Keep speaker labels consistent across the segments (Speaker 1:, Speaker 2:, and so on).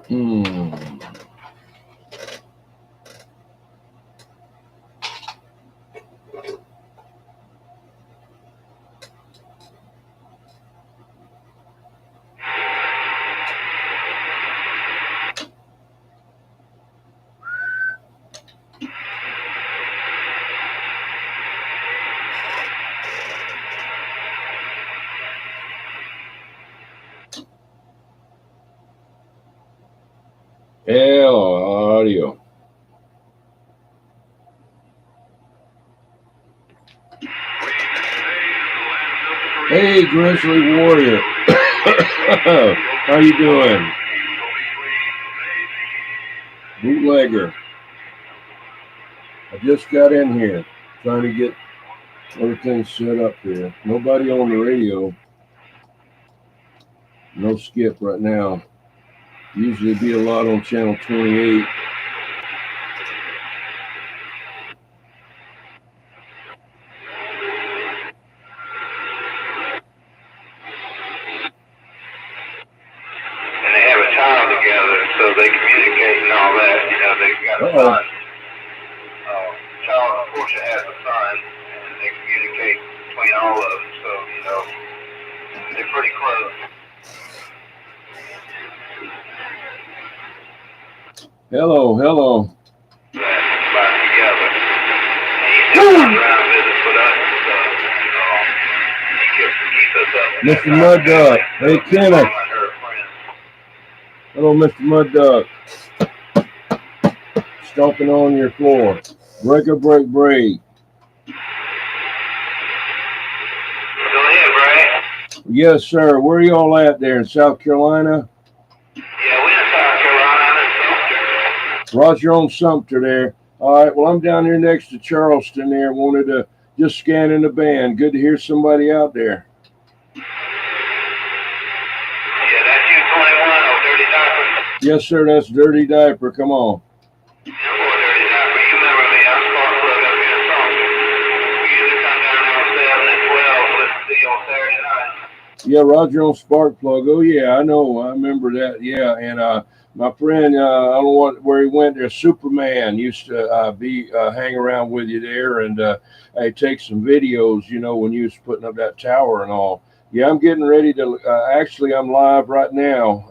Speaker 1: Hmm. Hello, audio. Hey, Grizzly Warrior. How you doing? Bootlegger. I just got in here trying to get everything set up here. Nobody on the radio. No skip right now. Usually be a lot on channel 28.
Speaker 2: And they have a child together, so they communicate and all that. You know, they've got a son. Child, unfortunately, has a son, and they communicate between all of them. So, you know, they're pretty close.
Speaker 1: Hello, hello.
Speaker 2: Together. And he's just running around business with us, so, you know, he keeps us up.
Speaker 1: Mr. Mud Duck. Hey, Kenneth. Hello, Mr. Mud Duck. Stomping on your floor. Break a break, break.
Speaker 2: Go ahead, Bray.
Speaker 1: Yes, sir. Where are y'all at there in South Carolina?
Speaker 2: Yeah, we're in South Carolina.
Speaker 1: Roger on Sumter there. All right. Well, I'm down here next to Charleston there. Wanted to just scan in the band. Good to hear somebody out there.
Speaker 2: Yeah, that's you, 21, or Dirty Diaper.
Speaker 1: Yes, sir. That's Dirty Diaper. Come on.
Speaker 2: Yeah, boy, Dirty Diaper. You remember me? I'm Spark Plug up here in Sumter. We usually come down there on 7 and 12. Listen to you on Saturday night.
Speaker 1: Yeah, Roger on Spark Plug. Oh, yeah, I know. I remember that. Yeah, and my friend, I don't know where he went there. Superman used to hang around with you there, and I take some videos. You know, when you was putting up that tower and all. Yeah, I'm getting ready to. Actually, I'm live right now.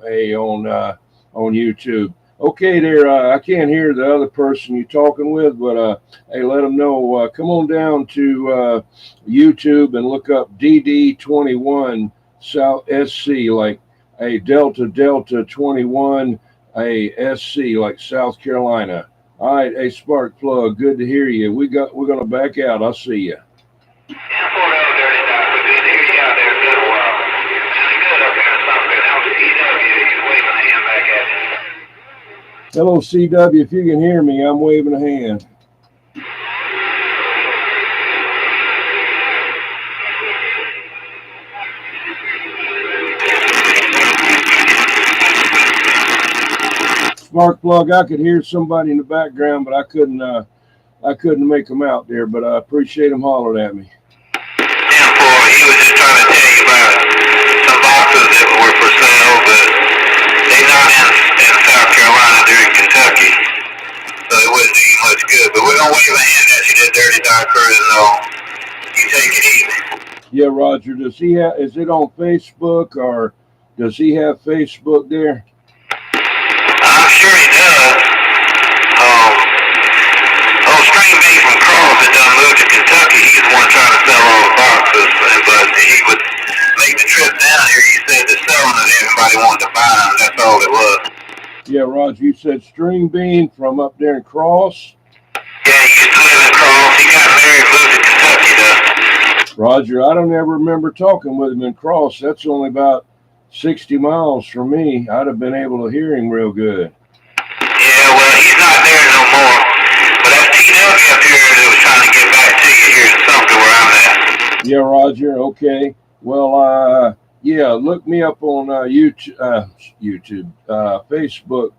Speaker 1: On YouTube. Okay, there. I can't hear the other person you're talking with, but hey, let them know. Come on down to YouTube and look up DD21 South SC, like a Delta 21, a SC, like South Carolina. All right, hey, Spark Plug, good to hear you. We're gonna back out. I'll see you. Hello, CW. If you can hear me, I'm waving a hand. Spark Plug, I could hear somebody in the background, but I couldn't make them out there. But I appreciate them hollering at me.
Speaker 2: Yeah, boy, he was just trying to tell you about some boxes that were for sale, but they're not in South Carolina, they're in Kentucky. So it wouldn't do you much good. But we're going to wave a hand at you, that Dirty Diaper, and you take it easy.
Speaker 1: Yeah, Roger. Does he have? Is it on Facebook, or does he have Facebook there?
Speaker 2: I'm sure he does. String Bean from Cross that done moved to Kentucky. He's the one trying to sell all the boxes, but he would make the trip down here. He said to sell them if everybody wanted to buy them. That's all it was.
Speaker 1: Yeah, Roger. You said String Bean from up there in Cross.
Speaker 2: Yeah, he used to live in Cross. He got married, moved to Kentucky, though.
Speaker 1: Roger, I don't ever remember talking with him in Cross. That's only about 60 miles from me. I'd have been able to hear him real good.
Speaker 2: Yeah, well, he's not there no more. But that's TW up here that was trying to get back to you here in Sumter where I'm at.
Speaker 1: Yeah, Roger. Okay. Well, yeah, look me up on YouTube, Facebook,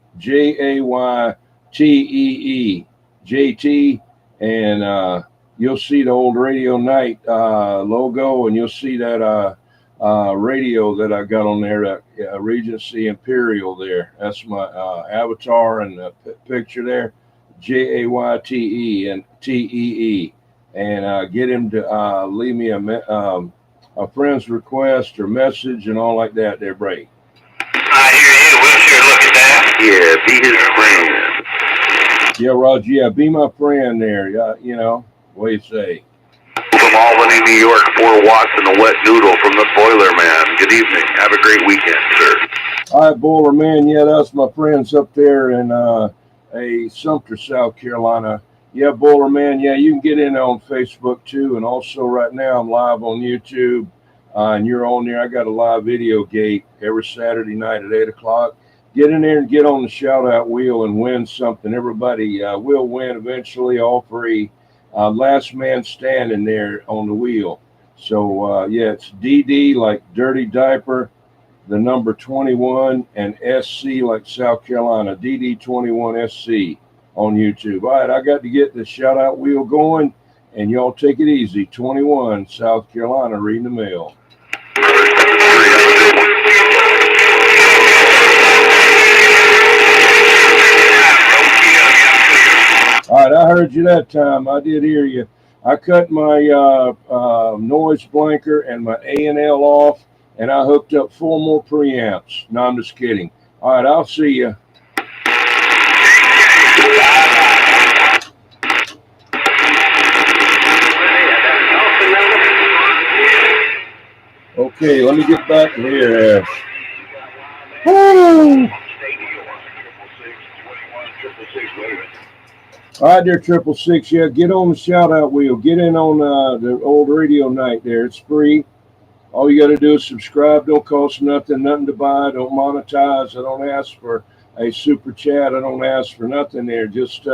Speaker 1: JAYTEE, JT, and you'll see the old Radio Night logo, and you'll see that radio that I got on there, Regency Imperial there. That's my avatar and the picture there, JAYTE and TEE. And get him to leave me a friend's request or message and all like that there, Bray.
Speaker 2: I hear you. We'll sure look at that. Yeah, be his friend.
Speaker 1: Yeah, Roger. Yeah, be my friend there. You know, what do you say?
Speaker 2: From Albany, New York, 4 watts and a wet noodle from the Boiler Man. Good evening. Have a great weekend, sir.
Speaker 1: All right, Boiler Man. Yeah, that's my friends up there in Sumter, South Carolina. Yeah, Boiler Man. Yeah, you can get in on Facebook too. And also right now I'm live on YouTube. And you're on there. I got a live video gate every Saturday night at 8 o'clock. Get in there and get on the shout out wheel and win something. Everybody will win eventually, all free. Last man standing there on the wheel. So, yeah, it's DD like Dirty Diaper, the number 21, and SC like South Carolina, DD21SC on YouTube. All right, I got to get the shout out wheel going, and y'all take it easy. 21, South Carolina, reading the mail. All right, I heard you that time. I did hear you. I cut my noise blanker and my A&L off, and I hooked up 4 more preamps. No, I'm just kidding. All right, I'll see you. Okay, let me get back here. Woo! All right, there, 666. Yeah, get on the shout out wheel. Get in on the old radio night there. It's free. All you got to do is subscribe. Don't cost nothing to buy. Don't monetize. I don't ask for a super chat. I don't ask for nothing there. Just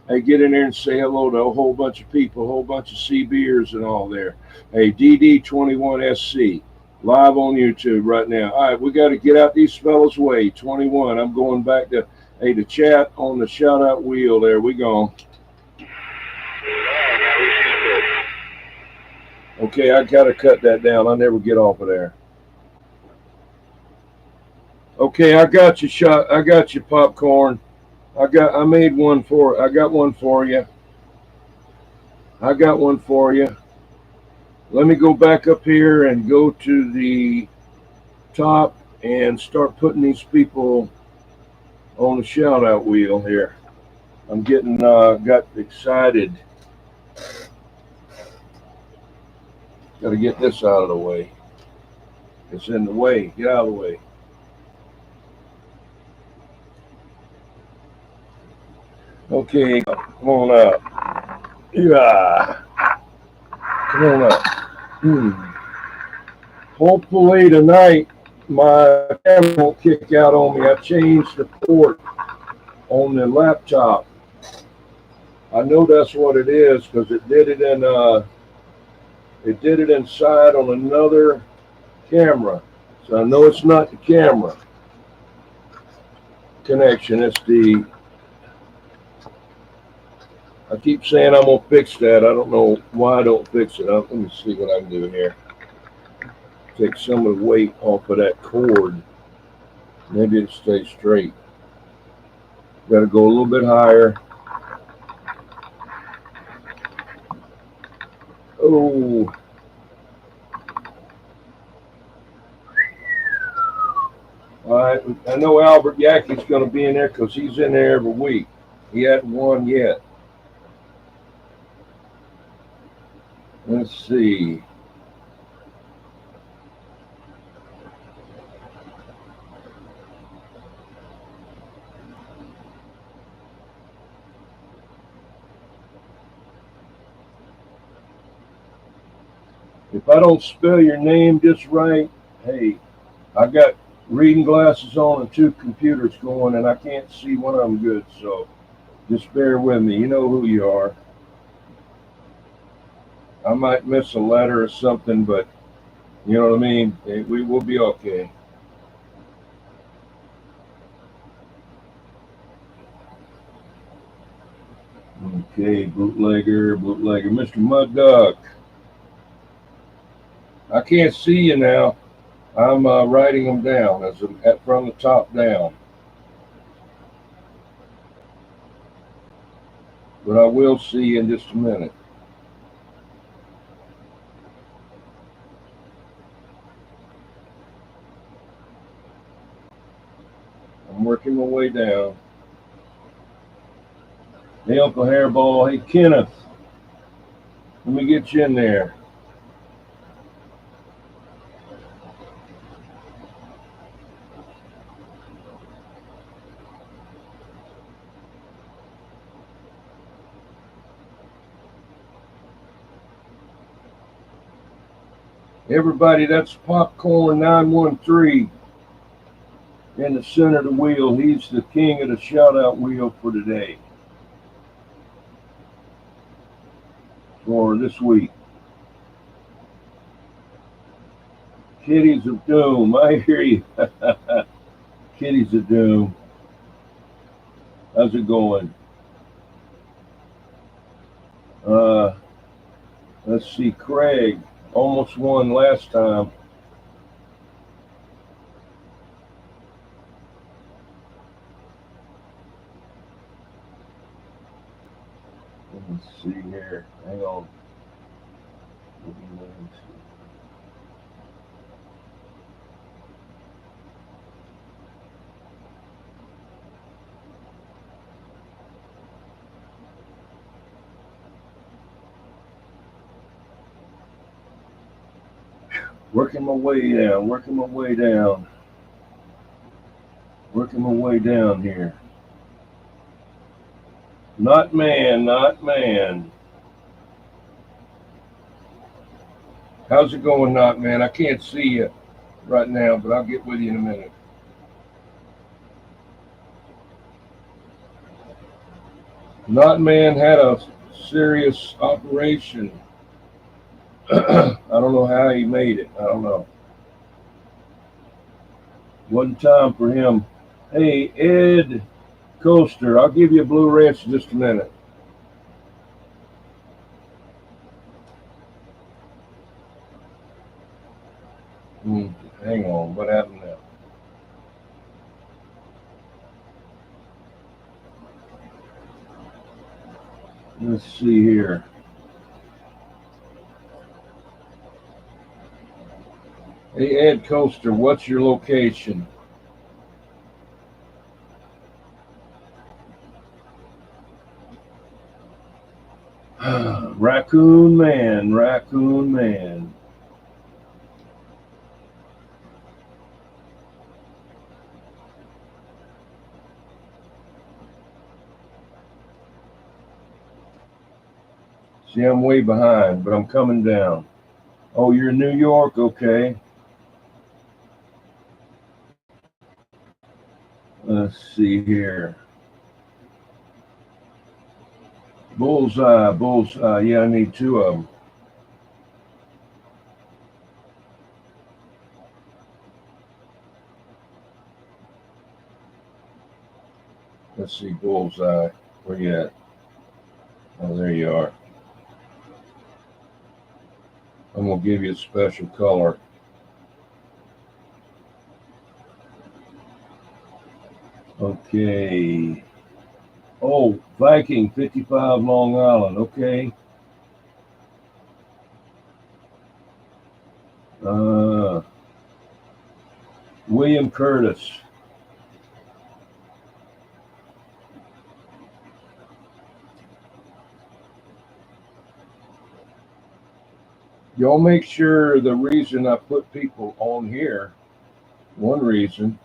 Speaker 1: hey, get in there and say hello to a whole bunch of people, a whole bunch of CBers and all there. Hey, DD21SC, live on YouTube right now. All right, we got to get out these fellas' way. 21. I'm going back to the chat on the shout out wheel. There we go. Okay, I gotta cut that down. I never get off of there. Okay, I got you I got you popcorn. I made one for. I got one for you. I got one for you. Let me go back up here and go to the top and start putting these people on the shout out wheel here. I'm getting got excited. Got to get this out of the way. It's in the way. Get out of the way. Okay, come on up. Yeah. Come on up. Hopefully tonight my camera won't kick out on me. I changed the port on the laptop. I know that's what it is because it did it inside on another camera. So I know it's not the camera connection. It's the, I keep saying I'm going to fix that. I don't know why I don't fix it. Let me see what I can do here. Take some of the weight off of that cord. Maybe it'll stay straight. Got to go a little bit higher. Oh. All right. I know Albert Yackey's going to be in there because he's in there every week. He hadn't won yet. Let's see. If I don't spell your name just right, hey, I got reading glasses on and 2 computers going, and I can't see one of them good, so just bear with me. You know who you are. I might miss a letter or something, but you know what I mean? We will be okay. Okay, bootlegger. Mr. Mud Duck. I can't see you now. I'm writing them down from the top down. But I will see in just a minute. I'm working my way down. Hey, Uncle Hairball. Hey, Kenneth. Let me get you in there. Everybody, that's Popcorn 913 in the center of the wheel. He's the king of the shout-out wheel for today. For this week. Kitties of Doom. I hear you. Kitties of Doom. How's it going? Let's see. Craig almost won last time. Let's see here. Hang on. Working my way down. Working my way down. Working my way down here. Not man. Not man. How's it going, Not Man? I can't see you right now, but I'll get with you in a minute. Not Man had a serious operation. I don't know how he made it. I don't know. Wasn't time for him. Hey, Ed Coaster, I'll give you a Blue Ranch in just a minute. Hang on, what happened now? Let's see here. Hey, Ed Coaster, what's your location? Raccoon Man, Raccoon Man. See, I'm way behind, but I'm coming down. Oh, you're in New York? Okay. Let's see here. Bullseye, Bullseye. Yeah, I need two of them. Let's see, Bullseye. Where you at? Oh, there you are. I'm going to give you a special color. Okay. Oh, Viking 55 Long Island. Okay. William Curtis. Y'all make sure the reason I put people on here, one reason,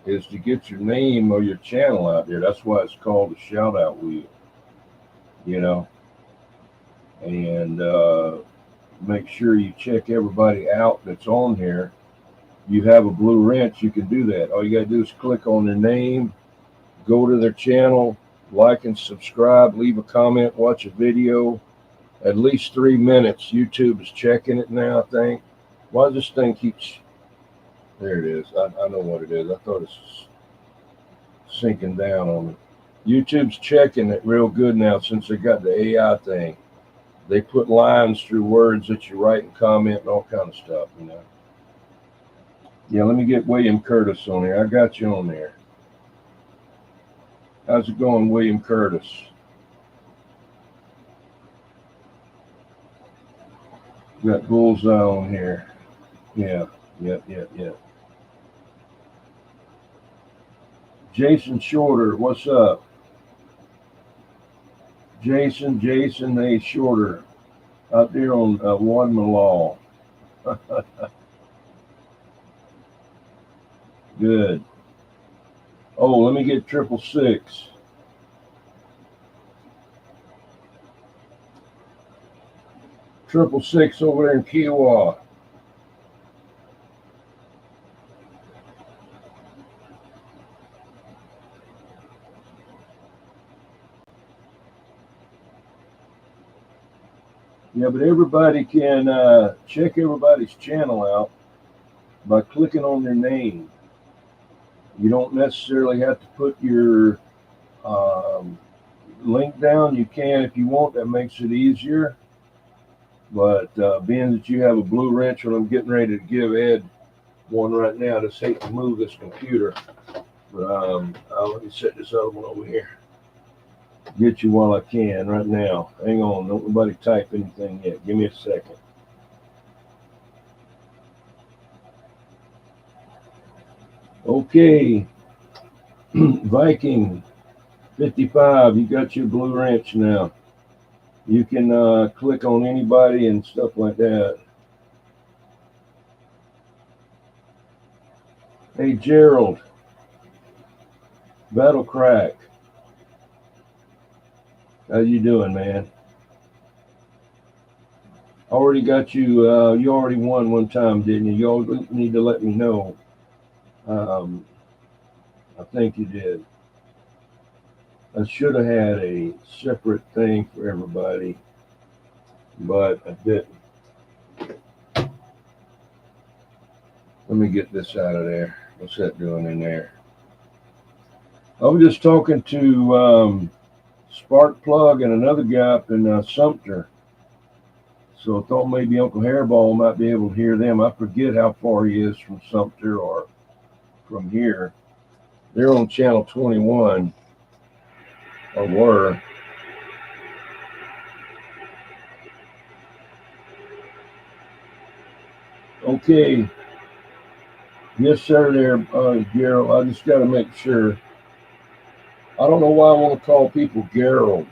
Speaker 1: is to get your name or your channel out there. That's why it's called a shout out wheel, you know. And make sure you check everybody out that's on here. You have a blue wrench, you can do that. All you got to do is click on their name, go to their channel, like and subscribe, leave a comment, watch a video. At least 3 minutes. YouTube is checking it now, I think. Why does this thing keeps... There it is. I know what it is. I thought it's sinking down on me. YouTube's checking it real good now since they got the AI thing. They put lines through words that you write and comment and all kind of stuff, you know. Yeah, let me get William Curtis on there. I got you on there. How's it going, William Curtis? Got Bullseye on here. Yeah. Jason Shorter, what's up? Jason A. Shorter, out there on One Malaw. Good. Oh, let me get 666. Triple six over there in Kiowa. Yeah, but everybody can check everybody's channel out by clicking on their name. You don't necessarily have to put your link down. You can if you want. That makes it easier. But being that you have a blue wrench, and I'm getting ready to give Ed one right now, I just hate to move this computer. But let me set this other one over here. Get you while I can right now. Hang on, don't nobody type anything yet. Give me a second. Okay, Viking 55, you got your blue wrench now. You can click on anybody and stuff like that. Hey, Gerald, Battle Crack. How you doing, man? Already got you. You already won one time, didn't you? You all need to let me know. I think you did. I should have had a separate thing for everybody, but I didn't. Let me get this out of there. What's that doing in there? I was just talking to Sparkplug and another guy up in Sumter. So I thought maybe Uncle Hairball might be able to hear them. I forget how far he is from Sumter or from here. They're on channel 21, or were. Okay. Yes, sir, there, Gerald. I just got to make sure. I don't know why I want to call people Gerald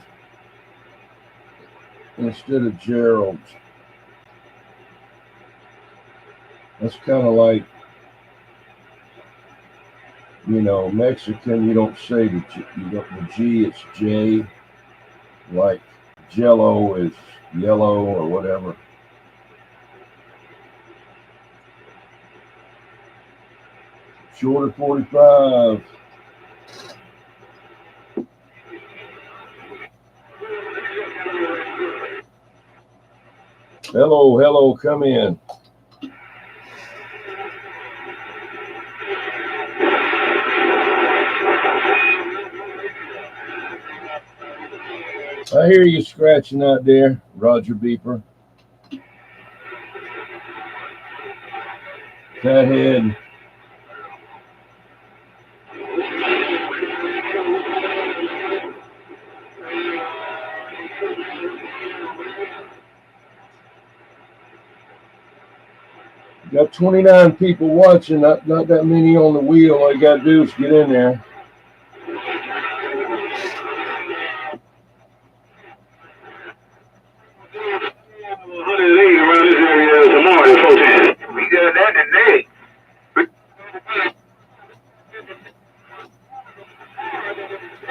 Speaker 1: instead of Gerald. That's kind of like, Mexican. You don't say the G, it's J. Like Jello is yellow or whatever. Shorter 45. Hello, come in. I hear you scratching out there, Roger Beeper. Fathead. Got 29 people watching, not that many on the wheel. All you got to do is get in there.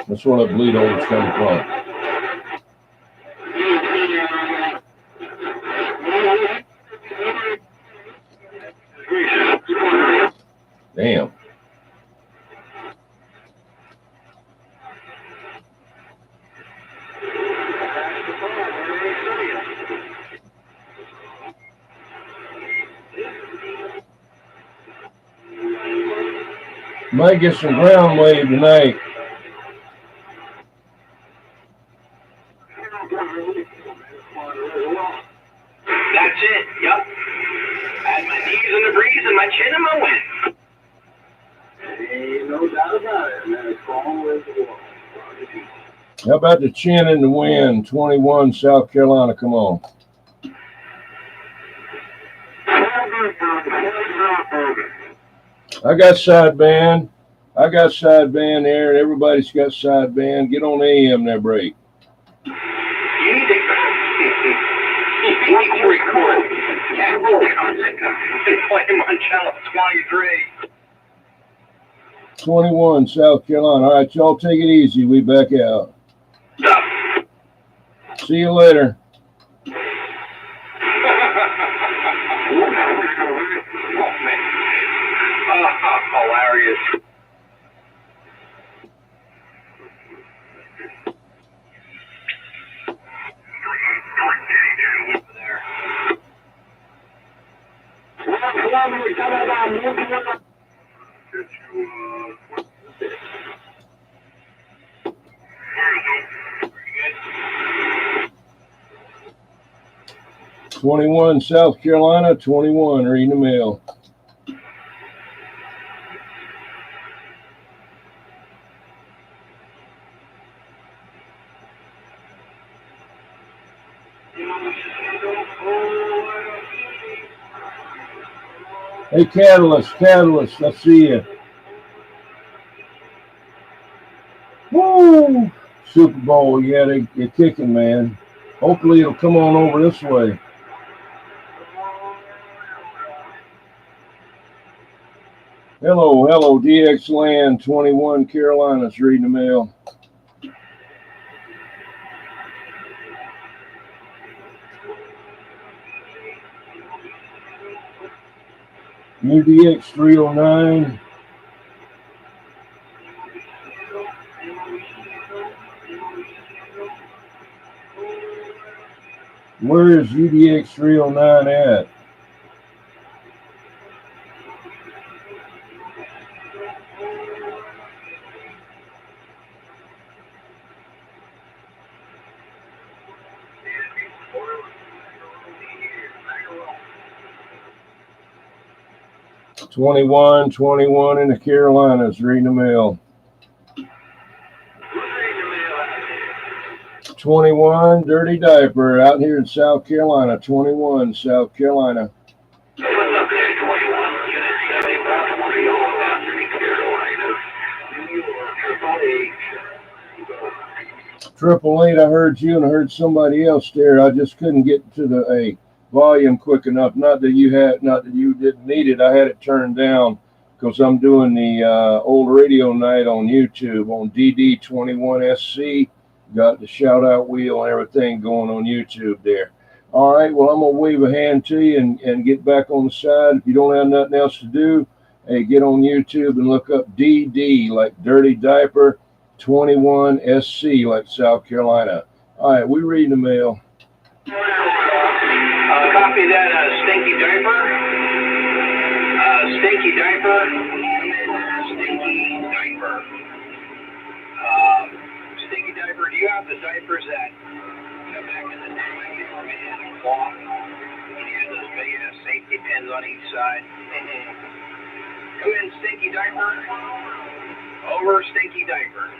Speaker 1: That's where that bleed always comes from. Damn. Might get some ground wave tonight.
Speaker 2: That's it, yep. Had my knees in the breeze and my chin and my wind.
Speaker 3: Ain't no doubt about it, man. It's always the wall.
Speaker 1: How about the chin and the wind? 21, South Carolina. Come on. I got sideband. I got sideband there, and everybody's got sideband. Get on AM there, break.
Speaker 2: You need to record. Yeah, play him on channel 23.
Speaker 1: 21, South Carolina. All right, y'all take it easy. We back out.
Speaker 2: Stop.
Speaker 1: See you later.
Speaker 2: Hilarious.
Speaker 1: There. 21, South Carolina. 21, reading the mail. Hey, Catalyst, I see you. Woo! Super Bowl, yeah, they're kicking, man. Hopefully it'll come on over this way. Hello, DX Land, 21, Carolina's reading the mail. UDX 309. Where is UDX 309 at? Twenty-one in the Carolinas, reading the mail. 21, Dirty Diaper, out here in South Carolina. 21, South Carolina.
Speaker 2: What's up there, 21? Unit 7120 out in Carolina.
Speaker 1: Triple Eight, I heard you and I heard somebody else there. I just couldn't get to the volume quick enough. Not that you didn't need it. I had it turned down because I'm doing the old radio night on YouTube on DD21SC. Got the shout out wheel and everything going on YouTube there. All right, well, I'm gonna wave a hand to you and get back on the side. If you don't have nothing else to do, hey, get on YouTube and look up DD like Dirty Diaper 21 SC like South Carolina. All right, we reading the mail.
Speaker 2: Copy that, Stinky Diaper. Stinky Diaper. Stinky Diaper. Stinky Diaper, do you have the diapers that back in the day when you were made out of cloth? And you had those big ass safety pins on each side? Come in, Stinky Diaper. Over, Stinky Diaper.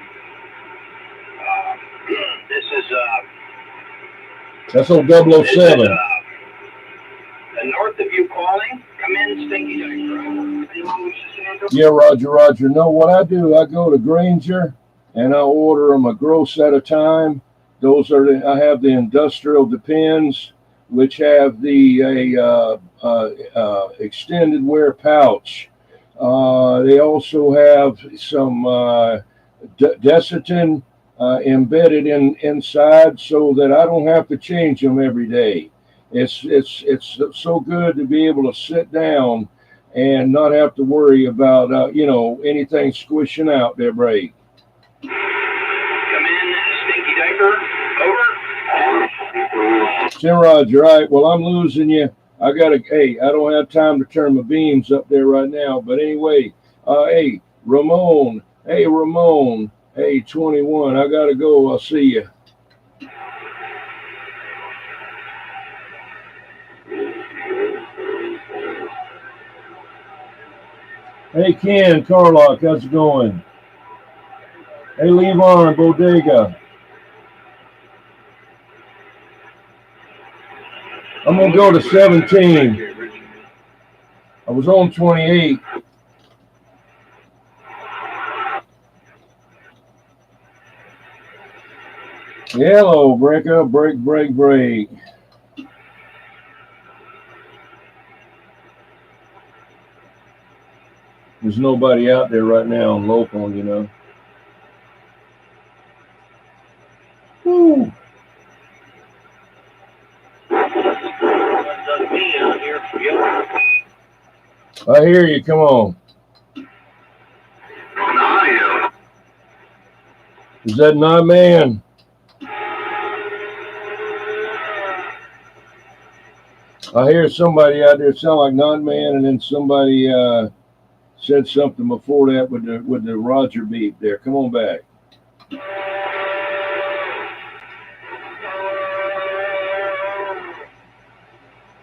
Speaker 2: This is
Speaker 1: that's old 007.
Speaker 2: This is, north of you calling. Come in, Stinky Diaper.
Speaker 1: Yeah, Roger. No, what I do, I go to Granger and I order them a gross at a time. Those are I have the industrial Depends, which have the extended wear pouch. They also have some Desitin embedded inside, so that I don't have to change them every day. It's so good to be able to sit down and not have to worry about anything squishing out their break.
Speaker 2: Come in, Stinky Diaper. Over.
Speaker 1: 10 Roger. All right. Well, I'm losing you. I don't have time to turn my beams up there right now. But anyway, hey, Ramon. Hey, 21. I got to go. I'll see you. Hey, Ken, Carlock, how's it going? Hey, Levon, Bodega. I'm going to go to 17. I was on 28. Hello, breaker, break. There's nobody out there right now on local, you know. Woo. I hear you. Come on. Is that not man? I hear somebody out there sound like not man, and then somebody said something before that with the Roger beep there. Come on back.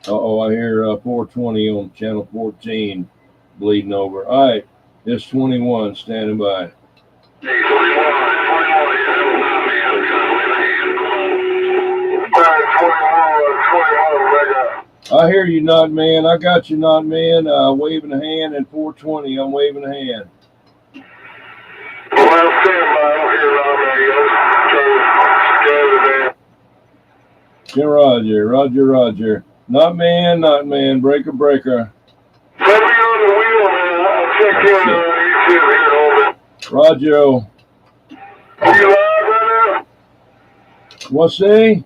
Speaker 1: Uh-oh, I hear 420 on channel 14 bleeding over. All right, it's 21 standing by.
Speaker 2: Hey, 21,
Speaker 1: I hear you, not man. I got you, not man. Waving a hand, and 420, I'm waving a hand.
Speaker 2: Well, stand by. I don't hear
Speaker 1: Roger. Not man. Breaker.
Speaker 2: Let me on the wheel, man. I'll check in YouTube here in a little bit.
Speaker 1: Roger.
Speaker 2: Are you live right now?
Speaker 1: What's that?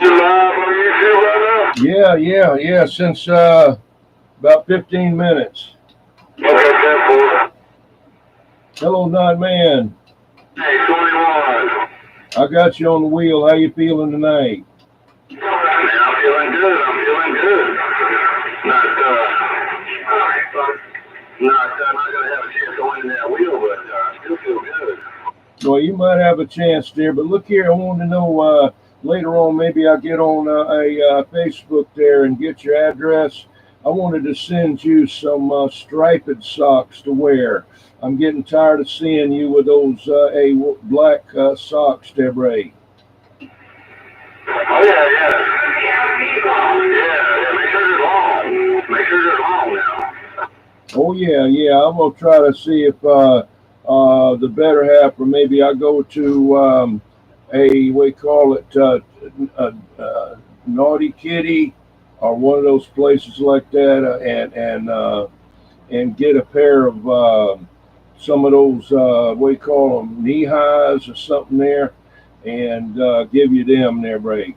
Speaker 2: You live on YouTube right now?
Speaker 1: Yeah. Since about 15 minutes.
Speaker 2: Okay, 10-4.
Speaker 1: Hello, not man.
Speaker 2: Hey, 21.
Speaker 1: I got you on the wheel. How you feeling tonight?
Speaker 2: Man, I'm feeling good. Not gonna have a chance to win that wheel, but I still feel good.
Speaker 1: Well, you might have a chance there, but look here. I wanted to know later on. Maybe I'll get on a Facebook there and get your address. I wanted to send you some striped socks to wear. I'm getting tired of seeing you with those black socks, Deborah.
Speaker 2: Oh, yeah. Make sure they're long now.
Speaker 1: Oh, yeah. I'm going to try to see if the better half, or maybe I go to we call it Naughty Kitty, or one of those places like that, and get a pair of some of those, we call them knee highs or something there, and give you them there, break.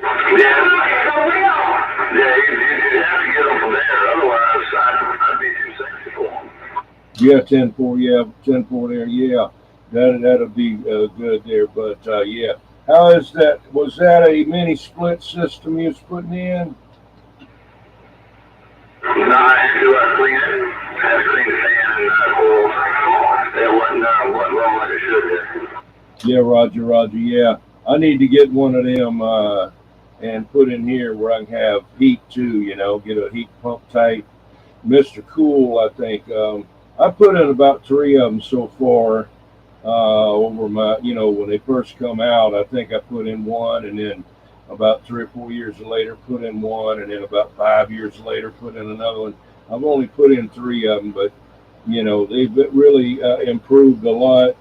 Speaker 2: Yeah, you'd have to get them from there. Otherwise, I'd be too sexy for them.
Speaker 1: Yeah, 10-4 there. Yeah, that'll be good there. But yeah, how is that? Was that a mini split system you was putting in?
Speaker 2: No, I had to clean it. I had to clean the fan and holes. That wasn't wrong like it should have.
Speaker 1: Yeah, Roger. Yeah, I need to get one of them and put in here where I can have heat too. You know, get a heat pump type. Mr. Cool, I think. I put in about 3 of them so far over my, when they first come out. I think I put in one, and then about 3 or 4 years later put in one, and then about 5 years later put in another one. I've only put in 3 of them, but they've really improved a lot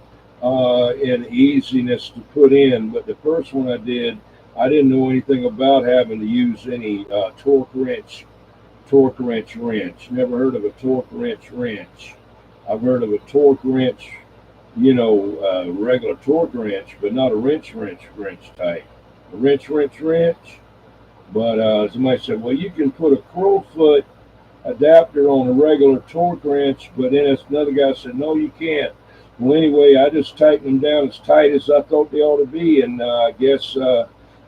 Speaker 1: in easiness to put in. But the first one I didn't know anything about having to use any torque wrench Never heard of a torque wrench. I've heard of a torque wrench, regular torque wrench, but not a wrench type. A wrench. But somebody said, well, you can put a crowfoot adapter on a regular torque wrench, but then another guy said, no, you can't. Well, anyway, I just tightened them down as tight as I thought they ought to be, and I guess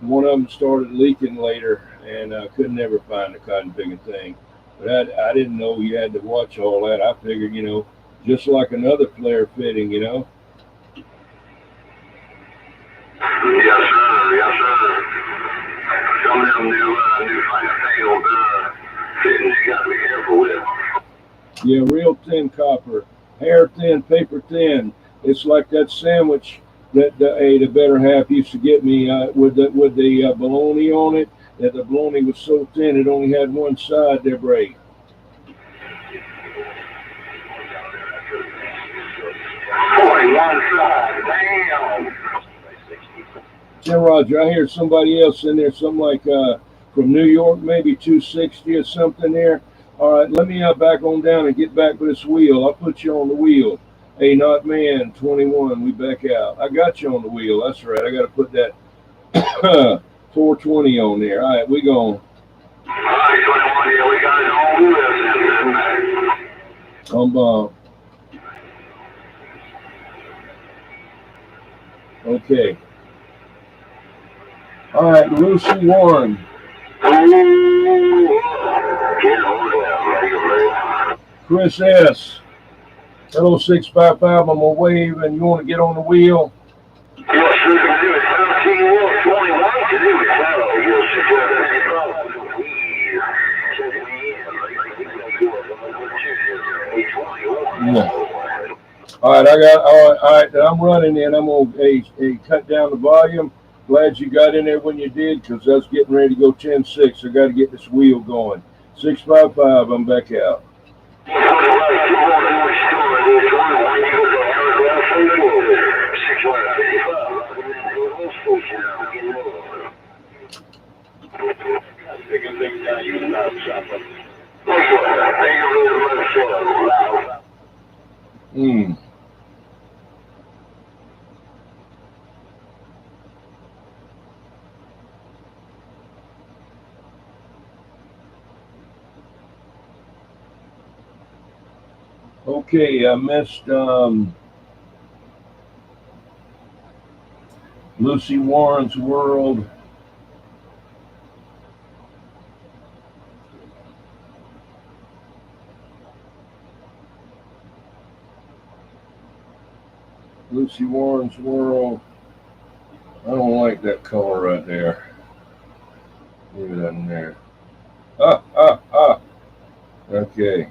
Speaker 1: one of them started leaking later, and I could never find the cotton picking thing. But I didn't know you had to watch all that. I figured, just like another flare fitting,
Speaker 2: Yes, sir. Some of them new fangled fittings you got to be careful with.
Speaker 1: Yeah, real thin copper, hair thin, paper thin. It's like that sandwich that the better half used to get me with the bologna on it. That the bologna was so thin it only had one side there break.
Speaker 3: One side. Damn.
Speaker 1: Yeah, Roger, I hear somebody else in there, something like from New York, maybe 260 or something there. All right, let me back on down and get back with this wheel. I'll put you on the wheel. Hey, not man, 21, we back out. I got you on the wheel. That's right. I got to put that 420 on there. All right, we going.
Speaker 3: All right, 21, yeah, we got it all with us.
Speaker 1: Okay. All right, Lucy Warren. Chris S. Hello, 655. I'm going to wave, and you want to get on the wheel?
Speaker 3: Yes, sir. Can do it. 17 21. Can do it.
Speaker 1: Yeah. All right, all right. I'm running in. I'm gonna cut down the volume. Glad you got in there when you did, because I was getting ready to go 10-6. I got to get this wheel going. 655. I'm back out. Hmm. Okay, I missed Lucy Warren's World. Lucy Warren's World. I don't like that color right there. Leave it in there. Ah. Okay.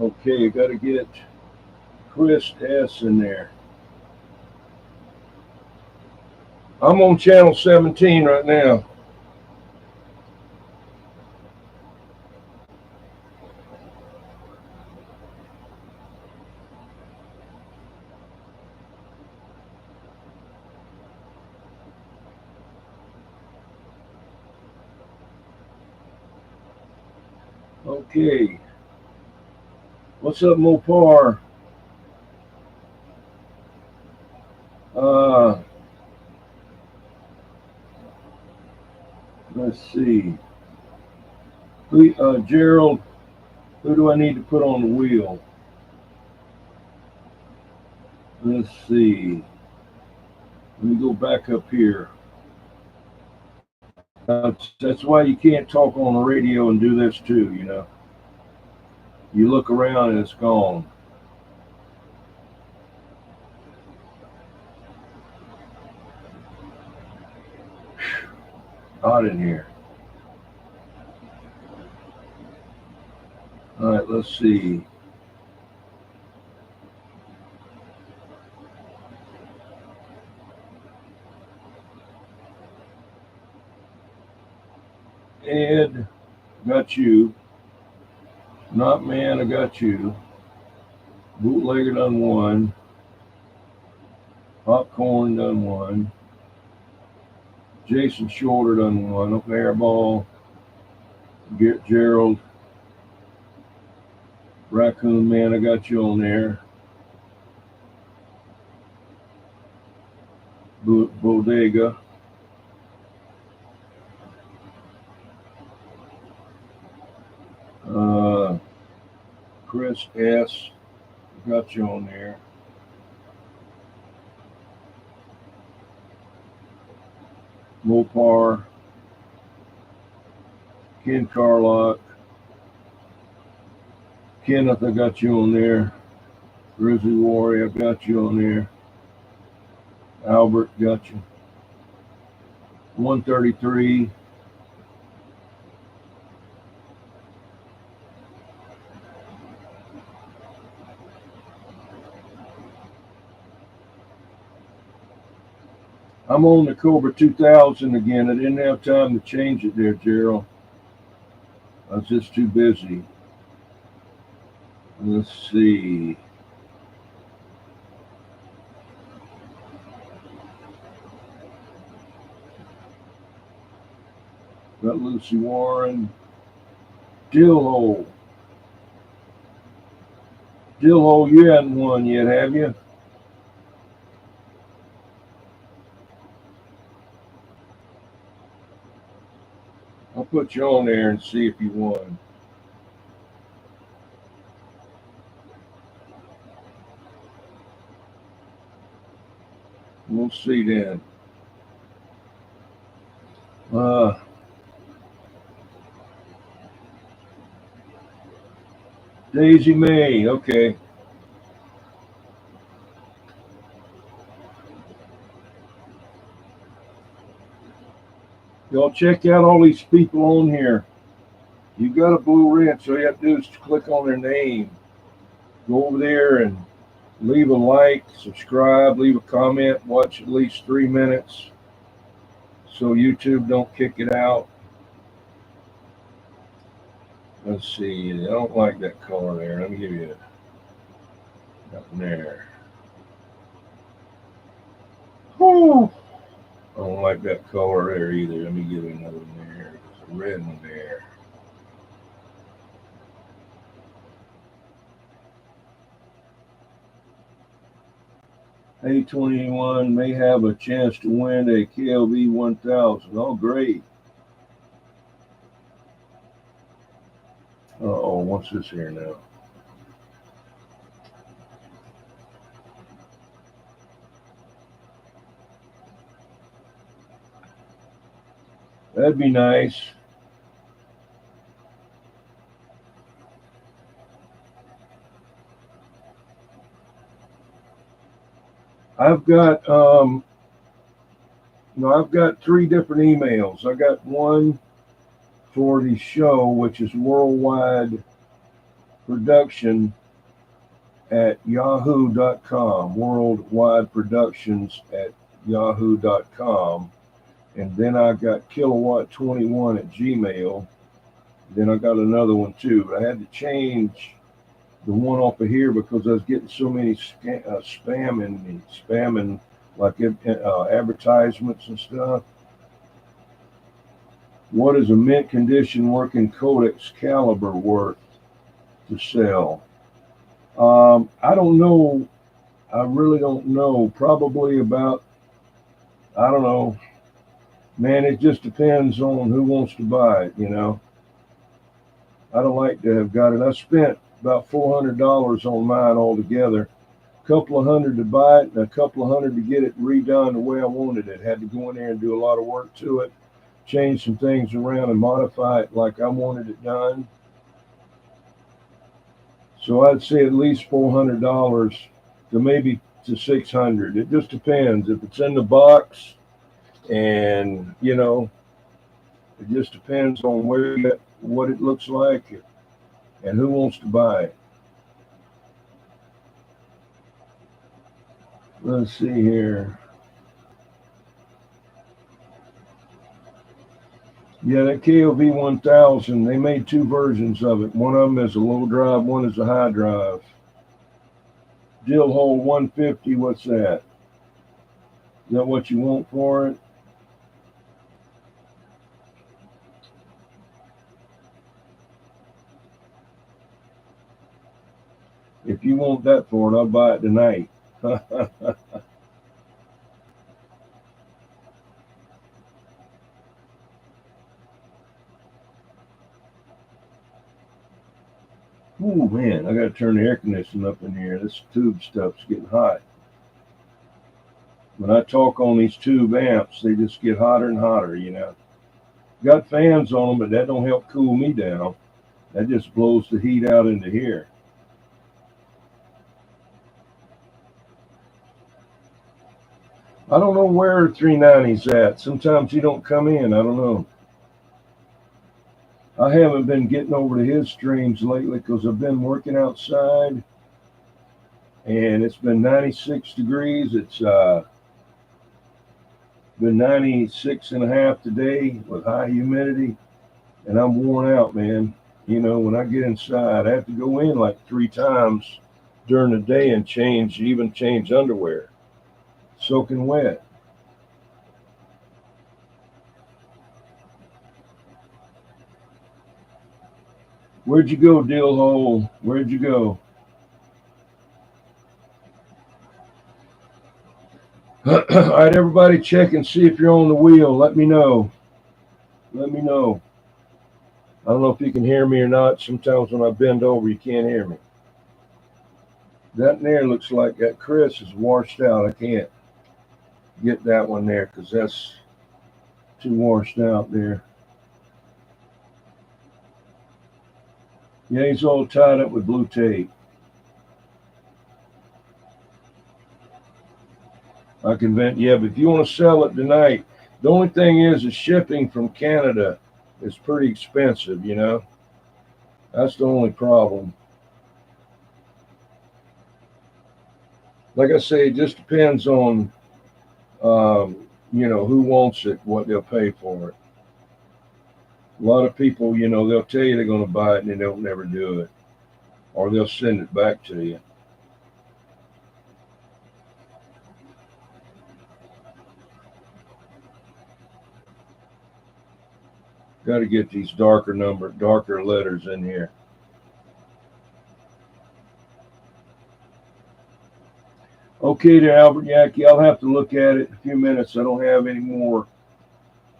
Speaker 1: Okay, you got to get Chris S in there. I'm on channel 17 right now. Okay. What's up, Mopar? Let's see. Gerald, who do I need to put on the wheel? Let's see. Let me go back up here. That's why you can't talk on the radio and do this too, you know. You look around and it's gone. Hot in here. All right, let's see. Ed, got you. Not man, I got you. Bootlegger done one. Popcorn done one. Jason Shorter done one. Up airball. Get Gerald. Raccoon Man, I got you on there. Bodega. Chris S. Got you on there. Mopar. Ken Carlock. Kenneth, I got you on there. Grizzly Warrior, I got you on there. Albert, got you. 133. I'm on the Cobra 2000 again. I didn't have time to change it there, Gerald. I was just too busy. Let's see. Got Lucy Warren. Dillhole. Dillhole, you hadn't won yet, have you? I'll put you on there and see if you won. We'll see then. Daisy May, okay. Y'all check out all these people on here. You got a blue wrench, all you have to do is click on their name. Go over there and leave a like, subscribe, leave a comment, watch at least 3 minutes so YouTube don't kick it out. Let's see, I don't like that color there. Let me give you nothing there. Whew. I don't like that color there either. Let me give you another one there. There's a red one there. A21 may have a chance to win a KLV 1000. Oh, great. Uh-oh, what's this here now? That'd be nice. I've got I've got 3 different emails. I got one for the show, which is worldwide production at yahoo.com, worldwide productions at yahoo.com. And then I got kilowatt21 at Gmail. Then I got another one too. I had to change the one off of here because I was getting so many spamming like advertisements and stuff. What is a mint condition working Codex caliber worth to sell? I don't know. I really don't know. Probably about, I don't know. Man, it just depends on who wants to buy it, you know. I don't like to have got it. I spent about $400 on mine altogether. A couple of hundred to buy it and a couple of hundred to get it redone the way I wanted it. Had to go in there and do a lot of work to it, change some things around and modify it like I wanted it done. So I'd say at least $400 to maybe to $600. It just depends. If it's in the box, and you know, it just depends on where you, what it looks like and who wants to buy it. Let's see here. Yeah, that KLV 1000, they made 2 versions of it. One of them is a low drive, one is a high drive. Dill hole 150, what's that? Is that what you want for it? If you want that for it, I'll buy it tonight. Oh man, I gotta turn the air conditioning up in here. This tube stuff's getting hot. When I talk on these tube amps, they just get hotter and hotter, you know. Got fans on them, but that don't help cool me down. That just blows the heat out into here. I don't know where 390's at. Sometimes he don't come in. I don't know. I haven't been getting over to his streams lately because I've been working outside, and it's been 96 degrees. It's been 96 and a half today with high humidity, and I'm worn out, man. You know, when I get inside, I have to go in like 3 times during the day and even change underwear, soaking wet. Where'd you go, Dill Hole? Where'd you go? All right, everybody, check and see if you're on the wheel. Let me know. Let me know. I don't know if you can hear me or not. Sometimes when I bend over, you can't hear me. That there looks like that Chris is washed out. I can't get that one there because that's too washed out there. Yeah, he's all tied up with blue tape. I can vent. Yeah, but if you want to sell it tonight, the only thing is the shipping from Canada is pretty expensive, you know. That's the only problem. Like I say, it just depends on, who wants it, what they'll pay for it. A lot of people, they'll tell you they're going to buy it and they don't never do it, or they'll send it back to you. Got to get these darker letters in here. Okay, there, Albert Yankee. I'll have to look at it in a few minutes. I don't have any more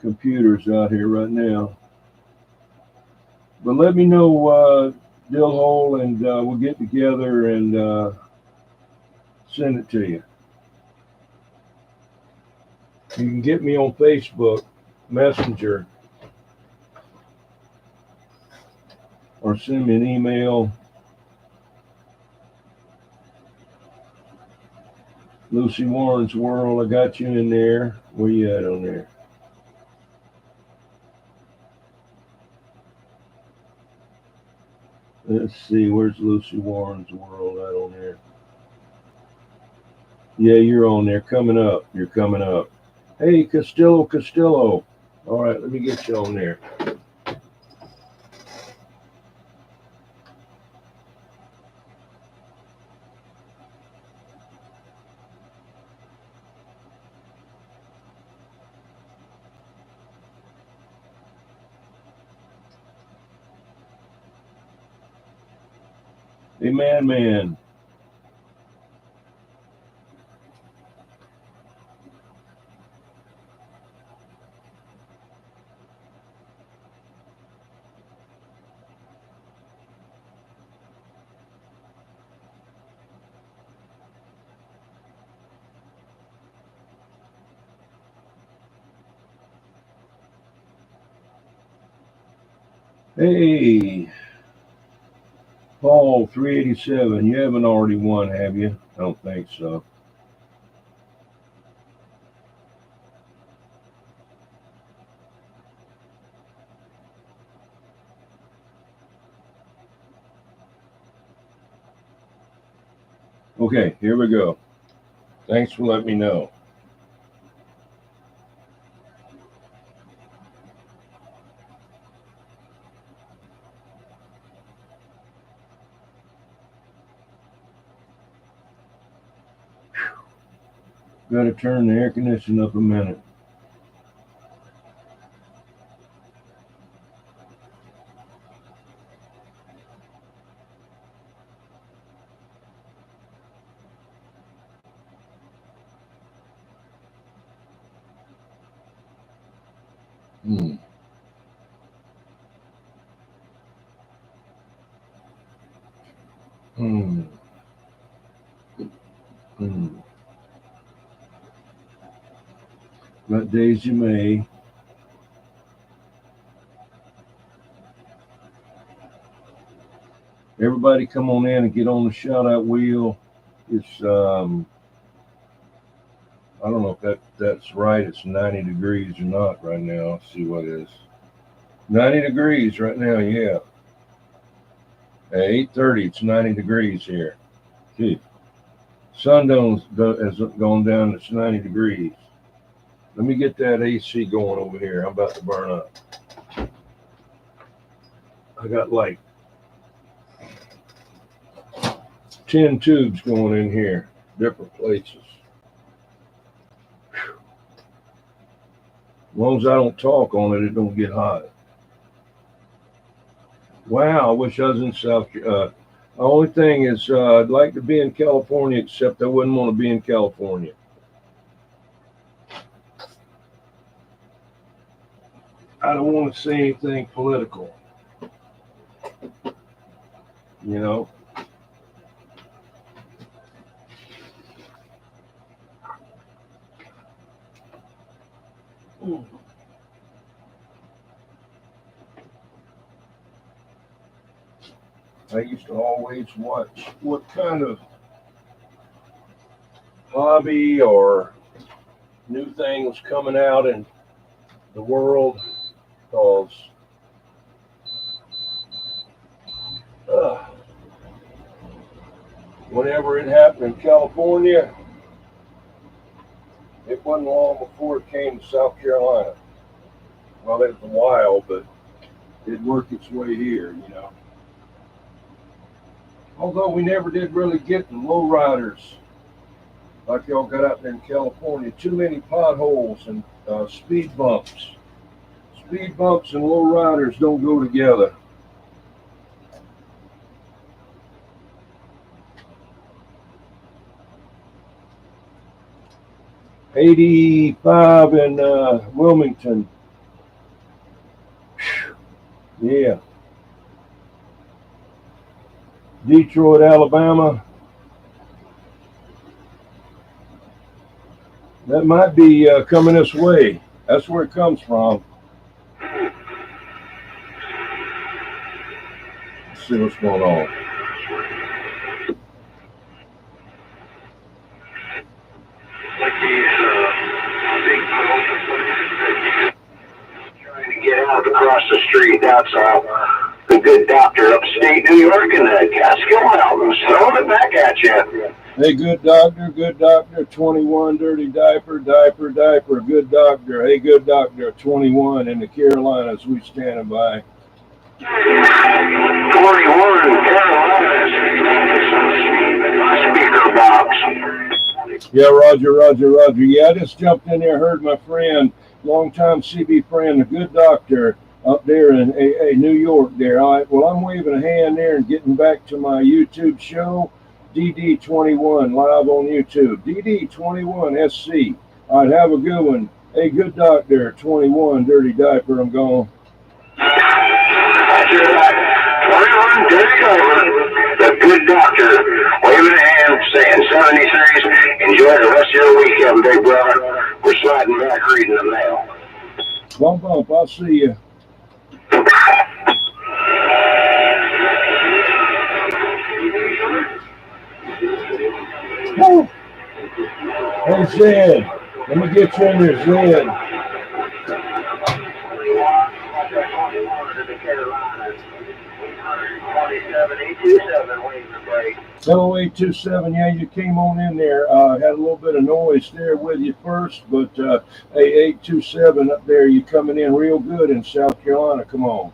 Speaker 1: computers out here right now. But let me know, Dill Hole, and we'll get together and send it to you. You can get me on Facebook Messenger or send me an email. Lucy Warren's World, I got you in there. Where you at on there? Let's see, where's Lucy Warren's World at on there? Yeah, you're on there. Coming up. You're coming up. Hey, Castillo. All right, let me get you on there. Hey, man. Hey, Paul 387. You haven't already won, have you? I don't think so. Okay, here we go. Thanks for letting me know. Got to turn the air conditioning up a minute. Hmm. Hmm. Hmm. About days you may. Everybody come on in and get on the shout out wheel. It's I don't know if that's right. It's 90 degrees or not right now. Let's see what it is. 90 degrees right now, yeah. At 8:30, it's 90 degrees here. Gee. Sun has gone down, it's 90 degrees. Let me get that AC going over here. I'm about to burn up. I got like 10 tubes going in here, different places. Whew. As long as I don't talk on it, it don't get hot. Wow, I wish I was in South Carolina. The only thing is, I'd like to be in California, except I wouldn't want to be in California. I don't want to say anything political, you know. I used to always watch what kind of hobby or new thing was coming out in the world, because whenever it happened in California, it wasn't long before it came to South Carolina. Well, it was a while, but it worked its way here, you know. Although we never did really get the lowriders like y'all got out there in California. Too many potholes and speed bumps. Speed bumps and lowriders don't go together. '85 in Wilmington. Yeah. Detroit, Alabama. That might be coming this way. That's where it comes from. Let's see what's going on.
Speaker 3: Like these big mountain trying to get out across the street. That's the good doctor upstate New York in the Catskill Mountains throwing it back at you.
Speaker 1: Hey, good doctor, 21, dirty diaper, good doctor. Hey, good doctor, 21 in the Carolinas, we standing by.
Speaker 3: 21 Carolinas, speaker box.
Speaker 1: Yeah, Roger. Yeah, I just jumped in there, heard my friend, longtime CB friend, the good doctor up there in New York there. All right, well, I'm waving a hand there and getting back to my YouTube show. DD21 live on YouTube. DD21 SC. All right, have a good one. Hey, good doctor, 21, dirty diaper, I'm gone.
Speaker 3: That's right. 21 dirty diaper, the good doctor, waving a hand, saying 73s. Enjoy the rest of your weekend, big brother. We're sliding back reading the mail.
Speaker 1: Bump, I'll see you. Woo. Hey, Zed, let me get you in there, Zed. 0827, yeah, you came on in there. Had a little bit of noise there with you first, but hey, 827 up there, you coming in real good in South Carolina. Come on.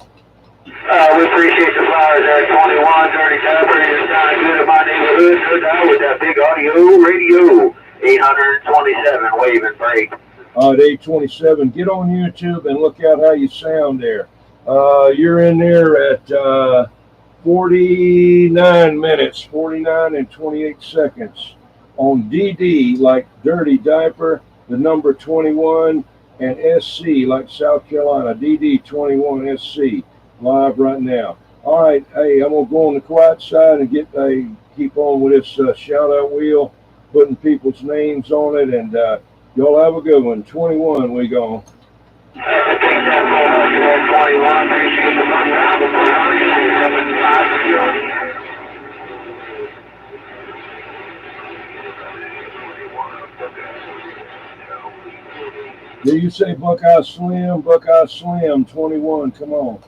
Speaker 3: We appreciate the flowers there, 21, dirty diaper. You're sounding good in my neighborhood, no doubt, with that big audio radio. 827, wave and break.
Speaker 1: At 827, get on YouTube and look out how you sound there. You're in there at 49 minutes, 49 and 28 seconds on DD like dirty diaper, the number 21, and SC like South Carolina, DD21 SC, live right now. All right, hey, I'm gonna go on the quiet side and keep on with this shout out wheel, putting people's names on it, and y'all have a good one. 21, we go.
Speaker 3: 21, appreciate the money.
Speaker 1: Did you say Buckeye Slim? Buckeye Slim 21. Come on.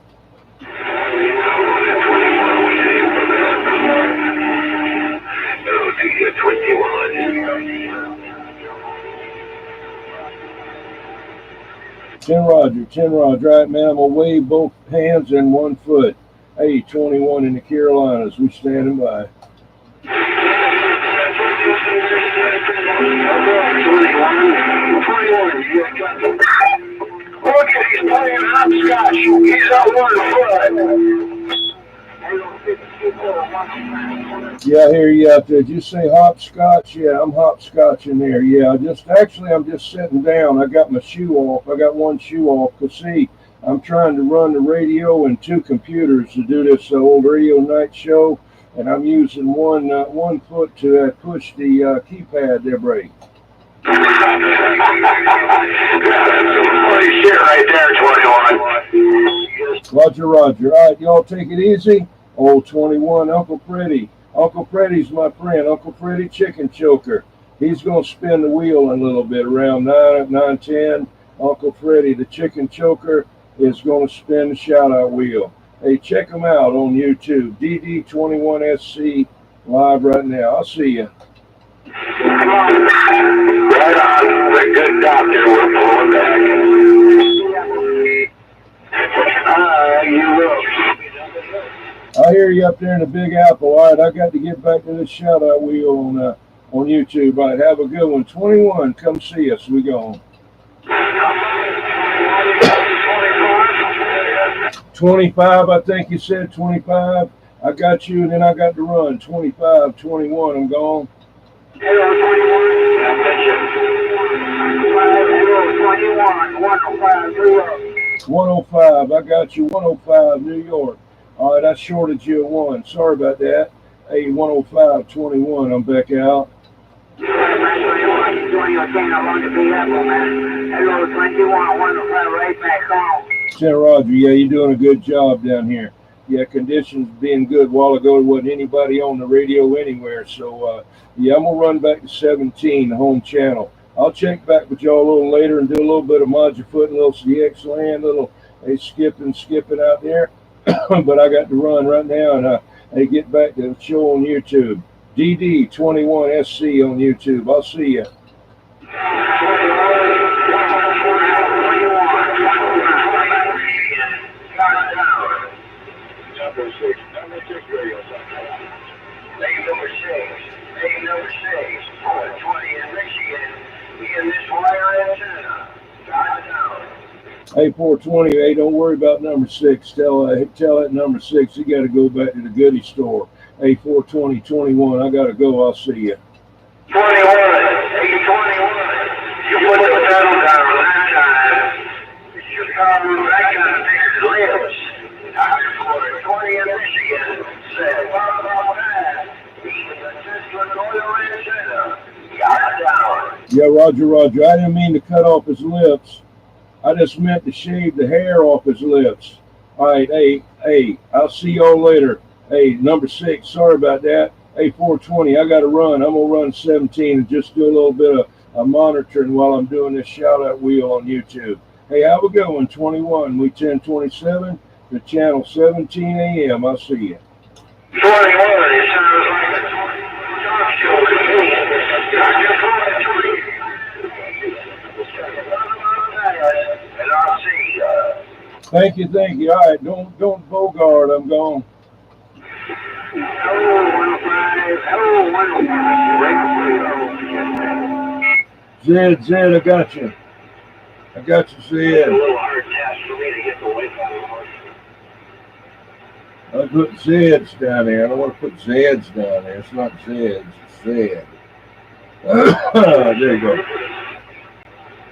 Speaker 1: Roger. All right, man. I'm going to wave both hands and 1 foot. Hey, 21 in the Carolinas. We standing by.
Speaker 3: Look at he's playing hopscotch. He's out 1 foot.
Speaker 1: Yeah, I hear you out there. Did you say hopscotch? Yeah, I'm hopscotching there. Yeah, I'm just sitting down. I got my shoe off. I got one shoe off. Because, see, I'm trying to run the radio and 2 computers to do this old radio night show. And I'm using one foot to push the keypad there, Brady.
Speaker 3: Holy shit right there, 21.
Speaker 1: Roger. All right, y'all take it easy. Old 21, Uncle Freddy. Uncle Freddy's my friend. Uncle Freddy Chicken Choker. He's going to spin the wheel in a little bit, around 9:10. Uncle Freddy, the Chicken Choker, is going to spin the shout-out wheel. Hey, check him out on YouTube. DD21SC live right now. I'll see you.
Speaker 3: Right on. The good doctor. We're pulling back. You will.
Speaker 1: I hear you up there in the Big Apple. All right, I got to get back to this shout-out wheel on YouTube. All right, have a good one. 21, come see us. We go. 25, I think you said 25. I got you, and then I got to run. 25, 21, I'm gone. 105, I got you. 105, New York. All right, I shorted you at 1. Sorry about that. Hey, 105, 21, I'm back out. Roger, yeah, you're doing a good job down here. Yeah, conditions being good. A while ago, there wasn't anybody on the radio anywhere. So, yeah, I'm going to run back to 17, the home channel. I'll check back with y'all a little later and do a little bit of Module Foot and a little CX land, little skipping out there. But I got to run right now, and I get back to the show on YouTube. DD21SC on YouTube. I'll see you. Hey, 420. Hey, don't worry about number 6. Tell that number 6 you got to go back to the goodie store. Hey, 420, 21. I got to go. I'll see you.
Speaker 3: 21. Hey, 21. You put the pedal down last time. You come back and fix the lips. Dr. 420 in Michigan said, what about that? Even the Tesla oil center. Got it down.
Speaker 1: Yeah, Roger. I didn't mean to cut off his lips. I just meant to shave the hair off his lips. All right, hey, I'll see y'all later. Hey, number 6, sorry about that. Hey, 420, I got to run. I'm going to run 17 and just do a little bit of monitoring while I'm doing this shout-out wheel on YouTube. Hey, have a good one, 21. We 1027 to channel 17 a.m. I'll see you.
Speaker 3: 21, it sounds like a talk show to me. And I'll see you.
Speaker 1: Thank you. All right, don't bogart. I'm gone. Zed, I got you. Zed.
Speaker 3: A little hard task for me to get the wife out of the
Speaker 1: I put Zeds down there. I don't want to put Zeds down there. It's not Zeds, it's Zed. There you go.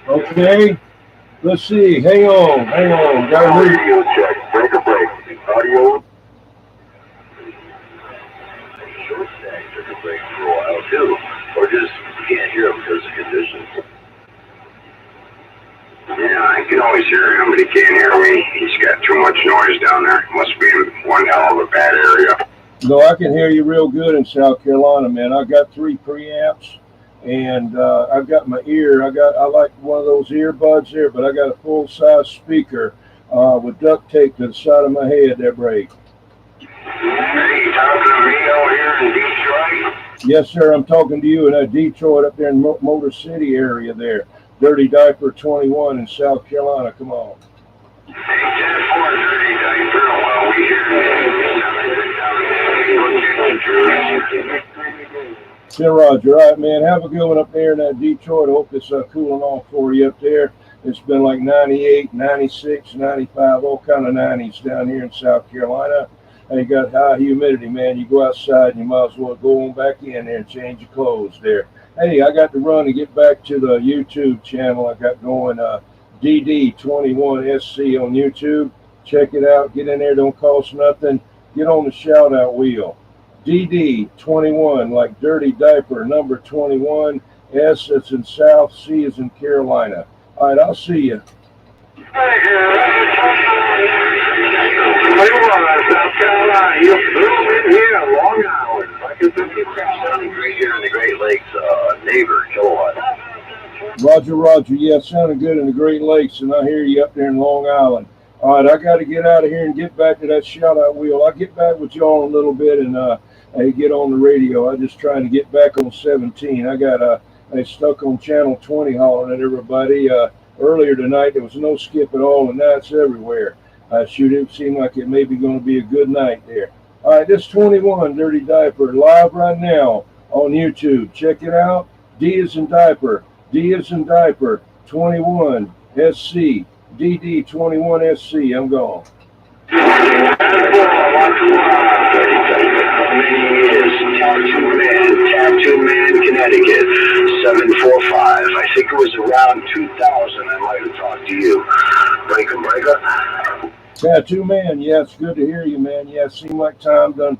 Speaker 1: Okay. Let's see. Hang on. Got a
Speaker 3: radio check. Break. Audio. Short stack took a break for a while too. Or just can't hear him because of conditions. Yeah, I can always hear him, but he can't hear me. He's got too much noise down there. Must be in one hell of a bad area.
Speaker 1: No, I can hear you real good in South Carolina, man. I got 3 preamps, and I've got my ear. I like one of those earbuds there, but I got a full size speaker with duct tape to the side of my head. That break.
Speaker 3: Hey, you talking to me over here in Detroit?
Speaker 1: Yes, sir. I'm talking to you in Detroit, up there in Motor City area there. Dirty Diaper 21 in South Carolina. Come on.
Speaker 3: Hey, 10-4 Dirty Diaper. Well, we hear
Speaker 1: 10 Roger. All right, man. Have a good one up there in Detroit. I hope it's cooling off for you up there. It's been like 98, 96, 95, all kind of 90s down here in South Carolina. You got high humidity, man. You go outside and you might as well go on back in there and change your clothes there. Hey, I got to run and get back to the YouTube channel I got going, DD21SC on YouTube. Check it out. Get in there. Don't cost nothing. Get on the shout out wheel. DD21, like dirty diaper, number 21. S is in South, C is in Carolina. All right, I'll see you.
Speaker 3: South Carolina, you flew in here, Long Island, like a 50% great here in the Great Lakes, neighbor, kilowatt.
Speaker 1: Roger, Roger. Yeah, sounded good in the Great Lakes, and I hear you up there in Long Island. All right, I got to get out of here and get back to that shout-out wheel. I'll get back with y'all in a little bit and get on the radio. I'm just trying to get back on 17. I got stuck on channel 20 hollering at everybody. Earlier tonight, there was no skip at all, and now it's everywhere. Shoot, it seemed like it may be going to be a good night there. All right, this 21 Dirty Diaper live right now on YouTube. Check it out. D is in diaper. D is in diaper. 21 SC. DD21SC. I'm gone.
Speaker 3: Tattoo Man, Connecticut, 745. I think it was around 2000. I might have talked to you. Breaker.
Speaker 1: Tattoo Man, yeah, it's good to hear you, man. Yeah, it seemed like time done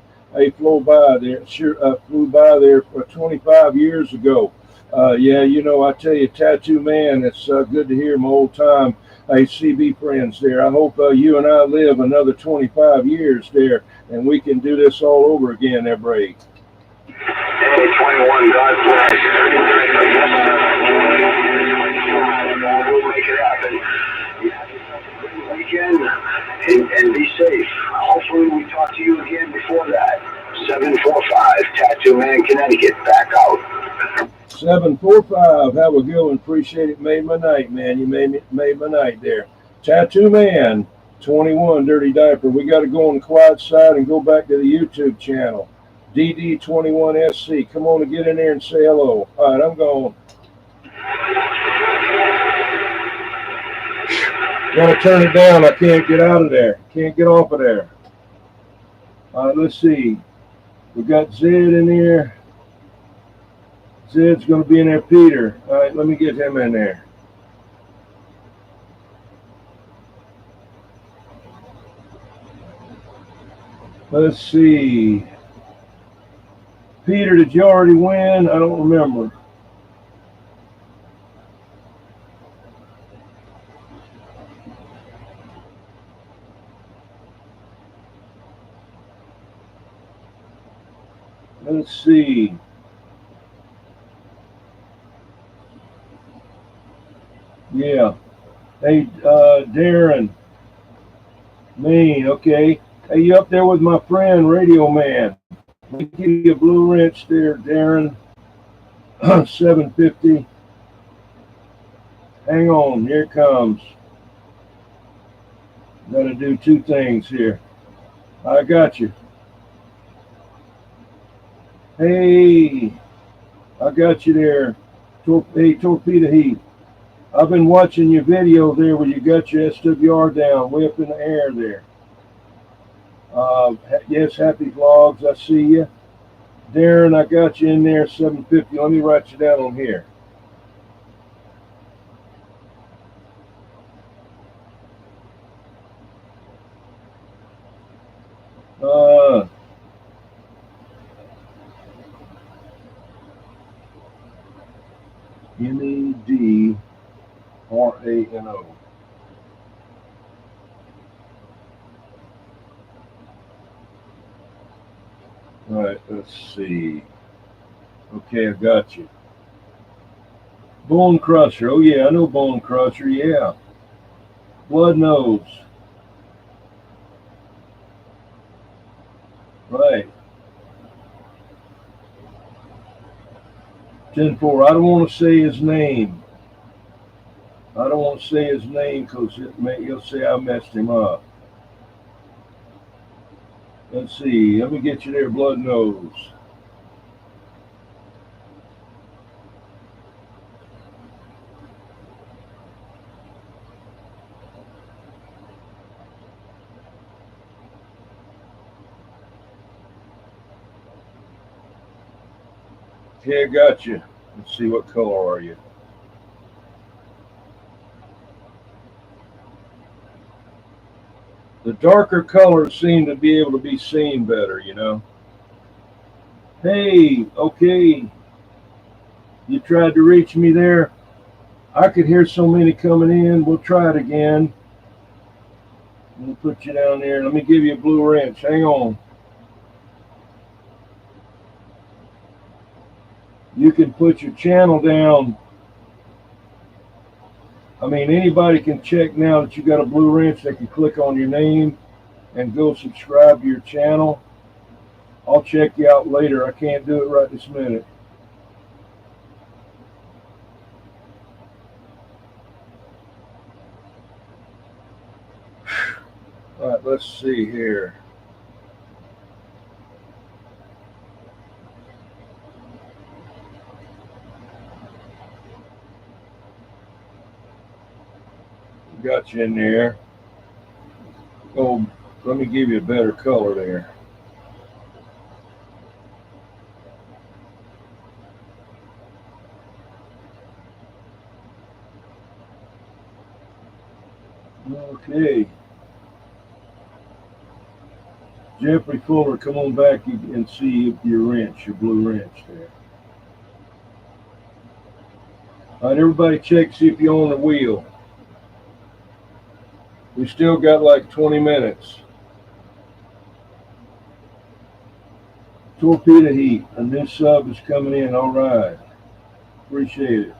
Speaker 1: flew by there. Sure, flew by there 25 years ago. Yeah, you know, I tell you, Tattoo Man, it's good to hear my old time CB friends there. I hope you and I live another 25 years there, and we can do this all over again there, Bray.
Speaker 3: Hey, 21, God bless. We'll make it happen. Weekend and be safe. Hopefully we talk to you again before that. 745 Tattoo Man, Connecticut. Back out.
Speaker 1: 745. Have a good one. Appreciate it. Made my night, man. You made my night there. Tattoo Man, 21 Dirty Diaper. We got to go on the quiet side and go back to the YouTube channel. DD21SC. Come on and get in there and say hello. All right, I'm going. Gotta turn it down. I can't get out of there. Can't get off of there. All right, let's see. We got Zed in here. Zed's going to be in there. Peter. All right, let me get him in there. Let's see. Peter, did you already win? I don't remember. Let's see. Yeah. Hey, Darren. Maine, okay. Hey, you up there with my friend, Radio Man. Let me give you a blue wrench there, Darren. 750. Hang on, here it comes. Got to do two things here. I got you. Hey, I got you there. Hey, Torpedo Heat. I've been watching your video there where you got your SWR down way up in the air there. Yes, happy vlogs. I see you. Darren, I got you in there, 750. Let me write you down on here. MEDRANO. All right, let's see. Okay, I got you. Bone Crusher. Oh, yeah, I know Bone Crusher. Yeah. Blood Nose. Right. 10-4. I don't want to say his name. I don't want to say his name because he'll say I messed him up. Let's see. Let me get you there, Blood Nose. Okay, I got you. Let's see, what color are you? The darker colors seem to be able to be seen better, you know. Hey, okay. You tried to reach me there. I could hear so many coming in. We'll try it again. Let me put you down there. Let me give you a blue wrench. Hang on. You can put your channel down. I mean, anybody can check now that you got a blue wrench. They can click on your name and go subscribe to your channel. I'll check you out later. I can't do it right this minute. All right, let's see here. Got you in there. Oh, let me give you a better color there. Okay. Jeffrey Fuller, come on back and see your wrench, your blue wrench there. All right, everybody check, see if you're on the wheel. We still got like 20 minutes. Torpedo Heat, a new sub is coming in. All right. Appreciate it.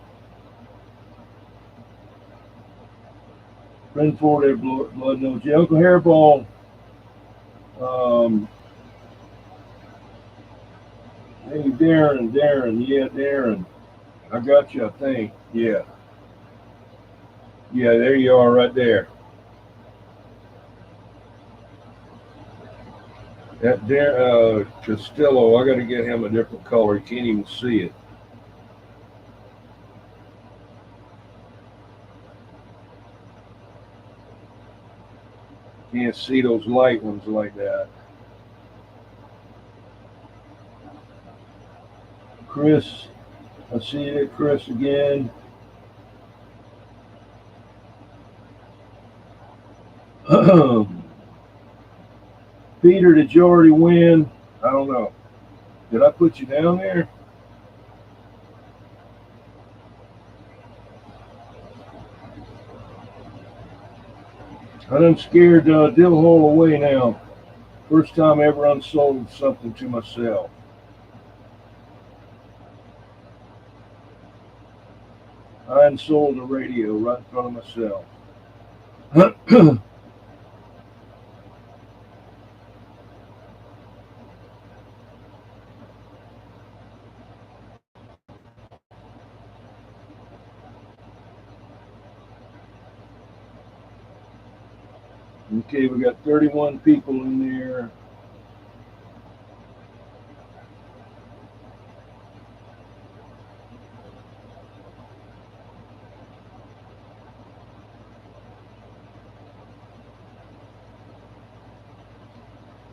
Speaker 1: Friend for there, Blood Nose. Yeah, Uncle Hairball. Hey, Darren. Yeah, Darren. I got you, I think. Yeah. Yeah, there you are right there. That Castillo, I got to get him a different color. You can't even see it. Can't see those light ones like that. Chris, I see it, Chris, again. Peter, did you already win? I don't know. Did I put you down there? I done scared Dillhole away now. First time ever unsold something to myself. I unsold the radio right in front of myself. Okay, we got 31 people in there.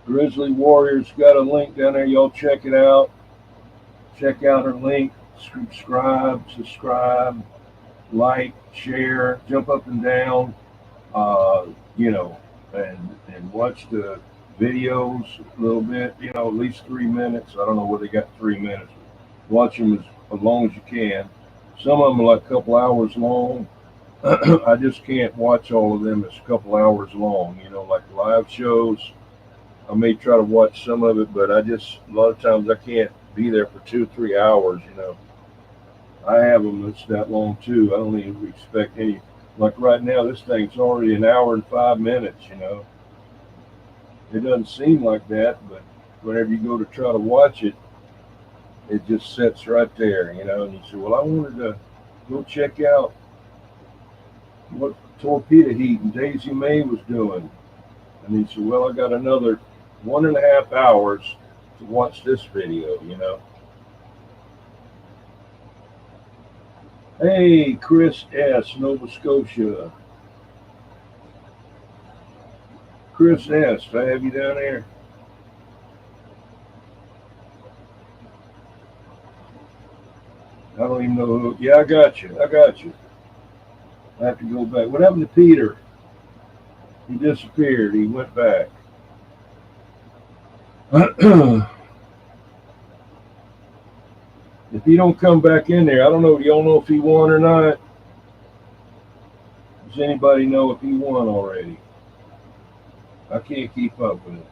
Speaker 1: Grizzly Warriors got a link down there. Y'all check it out. Check out her link. Subscribe, like, share, jump up and down. You know, and watch the videos a little bit. You know, at least 3 minutes. I don't know where they got 3 minutes. Watch them as long as you can. Some of them are like a couple hours long. I just can't watch all of them. It's a couple hours long. You know, like live shows. I may try to watch some of it, but a lot of times I can't be there for 2-3 hours, you know. I have them that's that long too. I don't even expect any. Like right now, this thing's already an hour and 5 minutes. It doesn't seem like that, but whenever you go to try to watch it, it just sits right there. And you say, well, I wanted to go check out what Torpedo Heat and Daisy May was doing. And he said, well, I got another 1.5 hours to watch this video. Hey, Chris S., Nova Scotia. Chris S., do I have you down there? I don't even know who. Yeah, I got you. I have to go back. What happened to Peter? He disappeared. He went back. If he don't come back in there, I don't know. Do y'all know if he won or not? Does anybody know if he won already? I can't keep up with it.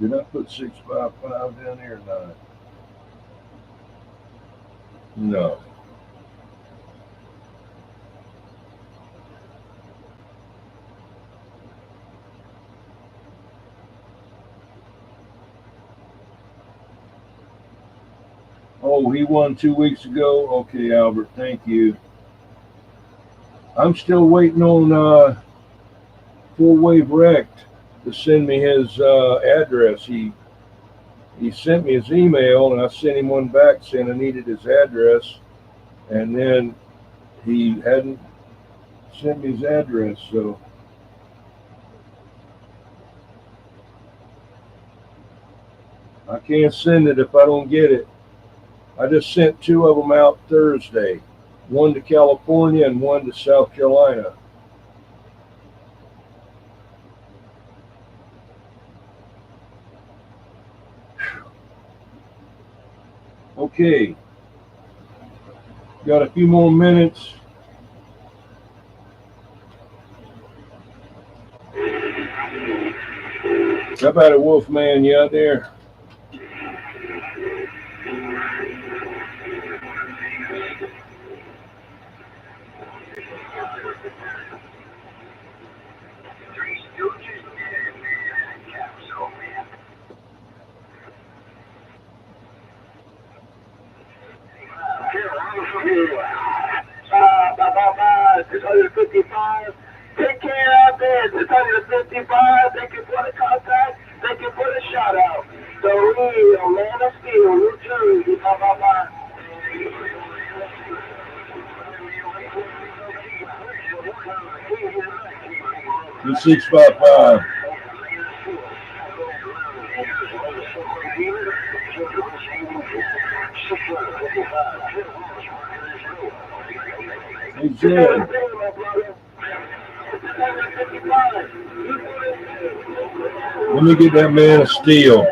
Speaker 1: Did I put 655 down there or not? No. Oh, he won 2 weeks ago? Okay, Albert, thank you. I'm still waiting on Full Wave Rect to send me his address. He sent me his email, and I sent him one back saying I needed his address, and then he hadn't sent me his address, so I can't send it if I don't get it. I just sent 2 of them out Thursday, one to California and one to South Carolina. Okay, got a few more minutes. How about it, Wolfman? You out there?
Speaker 3: It's 155. Take care out there. It's 155. They can put a contact. They can put a shout out. So we, a man of steel, New Jersey.
Speaker 1: The 655. Hey, Jen. Let me get that man of steel.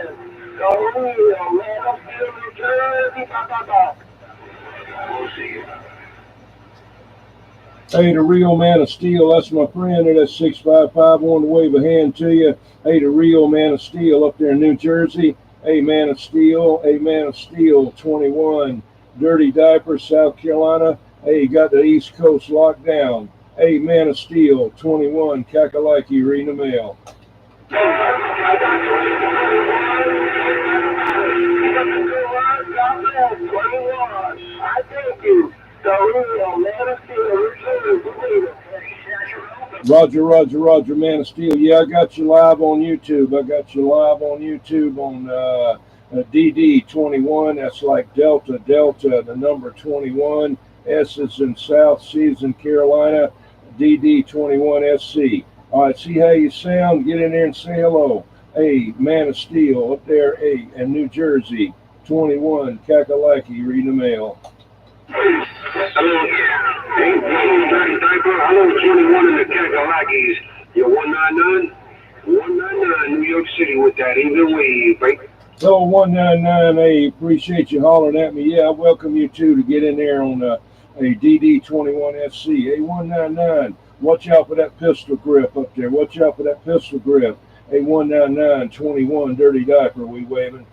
Speaker 1: Hey, the real man of steel, that's my friend at 655. Want to wave a hand to you. Hey, the real man of steel up there in New Jersey. Hey, man of steel. Hey, man of steel 21. Dirty Diaper, South Carolina. Hey, you got the East Coast locked down. Hey, man of steel 21. Kakalaki, reading the mail. I thank you. Roger, man of steel. Yeah, I got you live on YouTube. On DD21. That's like Delta, the number 21. S is in South, C is in Carolina. DD21SC. All right, see how you sound? Get in there and say hello. Hey, man of steel up there, hey, in New Jersey. 21, Kakalaki, reading the mail.
Speaker 3: Hello, 21 in the Kakalakis. You're 199? 199, New York City with that even wave, right?
Speaker 1: So 199, hey, appreciate you hollering at me. Yeah, I welcome you too to get in there on a DD21SC. Hey, 199, watch out for that pistol grip up there. Watch out for that pistol grip. Hey, 199, 21, Dirty Diaper, we waving.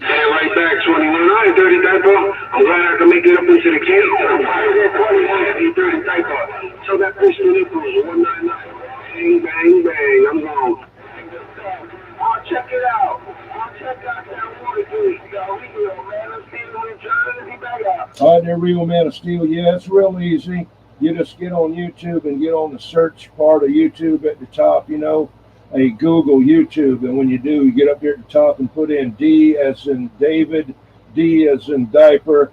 Speaker 3: Stand right back, 21. All right, dirty diaper. I'm glad I can make it up into the cage. I'm right there, 21. Dirty diaper. So that pistol nipples, 199. Bang, bang, bang. I'm gone. I'll check it out. I'll check out that water gate. Real man of steel, we're trying to be better.
Speaker 1: All right, there, Real Man of Steel. Yeah, it's real easy. You just get on YouTube and get on the search part of YouTube at the top, you know. Hey, Google YouTube, and when you do, you get up here at the top and put in D as in David, D as in diaper,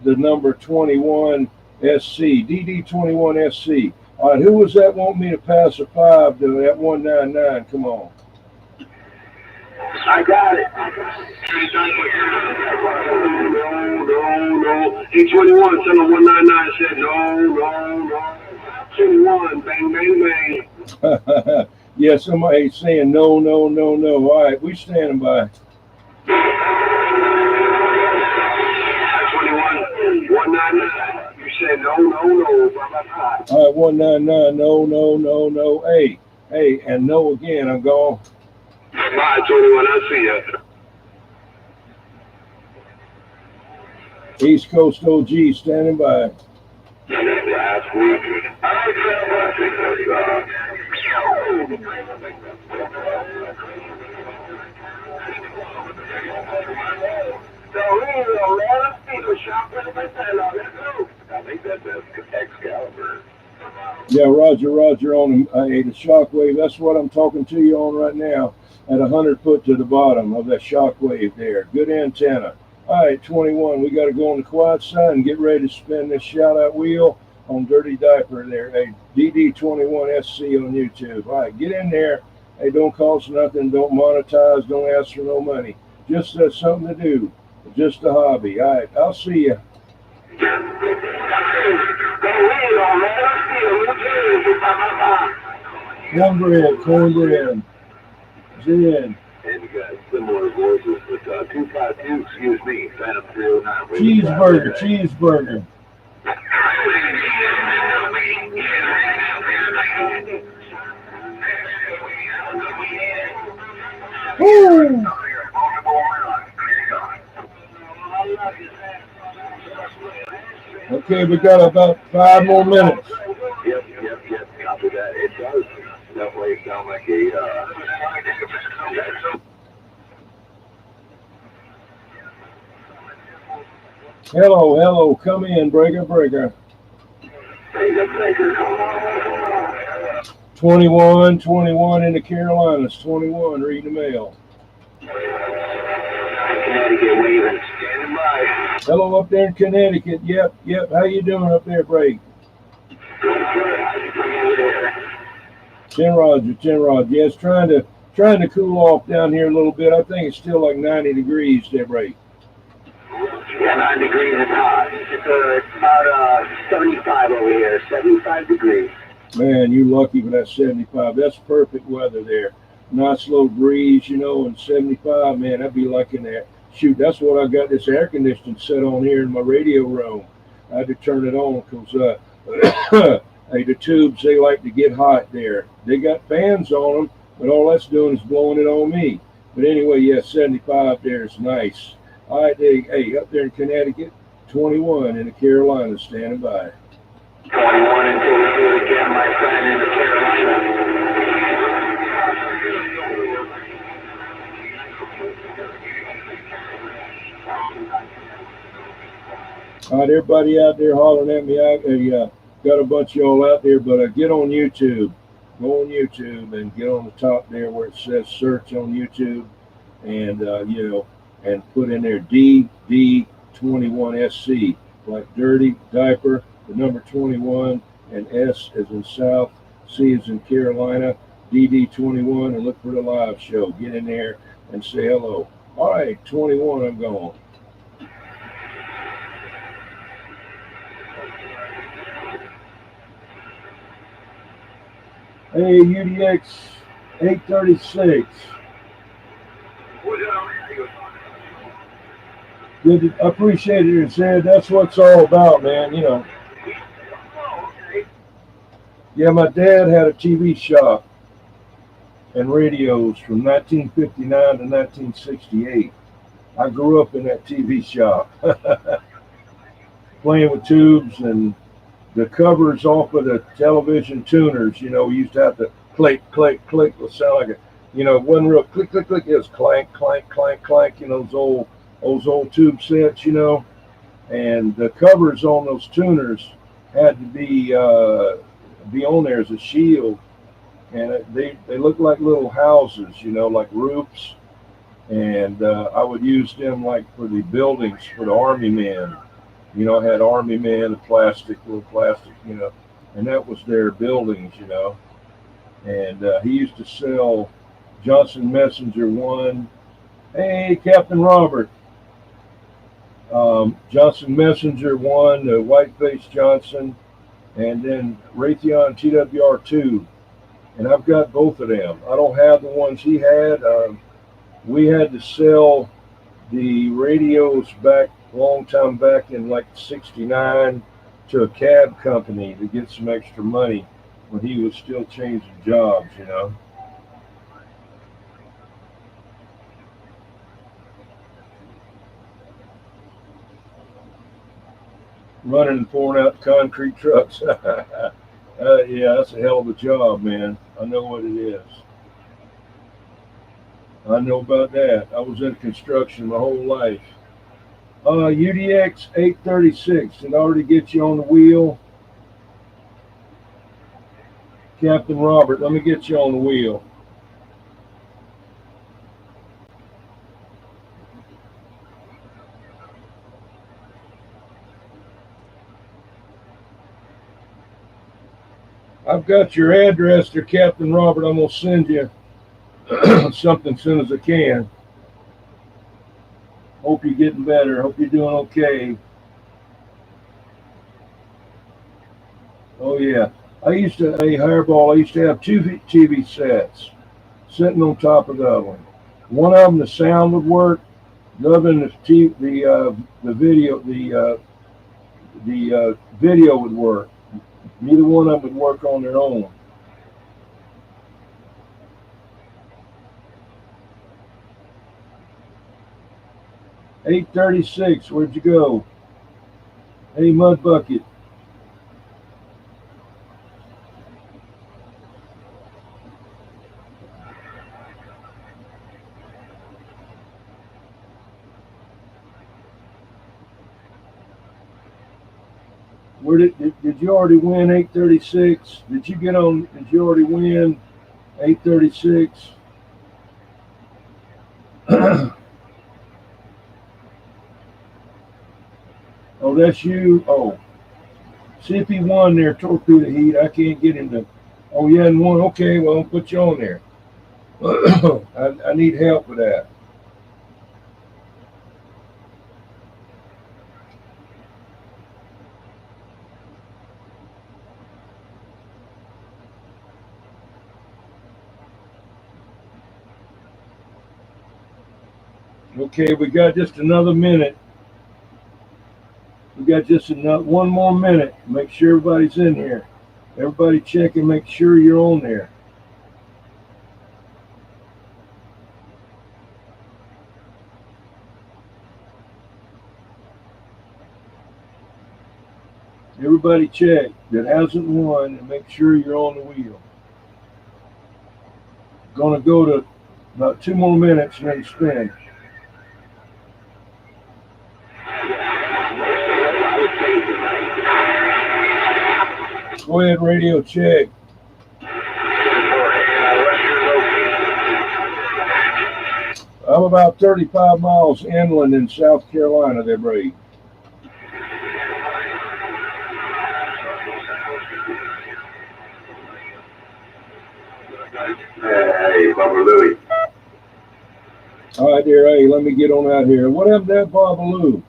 Speaker 1: the number 21 SC, DD21 SC. All right, who was that want me to pass a 5 to that 199? Come on.
Speaker 3: I got it. No. H21, send him 199, said no. 21, bang, bang, bang.
Speaker 1: Yeah, somebody saying no. All right, we standing by.
Speaker 3: 21, 199. You said no.
Speaker 1: All right, 199, no. Hey, and no again. I'm gone.
Speaker 3: Bye, 21. I'll see ya.
Speaker 1: East Coast OG standing by.
Speaker 3: Last week. I think that's Excalibur.
Speaker 1: Yeah, Roger on the shockwave. That's what I'm talking to you on right now. At 100 foot to the bottom of that shockwave there. Good antenna. All right, 21. We got to go on the quiet side and get ready to spin this shout-out wheel on Dirty Diaper there. Hey, DD21SC on YouTube. All right, get in there. Hey, don't cost nothing. Don't monetize. Don't ask for no money. Just something to do. Just a hobby. All right, I'll see you. Cornbread. Zen.
Speaker 3: And you got similar voices, but 252, excuse me, Phantom 309.
Speaker 1: Cheeseburger. Woo! Okay, we got about 5 more minutes.
Speaker 3: Yep. Copy that. It does definitely sound like a.
Speaker 1: Hello. Come in, breaker. 21 in the Carolinas. 21, reading the mail.
Speaker 3: Connecticut waving, standing by.
Speaker 1: Hello up there in Connecticut. Yep. How you doing up there, Break? Ten Roger. Yeah, it's trying to cool off down here a little bit. I think it's still like 90 degrees there, Break.
Speaker 3: Yeah, 9 degrees is hot. It's about 75 over here, 75 degrees.
Speaker 1: Man, you lucky for that 75. That's perfect weather there. Nice little breeze, you know, and 75, man, that'd be like in there. Shoot, that's what I got this air conditioning set on here in my radio room. I had to turn it on because hey, the tubes, they like to get hot there. They got fans on them, but all that's doing is blowing it on me. But anyway, yeah, 75 there is nice. All right, hey, up there in Connecticut, 21 in the Carolinas, standing by.
Speaker 3: 21 until we do it again, my friend, in the Carolinas.
Speaker 1: All right, everybody out there hollering at me. I got a bunch of y'all out there, but get on YouTube. Go on YouTube and get on the top there where it says search on YouTube, and you know, and put in there DD21SC, like Dirty Diaper, the number 21, and S as in South, C as in Carolina, DD21, and look for the live show. Get in there and say hello. All right, 21, I'm gone. Hey, UDX 836. Good, I appreciate it, Zed. That's what it's all about, man. You know. Yeah, my dad had a TV shop and radios from 1959 to 1968. I grew up in that TV shop, playing with tubes and the covers off of the television tuners. You know, we used to have to click, click, click. It would sound like it wasn't real click, click, click. It was clank, clank, clank, clank. You know, those old tube sets. You know, and the covers on those tuners had to be on there as a shield, and they looked like little houses. You know, like roofs. And I would use them like for the buildings for the army men. You know, I had army men, little plastic, you know, and that was their buildings, you know. And he used to sell Johnson Messenger 1. Hey, Captain Robert. Johnson Messenger 1, Whiteface Johnson, and then Raytheon TWR2. And I've got both of them. I don't have the ones he had. We had to sell the radios back a long time back in like '69 to a cab company to get some extra money when he was still changing jobs, you know. Running and pouring out concrete trucks. Yeah, that's a hell of a job, man. I know what it is. I know about that. I was in construction my whole life. UDX 836. Did I already get you on the wheel? Captain Robert, let me get you on the wheel. I've got your address there, Captain Robert. I'm going to send you something as soon as I can. Hope you're getting better. Hope you're doing okay. Oh, yeah. Hey, Hairball, I used to have two TV sets sitting on top of the other one. One of them, the sound would work. The other one, the video would work. Neither one of them would work on their own. $8.36, where'd you go? Hey, Mud Bucket. Where did you already win 836? Did you already win 836? Oh, that's you. Oh, see if he won there, torpedo heat. I can't get him to. Oh, yeah, and won. Okay, well, I'll put you on there. I need help with that. Okay, we got just another minute. We got just one more minute. Make sure everybody's in here. Everybody check and make sure you're on there. Everybody check that hasn't won and make sure you're on the wheel. Gonna go to about 2 more minutes and then spin. Go ahead, radio check. I'm about 35 miles inland in South Carolina, there, Brady.
Speaker 3: Hey, Bubba Louie.
Speaker 1: All right, there. Hey, let me get on out here. What happened to that Babaloo?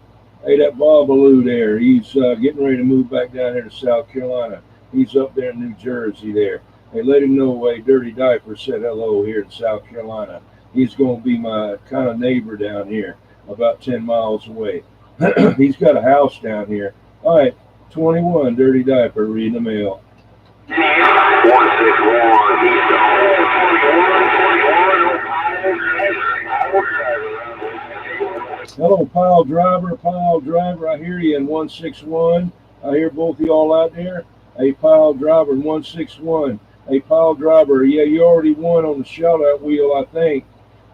Speaker 1: Hey, that Babaloo there. He's getting ready to move back down here to South Carolina. He's up there in New Jersey there. Hey, let him know, hey, Dirty Diaper said hello here in South Carolina. He's going to be my kind of neighbor down here, about 10 miles away. He's got a house down here. All right, 21, Dirty Diaper, reading the mail.
Speaker 3: 161, he's gone.
Speaker 1: Hello, pile driver, pile driver. I hear you in 161. I hear both of y'all out there. A pile driver in 161. A pile driver. Yeah, you already won on the shout out wheel, I think.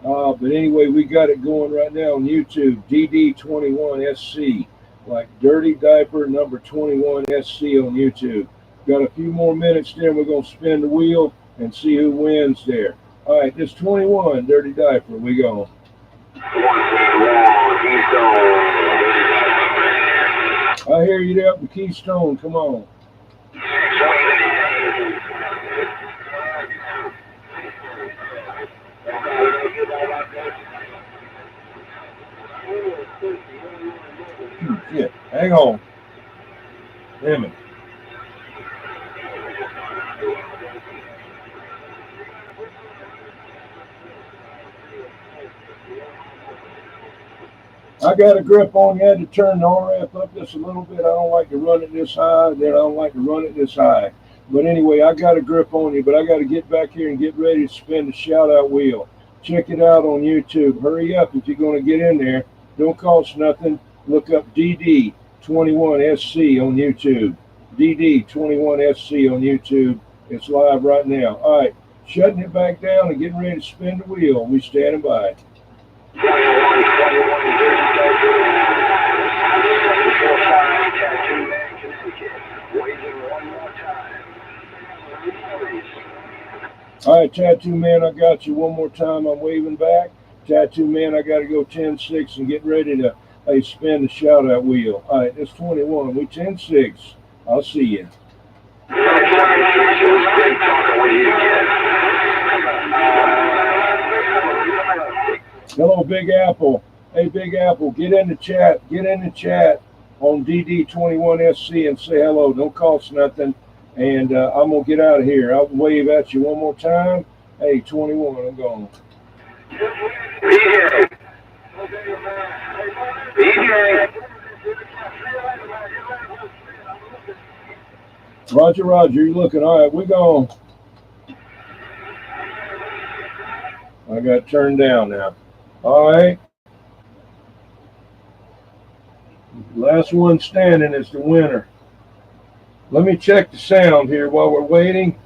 Speaker 1: But anyway, we got it going right now on YouTube. DD21SC. Like Dirty Diaper number 21SC on YouTube. Got a few more minutes there. We're going to spin the wheel and see who wins there. All right, this 21, Dirty Diaper. We go. I hear you there up in Keystone. Come on. Yeah, hang on. Damn it. I got a grip on you. I had to turn the RF up just a little bit. I don't like to run it this high. Then I don't like to run it this high. But anyway, I got a grip on you. But I got to get back here and get ready to spin the shout out wheel. Check it out on YouTube. Hurry up if you're going to get in there. Don't cost nothing. Look up DD21SC on YouTube. DD21SC on YouTube. It's live right now. All right. Shutting it back down and getting ready to spin the wheel. We standing by. 21, All right, Tattoo Man, I got you one more time. I'm waving back. Tattoo Man, I got to go 10-6 and get ready to spin the shout out wheel. All right, it's 21. We 10-6. I'll see you. Hello, Big Apple. Hey, Big Apple, get in the chat. Get in the chat on DD21SC and say hello. Don't cost nothing. And I'm going to get out of here. I'll wave at you one more time. Hey, 21, I'm going. DJ. Roger, Roger, you're looking. All right, we're going. I got turned down now. All right. Last one standing is the winner. Let me check the sound here while we're waiting.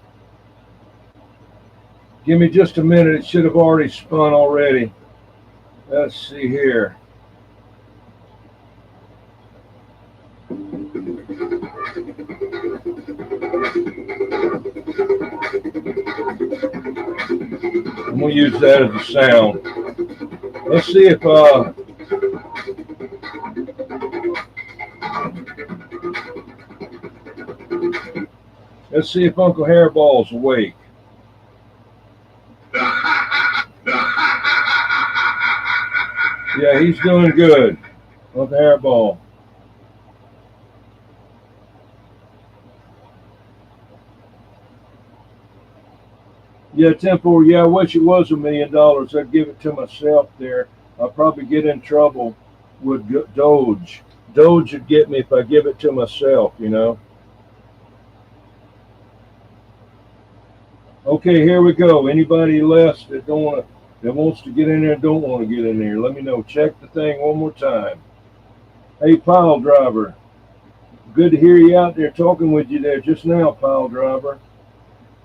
Speaker 1: Give me just a minute. It should have already spun already. Let's see here. I'm going to use that as a sound. Let's see if Uncle Hairball's awake. Yeah, he's doing good. Uncle Hairball. Yeah, Temple, yeah, I wish it was $1 million. I'd give it to myself there. I'll probably get in trouble with Doge. Doge would get me if I give it to myself, you know. Okay, here we go. Anybody left that wants to get in there, don't want to get in there, let me know. Check the thing one more time. Hey, pile driver. Good to hear you out there talking with you there just now, pile driver.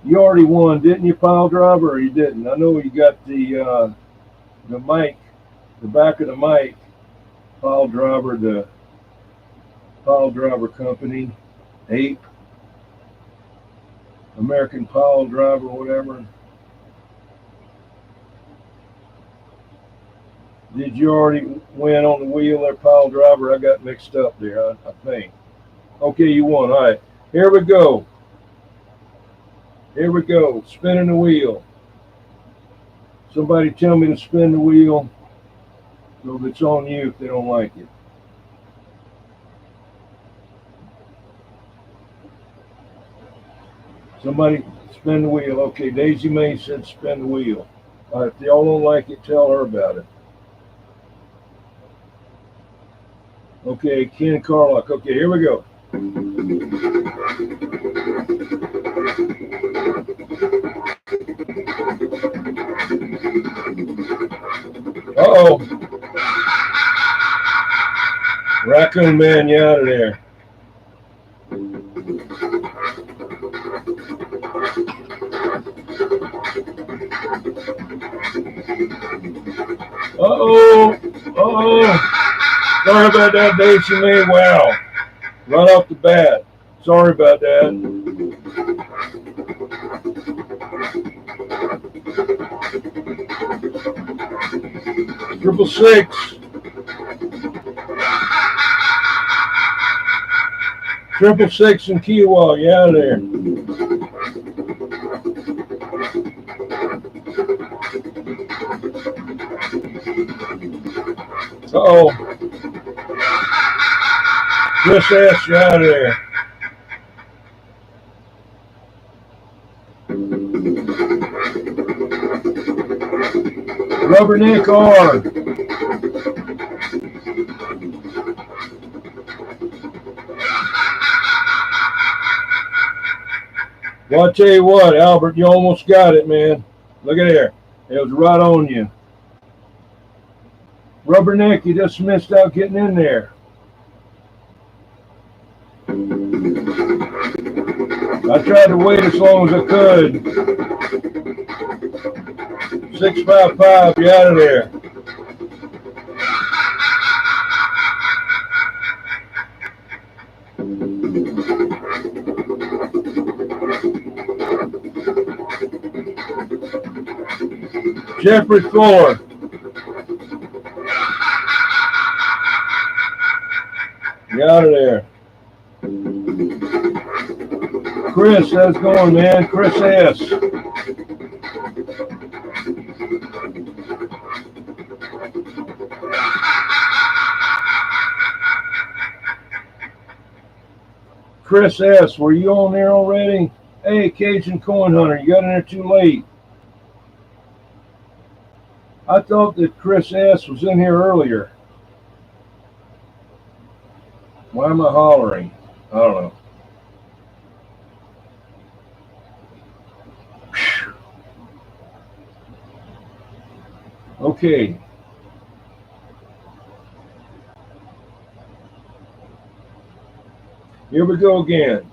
Speaker 1: You already won, didn't you, pile driver, or you didn't? I know you got the mic, the back of the mic, pile driver, the pile driver company, Ape, American pile driver, whatever. Did you already win on the wheel there, pile driver? I got mixed up there, I think. Okay, you won. All right, here we go. Here we go, spinning the wheel. Somebody tell me to spin the wheel, so it's on you if they don't like it. Somebody spin the wheel. Okay, Daisy May said spin the wheel. All right, if y'all don't like it, tell her about it. Okay, Ken Carlock. Okay, here we go. Uh-oh. Raccoon Man, you out of there. Uh-oh. Uh-oh. Sorry about that, Dave. She made wow. Right off the bat. Sorry about that. 666. 666 and Kiowa, you out of there. Uh-oh. Chris S, you out of there. Rubberneck R. Well, I tell you what, Albert, you almost got it, man. Look at there. It was right on you. Rubberneck, you just missed out getting in there. I tried to wait as long as I could. 655, you out of there. Jeffrey Fuller. You out of there. Chris, how's it going, man? Chris S. Chris S., were you on there already? Hey, Cajun Coin Hunter, you got in there too late. I thought that Chris S. was in here earlier. Why am I hollering? I don't know. Whew. Okay. Here we go again.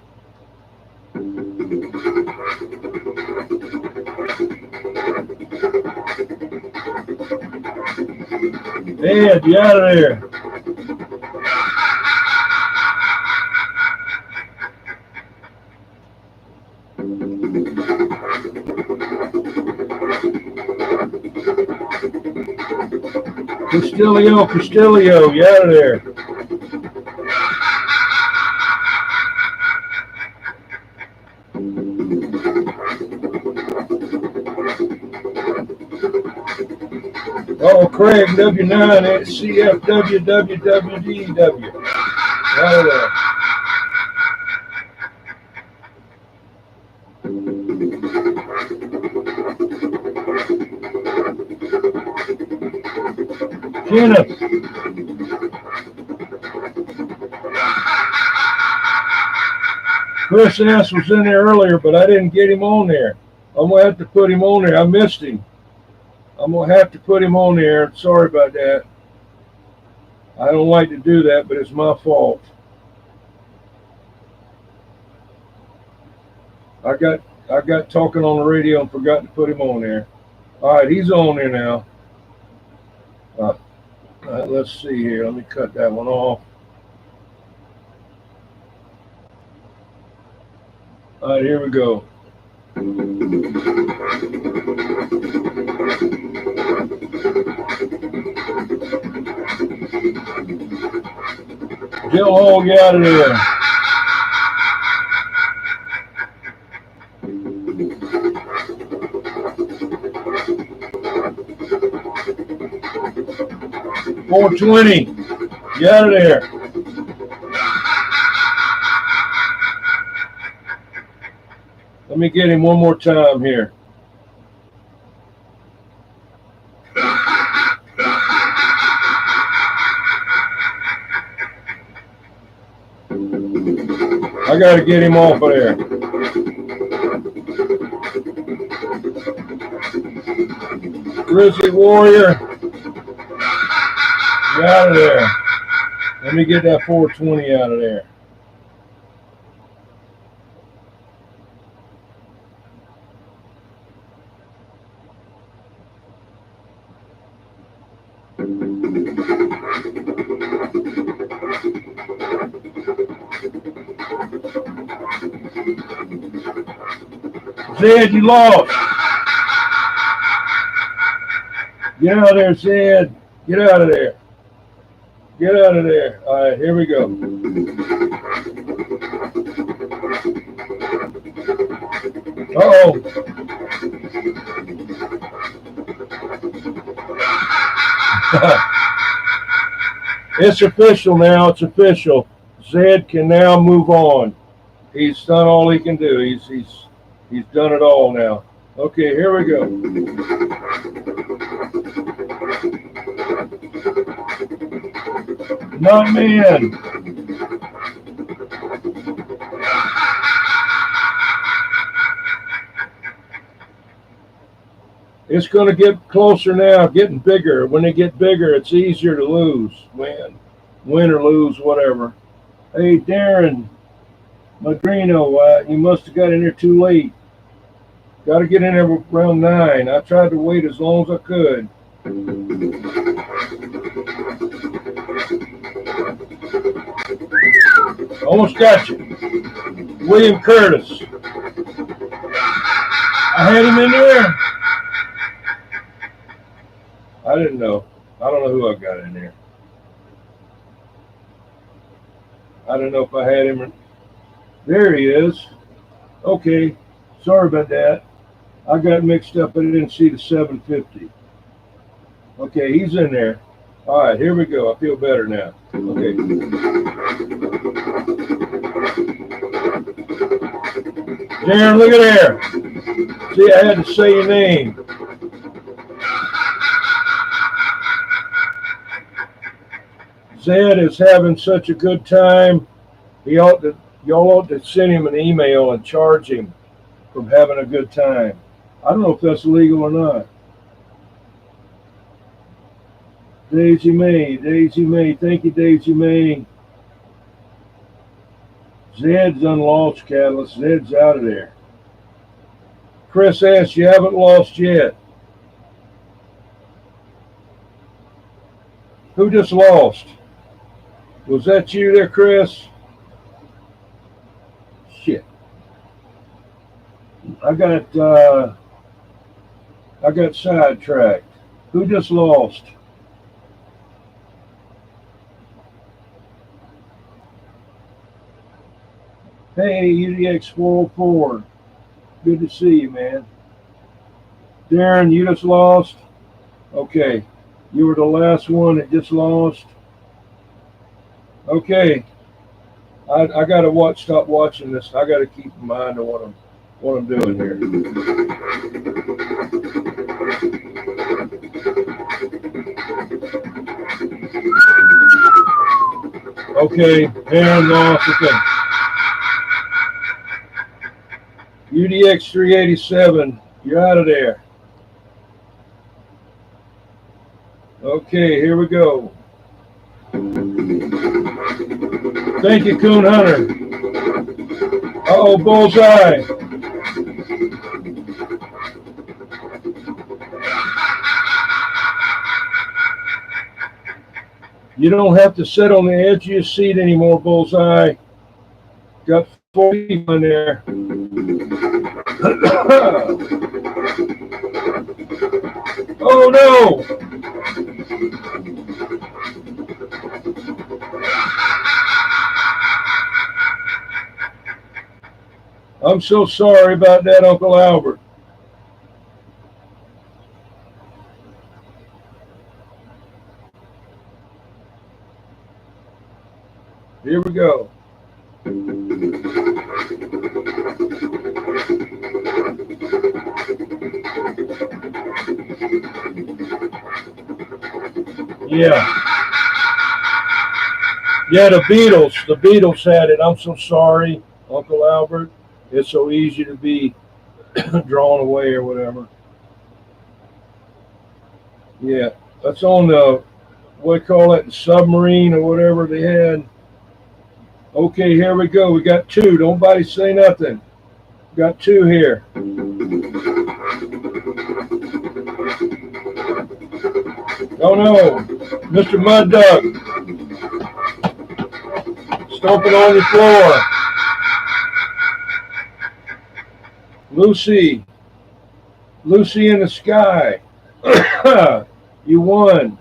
Speaker 1: Ed, you out of there. Castillo, you out of there. Oh, Craig, W9 at CFW, WWDW. Out of there. Kenneth. Chris S. was in there earlier, but I didn't get him on there. I'm going to have to put him on there. I missed him. I'm going to have to put him on there. Sorry about that. I don't like to do that, but it's my fault. I got talking on the radio and forgot to put him on there. All right, he's on there now. All right, let's see here. Let me cut that one off. All right, here we go. Jill Hall, get out of there. $420. Get out of there. Let me get him one more time here. I got to get him off of there. Grizzly Warrior. Get out of there. Let me get that 420 out of there. Zed, you lost. Get out of there, Zed. Get out of there. Get out of there. All right, here we go. Uh-oh. It's official now. It's official. Zed can now move on. He's done all he can do. He's done it all now. Okay, here we go. Not man. It's going to get closer now, getting bigger. When they get bigger, it's easier to lose. Win or lose, whatever. Hey, Darren Madrino, you must have got in there too late. Got to get in there around 9. I tried to wait as long as I could. Almost got you. William Curtis. I had him in there. I didn't know. I don't know who I got in there. I don't know if I had him. There he is. Okay. Sorry about that. I got mixed up. I didn't see the 750. Okay, he's in there. All right, here we go. I feel better now. Okay. Darren, look at there. See, I had to say your name. Zed is having such a good time. Y'all ought to send him an email and charge him for having a good time. I don't know if that's legal or not. Daisy May. Thank you, Daisy May. Zed's unlost, Catalyst. Zed's out of there. Chris S., you haven't lost yet. Who just lost? Was that you there, Chris? Shit. I got sidetracked. Who just lost? Hey, UDX 404. Good to see you, man. Darren, you just lost? Okay. You were the last one that just lost? Okay. I gotta stop watching this. I gotta keep in mind of what I'm doing here. Okay, Darren lost. Okay. UDX 387, you're out of there. Okay, here we go. Thank you, Coon Hunter. Uh-oh, bullseye. You don't have to sit on the edge of your seat anymore, bullseye. Got 4 people in there. Oh no! I'm so sorry about that, Uncle Albert. Here we go. Yeah, the Beatles had it. I'm so sorry, Uncle Albert. It's so easy to be drawn away or whatever. Yeah, that's on the what do you call it, submarine or whatever they had. Okay, here we go. We got two. Nobody say nothing. Got two here. Oh no, Mr. Mud Duck, stomping on the floor. Lucy in the sky. You won.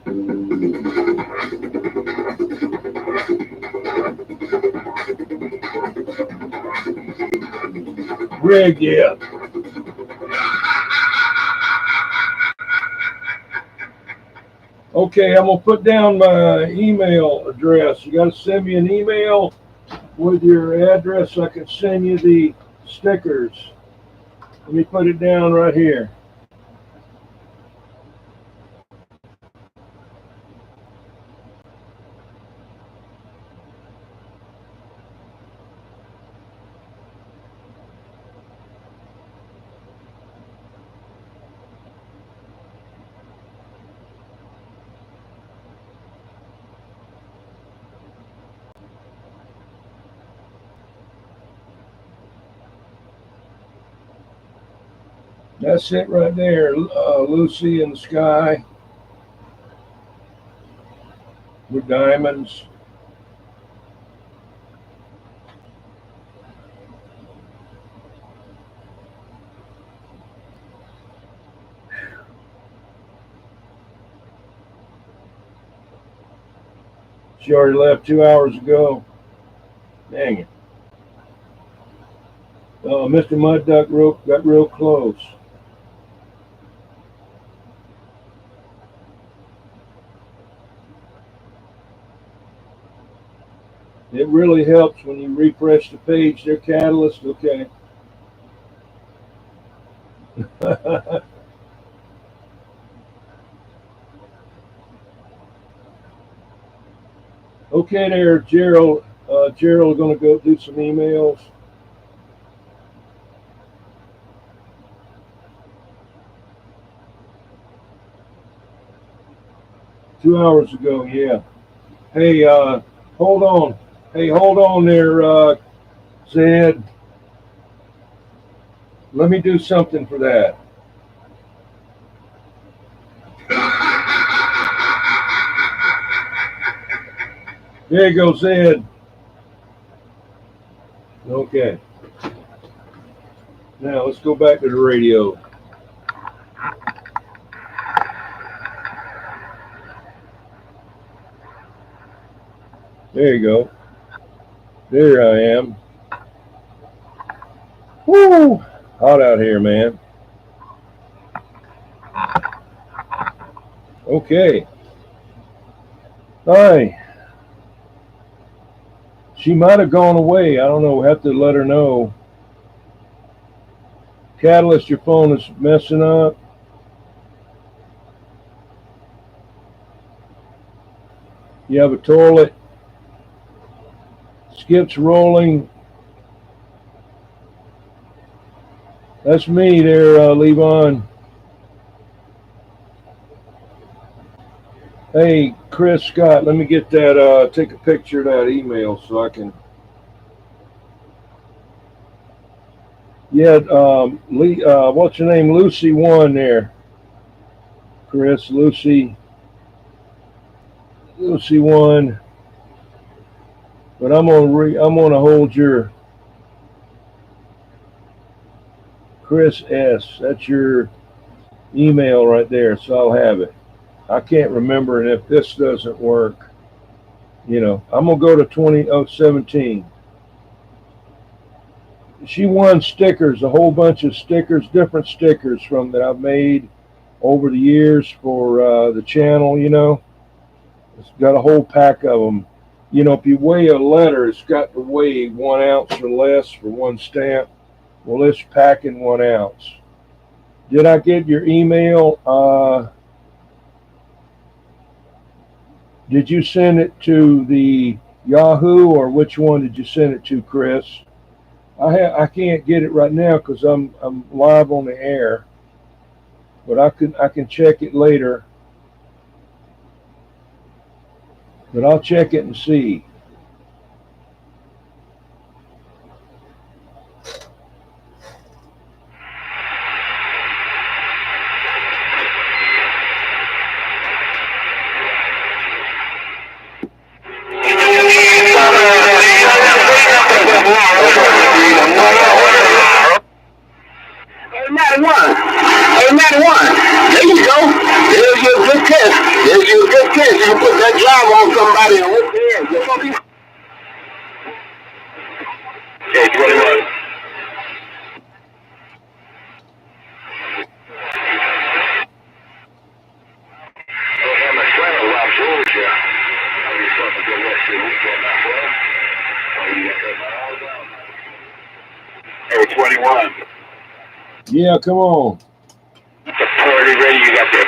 Speaker 1: Rig, yeah. Okay, I'm going to put down my email address. You got to send me an email with your address so I can send you the stickers. Let me put it down right here. That's it right there, Lucy in the sky with diamonds. She already left 2 hours ago. Dang it. Mr. Mud Duck got real close. It really helps when you refresh the page. Their catalyst, okay. Okay there, Gerald. Gerald going to go do some emails. Two hours ago, yeah. Hey, hold on. Hey, hold on there, Zed. Let me do something for that. There you go, Zed. Okay. Now let's go back to the radio. There you go. There I am. Woo! Hot out here, man. Okay. Hi. She might have gone away. I don't know. We'll have to let her know. Catalyst, your phone is messing up. You have a toilet. Skips rolling. That's me there, Levon. Hey, Chris Scott, let me get that, take a picture of that email so I can. Yeah, what's your name? Lucy won there. Chris, Lucy won. But I'm gonna hold your Chris S. That's your email right there, so I'll have it. I can't remember, and if this doesn't work, you know, I'm gonna go to 2017. She won stickers, a whole bunch of stickers, different stickers from that I've made over the years for the channel. You know, it's got a whole pack of them. You know, if you weigh a letter, it's got to weigh 1 ounce or less for one stamp. Well, it's packing 1 ounce. Did I get your email? Did you send it to the Yahoo, or which one did you send it to, Chris? I can't get it right now because I'm live on the air, but I can check it later. but I'll check it and see.
Speaker 3: There you go. There's your good test. There's your good test. You put that job on somebody and look there. Okay, 21. Hey, 21.
Speaker 1: Yeah, come on.
Speaker 3: Ready, you got that.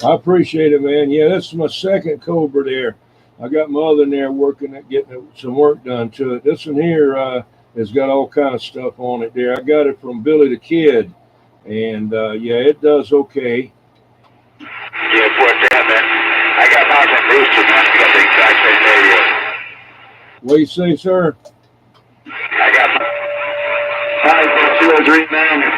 Speaker 1: I appreciate it, man. Yeah, this is my second Cobra there. I got my other one there working at getting some work done to it. This one here has got all kind of stuff on it there. I got it from Billy the Kid, and yeah, it does okay.
Speaker 3: Yeah, what's that, man? I got mine from Brewster, man. I got the exact same area.
Speaker 1: What do you say, sir?
Speaker 3: I got mine from 203, man.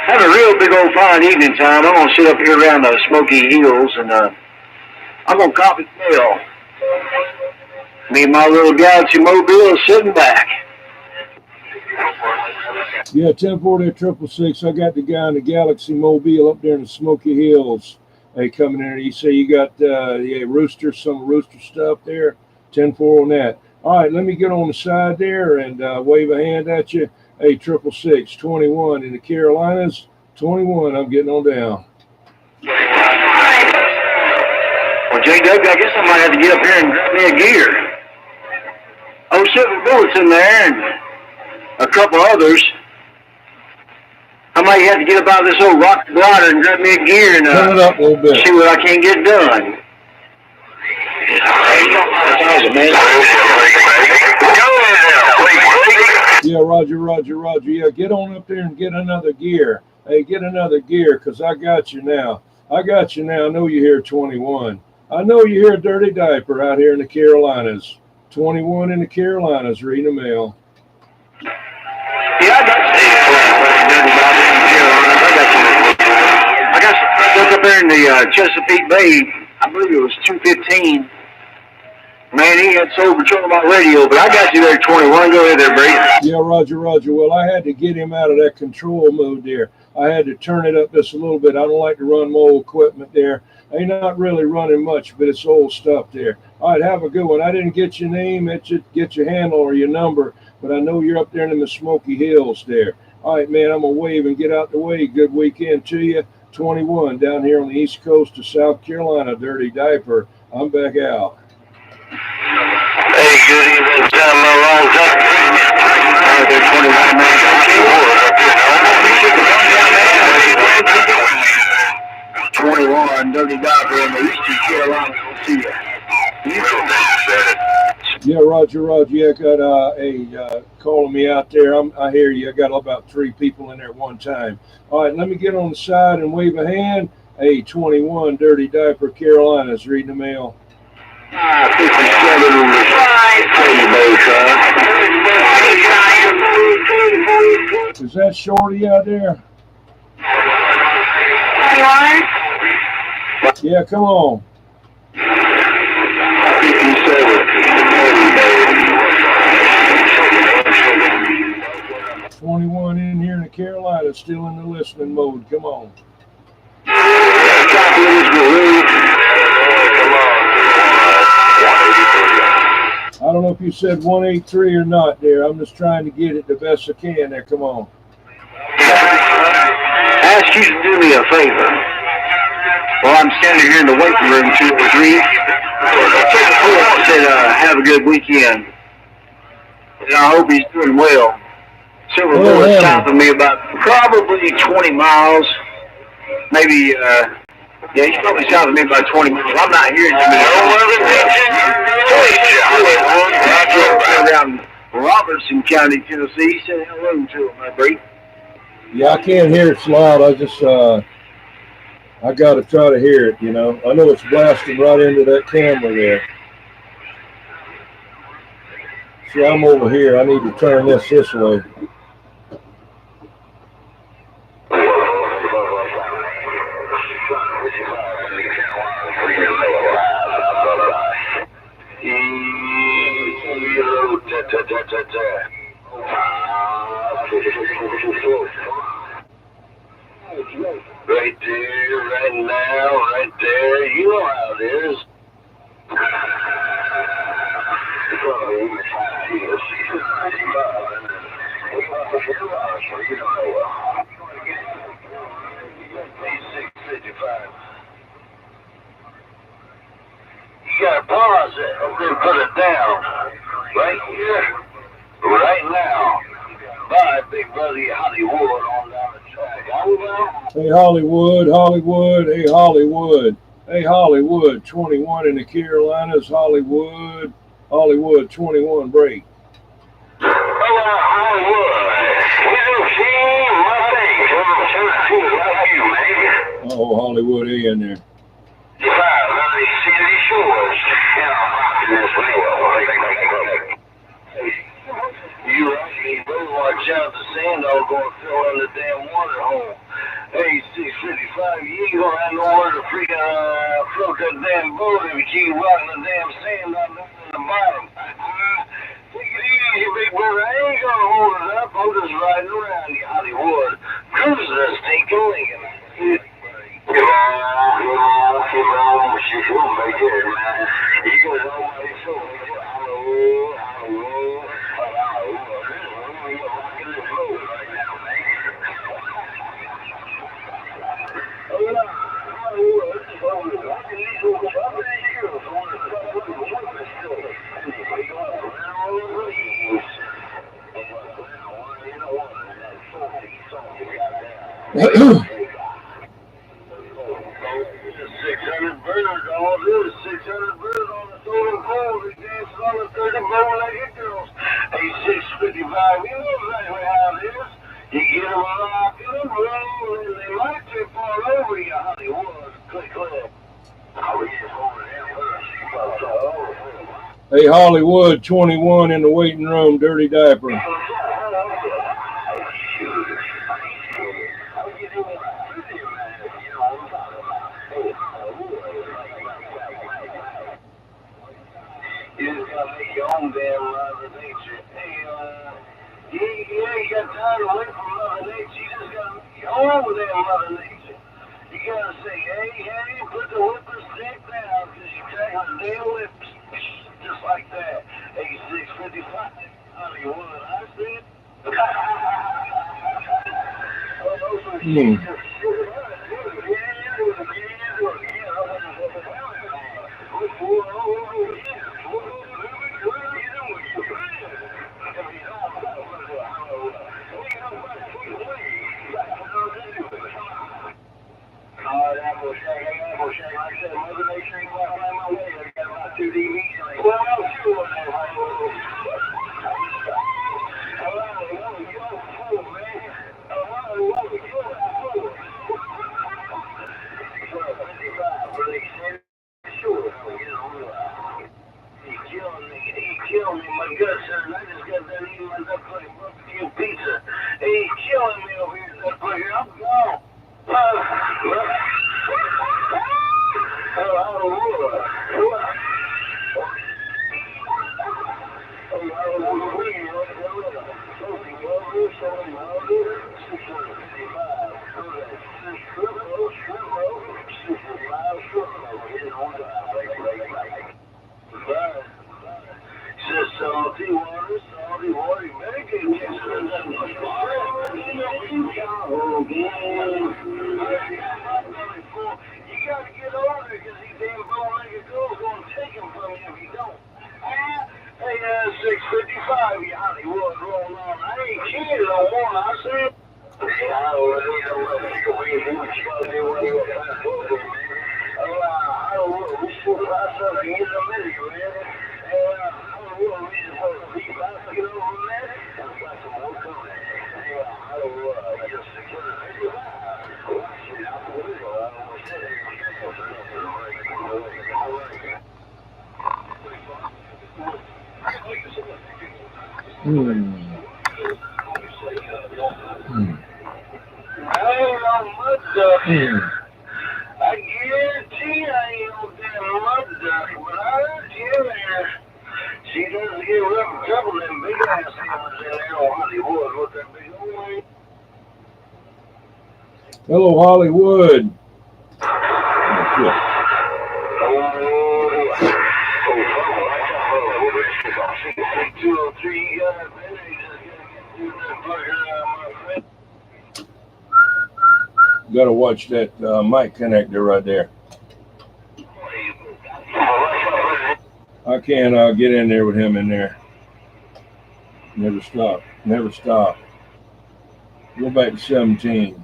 Speaker 3: Have a real big old fine evening time. I'm going to sit up here around the Smoky Hills, and I'm going to copy the mail. Me and my little Galaxy Mobile is sitting back.
Speaker 1: Yeah, 1040 at 666. I got the guy in the Galaxy Mobile up there in the Smoky Hills. Hey, coming in. You say you got yeah, some rooster stuff there. 10-4 on that. All right, let me get on the side there and wave a hand at you. Hey, 666, 21 in the Carolinas. 21, I'm getting on down.
Speaker 3: Well, JW, I guess I might have to get up here and grab me a gear. 07 bullets in there and a couple others. I might have to get up out of this old rock glider and grab me a gear and
Speaker 1: turn it up a little bit.
Speaker 3: See what I can get done.
Speaker 1: Yeah, Roger. Yeah, get on up there and get another gear. Hey, get another gear, because I got you now. I know you're here, 21. I know you're here, Dirty Diaper, out here in the Carolinas. 21 in the Carolinas, reading the mail.
Speaker 3: Yeah, I got some up there in the Chesapeake Bay. I believe it was 215. Man, he had Soul Patrol on my radio, but I got you there, 21. Go ahead there, Brady.
Speaker 1: Yeah, Roger. Well, I had to get him out of that control mode there. I had to turn it up just a little bit. I don't like to run my old equipment there. Ain't not really running much, but it's old stuff there. All right, have a good one. I didn't get your name, get your handle or your number, but I know you're up there in the Smoky Hills there. All right, man, I'm going to wave and get out the way. Good weekend to you. 21 down here on the east coast of South Carolina, Dirty Diaper. I'm back out.
Speaker 3: Hey, good evening, gentlemen. Long time. 21, Dirty Diaper in the eastern Carolina. See ya.
Speaker 1: Yeah, Roger. Yeah, I got calling me out there. I hear you. I got about 3 people in there at one time. All right, let me get on the side and wave a hand. Hey, 21, Dirty Diaper, Carolinas, reading the mail.
Speaker 3: 57.
Speaker 1: Is that Shorty out there? Yeah, come on. 21 in here in the Carolinas, still in the listening mode. Come on. I don't know if you said 183 or not there. I'm just trying to get it the best I can there. Come on.
Speaker 3: Ask you to do me a favor. While I'm standing here in the waiting room, 2 or 3. I said, have a good weekend. And I hope he's doing well. Several bullets south of me, about probably 20 miles. Maybe, yeah, he's probably south of me about 20 miles. I'm not hearing too many. Around Robertson County, Tennessee. He said hello to him, my buddy.
Speaker 1: Yeah, I can't hear it loud. I just, I got to try to hear it, you know. I know it's blasting right into that camera there. See, I'm over here. I need to turn this way.
Speaker 3: Right there, right now, right there. You know how it is. You gotta pause it and then put it down. Right here, right now. Bye, big brother Hollywood on down the track.
Speaker 1: Hey, Hollywood, Hollywood, hey, Hollywood. Hey, Hollywood, 21 in the Carolinas, Hollywood, Hollywood, 21 break. Oh, Hollywood A in there.
Speaker 3: You better watch out, the sand all going to fill in the damn water hole. Hey, 655, you ain't gonna have nowhere to freaking float that damn boat if you keep rocking the damn sand down there in the bottom. Take it easy, big brother. I ain't gonna hold it up. I'm just riding around you, Hollywood. Cruising that stinking Lincoln. Come on, she's gonna make it, man. You gonna know what it's for.
Speaker 1: Hey, Hollywood, 21 in the waiting room, dirty diaper. Hmm.
Speaker 3: I ain't on mud duck. I guarantee I ain't on damn mud duck, but I heard you there. She doesn't get rough and trouble them big ass hammers in there on Hollywood with that big old one.
Speaker 1: Hello, Hollywood. Got to watch that mic connector right there. I can't get in there with him in there. Never stop. Never stop. Go back to 17.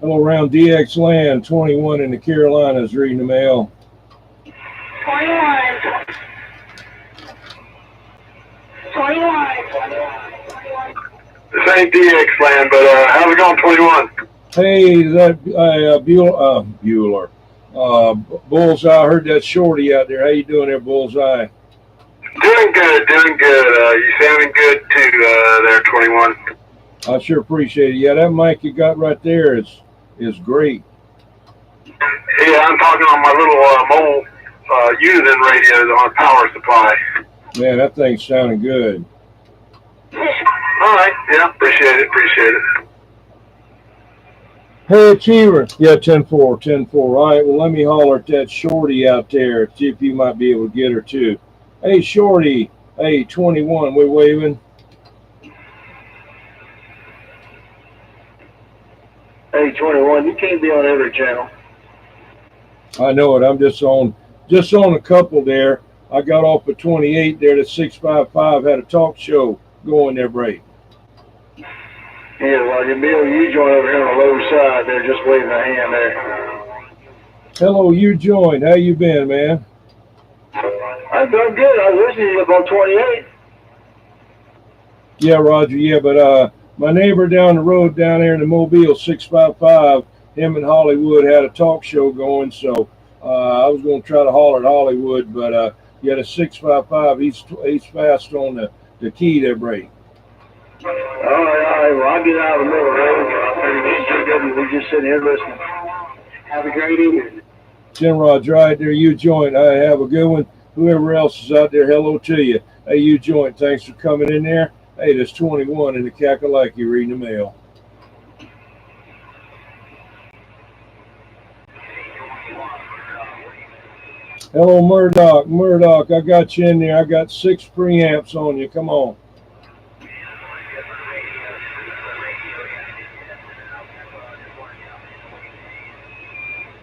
Speaker 1: Hello, around DX Land, 21 in the Carolinas, reading the mail.
Speaker 3: 21. This ain't DX Land, but how's it going, 21?
Speaker 1: Hey, that Bueller. Bullseye, I heard that shorty out there. How you doing there, Bullseye?
Speaker 3: Doing good. You sounding good too, there, 21.
Speaker 1: I sure appreciate it. Yeah, that mic you got right there is great.
Speaker 3: Yeah, I'm talking on my little mobile using radios on a power supply.
Speaker 1: Man, that thing's sounding good.
Speaker 3: All right, yeah, appreciate it.
Speaker 1: Hey, Achiever. Yeah, 10-4. All right, well, let me holler at that shorty out there, see if you might be able to get her too. Hey, shorty. Hey, 21, we waving.
Speaker 3: Hey, 21, you can't be on every channel.
Speaker 1: I know it. I'm just on a couple there. I got off at 28 there. The 655 had a talk show going there, break.
Speaker 3: Yeah, well, you join over here on the low side there, just waving a hand there.
Speaker 1: Hello, you joined. How you been, man?
Speaker 3: I'm doing good. I was listening to you about 28.
Speaker 1: Yeah, Roger. Yeah, but my neighbor down the road down there in the Mobile 655, him and Hollywood had a talk show going, so I was going to try to holler at Hollywood, but yeah, the 655, he's fast on the key there, break.
Speaker 3: All right. Well, I'll get out of the middle of the road. We're just sitting here listening. Have a great evening.
Speaker 1: Tim Roger, right there, you joint. I have a good one. Whoever else is out there, hello to you. Hey, you joint, thanks for coming in there. Hey, there's 21 in the Kakalaki reading the mail. Hello, Murdoch. Murdoch, I got you in there. I got 6 preamps on you. Come on.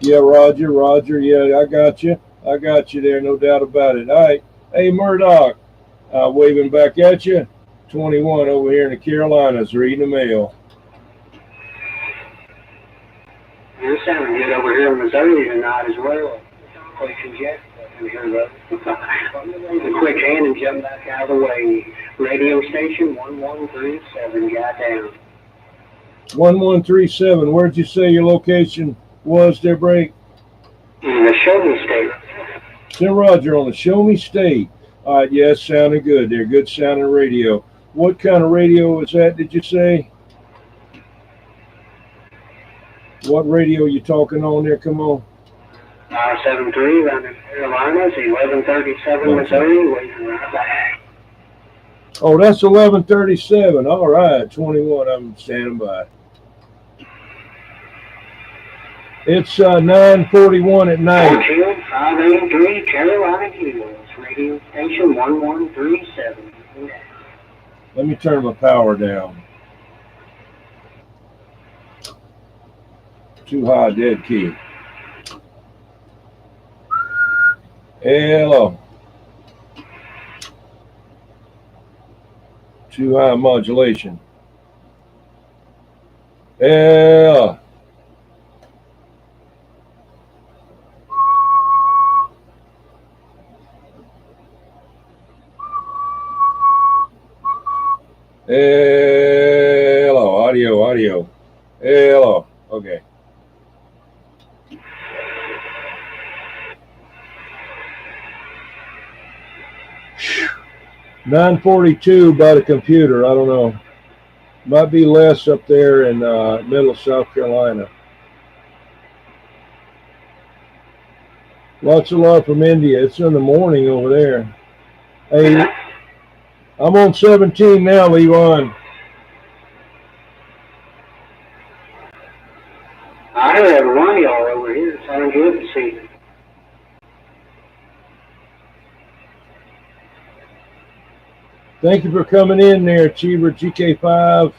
Speaker 1: Yeah, Roger. Yeah, I got you there, no doubt about it. All right. Hey, Murdoch, waving back at you. 21 over here in the Carolinas, reading the mail.
Speaker 3: You're sounding good over here in Missouri tonight as well. A quick hand and jump back out of the way. Radio station 1137, got down.
Speaker 1: 1137, where'd you say your location was there, break?
Speaker 3: In the Show Me State.
Speaker 1: Tim Roger on the Show Me State. All right, yeah, sounding good. They're good sounding radio. What kind of radio is that, did you say? What radio you talking on there? Come on.
Speaker 3: 73 around the Carolinas, 1137 Missouri, waiting right back.
Speaker 1: Oh, that's 1137. All right, 21. I'm standing by. It's 9:41 at night.
Speaker 3: 583 Carolina Hills, radio station 1137.
Speaker 1: Let me turn my power down. Too high, dead key. Hello. Too high modulation. Hello. Hello. Audio. Hey, hello. Okay. Whew. 942 by the computer. I don't know. Might be less up there in middle of South Carolina. Lots of love from India. It's in the morning over there. Hey, I'm on 17 now, Levon.
Speaker 3: I don't have money all over here. It's not good to see.
Speaker 1: Thank you for coming in there, Cheever GK5.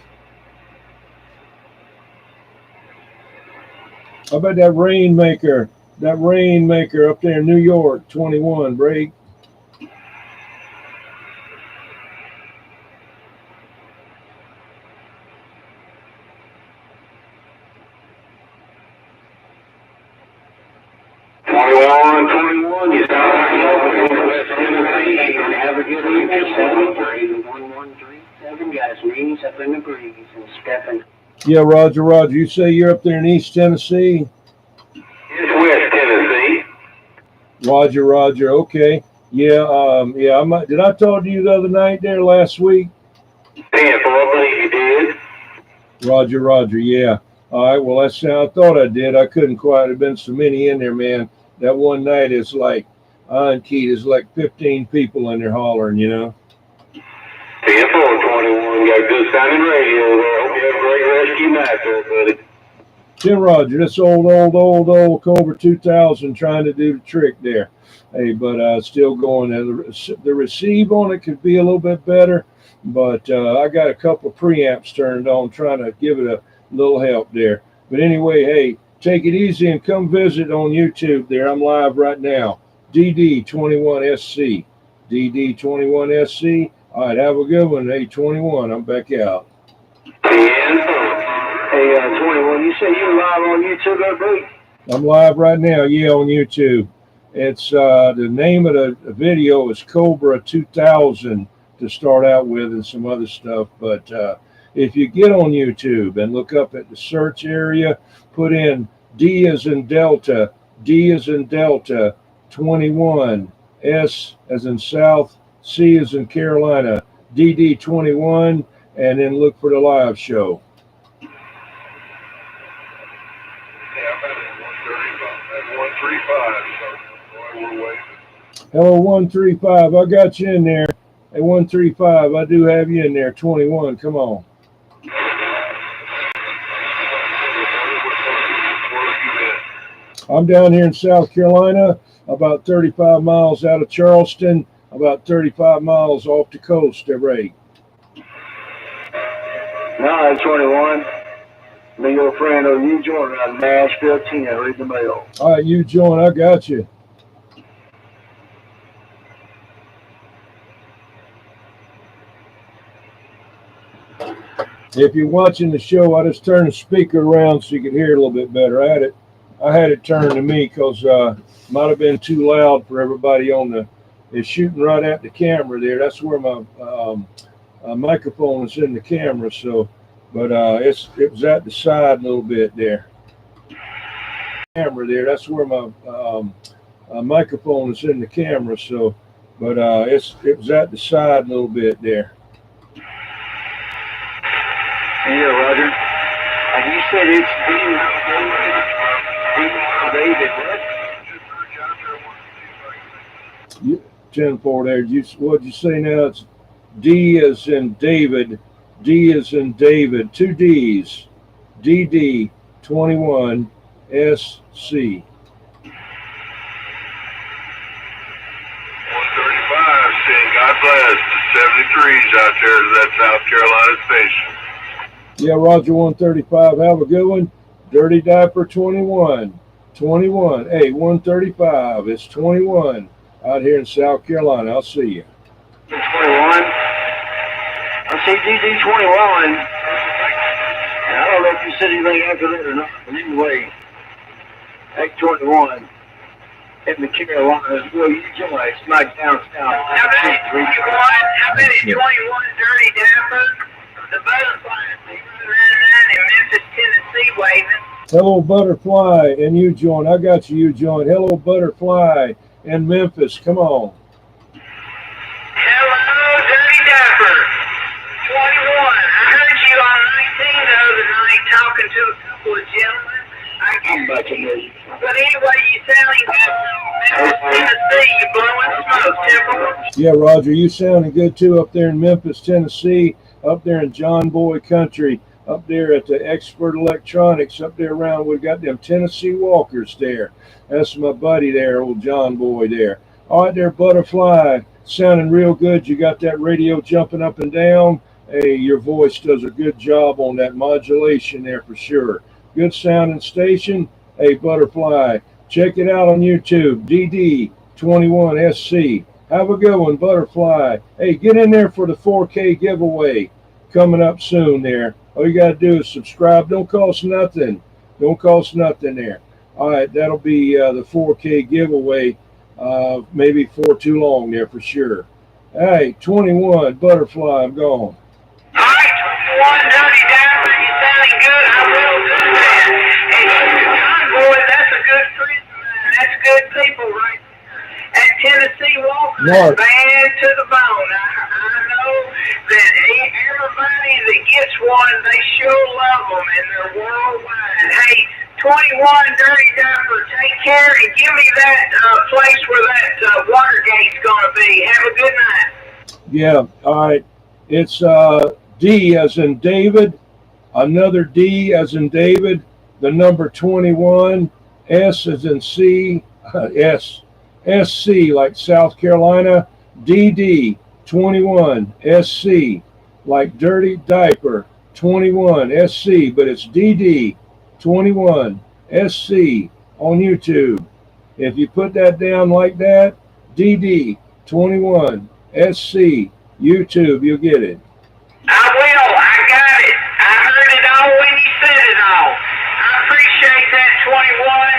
Speaker 1: How about that Rainmaker? That Rainmaker up there in New York, 21, break.
Speaker 3: You sound like you're West Tennessee. Have a good evening. 713-1137. Got us meetings up in the breeze and stepping.
Speaker 1: Yeah, Roger. You say you're up there in East Tennessee?
Speaker 2: It's West Tennessee.
Speaker 1: Roger. Okay. Yeah. Did I talk to you the other night there last week?
Speaker 2: I believe you did.
Speaker 1: Roger. Yeah. All right. Well, I thought I did. I couldn't quite. Have been so many in there, man. That one night is like, unkeyed, is like 15 people in there hollering, you know.
Speaker 2: 10-4-21, got good sounding radio there. Hope you have a great rescue night there, buddy.
Speaker 1: Tim Roger, this old Cobra 2000 trying to do the trick there. Hey, but still going. The receive on it could be a little bit better, but I got a couple preamps turned on, trying to give it a little help there. But anyway, hey, take it easy and come visit on YouTube there. I'm live right now. DD21SC. DD21SC. All right, have a good one. Hey, 21, I'm back out.
Speaker 3: Hey, 21, you say you're live on YouTube, buddy?
Speaker 1: I'm live right now, yeah, on YouTube. It's the name of the video is Cobra 2000 to start out with, and some other stuff. But if you get on YouTube and look up at the search area, put in D as in Delta, 21, S as in South, C as in Carolina, DD21, and then look for the live show. Hello, 135. I got you in there. Hey, 135. I do have you in there. 21. Come on. I'm down here in South Carolina, about 35 miles out of Charleston, about 35 miles off the coast. Right.
Speaker 3: No, 21. Me, your friend, or you join out of Nashville, 10. Read the mail.
Speaker 1: All right, you join. I got you. If you're watching the show, I just turned the speaker around so you could hear it a little bit better. I had it turned to me because might have been too loud for everybody on the. It's shooting right at the camera there. That's where my microphone is in the camera. So, but it was at the side a little bit there. Camera there. That's where my microphone is in the camera. So, but it was at the side a little bit there.
Speaker 3: Yeah, Roger. You said it's
Speaker 1: You 10-4 there. What'd you say now? It's D as in David. D as in David. 2 D's. DD 21 SC.
Speaker 2: 135 saying God bless the 73s out there to that South Carolina station.
Speaker 1: Yeah, Roger 135. Have a good one. Dirty Diaper 21. 21. Hey, 135. It's 21 out here in South Carolina. I'll see you.
Speaker 3: 21. I see DD21. I don't know if you said anything after that or not, but anyway, Act 21 in the Carolinas. Well, you join SmackDown South.
Speaker 2: How many 21 dirty dappers? The butterflies, they run around
Speaker 1: Hello, Butterfly, and you join. I got you, you join. Hello, Butterfly, and Memphis. Come on.
Speaker 2: Hello, Dirty Dapper. 21. I heard you on 19 the other night talking to a couple of gentlemen.
Speaker 3: I'm about to move.
Speaker 2: But anyway, you sounding good. Memphis, Tennessee. You blowing smoke, Temple.
Speaker 1: Yeah, Roger, you sounding good too up there in Memphis, Tennessee, up there in John Boy country, up there at the Expert Electronics, up there around, we got them Tennessee Walkers there. That's my buddy there, old John Boy there. All right there, Butterfly, sounding real good. You got that radio jumping up and down. Hey, your voice does a good job on that modulation there for sure. Good sounding station. Hey, Butterfly, check it out on YouTube, DD21SC. Have a good one, Butterfly. Hey, get in there for the 4K giveaway coming up soon there. All you got to do is subscribe. Don't cost nothing. Don't cost nothing there. All right, that'll be the 4K giveaway maybe for too long there for sure. Hey, 21, Butterfly, I'm gone.
Speaker 2: All right, 21, Dirty Dapper. You sounding good. I will do that. Hey, John Boy, that's a good friend. That's good people right there. At Tennessee Walker,
Speaker 1: Mark.
Speaker 2: bad to the bone. I know that everybody that gets one, they sure love them, and they're worldwide. Hey, 21, Dirty Dapper, take care and give me that place where that Watergate's going to be. Have a good night.
Speaker 1: Yeah, all right. It's D as in David, another D as in David, the number 21, S as in C, SC like South Carolina, DD 21, SC like Dirty Diaper 21, SC, but it's DD 21, SC on YouTube. If you put that down like that, DD 21, SC, YouTube, you'll get it.
Speaker 2: I will. I got it. I heard it all when you said it all. I appreciate that, 21.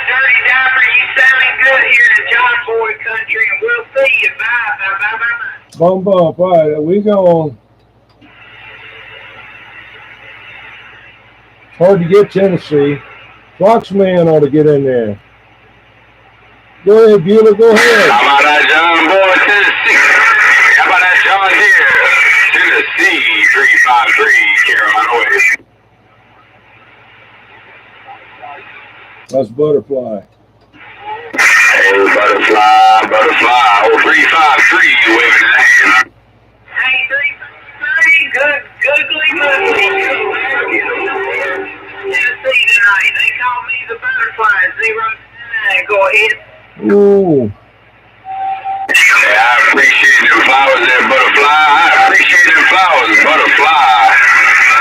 Speaker 2: Dirty Dapper, you sounding good here in John Boy country, and we'll see you. Bye. Bye, bye, bye, bye.
Speaker 1: Bum bump. All right, we gone. Hard to get Tennessee. Foxman ought to get in there. Go ahead, Beulah, go ahead.
Speaker 3: How about that John Boy, Tennessee? How about that John here? Tennessee 353, Carolina Way.
Speaker 1: That's Butterfly.
Speaker 3: Hey, Butterfly, oh 353, waving his hand.
Speaker 2: Hey, 353, good, googly moogly. Tennessee tonight. They call me the Butterfly, 09. Go ahead.
Speaker 1: Ooh.
Speaker 3: Yeah, I appreciate them flowers there, Butterfly. I appreciate them flowers, Butterfly.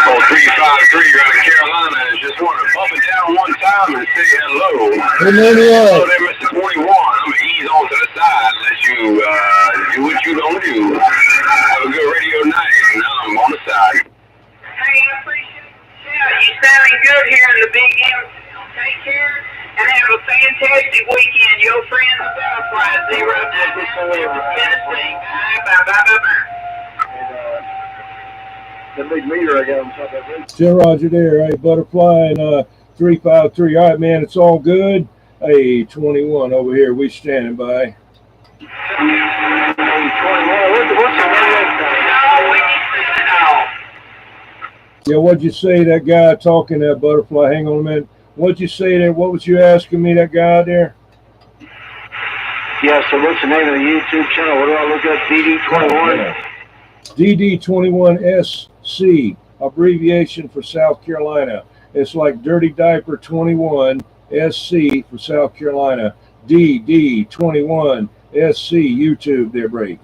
Speaker 3: Oh 353 out of Carolina. I just want to bump it down one time and say hello.
Speaker 1: Hey, Maniac.
Speaker 3: Hello there, Mr. 21. I'm going to ease on to the side and let you do what you don't do. Have a good radio night. Now I'm on the side.
Speaker 2: Hey, I appreciate it. Yeah, you sounding good here in the Big M. Take care and have a fantastic weekend. Your friend, the Butterfly, 099 from Tennessee. Bye, bye, bye, bye.
Speaker 3: The big meter I got on top of that.
Speaker 1: 10 Roger there. Hey, Butterfly and 353. All right, man, it's all good. Hey, 21 over here. We standing by. Yeah, what'd you say, that guy talking, that Butterfly? Hang on a minute. What'd you say there? What was you asking me, that guy there?
Speaker 4: Yeah, so what's the name of the YouTube channel? What do I look up? DD21?
Speaker 1: DD21SC, abbreviation for South Carolina. It's like Dirty Diaper 21 SC for South Carolina. DD21 SC, YouTube there, break.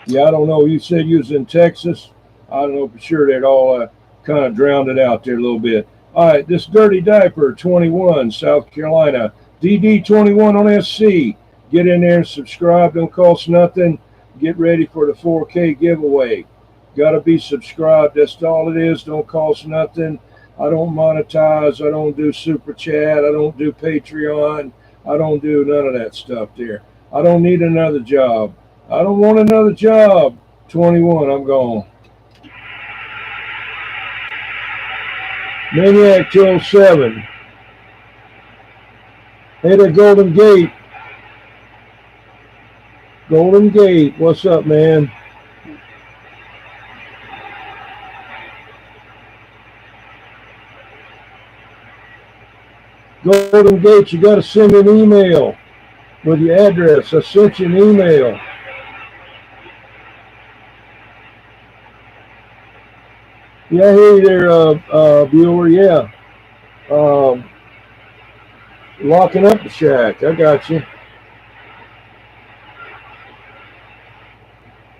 Speaker 1: Yeah, I don't know. You said you was in Texas. I don't know for sure. That all kind of drowned it out there a little bit. All right, this Dirty Diaper 21, South Carolina. DD21 on SC. Get in there and subscribe. Don't cost nothing. Get ready for the 4K giveaway. Got to be subscribed. That's all it is. Don't cost nothing. I don't monetize. I don't do Super Chat. I don't do Patreon. I don't do none of that stuff there. I don't need another job. I don't want another job. 21, I'm gone. Maniac 207. Hey there, Golden Gate. Golden Gate, what's up, man? Golden Gate, you got to send me an email with your address. I sent you an email. Yeah, I hear you there, Bueller. Yeah. Locking up the shack. I got you.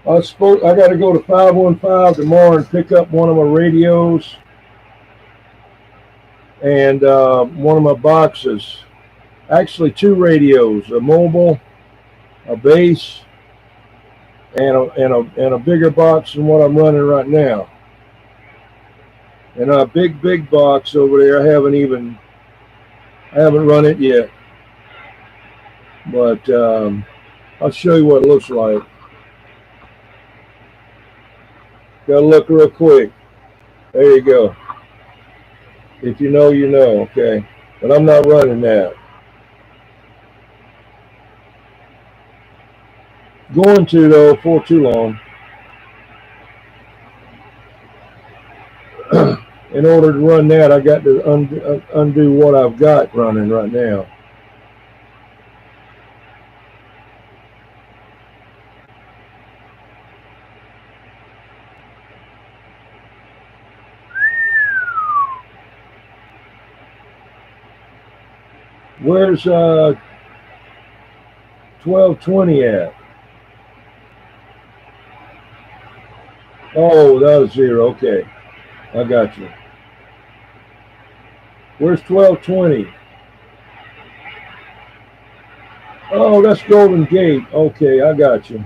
Speaker 1: I got to go to 515 tomorrow and pick up one of my radios and one of my boxes. Actually, 2 radios: a mobile, a base, and a bigger box than what I'm running right now. And a big box over there. I haven't run it yet, but I'll show you what it looks like. Gotta look real quick. There you go. If you know, you know. Okay, but I'm not running that. Going to, though, for too long. In order to run that, I got to undo what I've got running right now. Where's 1220 at? Oh, that was 0. Okay, I got you. Where's 1220? Oh, that's Golden Gate. Okay, I got you.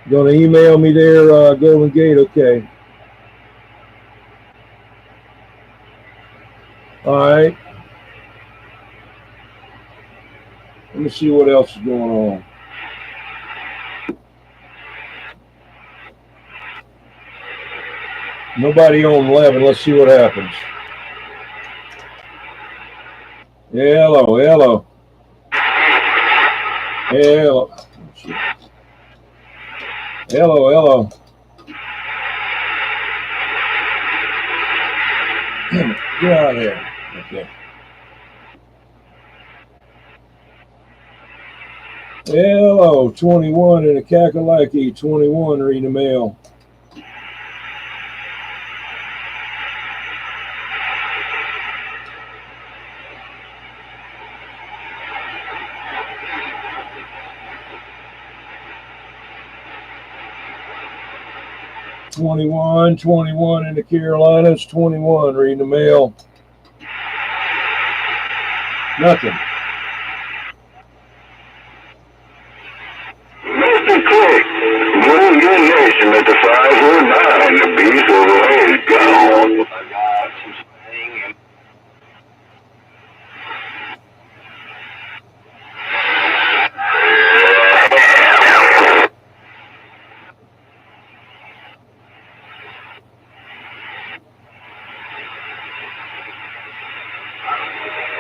Speaker 1: Gonna email me there, Golden Gate. Okay. All right. Let me see what else is going on. Nobody on 11. Let's see what happens. Hello. Hello. Get out of there. Okay. Hello, 21 in a Kakalaki. 21 reading the mail. Twenty-one in the Carolinas. 21 reading the mail. Nothing.
Speaker 3: Mr. Click, move your nation at the 509. The beast overlay is gone. I got some swing and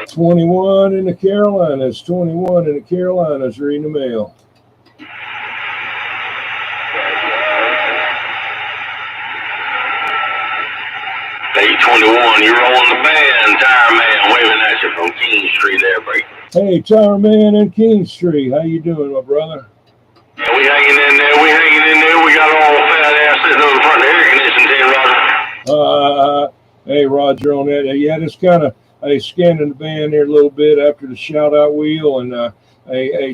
Speaker 1: 21 in the Carolinas. 21 in the Carolinas reading the mail.
Speaker 2: Hey, 21, you're on the band, Tire Man, waving at you from King Street there, break.
Speaker 1: Hey, Tire Man in King Street. How you doing, my brother?
Speaker 2: Yeah, we hanging in there. We got all the fat ass sitting on the front of the air conditioning, Roger.
Speaker 1: Hey, Roger on that. Yeah, just kind of scanning the band there a little bit after the shout-out wheel and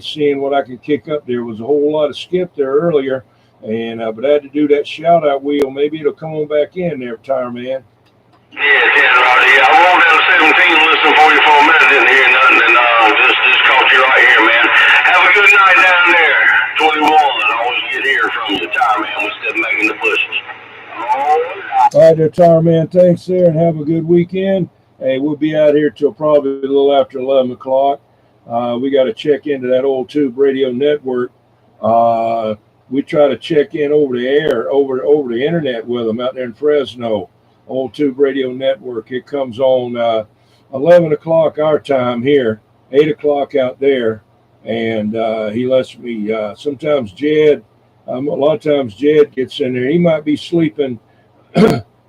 Speaker 1: seeing what I could kick up. There was a whole lot of skip there earlier, and but I had to do that shout-out wheel. Maybe it'll come on back in there, Tire Man.
Speaker 2: Yeah, Roger. Yeah, I rolled down 17 listening for you for a minute, didn't hear nothing, and just caught you right here, man. Have a good night down there, 21. I always get here from you, Tire Man. We still making the bushes.
Speaker 1: All right, there, Tire Man. Thanks there, and have a good weekend. Hey, we'll be out here till probably a little after 11 o'clock. We got to check into that old tube radio network. We try to check in over the air, over the internet with them out there in Fresno. Old tube radio network. It comes on 11 o'clock our time here, 8 o'clock out there. And he lets me, sometimes Jed, a lot of times Jed gets in there. He might be sleeping.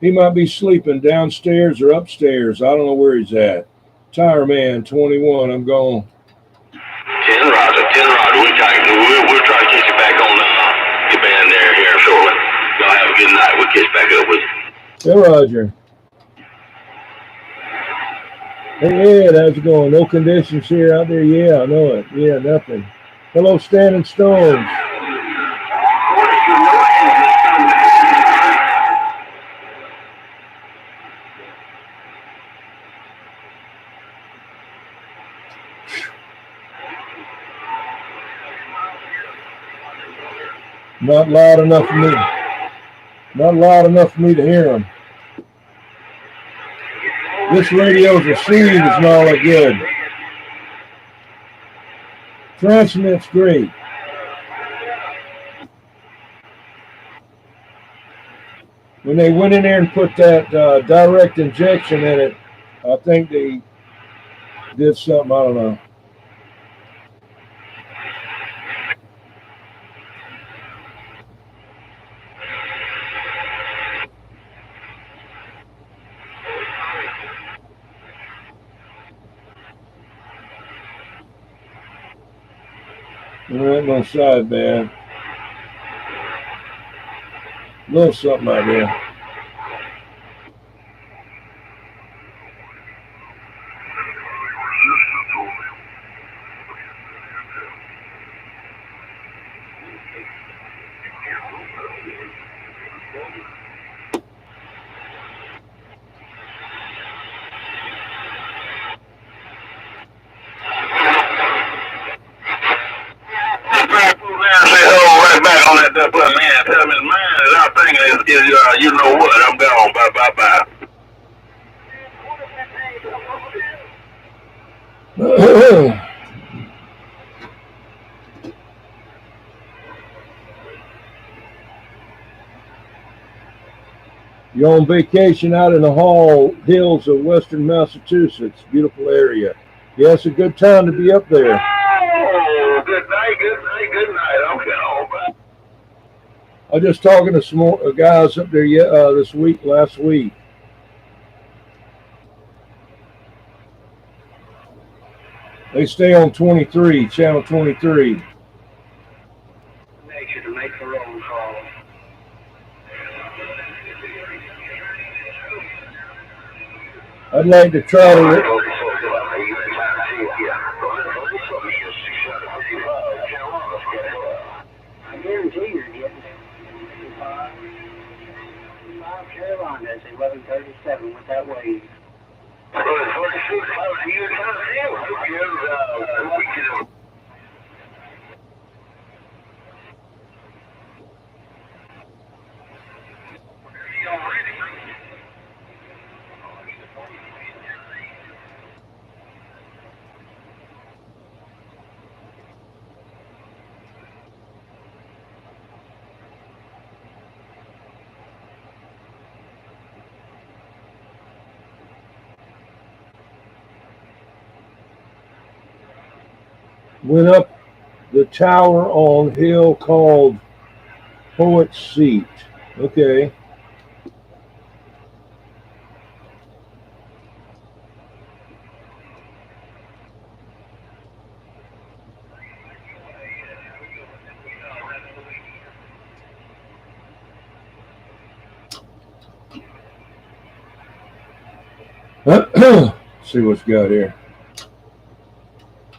Speaker 1: He might be sleeping downstairs or upstairs. I don't know where he's at. Tire Man 21, I'm going.
Speaker 2: 10 Roger. We'll try to catch you back on your band there here shortly. Y'all have a good night. We'll catch back up with you.
Speaker 1: Hey, Roger. Hey, Ed, how's it going? No conditions here out there? Yeah, I know it. Yeah, nothing. Hello, Standing Stones. Not loud enough for me. Not loud enough for me to hear them. This radio's received is not all that good. Transmit's great. When they went in there and put that direct injection in it, I think they did something, I don't know. There ain't no sideband. Little something out there.
Speaker 2: You know what? I'm gone. Bye.
Speaker 1: You're on vacation out in the hills of western Massachusetts. Beautiful area. Yeah, it's a good time to be up there.
Speaker 2: Oh, good night. Okay, bye.
Speaker 1: I was just talking to some more guys up there last week. They stay on 23, channel 23.
Speaker 4: Make sure to make the roll call.
Speaker 1: I'd like to try to.
Speaker 4: I guarantee you're getting 5 Carolinas, 1137 with that wave.
Speaker 1: Went up the tower on hill called Poet's Seat. Okay. See what's got here.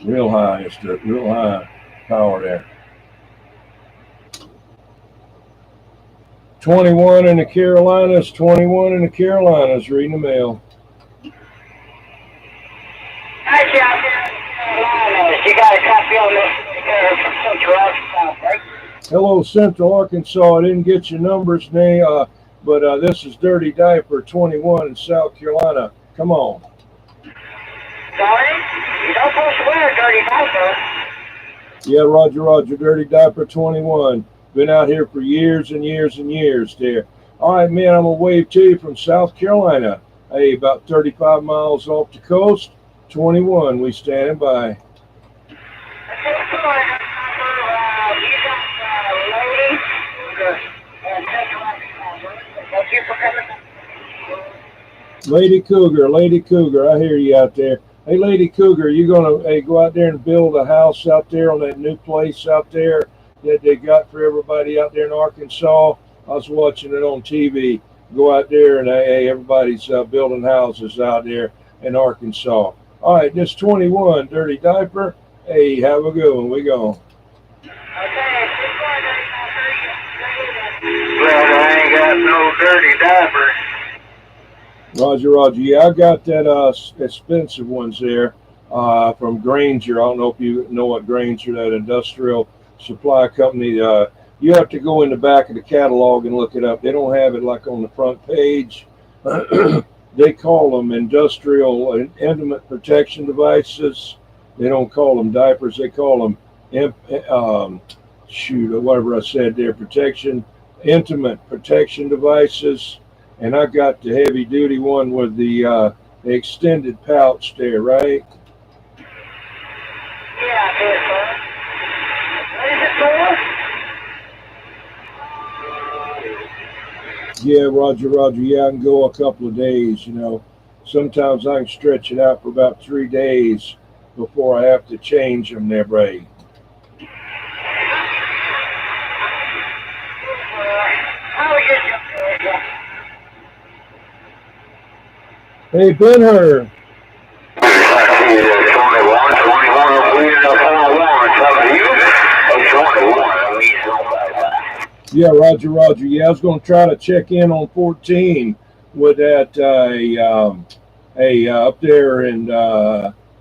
Speaker 1: Real high power there. 21 in the Carolinas, 21 in the Carolinas, reading the mail.
Speaker 4: Hi, Carolinas. You got a copy on this from Central Arkansas, right?
Speaker 1: Hello, Central Arkansas. I didn't get your numbers, but this is Dirty Diaper 21 in South Carolina. Come on.
Speaker 4: Sorry? You don't supposed to wear a dirty diaper.
Speaker 1: Yeah, Roger, Roger, Dirty Diaper 21. Been out here for years and years and years there. All right, man, I'm going to wave to you from South Carolina. Hey, about 35 miles off the coast. 21, we standing by. Lady Cougar, I hear you out there. Hey, Lady Cougar, you gonna go out there and build a house out there on that new place out there that they got for everybody out there in Arkansas? I was watching it on TV. Go out there and hey, everybody's building houses out there in Arkansas. All right, this 21, Dirty Diaper. Hey, have a good one. We go.
Speaker 3: Glad I ain't got no dirty diaper.
Speaker 1: Roger, Roger. Yeah, I got that expensive ones there from Granger. I don't know if you know what Granger, that industrial supply company. You have to go in the back of the catalog and look it up. They don't have it like on the front page. They call them industrial and intimate protection devices. They don't call them diapers. They call them whatever I said there, intimate protection devices. And I got the heavy duty one with the extended pouch there, right?
Speaker 4: Yeah, I did, sir. What is it for?
Speaker 1: Yeah, Roger, Roger. Yeah, I can go a couple of days, you know. Sometimes I can stretch it out for about 3 days before I have to change them there, Bray. Hey, Ben-Hur. Yeah, Roger, Roger. Yeah, I was going to try to check in on 14 with that up there in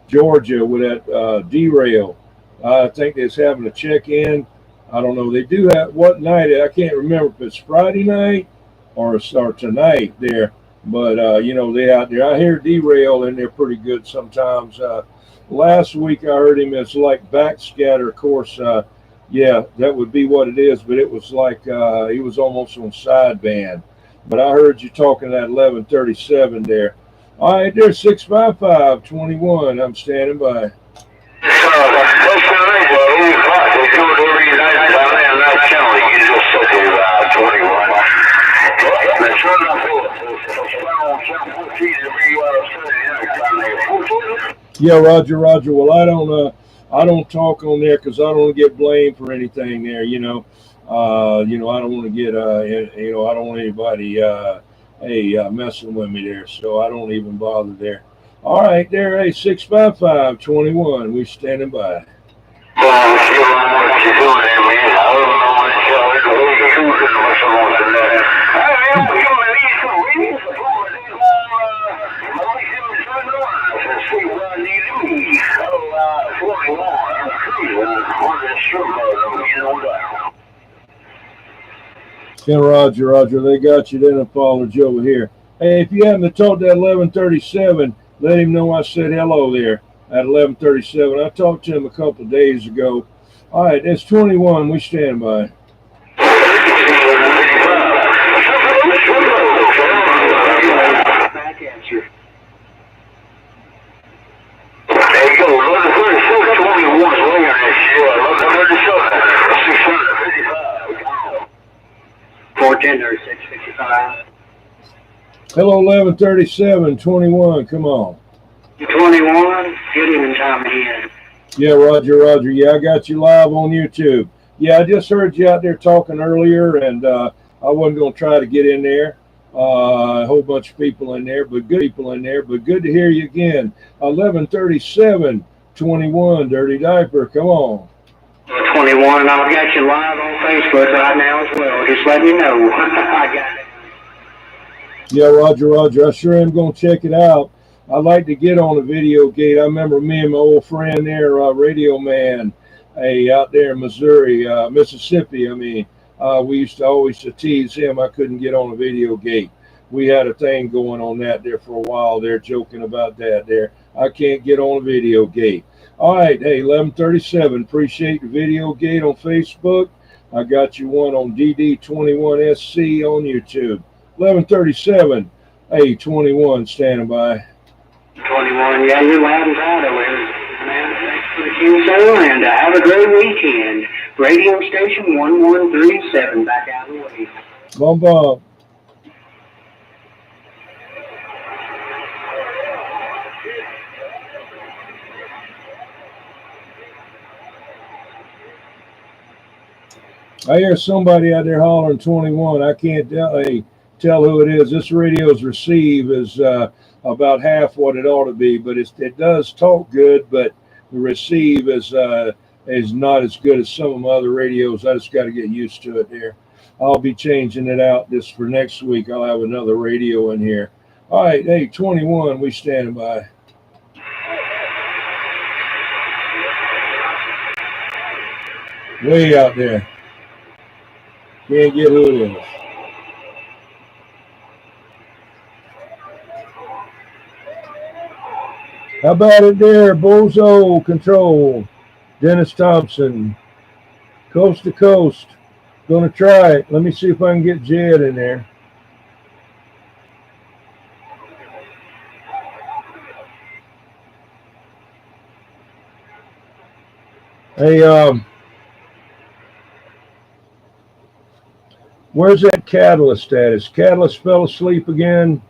Speaker 1: Georgia with that derail. I think they're having a check-in. I don't know. They do have what night? I can't remember if it's Friday night or tonight there. But, you know, they out there. I hear derail, and they're pretty good sometimes. Last week I heard him, it's like backscatter. Of course, yeah, that would be what it is. But it was like he was almost on sideband. But I heard you talking that 1137 there. All right, there's 655-21. I'm standing by. Yeah, Roger, Roger. Well, I don't talk on there because I don't want to get blamed for anything there. You know, I don't want to get, I don't want anybody, messing with me there. So I don't even bother there. All right, there, hey, 655-21. We standing by. Yeah, Roger, Roger. They got you then, apology over here. Hey, if you happen to talk to that 1137, let him know I said hello there at 1137. I talked to him a couple of days ago. All right, that's 21. We stand by.
Speaker 3: Back answer. There you go. 1136, 21 later this year. 1137, 655. 410 or 655.
Speaker 1: Hello, 1137-21. Come on.
Speaker 3: 21. Good evening, time again.
Speaker 1: Yeah, Roger, Roger. Yeah, I got you live on YouTube. Yeah, I just heard you out there talking earlier, and I wasn't going to try to get in there. A whole bunch of people in there, but good people in there. But good to hear you again. 1137-21. Dirty Diaper. Come on.
Speaker 3: 21, and I've got you live on Facebook right now as well. Just let me know. I got it.
Speaker 1: Yeah, Roger, Roger. I sure am going to check it out. I'd like to get on a video gate. I remember me and my old friend there, Radio Man, out there in Missouri, Mississippi. I mean, we used to always tease him. I couldn't get on a video gate. We had a thing going on that there for a while there, joking about that there. I can't get on a video gate. All right, hey, 1137. Appreciate the video gate on Facebook. I got you one on DD21SC on YouTube. 1137. Hey, 21, standing by.
Speaker 3: 21, yeah, you're loud and proud over here, man. Thanks for the QSO, and have a great weekend. Radio station 1137, back out of the way.
Speaker 1: Bum bum. I hear somebody out there hollering 21. I can't tell who it is. This radio's receive is about half what it ought to be, but it does talk good, but the receive is not as good as some of my other radios. I just got to get used to it here. I'll be changing it out just for next week. I'll have another radio in here. All right, hey, 21, we standing by. Way out there. Can't get who it is. How about it there? Bozo Control. Dennis Thompson. Coast to coast. Gonna try it. Let me see if I can get Jed in there. Hey, where's that Catalyst at? Is Catalyst fell asleep again?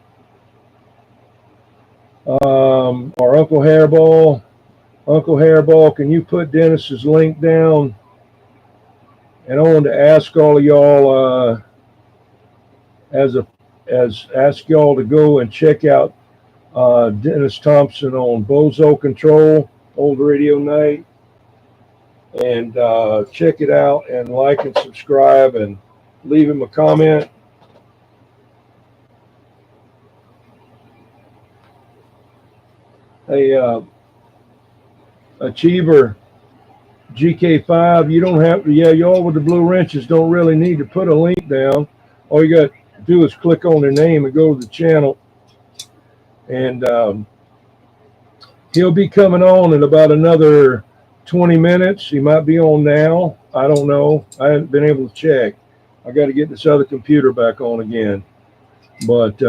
Speaker 1: Or Uncle Hairball? Uncle Hairball, can you put Dennis's link down? And I wanted to ask all of y'all, ask y'all to go and check out Dennis Thompson on Bozo Control, Old Radio Night, and check it out and like and subscribe and leave him a comment. Hey, Achiever GK5, you don't have to, yeah, y'all with the blue wrenches don't really need to put a link down. All you got to do is click on their name and go to the channel. And he'll be coming on in about another 20 minutes. He might be on now. I don't know. I haven't been able to check. I got to get this other computer back on again. But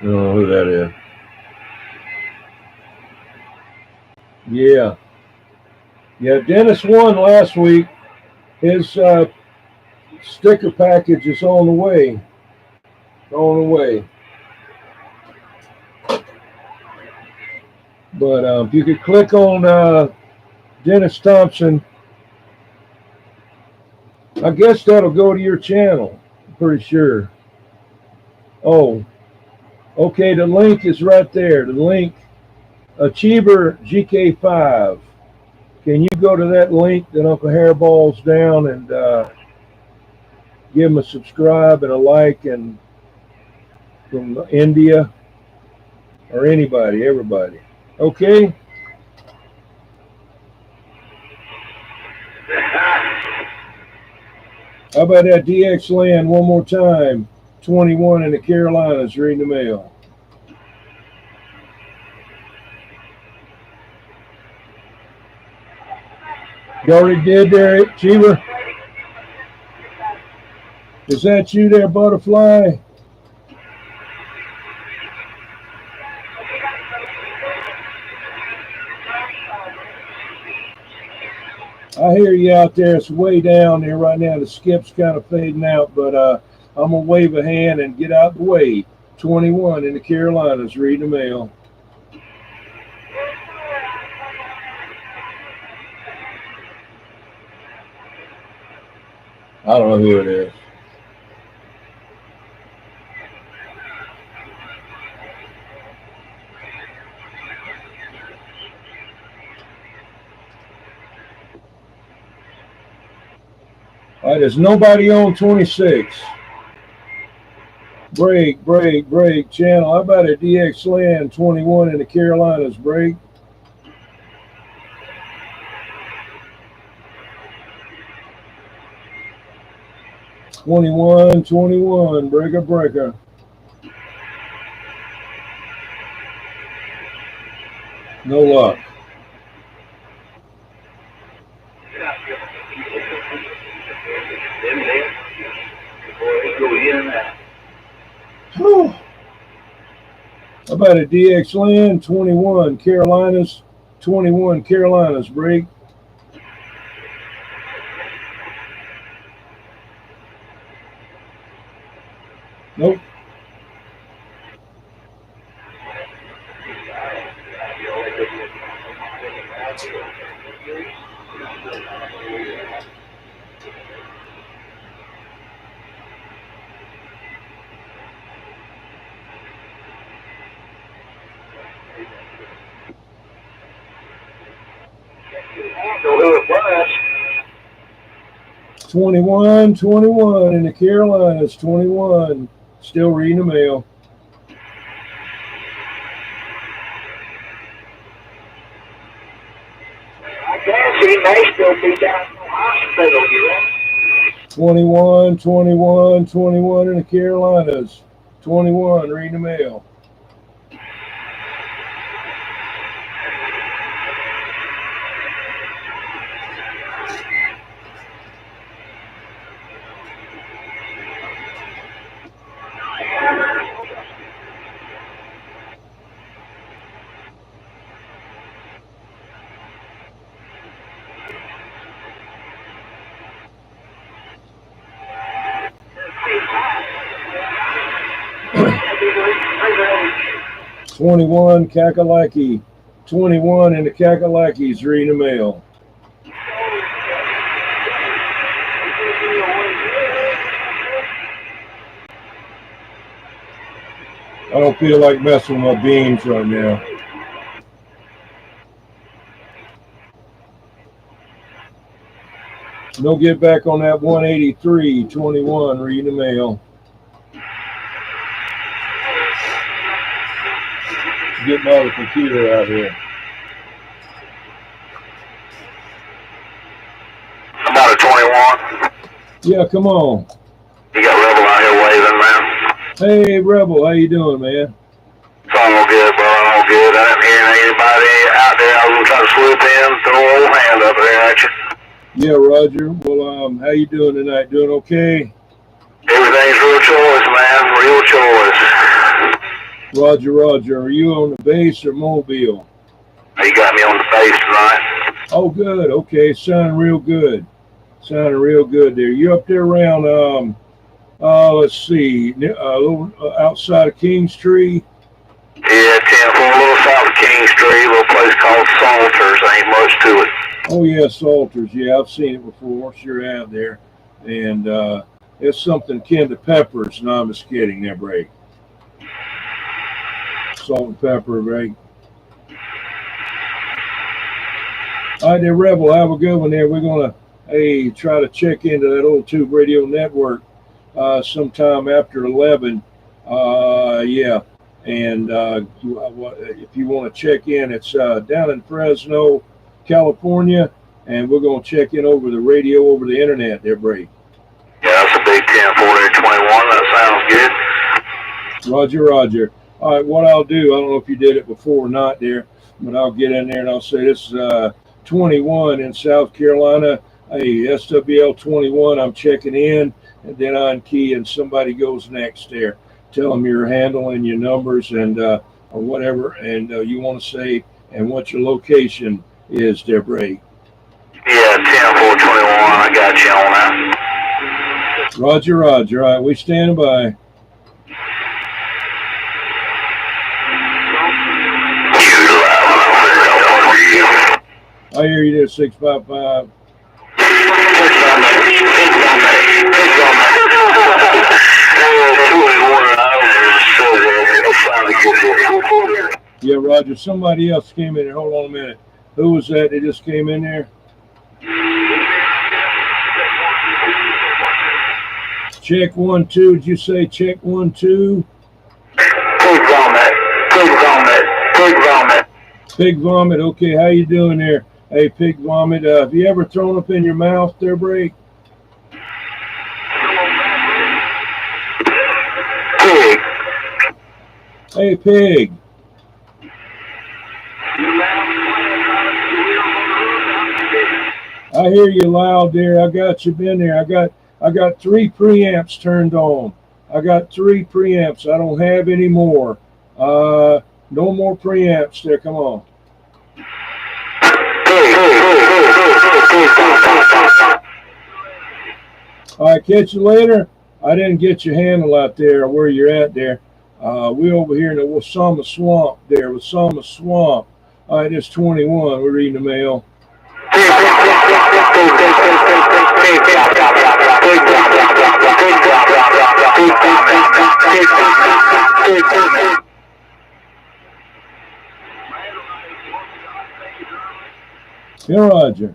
Speaker 1: I don't know who that is. Yeah. Yeah, Dennis won last week. His sticker package is on the way. On the way. But if you could click on Dennis Thompson, I guess that'll go to your channel. I'm pretty sure. Oh, okay, the link is right there. The link, Achiever GK5. Can you go to that link that Uncle Hairball's down and give him a subscribe and a like, and from India or anybody, everybody. Okay? How about that DX Land one more time? 21 in the Carolinas, reading the mail. You already did there, Cheever? Is that you there, Butterfly? I hear you out there. It's way down there right now. The skip's kind of fading out, but I'm going to wave a hand and get out the way. 21 in the Carolinas, reading the mail. I don't know who it is. All right, there's nobody on 26. Break channel. How about a DX Land 21 in the Carolinas? Break. 21, breaker. No luck. Whew. How about a DX Land 21 Carolinas, 21 Carolinas break. Nope.
Speaker 3: Know who it was.
Speaker 1: 21 in the Carolinas, 21. Still reading the mail.
Speaker 3: I guess he may still be down in the hospital, you know.
Speaker 1: 21 in the Carolinas. 21 reading the mail. "21 Kakalaki, 21 in the Kakalakis reading the mail." I don't feel like messing with my beams right now. No get back on that 183, 21 reading the mail. Get my other computer out here.
Speaker 2: About a 21.
Speaker 1: Yeah, come on.
Speaker 2: You got Rebel out here waving, man.
Speaker 1: Hey, Rebel, how you doing, man?
Speaker 2: It's all good, bro. All good. I didn't hear anybody out there. I was going to try to swoop in, throw a little hand up there at you.
Speaker 1: Yeah, Roger. Well, how you doing tonight? Doing okay?
Speaker 2: Everything's real choice, man. Real choice.
Speaker 1: Roger. Are you on the base or mobile?
Speaker 2: You got me on the base tonight.
Speaker 1: Oh, good. Okay, sounding real good there. You up there around, let's see, a little outside of King's Tree?
Speaker 2: Yeah, 10 for a little south of King Street, a little place called Salters. Ain't much to it.
Speaker 1: Oh, yeah, Salters. Yeah, I've seen it before. Sure have there. And it's something akin to peppers. No, I'm just kidding there, Break. Salt and pepper, Break. All right, there, Rebel. Have a good one there. We're going to try to check into that old Tube Radio Network sometime after 11. Yeah. And if you want to check in, it's down in Fresno, California, and we're going to check in over the radio, over the internet there, Brady.
Speaker 2: Yeah, that's a big 10 for there, 21. That sounds good.
Speaker 1: Roger. All right, what I'll do, I don't know if you did it before or not there, but I'll get in there and I'll say this is 21 in South Carolina. Hey, SWL 21, I'm checking in, and then on key and somebody goes next there. Tell them your handle and your numbers and or whatever, and you want to say and what your location is there, Brady.
Speaker 2: Yeah, 10-4-21. I got you on that.
Speaker 1: Roger. All right, we stand by. I hear you there, 655. Yeah, Roger. Somebody else came in there. Hold on a minute. Who was that? They just came in there. Check 1 2. Did you say check 1 2? Pig vomit. Okay, how you doing there? Hey, pig vomit. Have you ever thrown up in your mouth there, Break? Hey, Pig. I hear you loud there. I got you been there. I got 3 preamps turned on. I got 3 preamps. I don't have any more. No more preamps there. Come on. All right, catch you later. I didn't get your handle out there where you're at there. We over here in the Wasama Swamp there. Wasama Swamp. All right, it's 21. We're reading the mail. Yeah, Roger.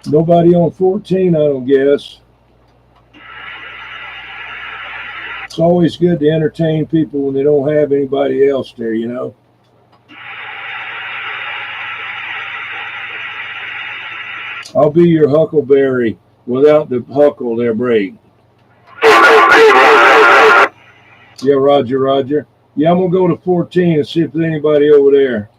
Speaker 1: Nobody on 14, I don't guess. It's always good to entertain people when they don't have anybody else there, you know. I'll be your huckleberry without the huckle there, Brady. Yeah, Roger, Roger. Yeah, I'm going to go to 14 and see if there's anybody over there.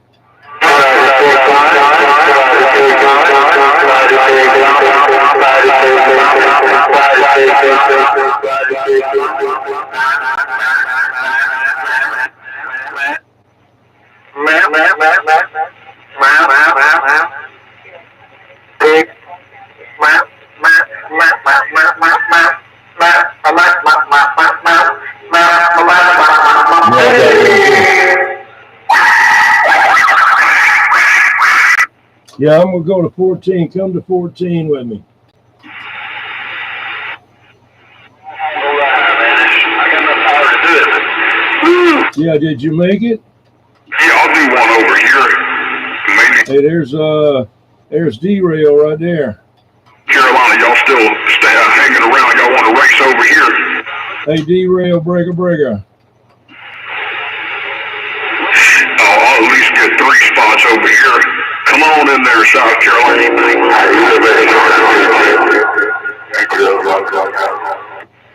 Speaker 1: Yeah, I'm going to go to 14. Come to 14 with me. Yeah, did you make it?
Speaker 2: Yeah, I'll do one over here. Maybe.
Speaker 1: Hey, there's D-Rail right there.
Speaker 2: Carolina, y'all still hanging around. Y'all want to race over here?
Speaker 1: Hey, D-Rail, breaker.
Speaker 2: I'll at least get 3 spots over here. Come on in there, South Carolina.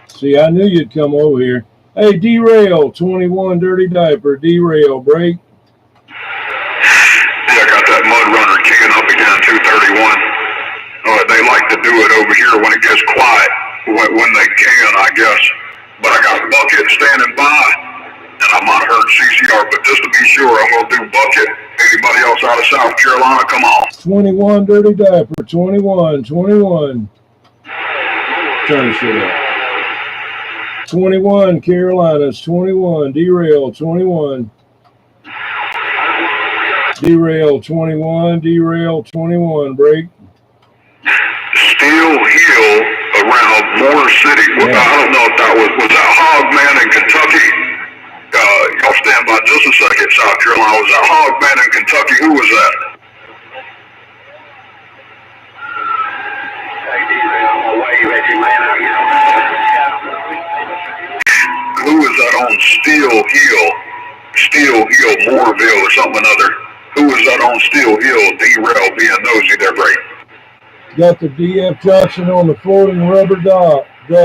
Speaker 1: See, I knew you'd come over here. Hey, D-Rail, 21, dirty diaper, D-Rail, break.
Speaker 2: Yeah, I got that mud runner kicking up again, 231. They like to do it over here when it gets quiet, when they can, I guess. But I got Bucket standing by, and I might have heard CCR, but just to be sure, I'm going to do Bucket. Anybody else out of South Carolina, come on.
Speaker 1: 21, dirty diaper, 21. Turn the shit up. 21, Carolinas, 21, D-Rail, 21. D-Rail, 21, D-Rail, 21, break.
Speaker 2: Steel Hill around Moore City. Yeah. I don't know if that was that Hogman in Kentucky? Y'all stand by just a second, South Carolina. Was that Hogman in Kentucky? Who was that? Who was that on Steel Hill, Mooreville or something other? Who was that on Steel Hill, D-Rail being nosy there, Brady?
Speaker 1: Got the DF Johnson on the floating rubber duck.
Speaker 2: All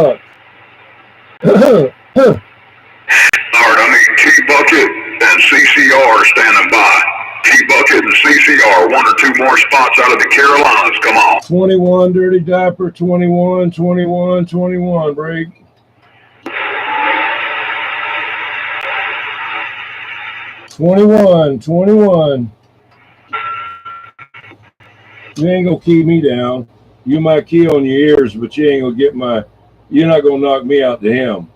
Speaker 2: right, I need T-Bucket and CCR standing by. T-Bucket and CCR, 1 or 2 more spots out of the Carolinas. Come on.
Speaker 1: 21, dirty diaper, 21, break. Twenty-one. You ain't gonna keep me down. You might key on your ears, but you ain't gonna get you're not gonna knock me out to him.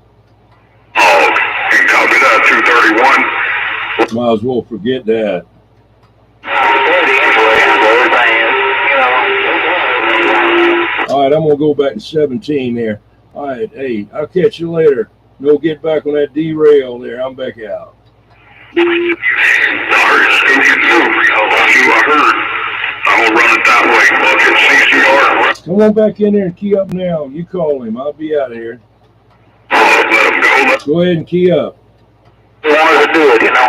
Speaker 2: Oh, you copy that, 231?
Speaker 1: Might as well forget that. All right, I'm gonna go back to 17 there. All right, hey, I'll catch you later. No, get back on that D-Rail there. I'm back out.
Speaker 2: I heard. I'm gonna run it that way. Bucket, CCR.
Speaker 1: Come on back in there and key up now. You call him. I'll be out of here.
Speaker 2: Let him go.
Speaker 1: Go ahead and key up.
Speaker 2: I wanted to do it, you know.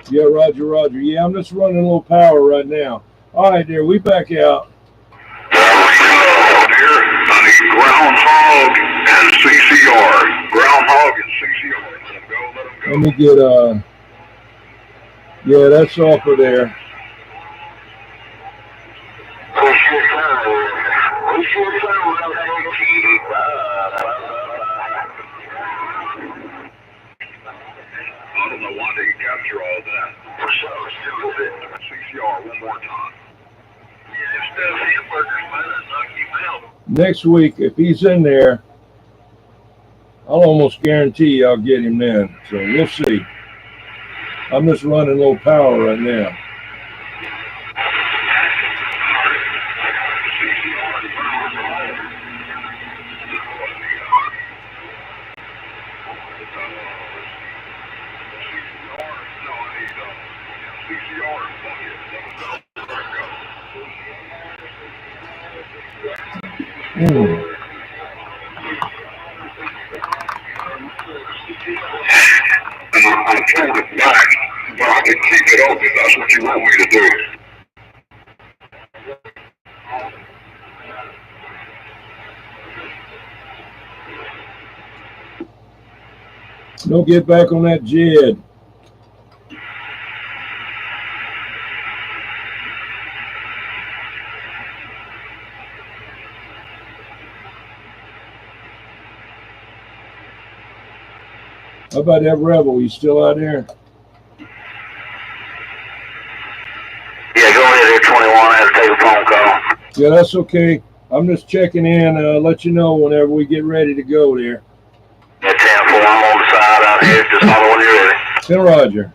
Speaker 1: Yeah, Roger, Roger. Yeah, I'm just running a little power right now. All right, dear, we back out.
Speaker 3: Dear, I need groundhog and CCR. Groundhog and CCR. Let them go, let them go.
Speaker 1: Let me get, yeah, that's off of there.
Speaker 3: I don't know why they capture all that. For sure, let's do it. CCR one more time. Yeah, if stuff hamburgers, man, I'll knock him out.
Speaker 1: Next week, if he's in there, I'll almost guarantee I'll get him then. So we'll see. I'm just running a little power right now.
Speaker 3: I pulled it back, but I can keep it open. That's what you want me to do.
Speaker 1: Don't get back on that Jed. How about that Rebel? You still out there?
Speaker 3: Yeah, go ahead here, 21. I have to take a phone call.
Speaker 1: Yeah, that's okay. I'm just checking in. Let you know whenever we get ready to go there.
Speaker 3: Yeah, 10-4. I'm on the side out here. Just holler when you're ready.
Speaker 1: 10 Roger.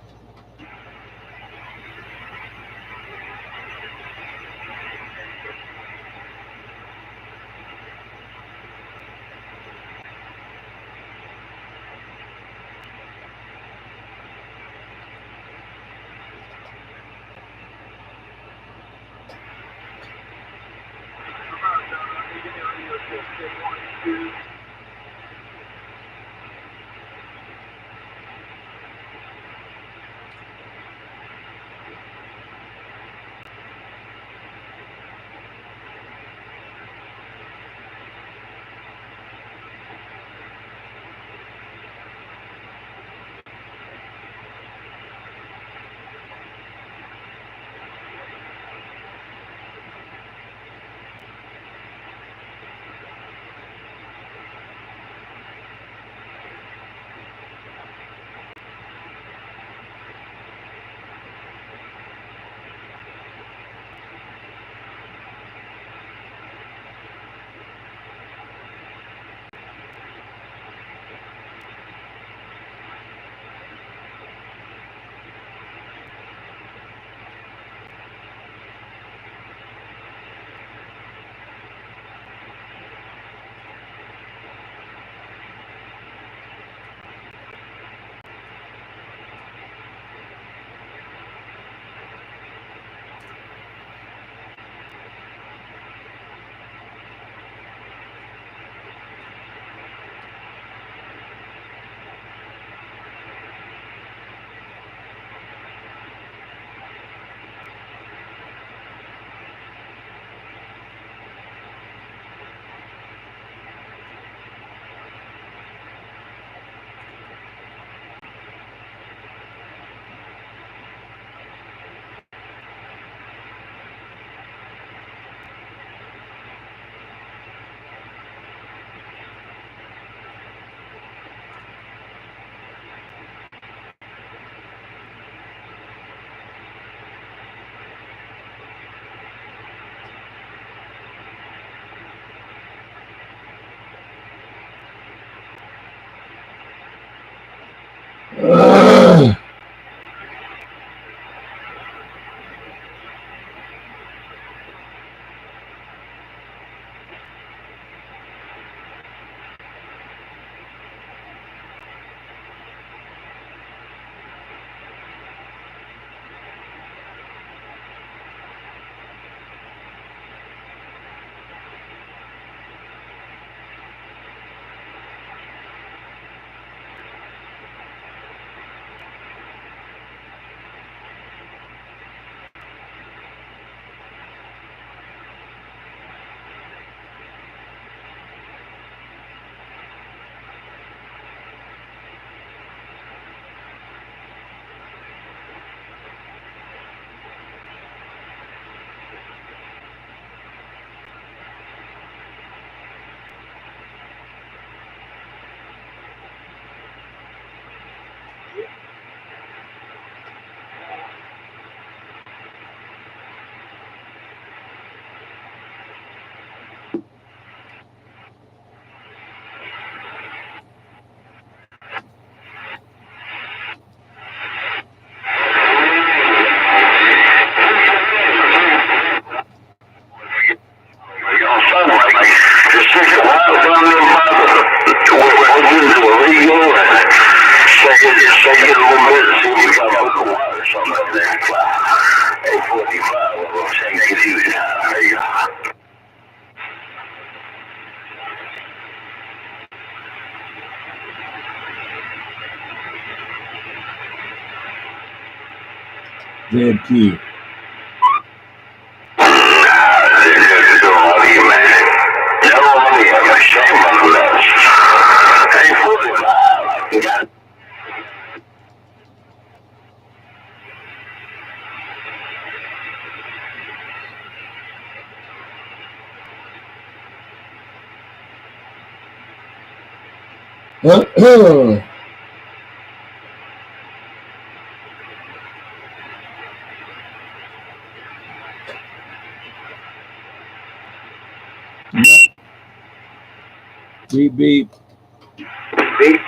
Speaker 3: shake it a little bit and see if you got a little water or something like that. 845, we'll shake it. There you go.
Speaker 1: Dead key. Beep, beep.
Speaker 3: Beep.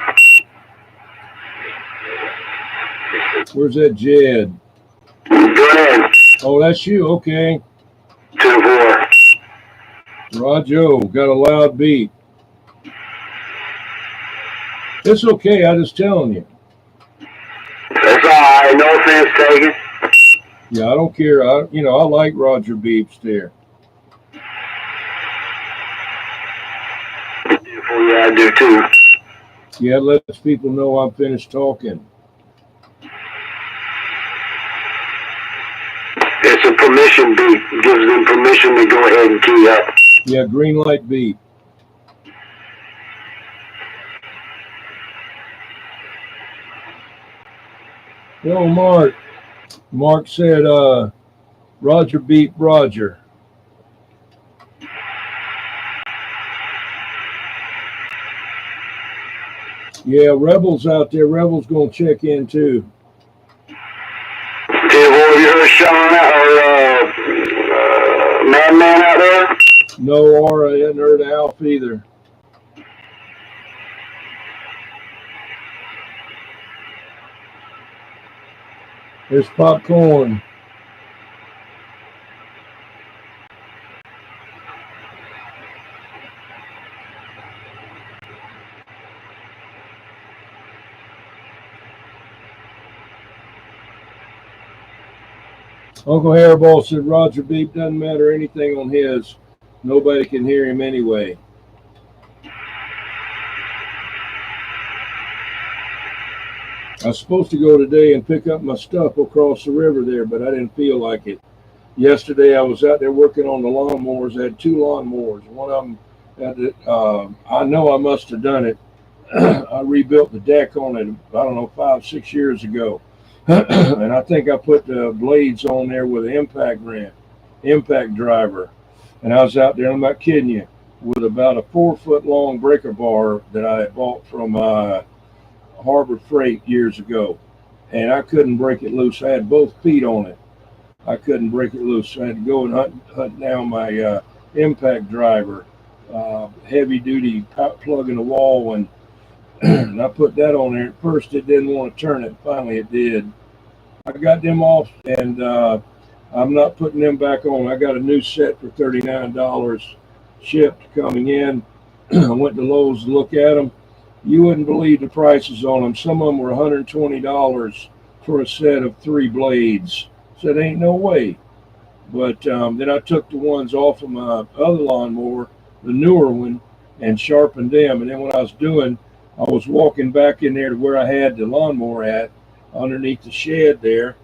Speaker 1: Where's that Jed?
Speaker 3: Go ahead.
Speaker 1: Oh, that's you. Okay.
Speaker 3: 2-4.
Speaker 1: Roger. Got a loud beep. It's okay. I'm just telling you.
Speaker 3: That's all right. No offense taken.
Speaker 1: Yeah, I don't care. I like Roger beeps there.
Speaker 3: Yeah, I do too.
Speaker 1: Yeah, it lets people know I'm finished talking.
Speaker 3: It's a permission beep. It gives them permission to go ahead and key up.
Speaker 1: Yeah, green light beep. Yo, Mark. Mark said, Roger beep Roger. Yeah, Rebel's out there. Rebel's going to check in too.
Speaker 3: Have you heard Sean or Madman out there?
Speaker 1: No, Aura. I hadn't heard Alf either. There's popcorn. Uncle Hairball said Roger beep doesn't matter anything on his. Nobody can hear him anyway. I was supposed to go today and pick up my stuff across the river there, but I didn't feel like it. Yesterday I was out there working on the lawnmowers. I had 2 lawnmowers. One of them had I know I must have done it. I rebuilt the deck on it, I don't know, 5-6 years ago. And I think I put the blades on there with an impact driver. And I was out there, I'm not kidding you, with about a 4-foot long breaker bar that I had bought from Harbor Freight years ago. And I couldn't break it loose. I had both feet on it. I couldn't break it loose. So I had to go and hunt down my impact driver, heavy duty plug in the wall, and and I put that on there. At first it didn't want to turn it. Finally it did. I got them off, and I'm not putting them back on. I got a new set for $39 shipped coming in. I went to Lowe's to look at them. You wouldn't believe the prices on them. Some of them were $120 for a set of 3 blades. Said, ain't no way. But then I took the ones off of my other lawnmower, the newer one, and sharpened them. And then when I was doing, I was walking back in there to where I had the lawnmower at, underneath the shed there,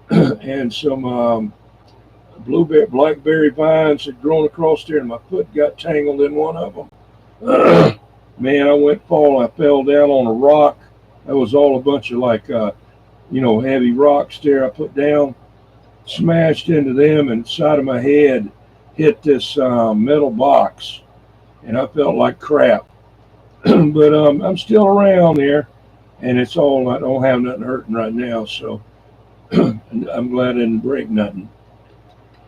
Speaker 1: and some blackberry vines had grown across there, and my foot got tangled in one of them. Man, I went falling. I fell down on a rock. That was all a bunch of heavy rocks there I put down. Smashed into them, and the side of my head hit this metal box, and I felt like crap. But I'm still around there, and it's all, I don't have nothing hurting right now, so I'm glad I didn't break nothing.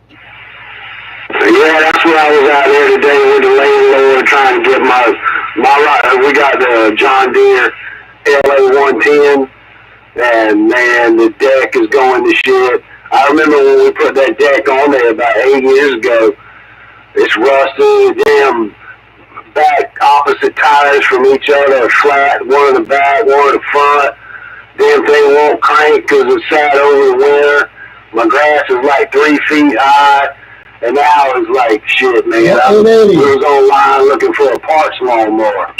Speaker 3: Yeah, that's what I was out there today with the landlord trying to get we got the John Deere LA110, and man, the deck is going to shit. I remember when we put that deck on there about 8 years ago. It's rusty, damn back opposite tires from each other are flat, one in the back, one in the front. Damn thing won't crank because it's sat over the winter. My grass is like 3 feet high. And now it's like, shit, man. I was online looking for a parts lawnmower.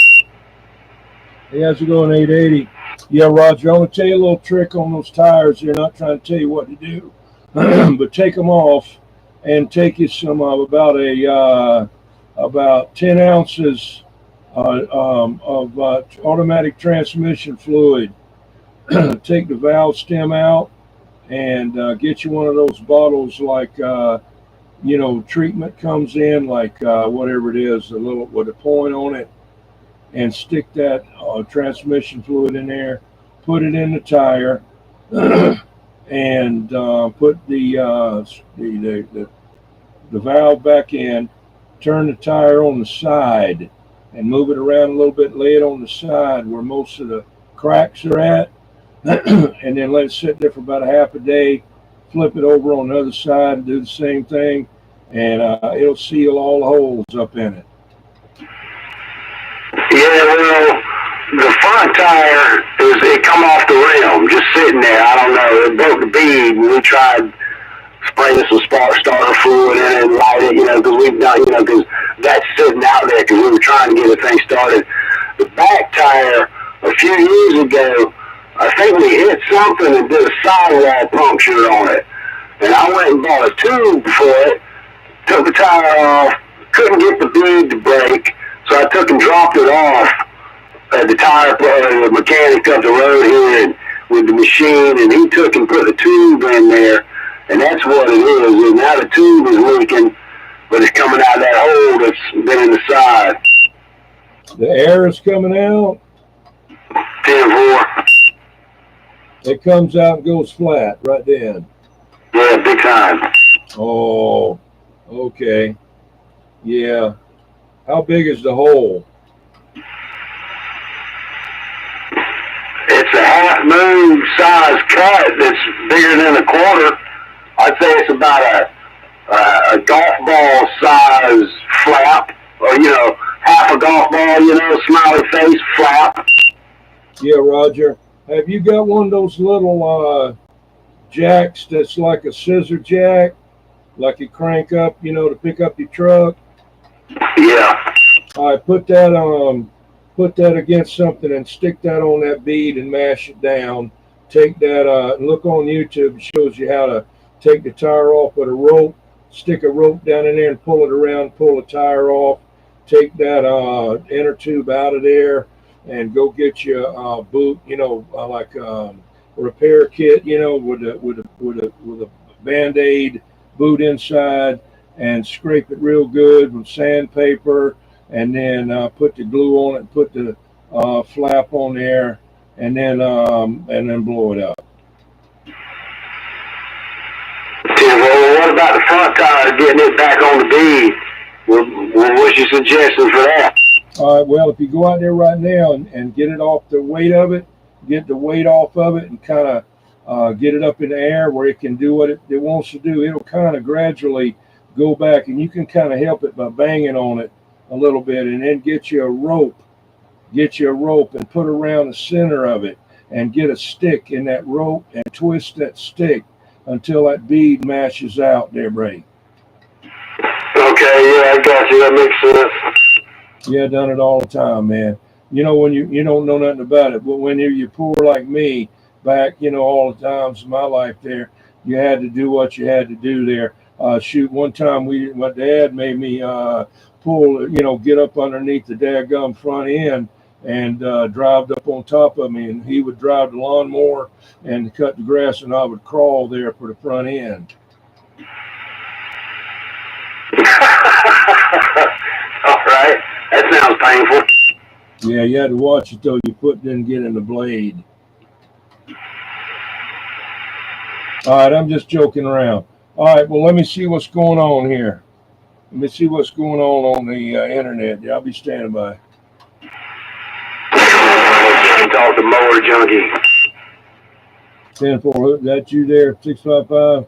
Speaker 1: Hey, how's it going, 880? Yeah, Roger, I'm going to tell you a little trick on those tires. They're not trying to tell you what to do. But take them off and take you some about 10 ounces of automatic transmission fluid. Take the valve stem out and get you one of those bottles like, treatment comes in, like whatever it is, a little with a point on it, and stick that transmission fluid in there, put it in the tire, and put the valve back in, turn the tire on the side, and move it around a little bit, lay it on the side where most of the cracks are at, and then let it sit there for about a half a day, flip it over on the other side and do the same thing, and it'll seal all the holes up in it.
Speaker 3: Yeah, well, the front tire it come off the rim, just sitting there. I don't know. It broke the bead, and we tried spraying some spark starter fluid in it and light it, because we've done, because that's sitting out there because we were trying to get the thing started. The back tire, a few years ago, I think we hit something and did a sidewall puncture on it. And I went and bought a tube for it, took the tire off, couldn't get the bead to break, so I took and dropped it off at the tire the mechanic up the road here and with the machine, and he took and put the tube in there, and that's what it is. And now the tube is leaking, but it's coming out of that hole that's been in the side.
Speaker 1: The air is coming out?
Speaker 3: 10-4.
Speaker 1: It comes out and goes flat right then.
Speaker 3: Yeah, big time.
Speaker 1: Oh, okay. Yeah. How big is the hole?
Speaker 3: It's a half moon size cut that's bigger than a quarter. I'd say it's about a golf ball size flap, or half a golf ball, smiley face flap.
Speaker 1: Yeah, Roger. Have you got one of those little jacks that's like a scissor jack, like you crank up, to pick up your truck?
Speaker 3: Yeah.
Speaker 1: All right, put that against something and stick that on that bead and mash it down. Take that, look on YouTube, it shows you how to take the tire off with a rope, stick a rope down in there and pull it around, pull the tire off, take that inner tube out of there, and go get you a boot, like a repair kit, with a Band-Aid boot inside, and scrape it real good with sandpaper, and then put the glue on it, and put the flap on there, and then blow it up.
Speaker 3: Well, what about the front tire, getting it back on the bead? What's your suggestion for that?
Speaker 1: All right, well, if you go out there right now and get it off the weight of it, get the weight off of it, and kind of get it up in the air where it can do what it wants to do, it'll kind of gradually go back, and you can kind of help it by banging on it a little bit, and then get you a rope and put around the center of it, and get a stick in that rope and twist that stick until that bead mashes out there, Bray.
Speaker 3: Okay, yeah, I got you. That makes sense.
Speaker 1: Yeah, done it all the time, man. When you don't know nothing about it, but when you're poor like me, back, all the times in my life there, you had to do what you had to do there. One time my dad made me pull, get up underneath the daggum front end and drive up on top of me, and he would drive the lawnmower and cut the grass, and I would crawl there for the front end.
Speaker 3: All right. That sounds painful.
Speaker 1: Yeah, you had to watch it, though. Your foot didn't get in the blade. All right, I'm just joking around. All right, well, let me see what's going on here. Let me see what's going on the internet. Yeah, I'll be standing by.
Speaker 3: Talk to Mower Junkie.
Speaker 1: 10-4, is that you there, 655?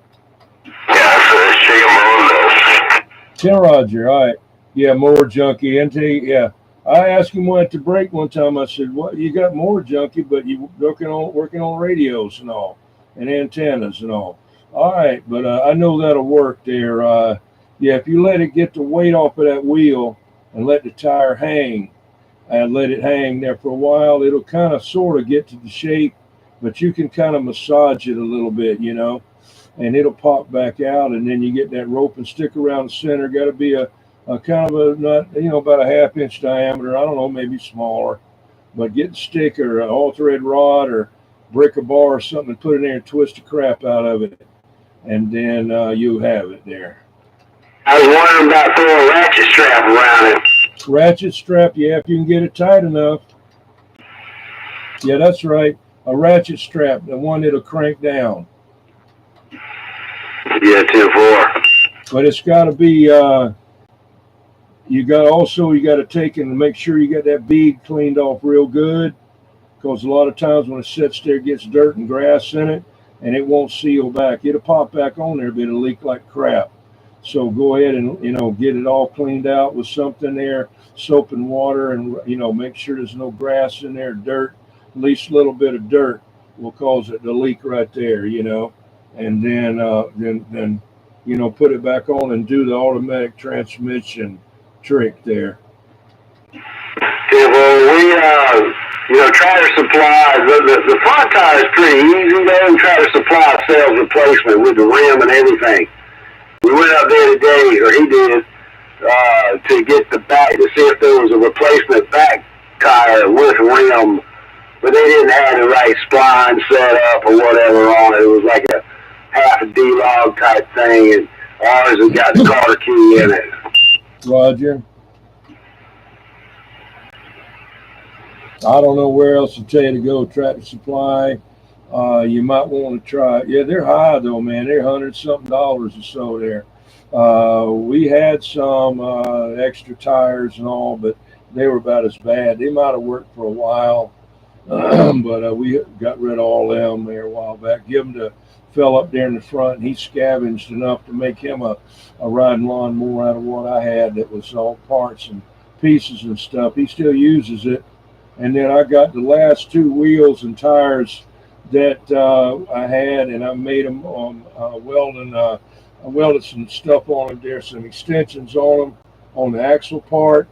Speaker 3: Yeah, it's Chicken Mower.
Speaker 1: 10 Roger, all right. Yeah, Mower Junkie, NT, yeah. I asked him at the break one time. I said, "What you got more junkie, but you working on radios and all, and antennas and all." All right, but I know that'll work there. Yeah, if you let it get the weight off of that wheel and let the tire hang and let it hang there for a while, it'll kind of sort of get to the shape, but you can kind of massage it a little bit, you know, and it'll pop back out, and then you get that rope and stick around the center. Got to be a kind of a not, you know, about a half-inch diameter. I don't know, maybe smaller, but get the stick or an all-thread rod or brick or bar or something and put it in there and twist the crap out of it, and then you have it there.
Speaker 3: I was wondering about throwing a ratchet strap around it.
Speaker 1: Ratchet strap, yeah, if you can get it tight enough. Yeah, that's right. A ratchet strap, the one that'll crank down.
Speaker 3: Yeah, 10-4.
Speaker 1: But it's got to be. You got to take and make sure you got that bead cleaned off real good, because a lot of times when it sits there, it gets dirt and grass in it, and it won't seal back. It'll pop back on there, but it'll leak like crap. So go ahead and, you know, get it all cleaned out with something there, soap and water, and, you know, make sure there's no grass in there, dirt. At least a little bit of dirt will cause it to leak right there, you know. And then you know, put it back on and do the automatic transmission trick there.
Speaker 3: Yeah, well, we, you know, Tractor Supply, the front tire is pretty easy, though. Tractor Supply sells replacement with the rim and everything. We went up there today, or he did, to get the back, to see if there was a replacement back tire with rim, but they didn't have the right spline set up or whatever on it. It was like a half a D-log type thing, and ours has got the car key in it.
Speaker 1: Roger. I don't know where else to tell you to go. Tractor Supply. You might want to try. Yeah, they're high though, man. They're $100-something or so there. We had some extra tires and all, but they were about as bad. They might have worked for a while, but we got rid of all of them there a while back. Give them to fell up there in the front, and he scavenged enough to make him a riding lawnmower out of what I had that was all parts and pieces and stuff. He still uses it. And then I got the last two wheels and tires that I had, and I made them on welding. I welded some stuff on them there, some extensions on them on the axle part,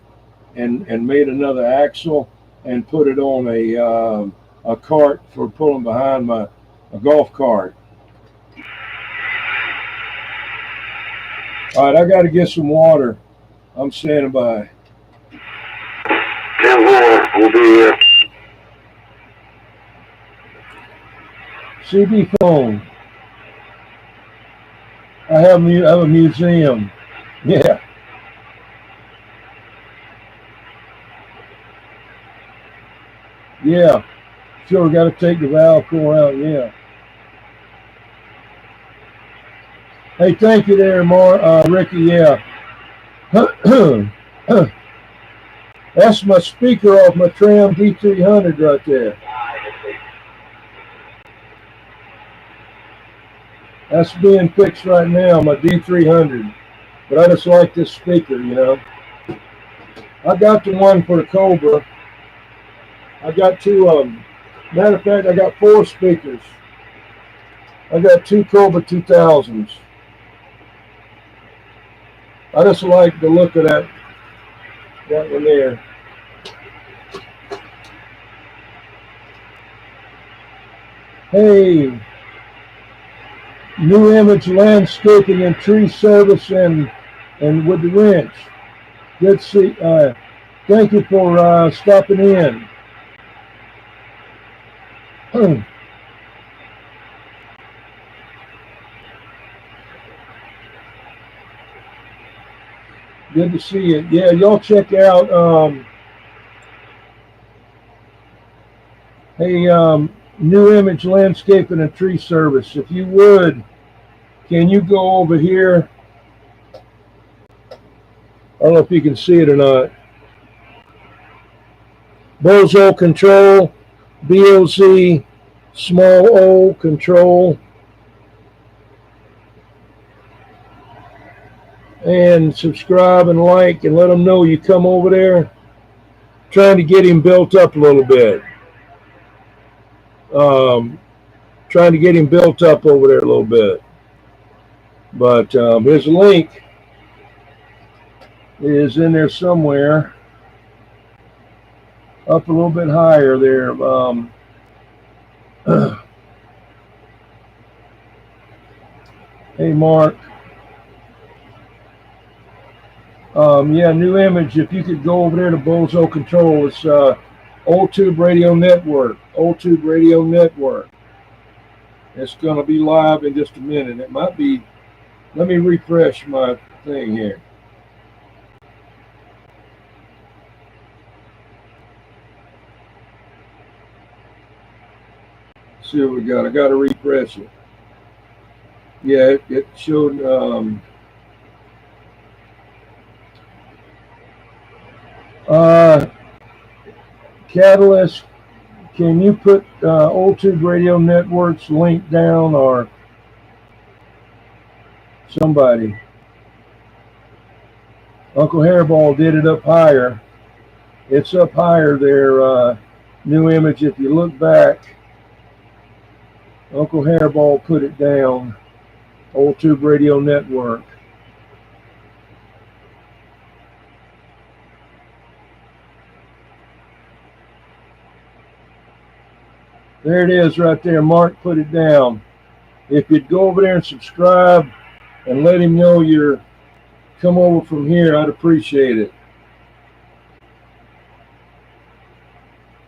Speaker 1: and made another axle and put it on a cart for pulling behind a golf cart. All right, I got to get some water. I'm standing by.
Speaker 3: 10-4, we'll be here.
Speaker 1: CB phone. I have a museum. Yeah. Yeah. Sure, got to take the valve core out. Yeah. Hey, thank you there, Ricky. Yeah. That's my speaker off my Tram D300 right there. That's being fixed right now, my D300. But I just like this speaker, you know. I got the one for the Cobra. I got two of them. Matter of fact, I got 4 speakers. I got 2 Cobra 2000s. I just like the look of that one there. Hey, New Image Landscaping and Tree Service and with the wrench. Good to see. Thank you for stopping in. Good to see you. Yeah, y'all check out. New Image Landscaping and Tree Service. If you would, can you go over here? I don't know if you can see it or not. Bozo Control, BOZ, small O Control. And subscribe and like and let them know you come over there. trying to get him built up a little bit. Trying to get him built up over there a little bit. But his link is in there somewhere. Up a little bit higher there. Hey, Mark. Yeah, new image. If you could go over there to Bozo Control, it's Old Tube Radio Network. Old Tube Radio Network. It's going to be live in just a minute. It might be. Let me refresh my thing here. See what we got. I got to refresh it. Yeah, it showed. Catalyst, can you put Old Tube Radio Network's link down, or somebody? Uncle Hairball did it up higher. It's up higher there. New image. If you look back, Uncle Hairball put it down. Old Tube Radio Network. There it is right there. Mark put it down. If you'd go over there and subscribe and let him know you're come over from here, I'd appreciate it.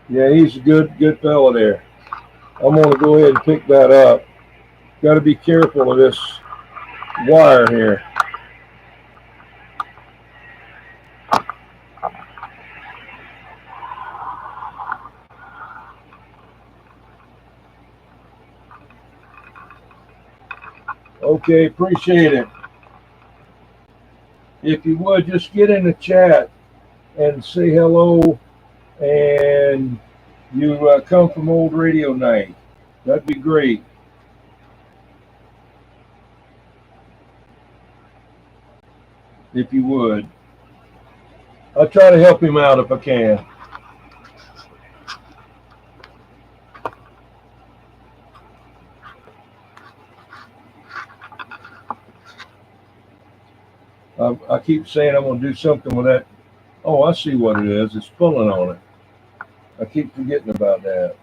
Speaker 1: Yeah, he's a good fella there. I'm going to go ahead and pick that up. Got to be careful of this wire here. Okay, appreciate it. If you would, just get in the chat and say hello, and you come from Old Radio Night. That'd be great. If you would. I'll try to help him out if I can. I keep saying I'm going to do something with that. Oh, I see what it is. It's pulling on it. I keep forgetting about that.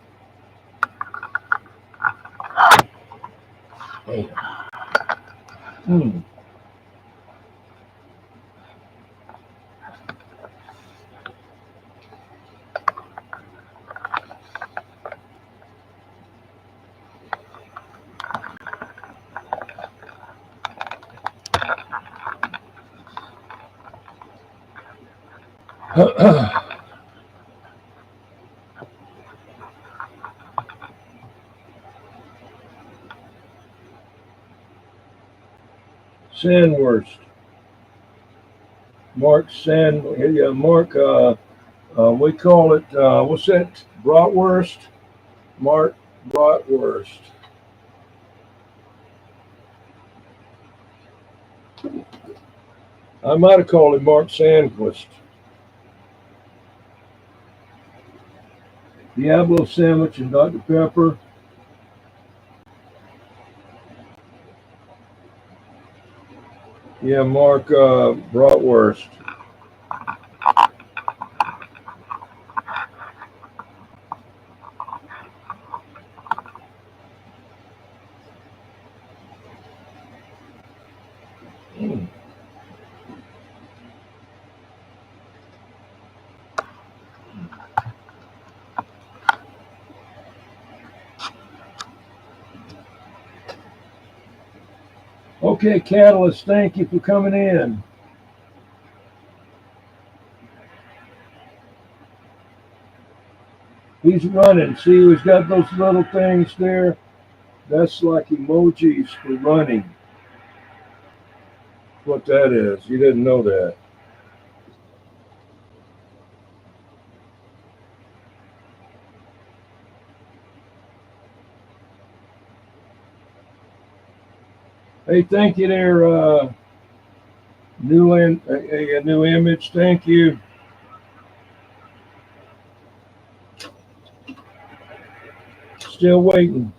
Speaker 1: Damn. Sandwurst. Mark Sand. Yeah, Mark. We call it. What's that? Bratwurst. Mark Bratwurst. I might have called him Mark Sandquist. Diablo sandwich and Dr. Pepper. Yeah, Mark Bratwurst. Okay, Catalyst, thank you for coming in. He's running. See, he's got those little things there. That's like emojis for running. What that is. You didn't know that. Hey, thank you there, new image. Thank you. still waiting.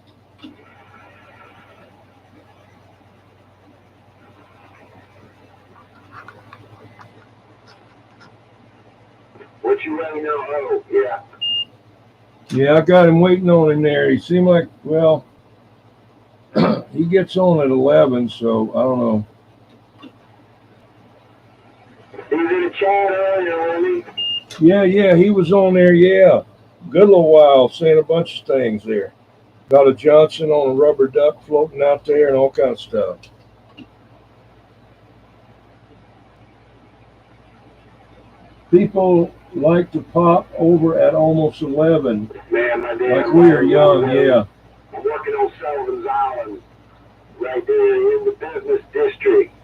Speaker 3: What you waiting on? Oh, yeah.
Speaker 1: Yeah, I got him waiting on him there. He seemed like, well, he gets on at 11, so I don't know.
Speaker 3: He was in the chat earlier, wasn't
Speaker 1: Yeah, he was on there, yeah. Good little while, saying a bunch of things there. Got a Johnson on a rubber duck floating out there and all kinds of stuff. People like to pop over at almost 11.
Speaker 3: Man, my damn
Speaker 1: Like we are young, yeah.
Speaker 3: I'm working on Sullivan's Island, right there in the business district.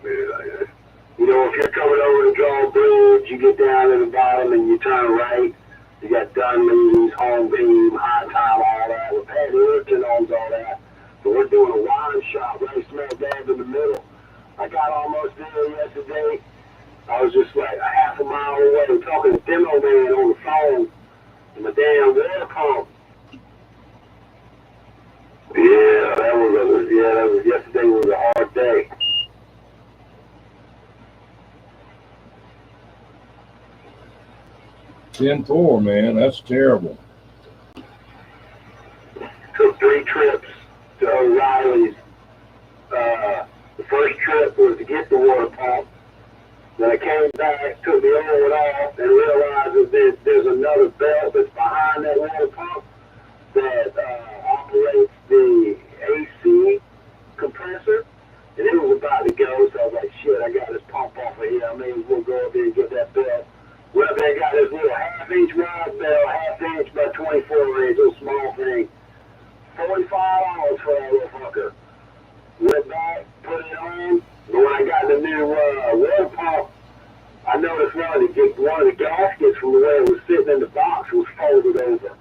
Speaker 3: You know, if you're coming over the drawbridge, you get down to the bottom and you turn right. You got Dunleavy's, Home Beam, High Time, all that. Well, Pat Hilton owns all that. So we're doing a wine shop right smack dab in the middle. I got almost there yesterday. I was just like a half a mile away talking to demo man on the phone and my damn water pump. Yesterday was a hard day.
Speaker 1: $10-4, man. That's terrible.
Speaker 3: Took 3 trips to O'Reilly's. The first trip was to get the water pump. Then I came back, took the old one off, and realized that there's another belt that's behind that water pump that operates the AC compressor. And it was about to go, so I was like, shit, I got this pump off of here. I may as well go up there and get that belt. Well, they got this little half-inch rod belt, half-inch by 24-inch, little small thing. $45 for that little fucker. Went back, put it on, but when I got the new water pump, I noticed one of the gaskets from where it was sitting in the box was folded over.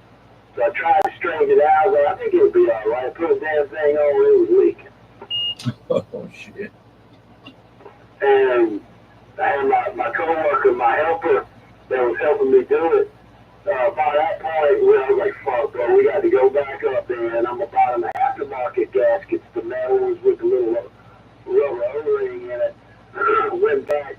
Speaker 3: So I tried to straighten it out. I was like, I think it'll be all right. Put the damn thing on, it was leaking.
Speaker 1: Oh, shit.
Speaker 3: And I had my coworker, my helper, that was helping me do it. By that point, I was like, fuck, bro, we got to go back up there, and I'm about an aftermarket gaskets, the metal ones with the little rubber O-ring in it. Went back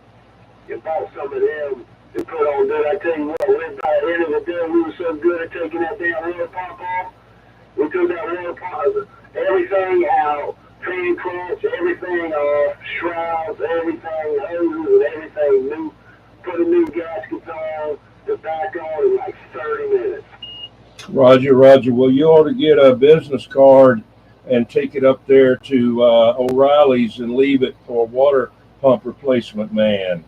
Speaker 3: and bought some of them and put on, dude, I tell you what, went by the end of the day, we were so good at taking that damn water pump off. We took that water pump, everything out, fan clutch, everything off, shrouds, everything, hoses and everything new, put a new gaskets on, the back on in like 30 minutes.
Speaker 1: Roger. Well, you ought to get a business card and take it up there to O'Reilly's and leave it for a water pump replacement man.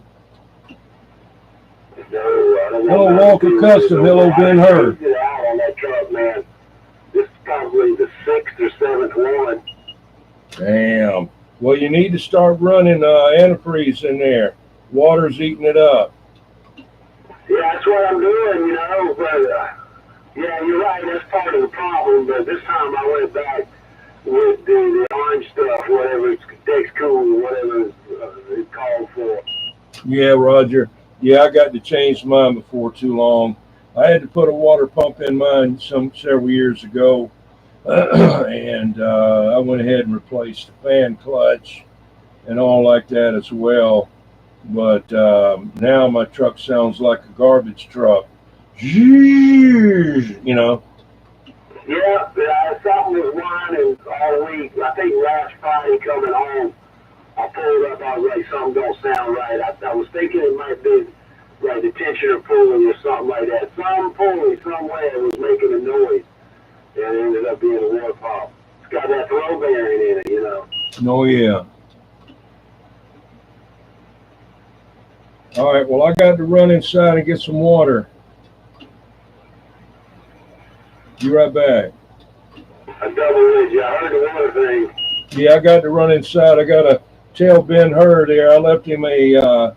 Speaker 1: Hello, Walker Custom. Hello, Ben Hurd.
Speaker 3: On that truck, man. This is probably the 6th or 7th one.
Speaker 1: Damn. Well, you need to start running antifreeze in there. Water's eating it up.
Speaker 3: Yeah, that's what I'm doing, you know. But yeah, you're right. That's part of the problem. But this time I went back with the orange stuff, whatever it's Dex-Cool, whatever it's called for.
Speaker 1: Yeah, Roger. Yeah, I got to change mine before too long. I had to put a water pump in mine several years ago, and I went ahead and replaced the fan clutch and all like that as well. But now my truck sounds like a garbage truck. You know.
Speaker 3: Yeah, something was whining all week. I think last Friday coming home, I pulled up. I was like, something don't sound right. I was thinking it might be like the tensioner pulling or something like that. Some pulling somewhere was making a noise, and it ended up being a water pump. It's got that throw bearing in it, you know.
Speaker 1: Oh, yeah. All right, well, I got to run inside and get some water. Be right back.
Speaker 3: I double you. I heard the water thing.
Speaker 1: Yeah, I got to run inside. I got to tell Ben Hurd there. I left him a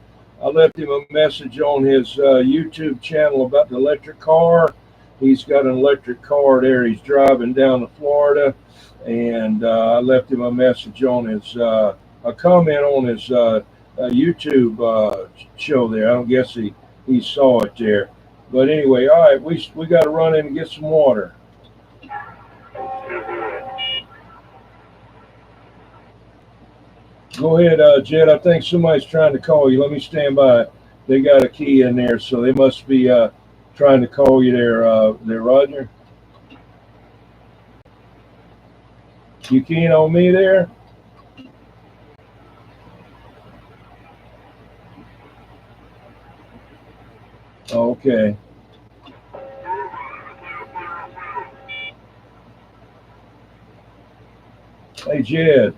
Speaker 1: message on his YouTube channel about the electric car. He's got an electric car there. He's driving down to Florida, and I left him a message on his a comment on his YouTube show there. I don't guess he saw it there. But anyway, all right, we got to run in and get some water. Go ahead, Jed. I think somebody's trying to call you. Let me stand by. They got a key in there, so they must be trying to call you there, Roger. You keen on me there? Okay. Hey, Jed.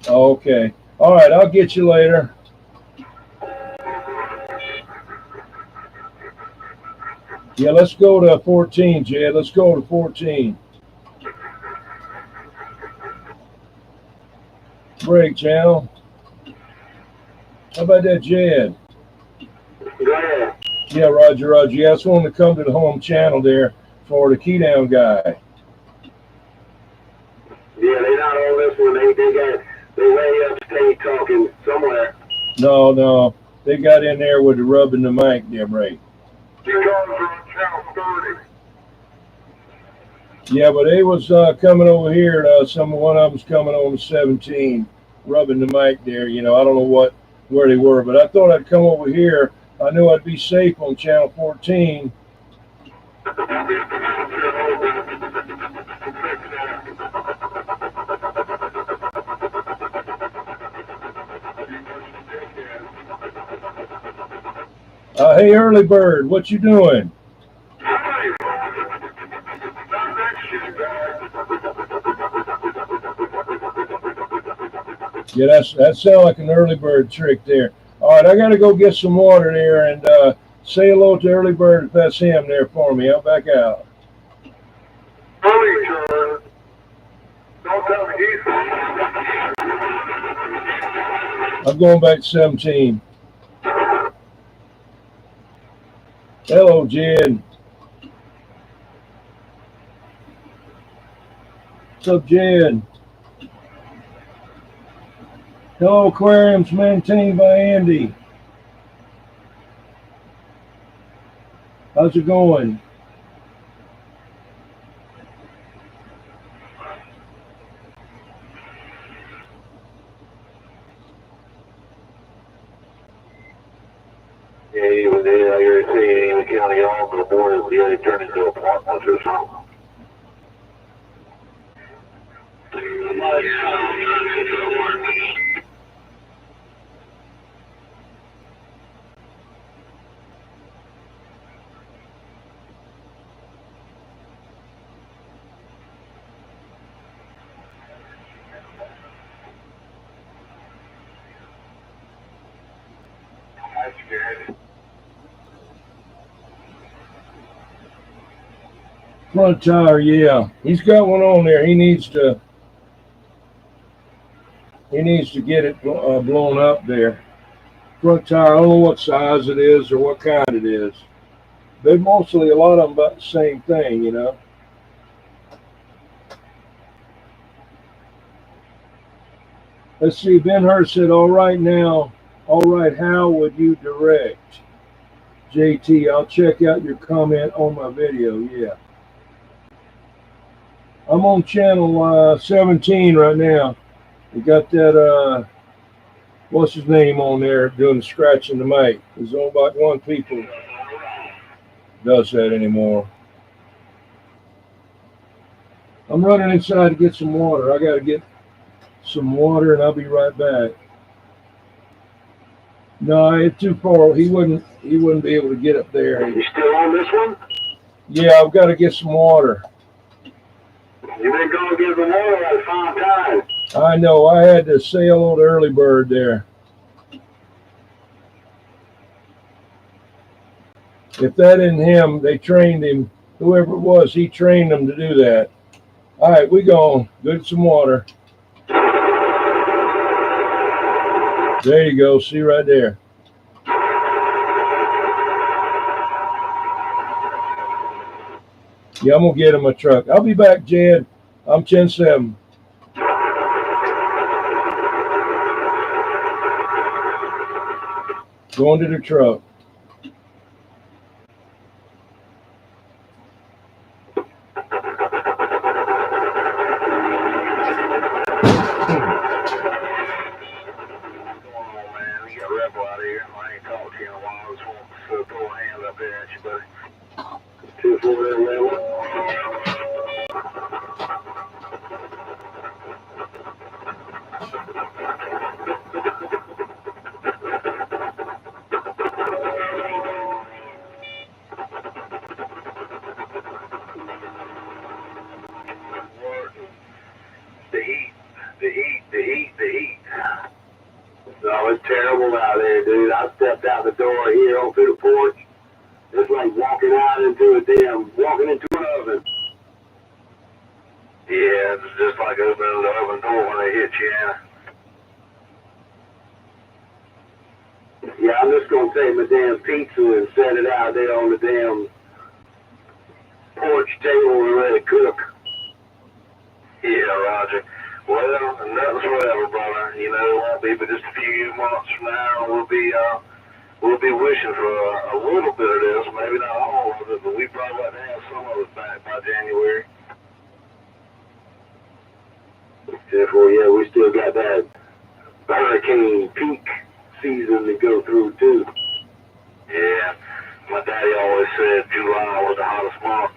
Speaker 1: Okay. All right, I'll get you later. Yeah, let's go to 14, Jed. Let's go to 14. Break channel. How about that, Jed?
Speaker 3: Yeah.
Speaker 1: Yeah, Roger. Yeah, I just wanted to come to the home channel there for the key down guy.
Speaker 3: Yeah, they not on this one. They way upstate talking somewhere.
Speaker 1: No. They got in there with the rubbing the mic there, Ray.
Speaker 3: You guys are on channel 30.
Speaker 1: Yeah, but they was coming over here. One of them's coming on 17, rubbing the mic there. You know, I don't know where they were, but I thought I'd come over here. I knew I'd be safe on channel 14. Hey, early bird, what you doing? Yeah, that sounds like an early bird trick there. All right, I got to go get some water there and say hello to early bird if that's him there for me. I'll back out.
Speaker 3: Early bird. Don't tell me he's.
Speaker 1: I'm going back to 17. Hello, Jed. What's up, Jed? Hello, aquariums maintained by Andy. How's it going?
Speaker 3: Yeah, even there, I hear say even county on the board, yeah, they turned into apartments or something. That's good.
Speaker 1: Front tire, yeah. He's got one on there. He needs to get it blown up there. Front tire, I don't know what size it is or what kind it is. They're mostly, a lot of them about the same thing, you know. Let's see, Ben Hurst said, all right now, all right, how would you direct? JT, I'll check out your comment on my video, yeah. I'm on channel 17 right now. We got that, what's his name on there doing the scratching the mic. There's only about one people does that anymore. I'm running inside to get some water. I got to get some water and I'll be right back. No, it's too far. He wouldn't be able to get up there.
Speaker 3: You still on this one?
Speaker 1: Yeah, I've got to get some water.
Speaker 3: You've been going to get the water at 5 times.
Speaker 1: I know. I had to say hello to early bird there. If that isn't him, they trained him. Whoever it was, he trained them to do that. All right, we go. Get some water. There you go. See right there. Yeah, I'm going to get him a truck. I'll be back, Jed. I'm 10-7. Going to the truck.
Speaker 2: you, buddy.
Speaker 3: 2-4 level.
Speaker 2: The heat.
Speaker 3: No, it's terrible out there, dude. I stepped out the door here onto the porch. It's like walking into an oven.
Speaker 2: Yeah, it's just like opening the oven door when they hit you, yeah.
Speaker 3: Yeah, I'm just gonna take my damn pizza and set it out there on the damn porch table and let it cook.
Speaker 2: Yeah, Roger. Well, nothing's forever, brother. You know, it won't be but just a few months from now. We'll be wishing for a little bit of this, maybe not all of it, but we probably like to have some of it back by January.
Speaker 3: Therefore, yeah, we still got that hurricane peak season to go through too.
Speaker 2: Yeah, my daddy always said July was the hottest month.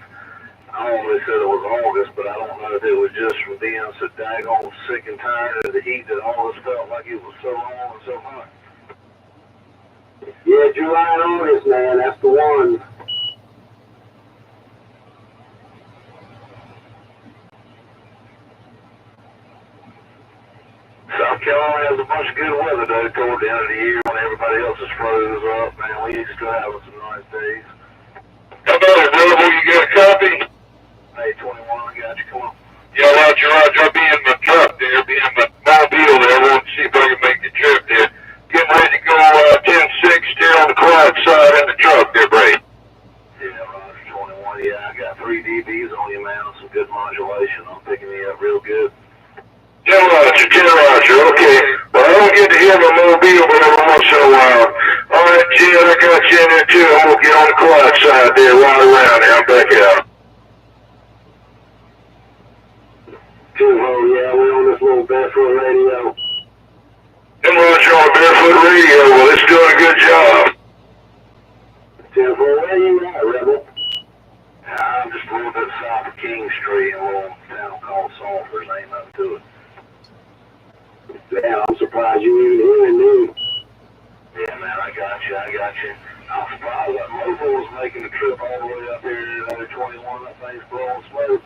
Speaker 2: I always said it was August, but I don't know if it was just from being so daggone sick and tired of the heat that always felt like it was so long and so hot.
Speaker 3: Yeah, July and August, man, that's the one.
Speaker 2: South Carolina has a bunch of good weather though toward the end of the year when everybody else is frozen up, man. We used to have some nice days. How about it, brother? You got a copy? Hey, 21, I got you. Come on. Yeah, Roger. I'll be in my truck there, be in my mobile there. I want to see if I can make the trip there. Getting ready to go 10-6 there on the quiet side in the truck there, Brady. Yeah, Roger, 21. Yeah, I got 3 dBs on you, man. Some good modulation. I'm picking you up real good. Tell Roger, okay. Well, I don't get to hear my mobile but every once in a while. All right, Jed, I got you in there too. I'm going to get on the quiet side there, right around there. I'm back out.
Speaker 3: Oh, yeah, we're on this little barefoot radio.
Speaker 2: And Roger on Barefoot Radio. Well, it's doing a good job.
Speaker 3: 10-4, where you at, Rebel?
Speaker 2: I'm just a little bit south of King Street in a little town called Sulphur. Ain't nothing to it.
Speaker 3: Damn, I'm surprised you even hearing me.
Speaker 2: Yeah, man, I got you. I'm surprised that Mobile was making the trip all the way up here to another 21. That thing's blowing smoke.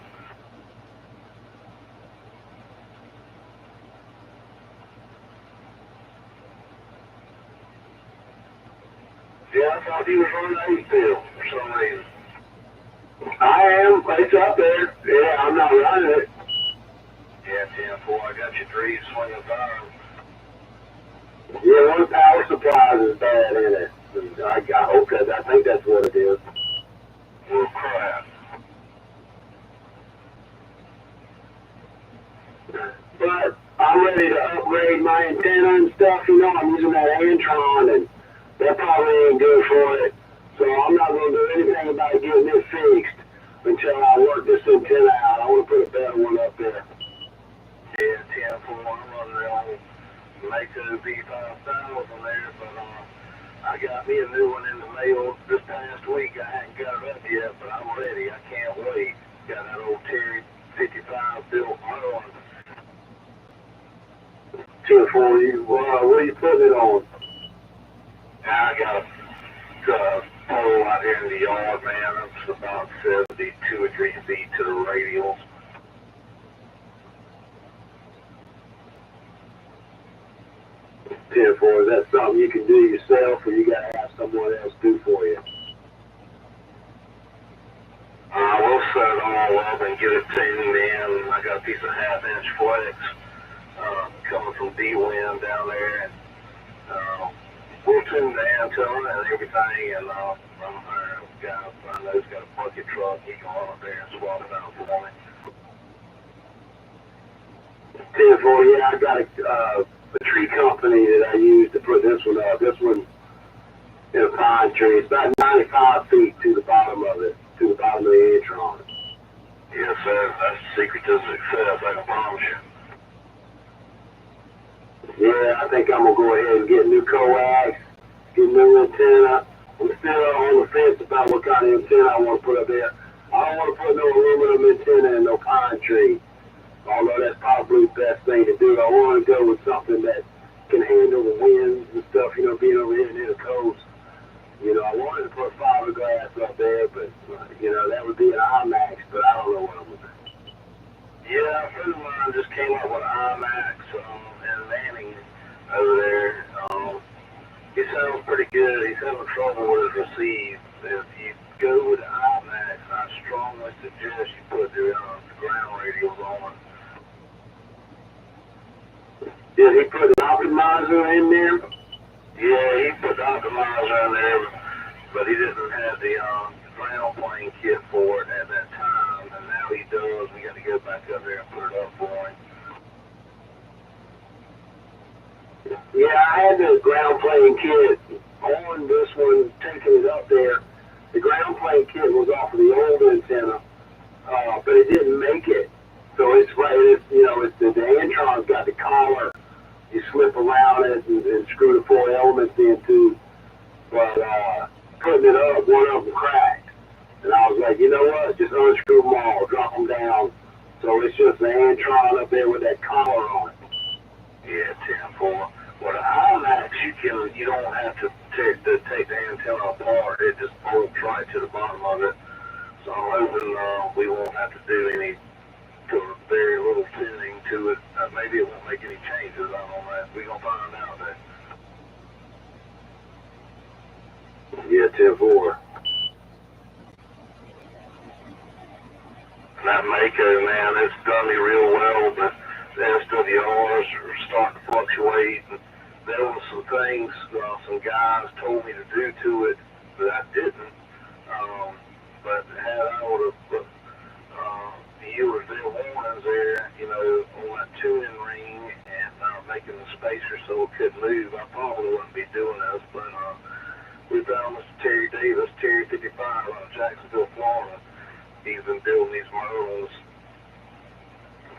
Speaker 2: Yeah, I thought he was running 8 field for some reason.
Speaker 3: I am. It's up there. Yeah, I'm not running it.
Speaker 2: Yeah, 10-4. I got you 3 swinging fire.
Speaker 3: Yeah, one power supply is bad in it. I hope that. I think that's what it is.
Speaker 2: Well, crap.
Speaker 3: But I'm ready to upgrade my antenna and stuff. You know, I'm using that Antron, and that probably ain't good for it. So I'm not going to do anything about getting it fixed until I work this antenna out. I want to put a better one up there.
Speaker 2: Yeah, 10-4. I'm running the old Mako B5000 there, but I got me a new one in the mail this past week. I hadn't got it up yet, but I'm ready. I can't wait. Got that old Terry 55 built on.
Speaker 3: 10-4, what are you putting it on?
Speaker 2: I got a pole out here in the yard, man. It's about 72 or 3 feet to the radials.
Speaker 3: Is that something you can do yourself, or you got to have someone else do for you?
Speaker 2: We'll set it all up and get it tuned in. I got a piece of 1/2-inch flex coming from D-Wind down there, and we'll tune the antenna and everything, and I'm hiring a guy I know he's got a bucket truck. He can run up there and swap it out for me.
Speaker 3: 10-4, yeah, I got a tree company that I use to put this one up. This one in a pine tree. It's about 95 feet to the bottom of it, to the bottom of the Antron.
Speaker 2: Yes, sir. That's the secret to success, I can promise you.
Speaker 3: Yeah, I think I'm going to go ahead and get new coax, get new antenna, I'm still on the fence about what kind of antenna I want to put up there. I don't want to put no aluminum antenna in no pine tree. Although that's probably the best thing to do. I want to go with something that can handle the winds and stuff, you know, being over here near the coast. You know, I wanted to put fiberglass up there, but, you know, that would be an IMAX, but I don't know what I'm going to do. Yeah, a friend of mine just came up with IMAX and Manning over there. He sounds pretty good. He's having trouble with his receive. If you go with IMAX, I strongly suggest you put the ground radials on. Did he put an optimizer in there? Yeah, he put the optimizer in there, but he didn't have the ground plane kit for it at that time, and now he does. We got to go back up there and put it up for him. Yeah, I had the ground plane kit on this one, taking it up there. The ground plane kit was off of the old antenna, but it didn't make it. So it's right, you know, the Antron's got the collar. You slip around it and screw the 4 elements into. But putting it up, one of them cracked. And I was like, you know what? Just unscrew them all, drop them down. So it's just the Antron up there with that collar on it. Yeah, 10-4. Well, the IMAX, you don't have to take the antenna apart. It just bolts right to the bottom of it. So I'm hoping we won't have to do any very little tuning to it. Maybe it won't make any changes on that. We're going to find out that. Yeah, 10-4. That Mako, man, it's done me real well, but the SWRs are starting to fluctuate. And there were some things some guys told me to do to it that I didn't. But had I would have used their warnings there, you know, on that tuning ring and making the spacer so it couldn't move, I probably wouldn't be doing this. But we found Mr. Terry Davis, Terry 55 out of Jacksonville, Florida. He's been building these models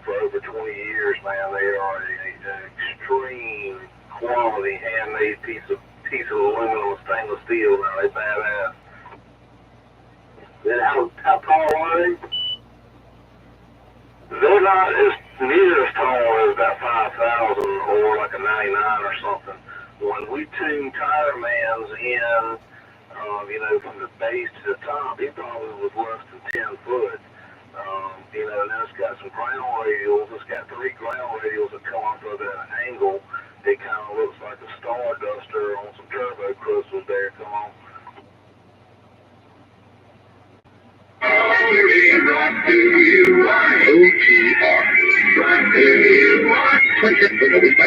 Speaker 3: for over 20 years, man. They are an extreme quality handmade piece of aluminum and stainless steel. Now they badass. Then how tall are they? They're not as near as tall as that 5,000 or like a 99 or something. When we tune Tire Man's in, you know, from the base to the top, he probably was less than 10 foot. You know, and then it's got some ground radials. It's got 3 ground radials that come off of at an angle. It kind of looks like a star duster on some turbo crystals there. Come on.
Speaker 5: What do you want? OTR. What do you want?
Speaker 3: But it's unlimited.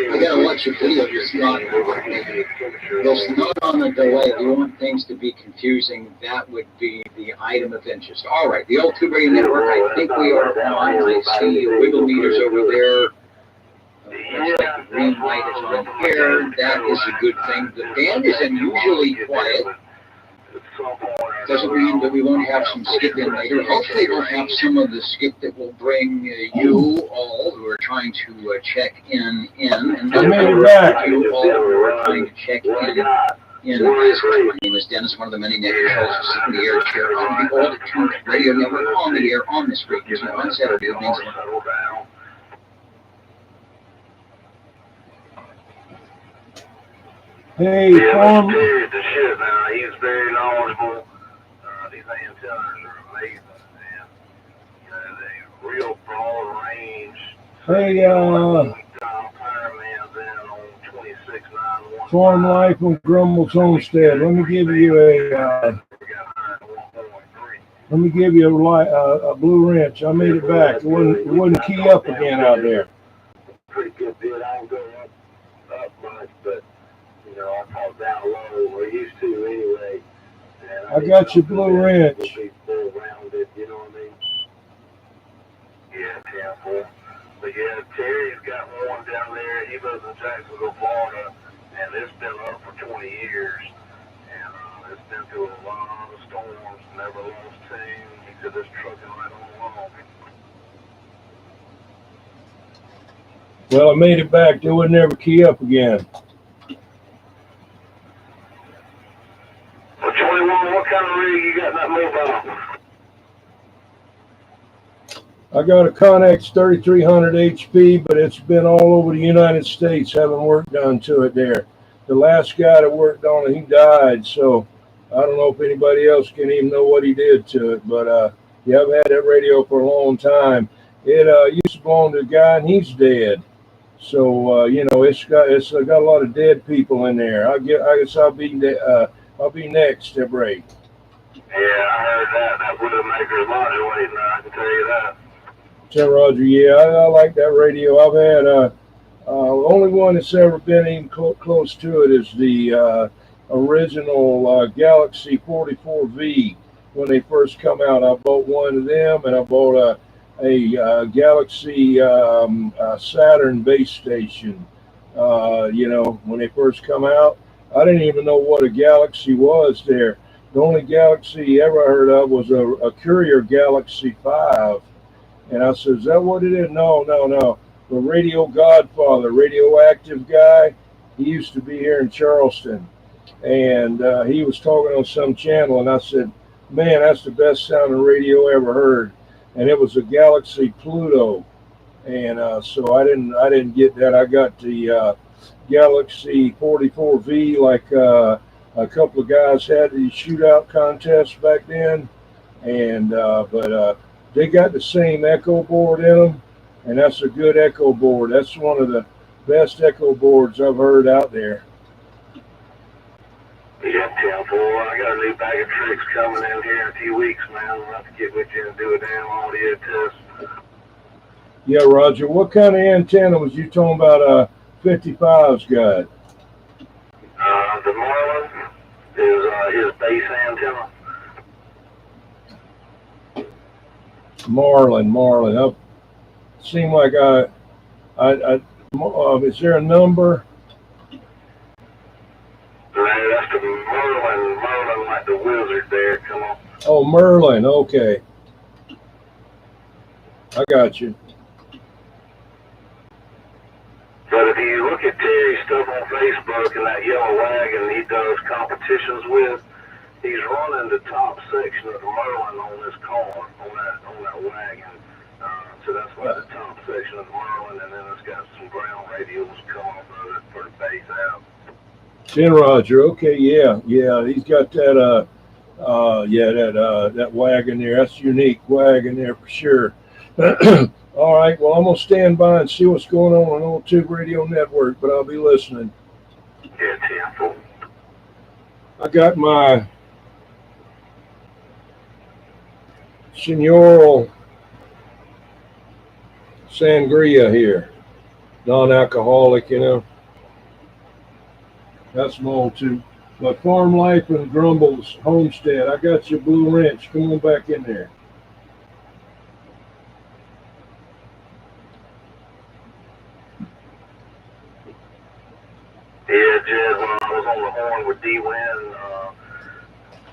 Speaker 5: I gotta watch your video just not. There's not on the delay. If you want things to be confusing, that would be the item of interest. All right, the old Tube Radio Network, I think we are on. I see wiggle meters over there. Looks like the green light is on here. That is a good thing. The band is unusually quiet. Doesn't mean that we won't have some skip in later. Hopefully we'll have some of the skip that will bring you all who are trying to check in. And
Speaker 1: I made it back.
Speaker 5: You all who are trying to check in. My name is Dennis, one of the many network hosts in the air chair on the old Tube Radio Network on the air on this frequency on Saturday evenings.
Speaker 1: Hey,
Speaker 3: yeah, the shit now. He's very knowledgeable. These antennas are amazing, man. You know, they real broad range.
Speaker 1: Hey, Farm Life on Grummel's Homestead. Let me give you a blue wrench. I made it back. It wouldn't key up again out there.
Speaker 3: Pretty good bit. I don't go up much, but you know, I call down low. We're used to anyway.
Speaker 1: I got your blue wrench.
Speaker 3: You know what I mean? Yeah, 10-4. But yeah, Terry's got one down there. He lives in Jacksonville, Florida, and it's been up for 20 years.
Speaker 2: It's been through a lot of storms, never lost team. He said it's trucking right on along.
Speaker 1: Well, I made it back. They would never key up again.
Speaker 2: Well, 21, what kind of rig you got in that mobile?
Speaker 1: I got a Connex 3300 HP, but it's been all over the United States having work done to it there. The last guy that worked on it, he died, so I don't know if anybody else can even know what he did to it. But yeah, I've had that radio for a long time. It used to belong to a guy, and he's dead. So you know, it's got a lot of dead people in there. I guess I'll be next to break.
Speaker 2: Yeah, I heard that. That Widowmaker's larger weight now, I can tell you that.
Speaker 1: Tell Roger, yeah, I like that radio. I've had only one that's ever been even close to it is the original Galaxy 44V. When they first come out, I bought one of them, and I bought a Galaxy Saturn base station. You know, when they first come out, I didn't even know what a Galaxy was there. The only Galaxy ever heard of was a Courier Galaxy 5. And I said, is that what it is? No. The radio godfather, radioactive guy, he used to be here in Charleston. And he was talking on some channel, and I said, man, that's the best sounding radio I ever heard. And it was a Galaxy Pluto. And so I didn't get that. I got the Galaxy 44V, like a couple of guys had the shootout contests back then. And but they got the same echo board in them, and that's a good echo board. That's one of the best echo boards I've heard out there.
Speaker 2: Yeah, Temple, I got a new bag of tricks coming in here in a few weeks, man. I'll have to get with you and do a damn audio test.
Speaker 1: Yeah, Roger. What kind of antenna was you talking about? 55's got?
Speaker 2: The Marlin is his base antenna.
Speaker 1: Marlin. It seemed like is there a number?
Speaker 2: That's the Merlin like the wizard there. Come on.
Speaker 1: Oh, Merlin. Okay, I got you.
Speaker 2: But if you look at Terry's stuff on Facebook and that yellow wagon he does competitions with, he's running the top section of the Merlin on this car, on that wagon. So that's like the top section of the Merlin, and then it's got some ground radios coming up for the base out.
Speaker 1: Ten Roger. Okay, yeah. He's got that that wagon there. That's a unique wagon there for sure. All right. Well, I'm gonna stand by and see what's going on Old Tube Radio Network, but I'll be listening.
Speaker 2: Yeah, Temple.
Speaker 1: I got my Senor Sangria here, non-alcoholic, you know. That's my old too. My Farm Life and Grumbles Homestead. I got your blue wrench. Come on back in there.
Speaker 2: Yeah, Jed, when I was on the horn with D-Win,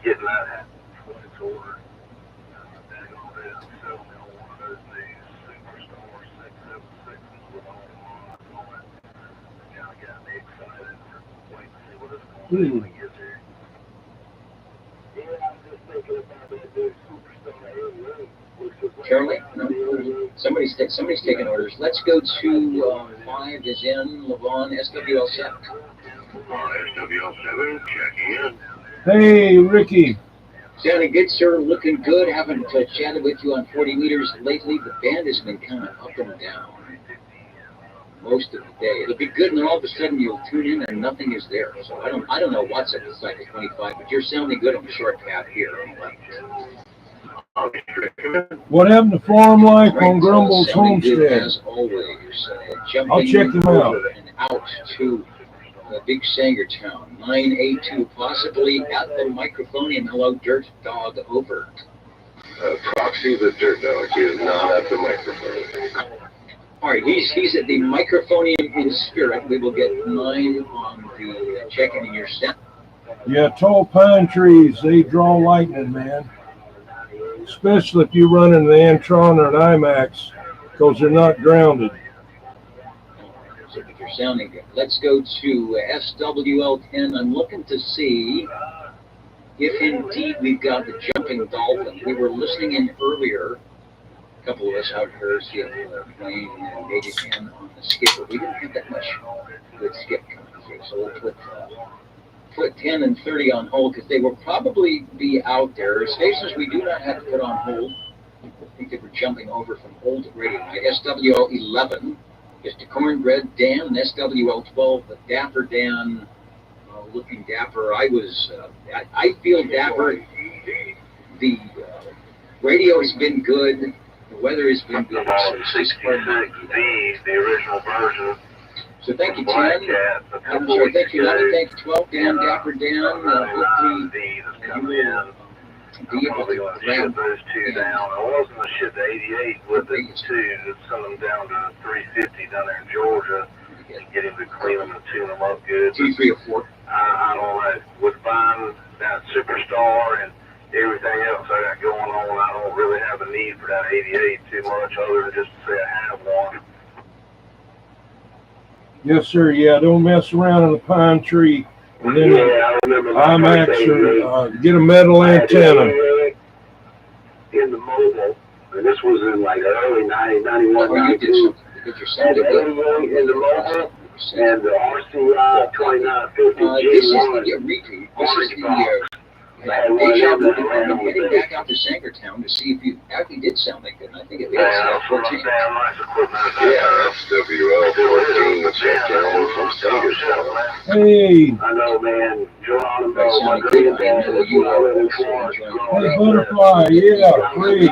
Speaker 2: getting that points order, they're going to sell me on one of those new Superstar 676s with all the mods on it. It kind of got me excited for waiting to see what it's going to do when it gets here. Yeah, I'm just thinking about that new Superstar.
Speaker 5: Carolyn, no, somebody's taking orders. Let's go to 5 is in Levon SWL7.
Speaker 2: SWL7 checking in.
Speaker 1: Hey, Ricky.
Speaker 5: Sounding good, sir. Looking good. Haven't chatted with you on 40 meters lately. The band has been kind of up and down most of the day. It'll be good, and then all of a sudden you'll tune in and nothing is there. So I don't know what's at the cycle 25, but you're sounding good on the short path here.
Speaker 1: What happened to Farm Life
Speaker 5: Right,
Speaker 1: on Grumbles Homestead?
Speaker 5: As always,
Speaker 1: I'll check him out.
Speaker 5: And out to the big Sangertown, 982, possibly at the microphonium. Hello, Dirt Dog, over.
Speaker 2: Proxy the Dirt Dog. He is not at the microphone.
Speaker 5: All right, he's at the microphonium in spirit. We will get 9 on the check-in in your set.
Speaker 1: Yeah, tall pine trees, they draw lightning, man. Especially if you run in the Antron or an IMAX, because they're not grounded.
Speaker 5: So if you're sounding good. Let's go to SWL10. I'm looking to see if indeed we've got the jumping dolphin. We were listening in earlier, a couple of us out here, see if playing and maybe 10 on the skip, but we didn't have that much good skip coming through. So we'll put 10 and 30 on hold because they will probably be out there. Stations we do not have to put on hold. I think they were jumping over from old radio. SWL 11 is the Cornbread Dan, and SWL 12, the Dapper Dan, looking dapper. I feel dapper. The radio has been good. The weather has been good. So
Speaker 3: 66D, the original version.
Speaker 5: So thank you, 10. I'm sorry, thank you, 11. Thank you, 12. Dan, Dapper Dan. Hopefully, you will be able to grab
Speaker 3: those two down. I was going to ship the 88 with it too, to send them down to 350 down there in Georgia and get him to clean them and tune them up good.
Speaker 5: 2, 3, or 4.
Speaker 3: I don't know. With buying that Superstar and everything else I got going on, I don't really have a need for that 88 too much, other than just to say I have one.
Speaker 1: Yes, sir. Yeah, don't mess around in the pine tree. And then
Speaker 3: I remember
Speaker 1: IMAX or get a metal antenna.
Speaker 3: In the mobile, and this was in like early 90, 91,
Speaker 5: Well, you did
Speaker 3: 92.
Speaker 5: Get your sound good.
Speaker 3: In the mobile, and the RCI 2950
Speaker 5: This is
Speaker 3: G1.
Speaker 5: the repeat. This is the deja vu. I'm heading back out to Sangertown to see if you actually did sound that good. And I think it is.
Speaker 3: Yeah, full of damn nice equipment.
Speaker 2: Yeah, FWL 14 check down from Sangertown.
Speaker 1: Hey,
Speaker 3: I know, man. John and
Speaker 5: That
Speaker 3: Bill, my
Speaker 5: sounded good. I
Speaker 3: granddad,
Speaker 5: know you are also
Speaker 1: hey,
Speaker 5: enjoying
Speaker 1: Butterfly. Yeah, great.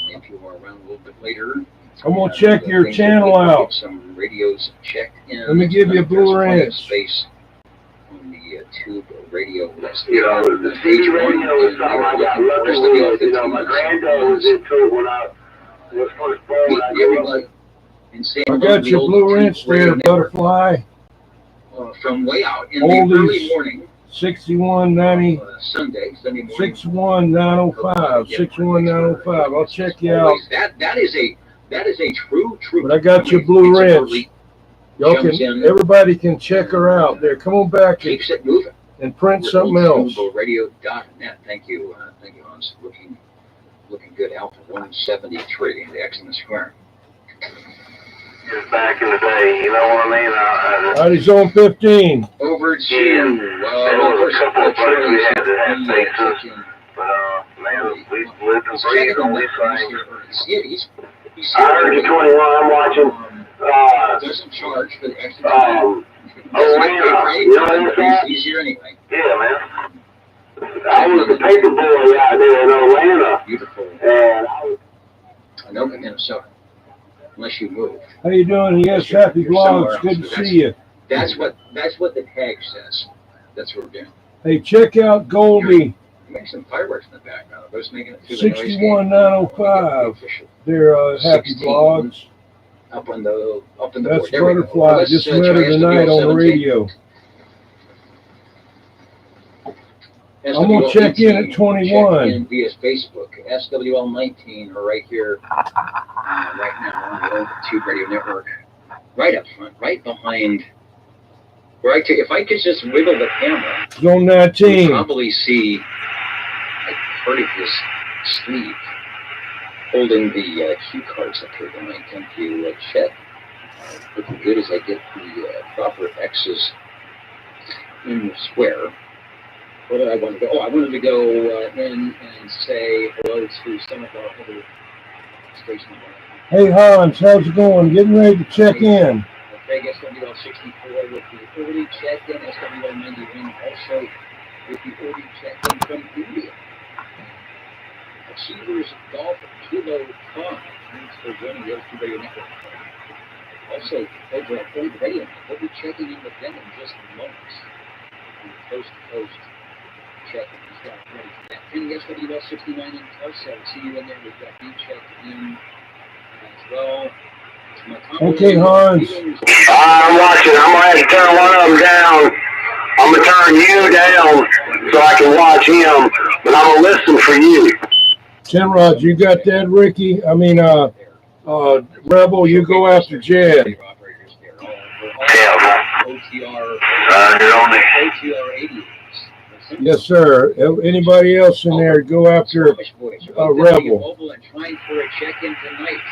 Speaker 5: If you are around a little bit later,
Speaker 1: I'm going to check your channel out.
Speaker 5: some radios checked in.
Speaker 1: Let me give you a blue
Speaker 5: There's plenty of
Speaker 1: wrench.
Speaker 5: space on the tube radio list.
Speaker 3: You know, the CB radio was something I got lucky with. You know, my granddad was into it when I was first born.
Speaker 1: I got your blue wrench there, Butterfly.
Speaker 5: From way out in
Speaker 1: Oldies.
Speaker 5: the early morning.
Speaker 1: 6190.
Speaker 5: Sunday morning.
Speaker 1: 61905. 61905. I'll check you out.
Speaker 5: That is a true.
Speaker 1: But I got your blue wrench. Y'all can, everybody can check her out there. Come on back
Speaker 5: Keeps it moving.
Speaker 1: and print something else.
Speaker 5: Radio.net. Thank you, Hans. Looking good. Alpha 173, the X in the square.
Speaker 3: Just back in the day, you know what I mean?
Speaker 1: Alright, zone 15.
Speaker 5: Over to
Speaker 3: there was a couple of places we had that had faces, but man, we lived and breathed on these things. I heard you 21. I'm watching.
Speaker 5: Doesn't charge, but actually,
Speaker 3: you know what
Speaker 5: easier anyway.
Speaker 3: Yeah, man. I was the paper boy out there in Atlanta.
Speaker 5: Beautiful.
Speaker 3: And
Speaker 5: I know Minnesota. Unless you move.
Speaker 1: How you doing? Yes, happy vlogs. Good to see you.
Speaker 5: That's what the tag says. That's what we're doing.
Speaker 1: Hey, check out Goldie.
Speaker 5: Make some fireworks in the background. I was making it through
Speaker 1: 61905. They're happy vlogs.
Speaker 5: Up on the
Speaker 1: That's
Speaker 5: board.
Speaker 1: Butterfly. Just met her tonight on the radio. I'm going to check in at 21.
Speaker 5: Check in via Facebook. SWL19 are right here, right now on the old Tube Radio Network. Right up front, right behind. If I could just wiggle the camera,
Speaker 1: Zone 19.
Speaker 5: you'd probably see part of this sleeve holding the cue cards up here tonight. Thank you, Chet. Looking good as I get the proper X's in the square. What did I want to go? I wanted to go in and say hello to some of our other stations.
Speaker 1: Hey, Hans, how's it going? Getting ready to check in.
Speaker 5: Okay, SWL 64 with the early check-in, SWL 91 also with the early check-in from India. Achievers Golf Kilo 5. Thanks for joining the Tube Radio Network. Also, Cobra Radio. We'll be checking in with them in just moments. Coast to coast. Check in. Ready for that. And SWL 69 in Tulsa. See you in there. We've got you checked in as well.
Speaker 1: Okay, Hans.
Speaker 3: I'm watching. I'm going to have to turn one of them down. I'm I'm gonna turn you down so I can watch him, but I'm gonna listen for you.
Speaker 1: Timrod, you got that, Ricky? I mean, Rebel, you go after Jed. Yes, sir. Anybody else in there, go after Rebel.
Speaker 5: And trying for a check-in tonight.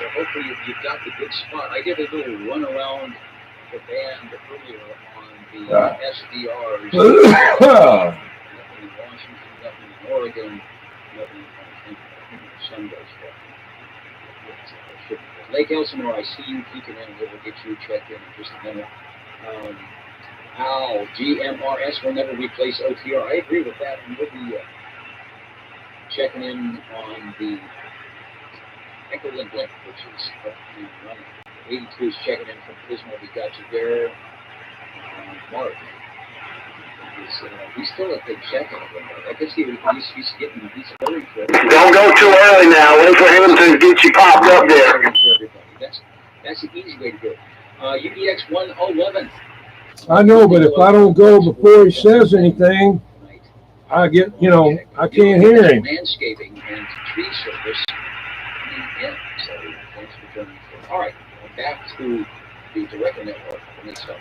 Speaker 5: So hopefully you've got the good spot. I did a little run around the band earlier on the SDRs. Nothing in Washington, nothing in Oregon, nothing in Sunday stuff. Lake Elsinore, I see you peeking in. We'll get you checked in just a minute. Al, GMRS will never replace OTR. I agree with that. And we'll be checking in on the Echo Link, which is running. 82 is checking in from Pismo. We got you there. Mark. He's still at the check-in. I guess he's very good.
Speaker 3: Don't go too early now. Wait for him to get you popped up there.
Speaker 5: That's the easy way to do it. UDX 111.
Speaker 1: I know, but if I don't go before he says anything, I get, I can't hear him.
Speaker 5: Landscaping and tree service. Yeah, so thanks for joining. All right, back to the director network. Let me stop.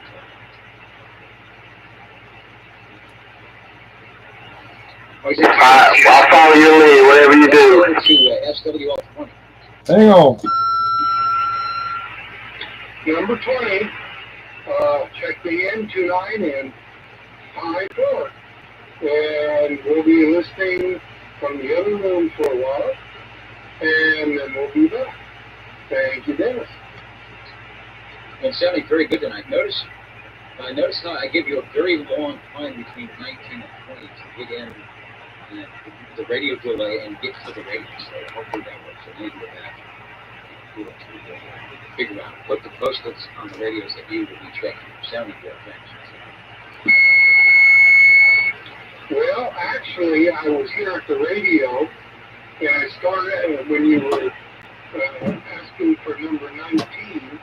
Speaker 3: I'll follow your lead, whatever you do.
Speaker 5: SWL20.
Speaker 1: Hang on.
Speaker 6: Number 20, checking in 29 and high 4. And we'll be listening from the other room for a while, and then we'll be back. Thank you, Dennis.
Speaker 5: It's sounding very good tonight. Notice how I give you a very long time between 19 and 20 to get in the radio delay and get to the radio. So hopefully that works. So maybe go back and figure out. Put the post-its on the radios that you will be checking. Sounding good. Thanks.
Speaker 6: Well, actually, I was here at the radio, and I started, when you were asking for number 19,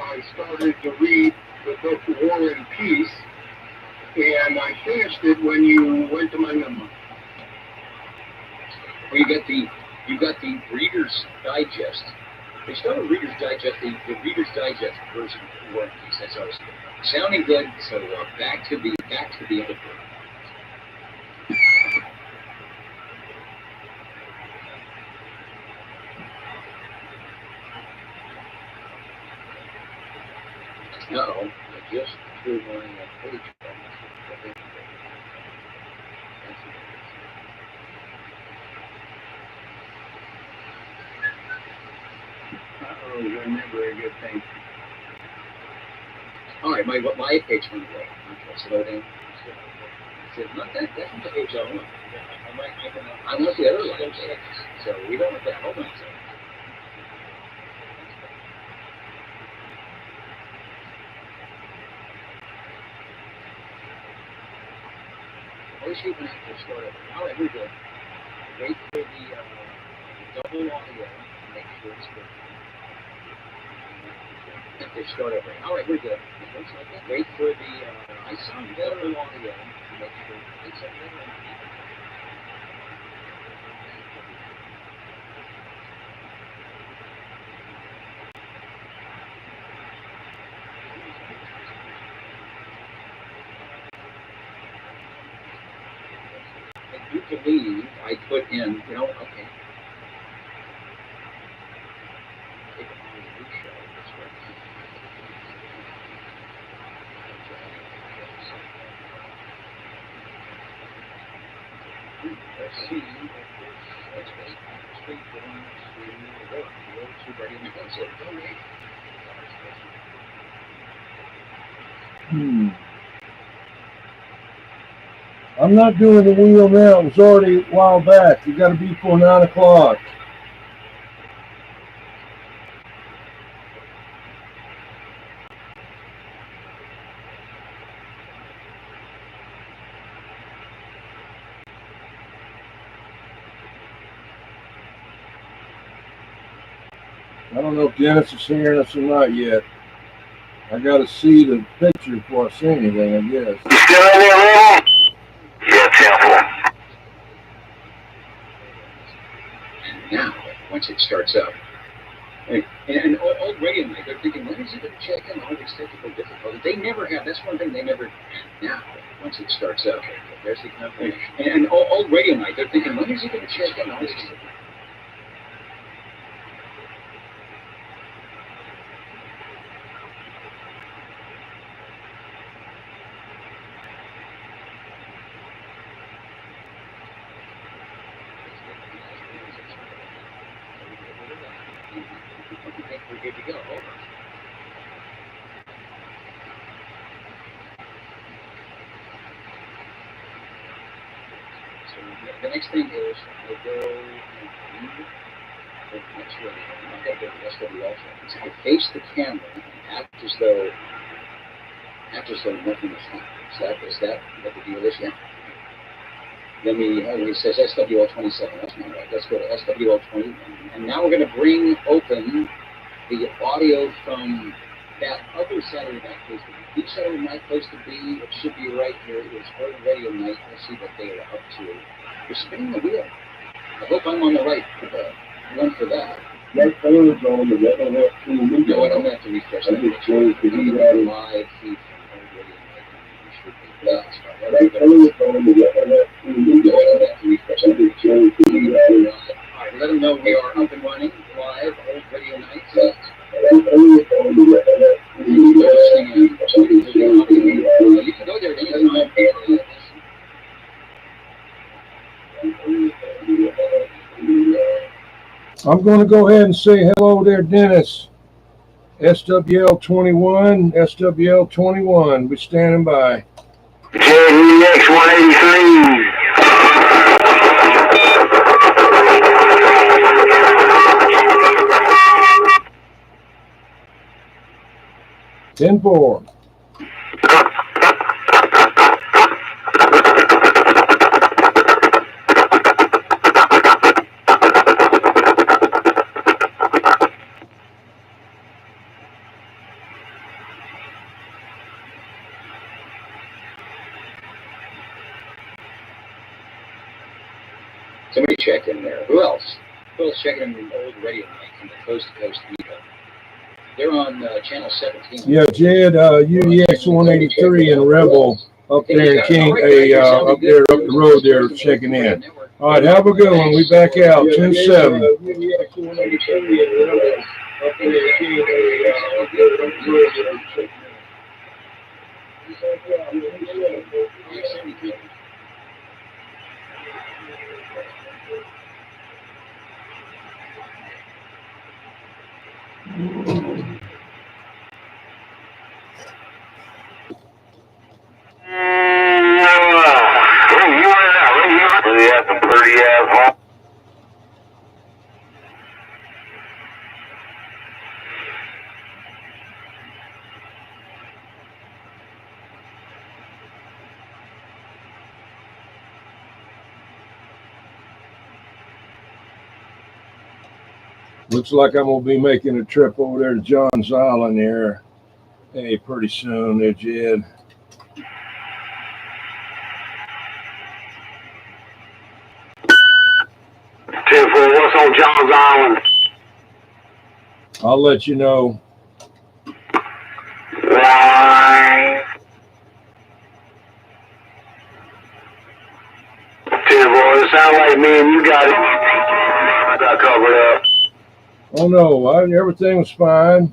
Speaker 6: I started to read the book War and Peace, and I finished it when you went to my number.
Speaker 5: Well, you got the Reader's Digest. They started Reader's Digest, the Reader's Digest version of War and Peace. That's always sounding good. So back to the other book. Uh-oh, I just threw my page.
Speaker 6: Uh-oh, remember a good thing.
Speaker 5: All right, my page went away. Okay, slow down. Not that, that's not the page I want. I want the other line. So we don't want that. Hold on a second. Always keep an active start over. All right, we're good. Wait for the double audio to make sure it's good. Active start over. All right, we're good. Wait for the I sound better audio to make sure it's better. I do believe I put in, okay. Let's see. Let's wait. Straight going to work. You're ready in the console.
Speaker 1: I'm not doing the wheel now. It was already a while back. You got to be before 9 o'clock. I don't know if Dennis is hearing us or not yet. I got to see the picture before I say anything, I guess.
Speaker 2: You still in there, Ron? Yeah, 10-4.
Speaker 5: Now, once it starts up, and old radio night, they're thinking, when is it going to check in all these technical difficulties? They never have. That's one thing they never. Now, once it starts up, there's the confirmation. And old radio night, they're thinking, when is it going to check in all these? We're good to go. Over. So the next thing is we'll go and read the next radio. I've got to go to the SWL channel. So I face the camera and act as though nothing is happening. Is that what the deal is? Yeah. Then he says SWL27. That's not right. Let's go to SWL21. And now we're going to bring open the audio from that other Saturday night place to be. Each Saturday night place to be, it should be right here. It was Earth Radio Night. Let's see what they are up to. You're spinning the wheel. I hope I'm on the right one for that.
Speaker 6: That phone is on the other team.
Speaker 5: No, I don't have to refresh. I'm just going to do that live feed from Earth Radio Night. You should be blessed.
Speaker 6: That phone is on the other team.
Speaker 5: No, I don't have to refresh. I'm just going to do that live. All right, let them know we are up and running live. Earth Radio Night. You can go there anytime.
Speaker 1: I'm going to go ahead and say hello there, Dennis. SWL21, SWL21. We're standing by.
Speaker 2: JB183.
Speaker 1: 10-4.
Speaker 5: Somebody check in there. Who else? Who else checking in the old radio night from the coast to coast meetup? They're on channel 17.
Speaker 1: Yeah, Jed, UEX183 and Rebel up there in King, up there up the road there checking in. All right, have a good one. We back out 10-7. Looks like I'm going to be making a trip over there to John's Island there. Hey, pretty soon there, Jed.
Speaker 2: What's on John's Island?
Speaker 1: I'll let you know.
Speaker 2: Right. 10-4, it sounds like me and you got it. I got covered up.
Speaker 1: Oh no, everything was fine.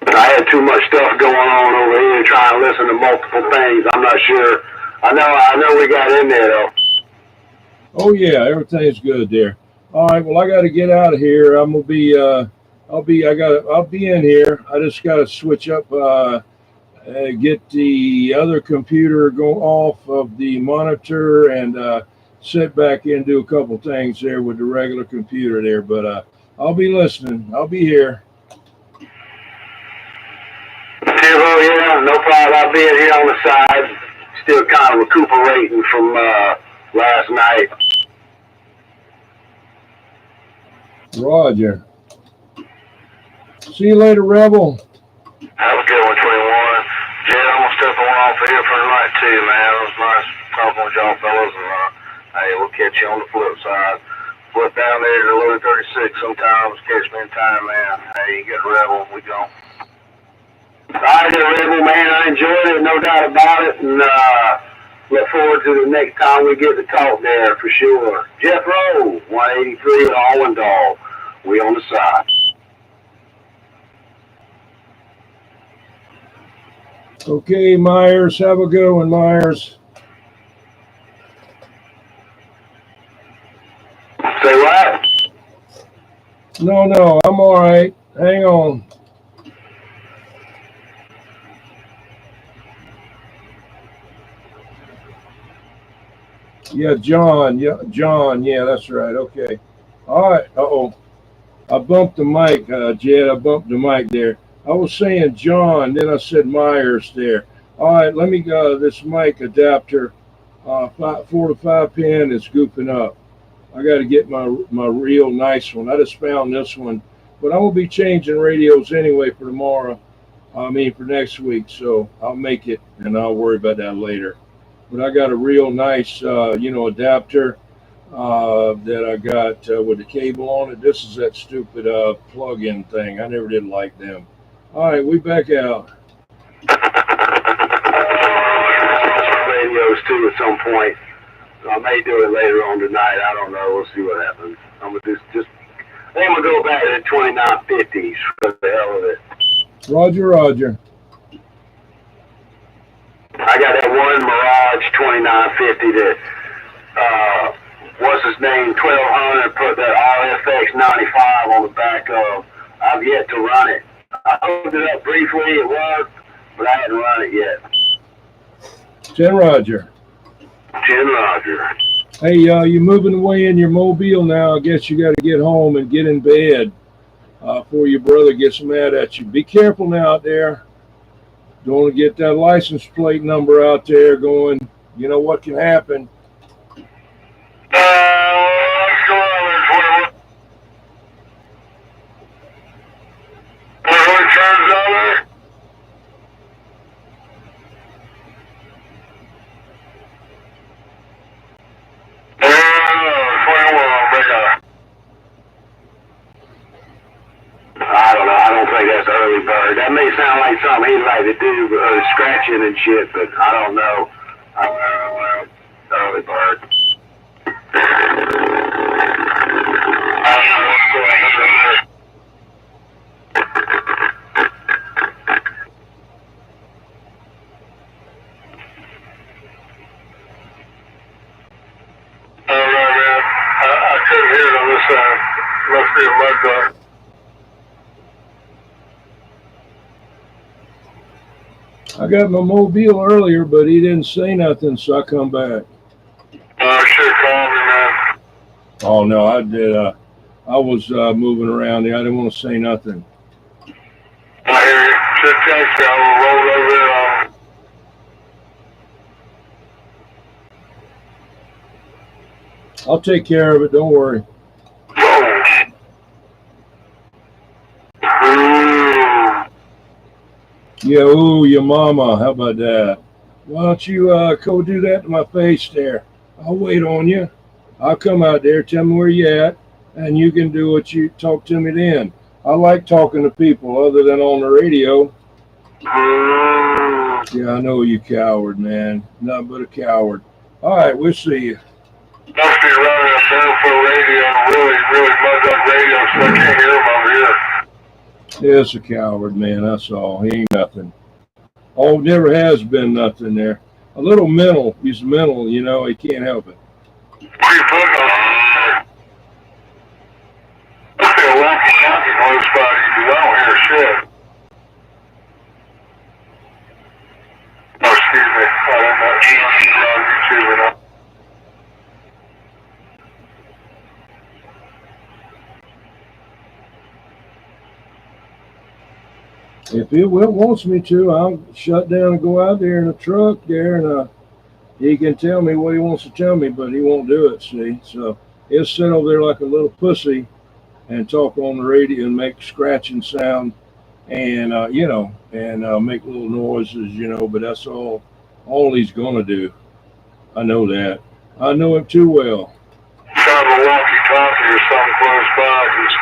Speaker 2: I had too much stuff going on over here trying to listen to multiple things. I'm not sure. I know we got in there though.
Speaker 1: Oh yeah, everything's good there. All right, well I got to get out of here. I'm gonna be I'll be in here. I just got to switch up get the other computer go off of the monitor and sit back in and do a couple things there with the regular computer there, but I'll be listening. I'll be here.
Speaker 2: Yeah, no problem. I'll be in here on the side. Still kind of recuperating from last night.
Speaker 1: Roger. See you later, Rebel.
Speaker 2: Have a good one, 21. Jed, I'm going to step on off here for the night, too, man. It was nice talking with y'all fellas. And, hey, we'll catch you on the flip side. Flip down there to Louis 36 sometimes. Catch me in time, man. Hey, you get a Rebel. We gone.
Speaker 3: All right, Rebel, man. I enjoyed it, no doubt about it. And look forward to the next time we get to talk there for sure. Jeff Rowe, 183 Allendale. We on the side.
Speaker 1: Okay, Myers. Have a good one, Myers.
Speaker 3: Say what?
Speaker 1: No, I'm all right. Hang on. Yeah, John. Yeah, that's right. Okay. All right. Uh-oh. I bumped the mic, Jed. I bumped the mic there. I was saying John, then I said Myers there. All right, let me go. This mic adapter, 4 to 5 pin is goofing up. I got to get my real nice one. I just found this one, but I will be changing radios anyway for tomorrow. For next week, so I'll make it, and I'll worry about that later. But I got a real nice, adapter that I got with the cable on it. This is that stupid plug-in thing. I never did like them. All right, we back out.
Speaker 3: Radios too at some point. I may do it later on tonight. I don't know. We'll see what happens. I'm gonna just I think I'm gonna go back to the 2950s for the hell of it.
Speaker 1: Roger.
Speaker 3: I got that one Mirage 2950 that what's his name 1200 put that RFX 95 on the back of. I've yet to run it. I hooked it up briefly, it worked, but I hadn't run it yet.
Speaker 1: 10 Roger. Hey, you moving away in your mobile now. I guess you got to get home and get in bed before your brother gets mad at you. Be careful now out there. Don't want to get that license plate number out there going. You know what can happen.
Speaker 3: I don't know. I don't think that's early bird. That may sound like something he'd like to do, scratching and shit, but I don't know. Early bird.
Speaker 2: I couldn't hear it on this side. Must be a mud dog.
Speaker 1: I got my mobile earlier, but he didn't say nothing, so I come back.
Speaker 2: Should call me, man.
Speaker 1: Oh, no, I did. I was moving around there. I didn't want to say nothing.
Speaker 2: I hear you. Should text you. I will roll over there.
Speaker 1: I'll take care of it. Don't worry. Yeah, ooh, your mama. How about that? Why don't you go do that to my face there? I'll wait on you. I'll come out there, tell me where you at, and you can do what you talk to me then. I like talking to people other than on the radio. Yeah, I know you coward, man. Nothing but a coward. All right, we'll see you.
Speaker 2: Must be running a for radio, really mugged up radio, so I can't hear him over here.
Speaker 1: Yeah, it's a coward, man. That's all. He ain't nothing. Oh, never has been nothing there. A little mental. He's mental, you know. He can't help it.
Speaker 2: Where you putting on? I feel walkie on the spot. I don't hear shit. Oh, excuse me. I don't know if you're on YouTube or not.
Speaker 1: If it wants me to, I'll shut down and go out there in a truck there, and he can tell me what he wants to tell me, but he won't do it, see? So he'll sit over there like a little pussy and talk on the radio and make scratching sound and and make little noises, but that's all he's gonna do. I know that. I know him too well.
Speaker 6: Have a walkie-talkie or something close by, because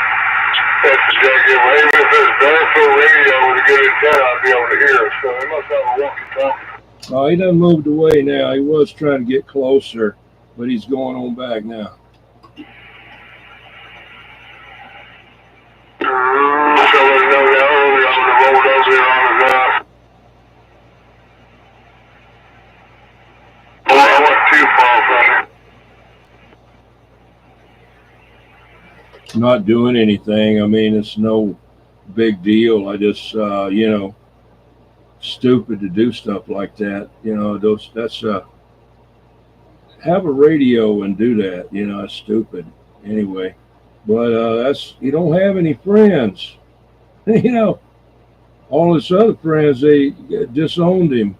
Speaker 6: that's the jacket. Even if it's barefoot radio with a good antenna, I'd be able to hear it. So they must have a walkie-talkie.
Speaker 1: Oh, he done moved away now. He was trying to get closer, but he's going on back now.
Speaker 6: So they know that early, I'm going to roll over there on his ass. Well, I went too far from him.
Speaker 1: Not doing anything. I mean, it's no big deal. I just, stupid to do stuff like that. That's have a radio and do that. It's stupid anyway. But you don't have any friends. All his other friends, they disowned him.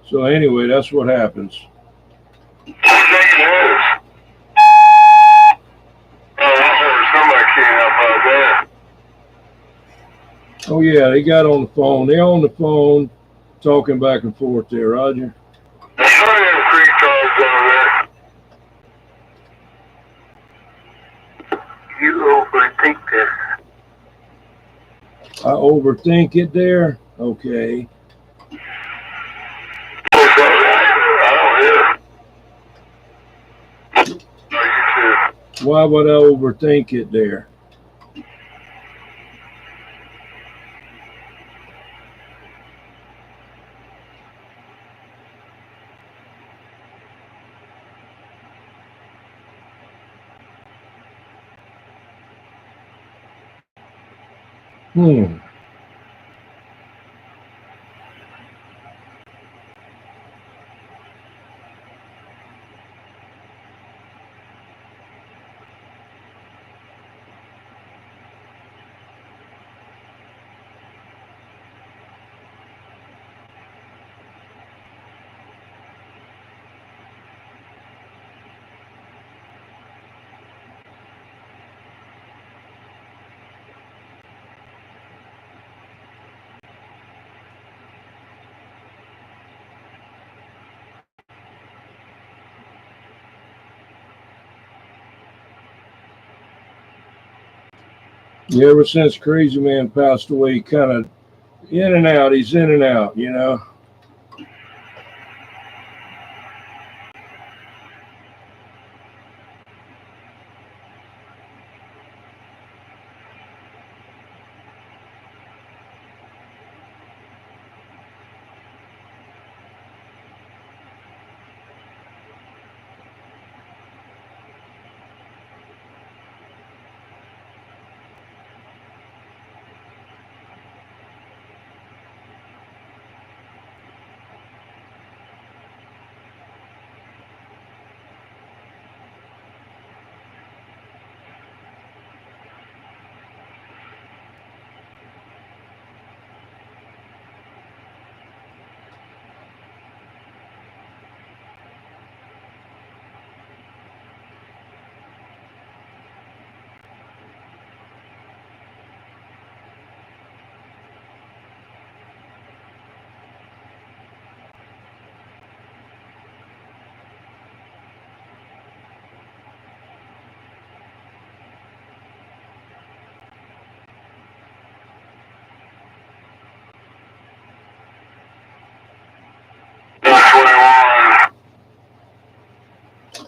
Speaker 1: So anyway, that's what happens. Oh yeah, they got on the phone. They're on the phone talking back and forth there, Roger.
Speaker 6: You overthink this.
Speaker 1: I overthink it there? Okay. Why would I overthink it there? Yeah, ever since Crazy Man passed away, kind of in and out. He's in and out,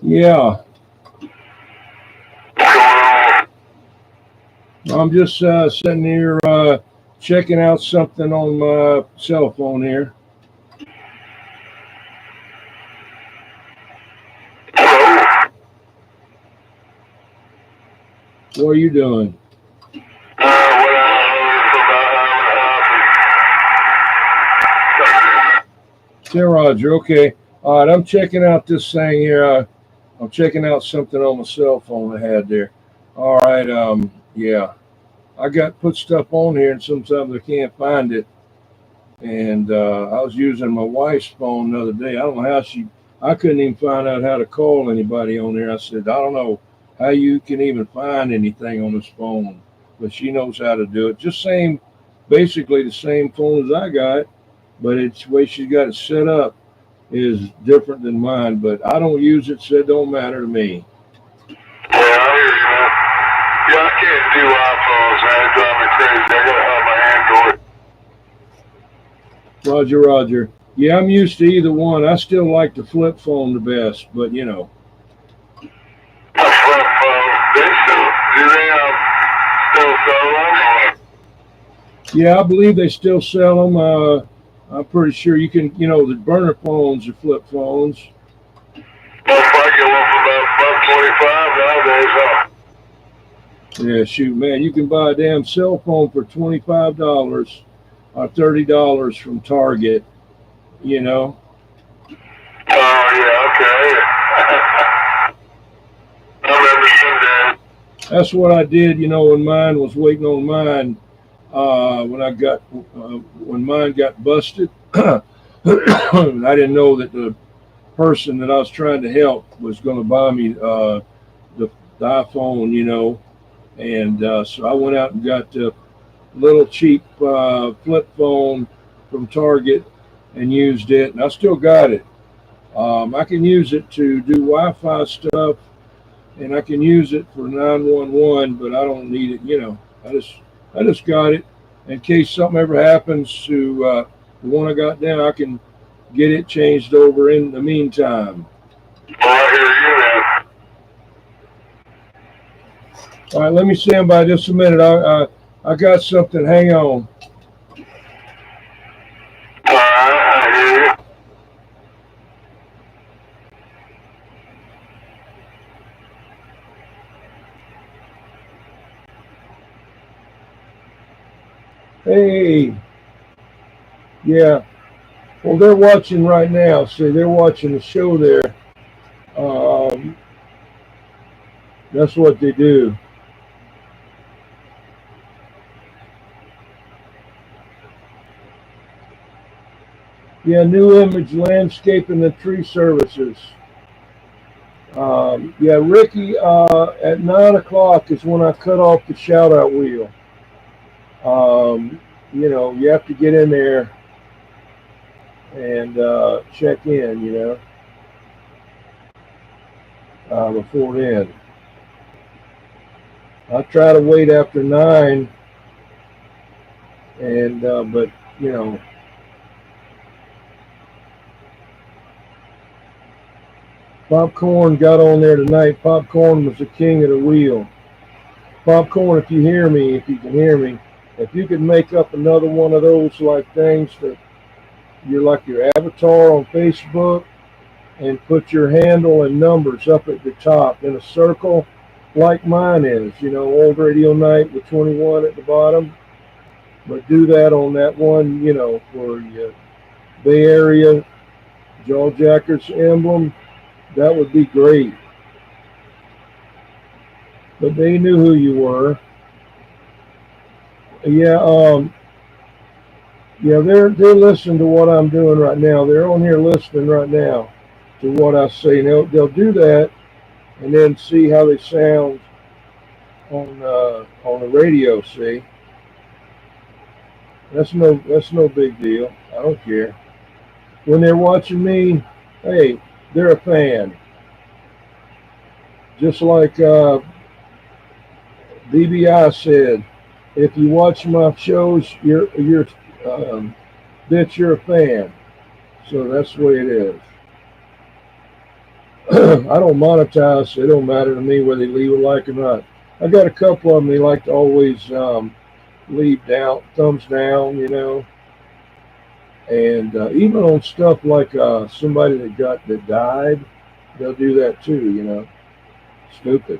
Speaker 1: Yeah. I'm just sitting here checking out something on my cell phone here. What are you doing? Yeah, Roger. Okay. All right. I'm checking out this thing here. I'm checking out something on my cell phone I had there. All right. Yeah. I got put stuff on here, and sometimes I can't find it. And I was using my wife's phone the other day. I don't know how I couldn't even find out how to call anybody on there. I said, I don't know how you can even find anything on this phone. but she knows how to do it. Just basically the same phone as I got, but it's the way she's got it set up is different than mine. But I don't use it, so it don't matter to me.
Speaker 6: Yeah, I hear you, man. Yeah, I can't do iPhones, man. It drives me crazy. I gotta have my Android.
Speaker 1: Roger, Roger. Yeah, I'm used to either one. I still like the flip phone the best, but you know.
Speaker 6: A flip phone. Do they still sell them?
Speaker 1: Yeah, I believe they still sell them. I'm pretty sure you can, the burner phones are flip phones.
Speaker 6: Well, if I get one for about $1.25 nowadays, huh?
Speaker 1: Yeah, shoot, man, you can buy a damn cell phone for $25 or $30 from Target, you know.
Speaker 6: Oh, yeah, okay. I remember some days.
Speaker 1: That's what I did, when mine was waiting on mine. When mine got busted, I didn't know that the person that I was trying to help was going to buy me the iPhone, and so I went out and got the little cheap flip phone from Target and used it, and I still got it. I can use it to do Wi-Fi stuff, and I can use it for 911, but I don't need it. I just got it in case something ever happens to the one I got now. I can get it changed over in the meantime.
Speaker 6: Oh, I hear you, man.
Speaker 1: All right, let me stand by just a minute. I got something. Hang on.
Speaker 6: All right, I hear you.
Speaker 1: Hey, yeah. Well, they're watching right now. See, they're watching the show there. That's what they do. Yeah, new image landscaping and tree services. Yeah, Ricky, at 9 o'clock is when I cut off the shout out wheel. You have to get in there and check in, before then. I try to wait after 9, and but Popcorn got on there tonight. Popcorn was the king of the wheel. Popcorn, if you can hear me, if you could make up another one of those like things that you're like your avatar on Facebook and put your handle and numbers up at the top in a circle like mine is, old radio night with 21 at the bottom. But do that on that one, for your Bay Area Jawjackers emblem. That would be great. But they knew who you were. Yeah, yeah, they're listening to what I'm doing right now. They're on here listening right now to what I say. They'll do that and then see how they sound on the radio. See, that's no big deal. I don't care. When they're watching me, hey, they're a fan. Just like BBI said, if you watch my shows, you're bitch, you're a fan. So that's the way it is. I don't monetize, so it don't matter to me whether they leave a like or not. I got a couple of them they like to always leave thumbs down, and even on stuff like somebody that died, they'll do that too, Stupid.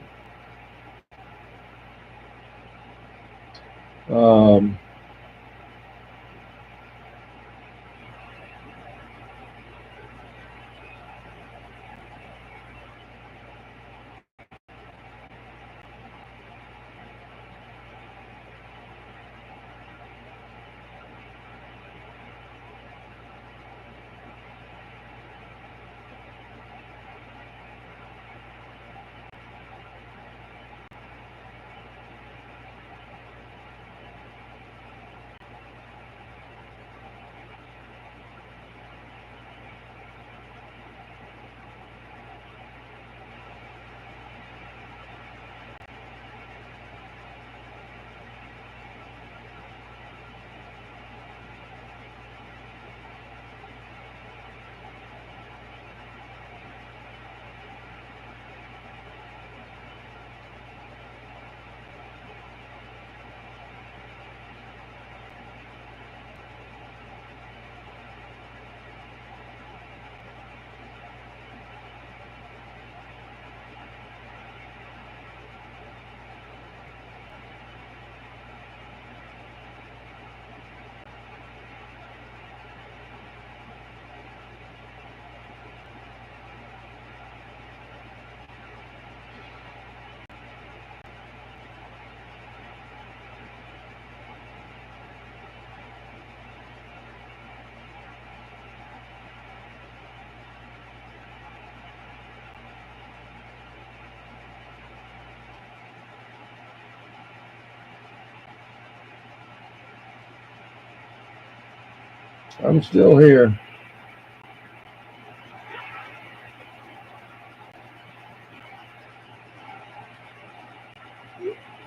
Speaker 1: I'm still here.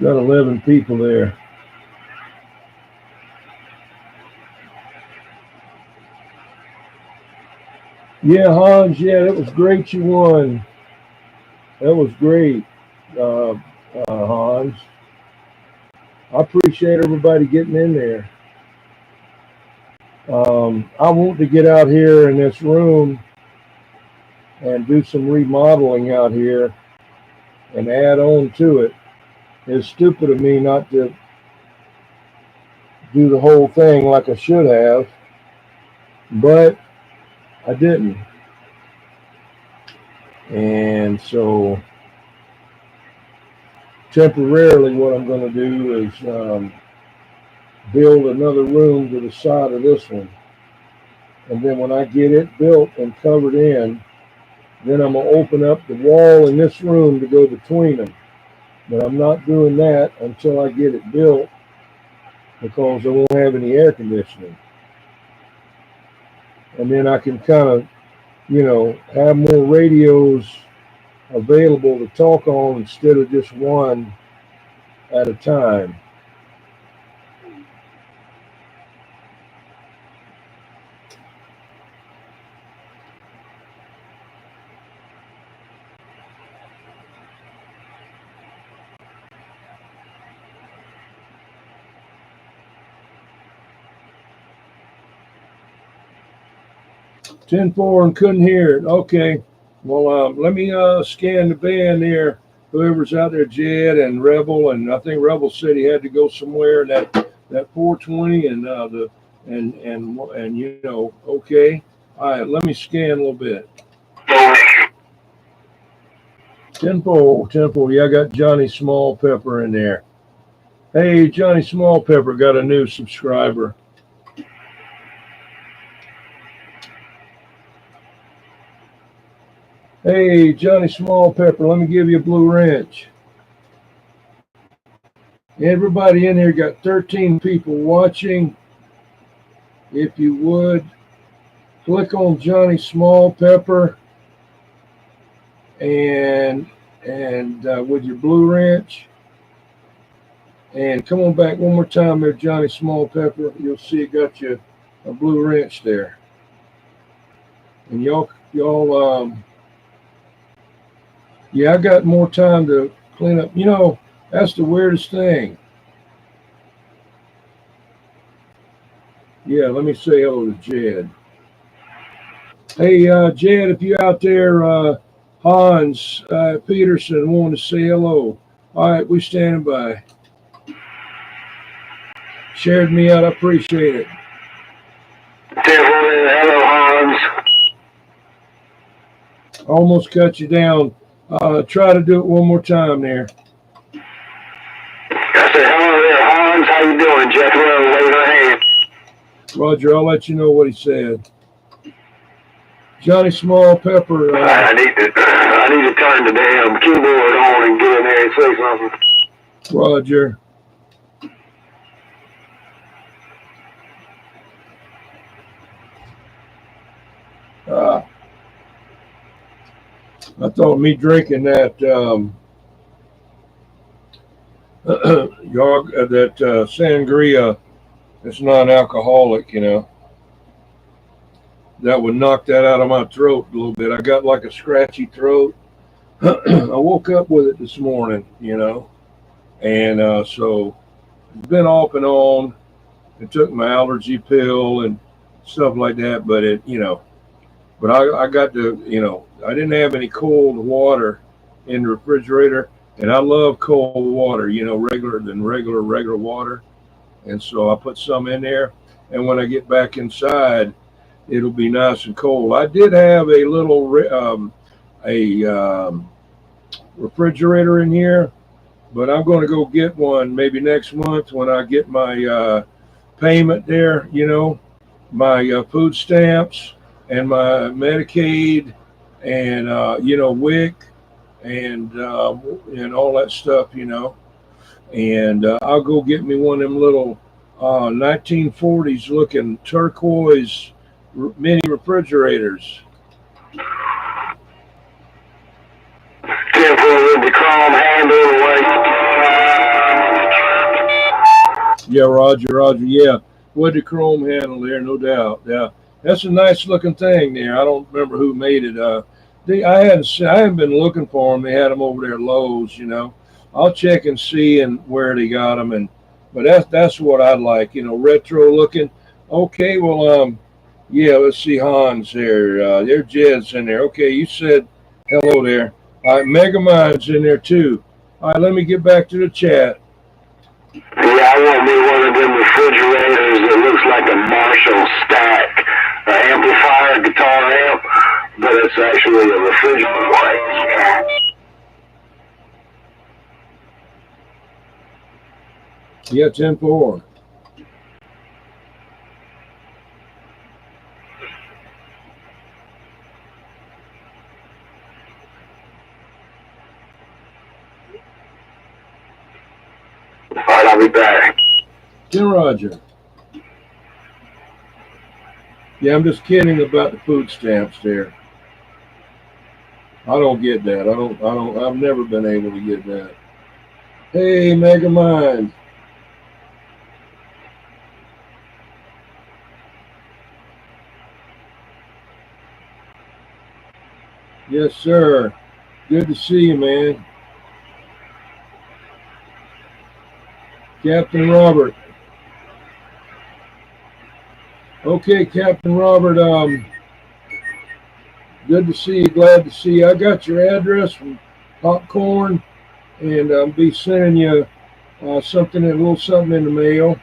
Speaker 1: Got 11 people there. Yeah, Hans, yeah, it was great you won. That was great, Hans. I appreciate everybody getting in there. I want to get out here in this room and do some remodeling out here and add on to it. It's stupid of me not to do the whole thing like I should have, but I didn't. And so temporarily what I'm going to do is build another room to the side of this one. And then when I get it built and covered in, then I'm going to open up the wall in this room to go between them. But I'm not doing that until I get it built because I won't have any air conditioning. And then I can kind of, have more radios available to talk on instead of just one at a time. Ten four and couldn't hear it. Okay. Well, let me scan the band here. Whoever's out there, Jed and Rebel, and I think Rebel said he had to go somewhere. That 420 and okay. All right, let me scan a little bit. 10-4. Yeah, I got Johnny Small Pepper in there. Hey, Johnny Small Pepper got a new subscriber. Hey, Johnny Small Pepper, let me give you a blue wrench. Everybody in here got 13 people watching. If you would, click on Johnny Small Pepper and with your blue wrench. And come on back one more time there, Johnny Small Pepper. You'll see it got you a blue wrench there. And y'all, yeah, I got more time to clean up. That's the weirdest thing. Yeah, let me say hello to Jed. Hey, Jed, if you're out there, Hans Peterson wanted to say hello. All right, we standing by. Shared me out, I appreciate it.
Speaker 3: Hello, Hans.
Speaker 1: Almost cut you down. Try to do it one more time there.
Speaker 3: I said, hello there, Hans. How you doing? Jeff Lowe, wave a hand.
Speaker 1: Roger, I'll let you know what he said. Johnny Small Pepper.
Speaker 3: I need to turn the damn keyboard on and get in there and say something.
Speaker 1: Roger. I thought me drinking that sangria, it's non-alcoholic, that would knock that out of my throat a little bit. I got like a scratchy throat. I woke up with it this morning, and so it's been off and on. I took my allergy pill and stuff like that, but but I got to, I didn't have any cold water in the refrigerator, and I love cold water, regular water. And so I put some in there, and when I get back inside, it'll be nice and cold. I did have a little refrigerator in here, but I'm going to go get one maybe next month when I get my payment there, my food stamps and my Medicaid and WIC and all that stuff, and I'll go get me one of them little 1940s looking turquoise mini refrigerators.
Speaker 3: 10-4 with the chrome handle.
Speaker 1: Yeah, Roger. Yeah, with the chrome handle there, no doubt. Yeah, that's a nice looking thing there. I don't remember who made it. I haven't been looking for them. They had them over there at Lowe's. You know, I'll check and see and where they got them. But that's what I'd like. You know, retro looking. Okay, well, yeah. Let's see Hans there. There's Jed's in there. Okay, you said hello there. All right, Megamind's in there too. All right, let me get back to the chat.
Speaker 3: Yeah, I want me one of them refrigerators that looks like a Marshall stack, an amplifier, guitar amp, but it's actually a refrigerator.
Speaker 1: Yeah, 10-4.
Speaker 3: All right, I'll be back.
Speaker 1: Yeah, Roger. Yeah, I'm just kidding about the food stamps there. I don't get that. I've never been able to get that. Hey, Megamind. Yes, sir. Good to see you, man. Captain Robert. Okay, Captain Robert, good to see you. Glad to see you. I got your address from Popcorn, and I'll be sending you a little something in the mail.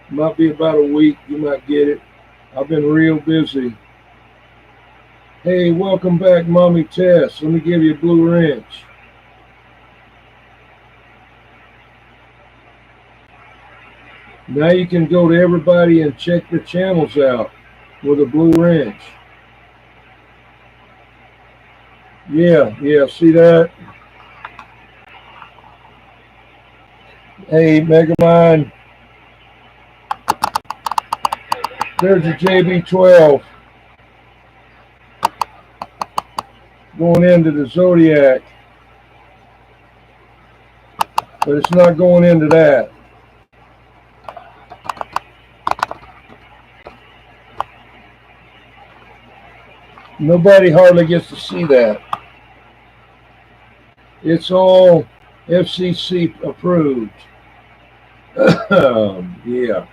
Speaker 1: Might be about a week. You might get it. I've been real busy. Hey, welcome back, Mommy Tess. Let me give you a blue wrench. Now you can go to everybody and check their channels out with a blue wrench. Yeah, see that? Hey, Megamind. There's a JB12 going into the Zodiac, but it's not going into that. Nobody hardly gets to see that. It's all FCC approved. Yeah.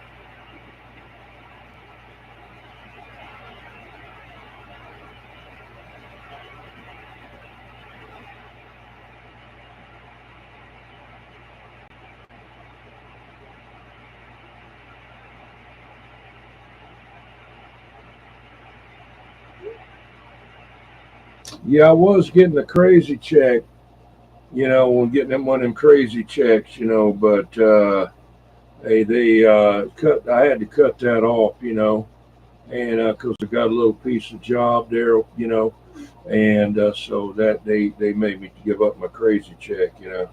Speaker 1: Yeah, I was getting a crazy check, you know, getting them one of them crazy checks, you know, but they I had to cut that off, you know, and because I got a little piece of job there, you know, and so that they made me give up my crazy check, you know.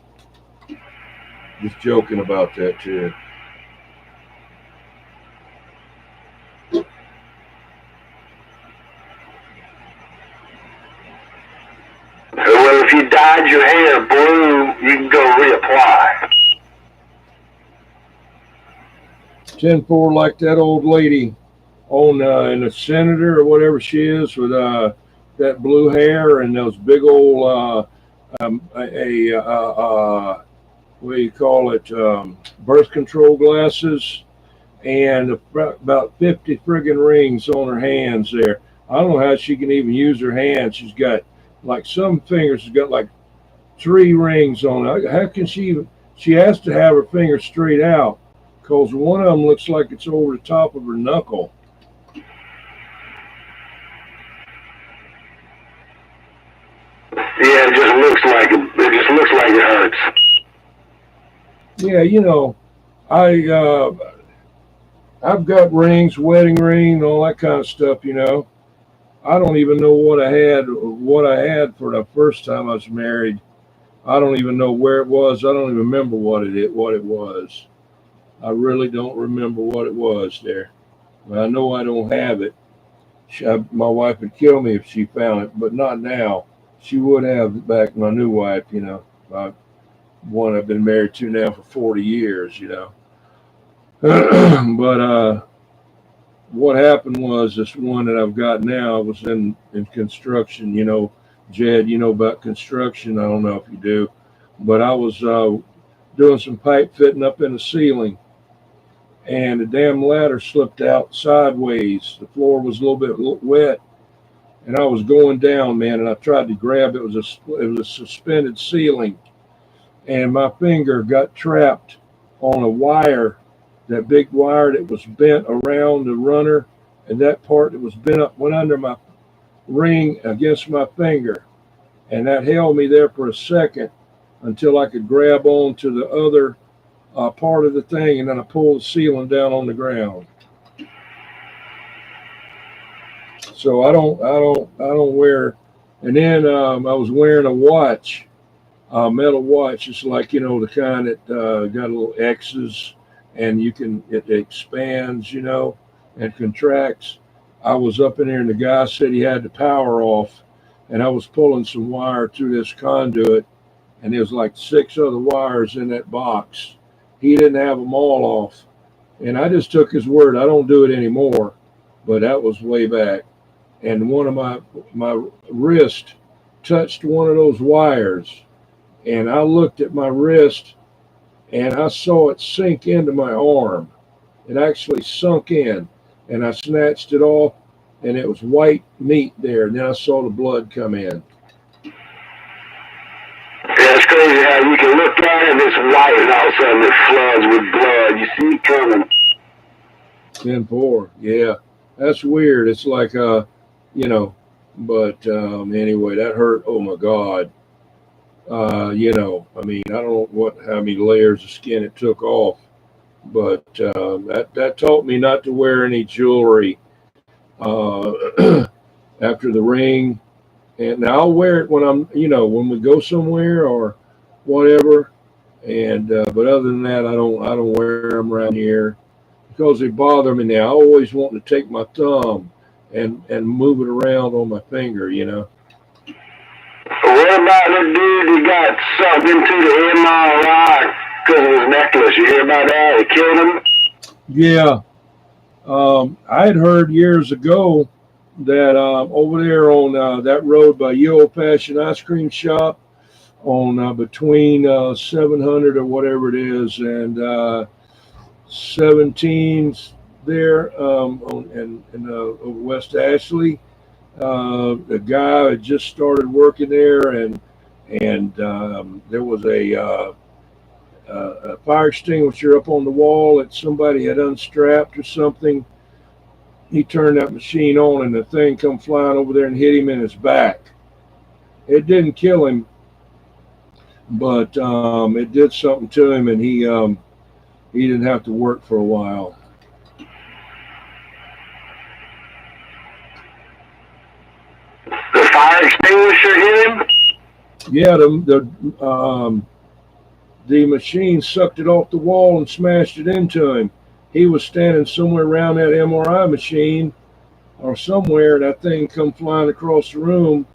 Speaker 1: Just joking about that too.
Speaker 3: Well, if you dyed your hair blue, you can go reapply.
Speaker 1: 10-4, like that old lady on in the senator or whatever she is with that blue hair and those big old what do you call it, birth control glasses, and about 50 friggin' rings on her hands there. I don't know how she can even use her hands. She's got like some fingers has got like 3 rings on it. How can she has to have her fingers straight out, because one of them looks like it's over the top of her knuckle.
Speaker 3: Yeah, it just looks like it hurts.
Speaker 1: Yeah, you know, I've got rings, wedding ring, all that kind of stuff, you know. I don't even know what I had for the first time I was married. I don't even know where it was. I don't even remember what it was. I really don't remember what it was there. But I know I don't have it. My wife would kill me if she found it, but not now. She would have back my new wife, my one I've been married to now for 40 years, But what happened was this one that I've got now was in construction, Jed, about construction. I don't know if you do, but I was doing some pipe fitting up in the ceiling, and the damn ladder slipped out sideways. The floor was a little bit wet, and I was going down, man, and I tried to grab it. It was a suspended ceiling, and my finger got trapped on a wire, that big wire that was bent around the runner, and that part that was bent up went under my ring against my finger, and that held me there for a second until I could grab on to the other part of the thing, and then I pulled the ceiling down on the ground. So I don't wear. And then I was wearing a watch, a metal watch. It's like the kind that got little X's, and it expands, and contracts. I was up in there, and the guy said he had the power off, and I was pulling some wire through this conduit, and there was like 6 other wires in that box. He didn't have them all off, and I just took his word. I don't do it anymore, but that was way back. And one of my wrist touched one of those wires, and I looked at my wrist, and I saw it sink into my arm. It actually sunk in, and I snatched it off, and it was white meat there. And then I saw the blood come in.
Speaker 3: Yeah, it's crazy how you can look at it and it's white, and all of a sudden it floods with blood. You see it coming.
Speaker 1: 10-4, yeah, that's weird. It's like but anyway, that hurt. Oh my God. I don't know how many layers of skin it took off, but that taught me not to wear any jewelry after the ring. And now I'll wear it when when we go somewhere or whatever. And but other than that, I don't wear them around here because they bother me now. I always want to take my thumb and move it around on my finger,
Speaker 3: What about the dude who got sucked into the MRI because of his necklace? You hear about that? It killed him?
Speaker 1: Yeah. I had heard years ago that over there on that road by Ye Old Fashioned Ice Cream Shop on between 700 or whatever it is and 17 there in West Ashley. The guy had just started working there, and there was a fire extinguisher up on the wall that somebody had unstrapped or something. He turned that machine on, and the thing come flying over there and hit him in his back. It didn't kill him, but it did something to him, and he didn't have to work for a while.
Speaker 3: The fire extinguisher hit him?
Speaker 1: Yeah, the machine sucked it off the wall and smashed it into him. He was standing somewhere around that MRI machine or somewhere. That thing come flying across the room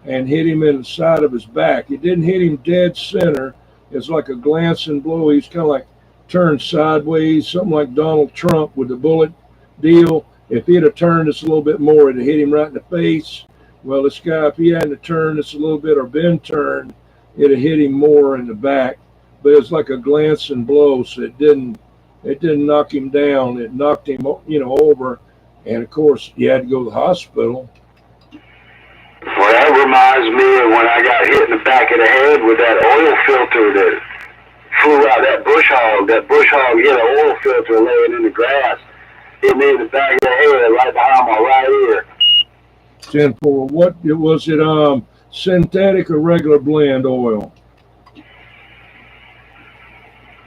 Speaker 1: and hit him in the side of his back. It didn't hit him dead center. It's like a glancing blow. He was kind of like turned sideways, something like Donald Trump with the bullet deal. If he'd have turned this a little bit more, it'd hit him right in the face. Well, this guy, if he hadn't turned this a little bit or been turned, it'd have hit him more in the back. But it's like a glancing blow, so it didn't knock him down. It knocked him, over. And of course, he had to go to the hospital.
Speaker 3: Well, that reminds me of when I got hit in the back of the head with that oil filter that flew out. That bush hog hit an oil filter laying in the grass. Hit me in the back of the head, right behind my right ear.
Speaker 1: 10-4. What was it? Synthetic or regular blend oil?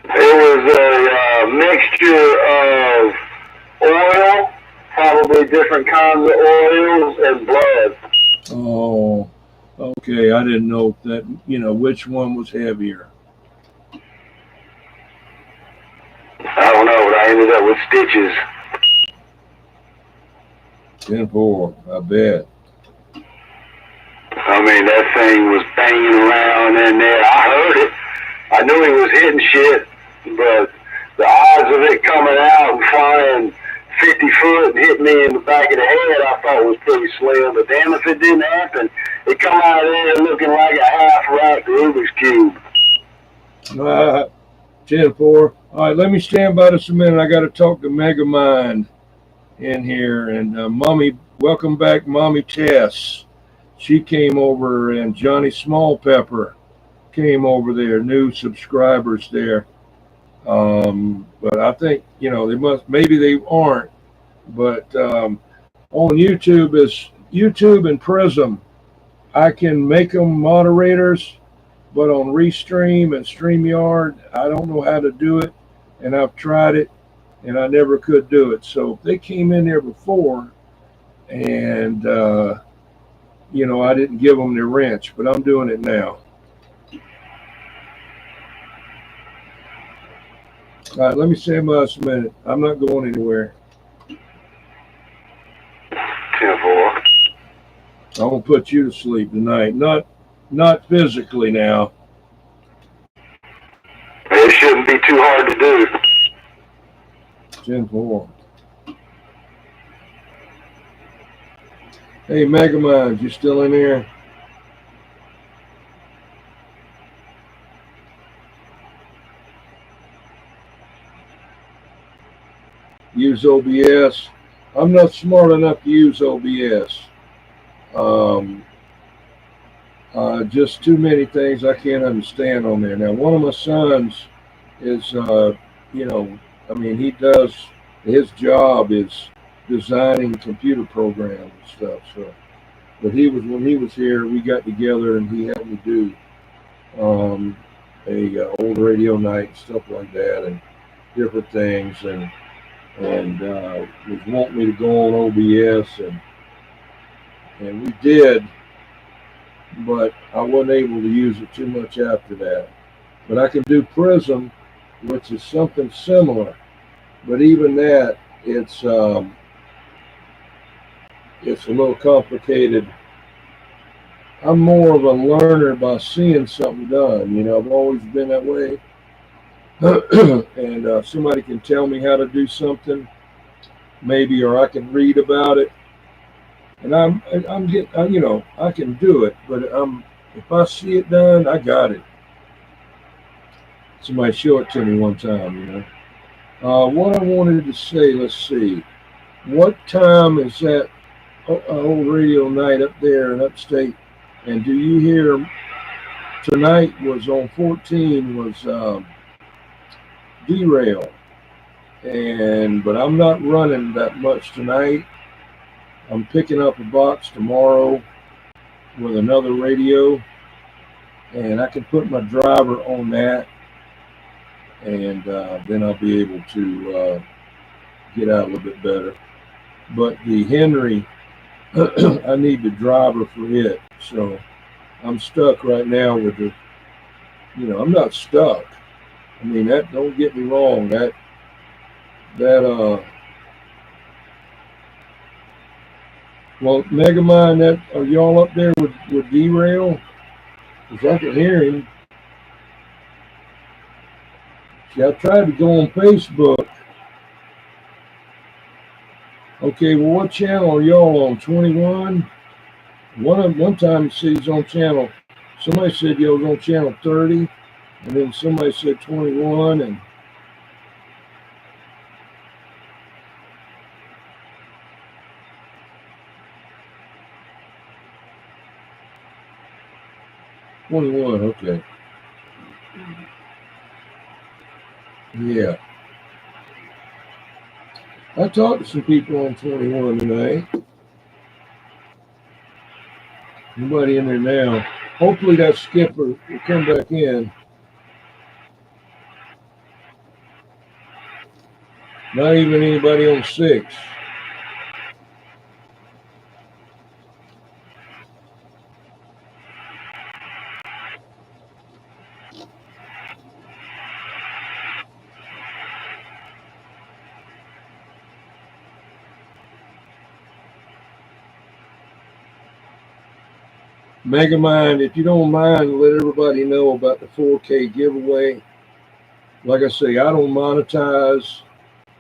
Speaker 3: It was a mixture of oil, probably different kinds of oils, and blood.
Speaker 1: Oh, okay. I didn't know that. Which one was heavier.
Speaker 3: Well, I ended up with stitches.
Speaker 1: 10-4, I bet.
Speaker 3: I mean, that thing was banging around in there. I heard it. I knew he was hitting shit, but the odds of it coming out and flying 50 foot and hitting me in the back of the head, I thought was pretty slim. But damn, if it didn't happen, it come out of there looking like a half-wrapped Rubik's Cube.
Speaker 1: 10-4. All right, let me stand by this a minute. I got to talk to Megamind in here. And Mommy, welcome back, Mommy Tess. She came over, and Johnny Smallpepper came over there, new subscribers there. But I think, you know, they must, maybe they aren't, but on YouTube is YouTube and Prism. I can make them moderators, but on Restream and StreamYard, I don't know how to do it, and I've tried it, and I never could do it. So if they came in there before, and you know, I didn't give them the wrench, but I'm doing it now. All right, let me say about a minute. I'm not going anywhere.
Speaker 3: 10-4.
Speaker 1: I'm gonna put you to sleep tonight. Not physically now.
Speaker 3: It shouldn't be too hard to do.
Speaker 1: 10-4. Hey, Megamind, you still in here? Use OBS. I'm not smart enough to use OBS. Just too many things I can't understand on there. Now, one of my sons is, you know, I mean, he does, his job is designing computer programs and stuff. So, but when he was here, we got together and he helped me do a old radio night and stuff like that, and different things, and was wanting me to go on OBS, and we did, but I wasn't able to use it too much after that. But I can do Prism, which is something similar, but even that, it's a little complicated. I'm more of a learner by seeing something done. You know, I've always been that way. And somebody can tell me how to do something, maybe, or I can read about it, and I'm getting, you know, I can do it. But if I see it done, I got it. Somebody show it to me one time, you know. What I wanted to say, let's see, what time is that old radio night up there in upstate? And do you hear tonight was on 14 was derail, but I'm not running that much tonight. I'm picking up a box tomorrow with another radio, and I can put my driver on that, and then I'll be able to get out a little bit better. But the Henry, I need the driver for it, so I'm stuck right now with the, you know, I'm not stuck. I mean, that, don't get me wrong, that well, Megamind, that, are y'all up there with derail? Because I can hear him. See, I tried to go on Facebook. Okay, well, what channel are y'all on? 21? One time it says on channel, somebody said y'all was on channel 30, and then somebody said 21, and okay. Yeah. I talked to some people on 21 tonight. Nobody in there now. Hopefully that skipper will come back in. Not even anybody on 6. Megamind, if you don't mind, let everybody know about the 4K giveaway. Like I say, I don't monetize.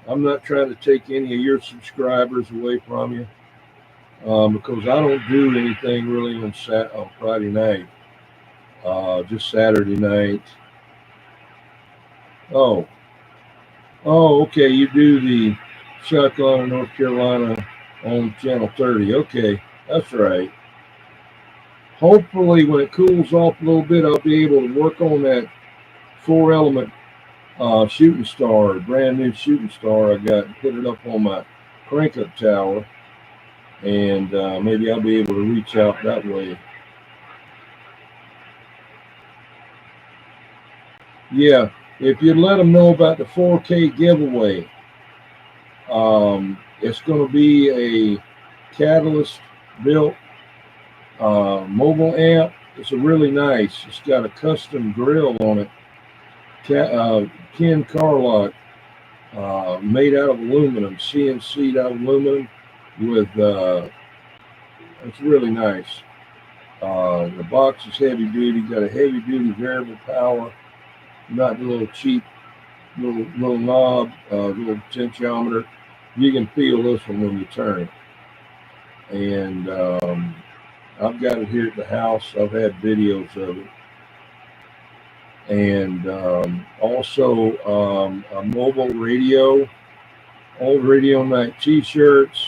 Speaker 1: I'm not trying to take any of your subscribers away from you because I don't do anything really on Friday night, just Saturday night. Oh, okay. You do the Shotgun in North Carolina on Channel 30. Okay, that's right. Hopefully, when it cools off a little bit, I'll be able to work on that 4-element shooting star, brand new shooting star I got, and put it up on my crank-up tower, and maybe I'll be able to reach out that way. Yeah, if you'd let them know about the 4K giveaway, it's going to be a Catalyst built mobile amp. It's a really nice. It's got a custom grill on it. Ken Carlock, made out of aluminum, CNC'd out of aluminum with, it's really nice. The box is heavy duty, got a heavy duty variable power, not the little cheap little knob, little potentiometer. You can feel this one when you turn it. And I've got it here at the house. I've had videos of it. And also a mobile radio, old Radio Night t-shirts,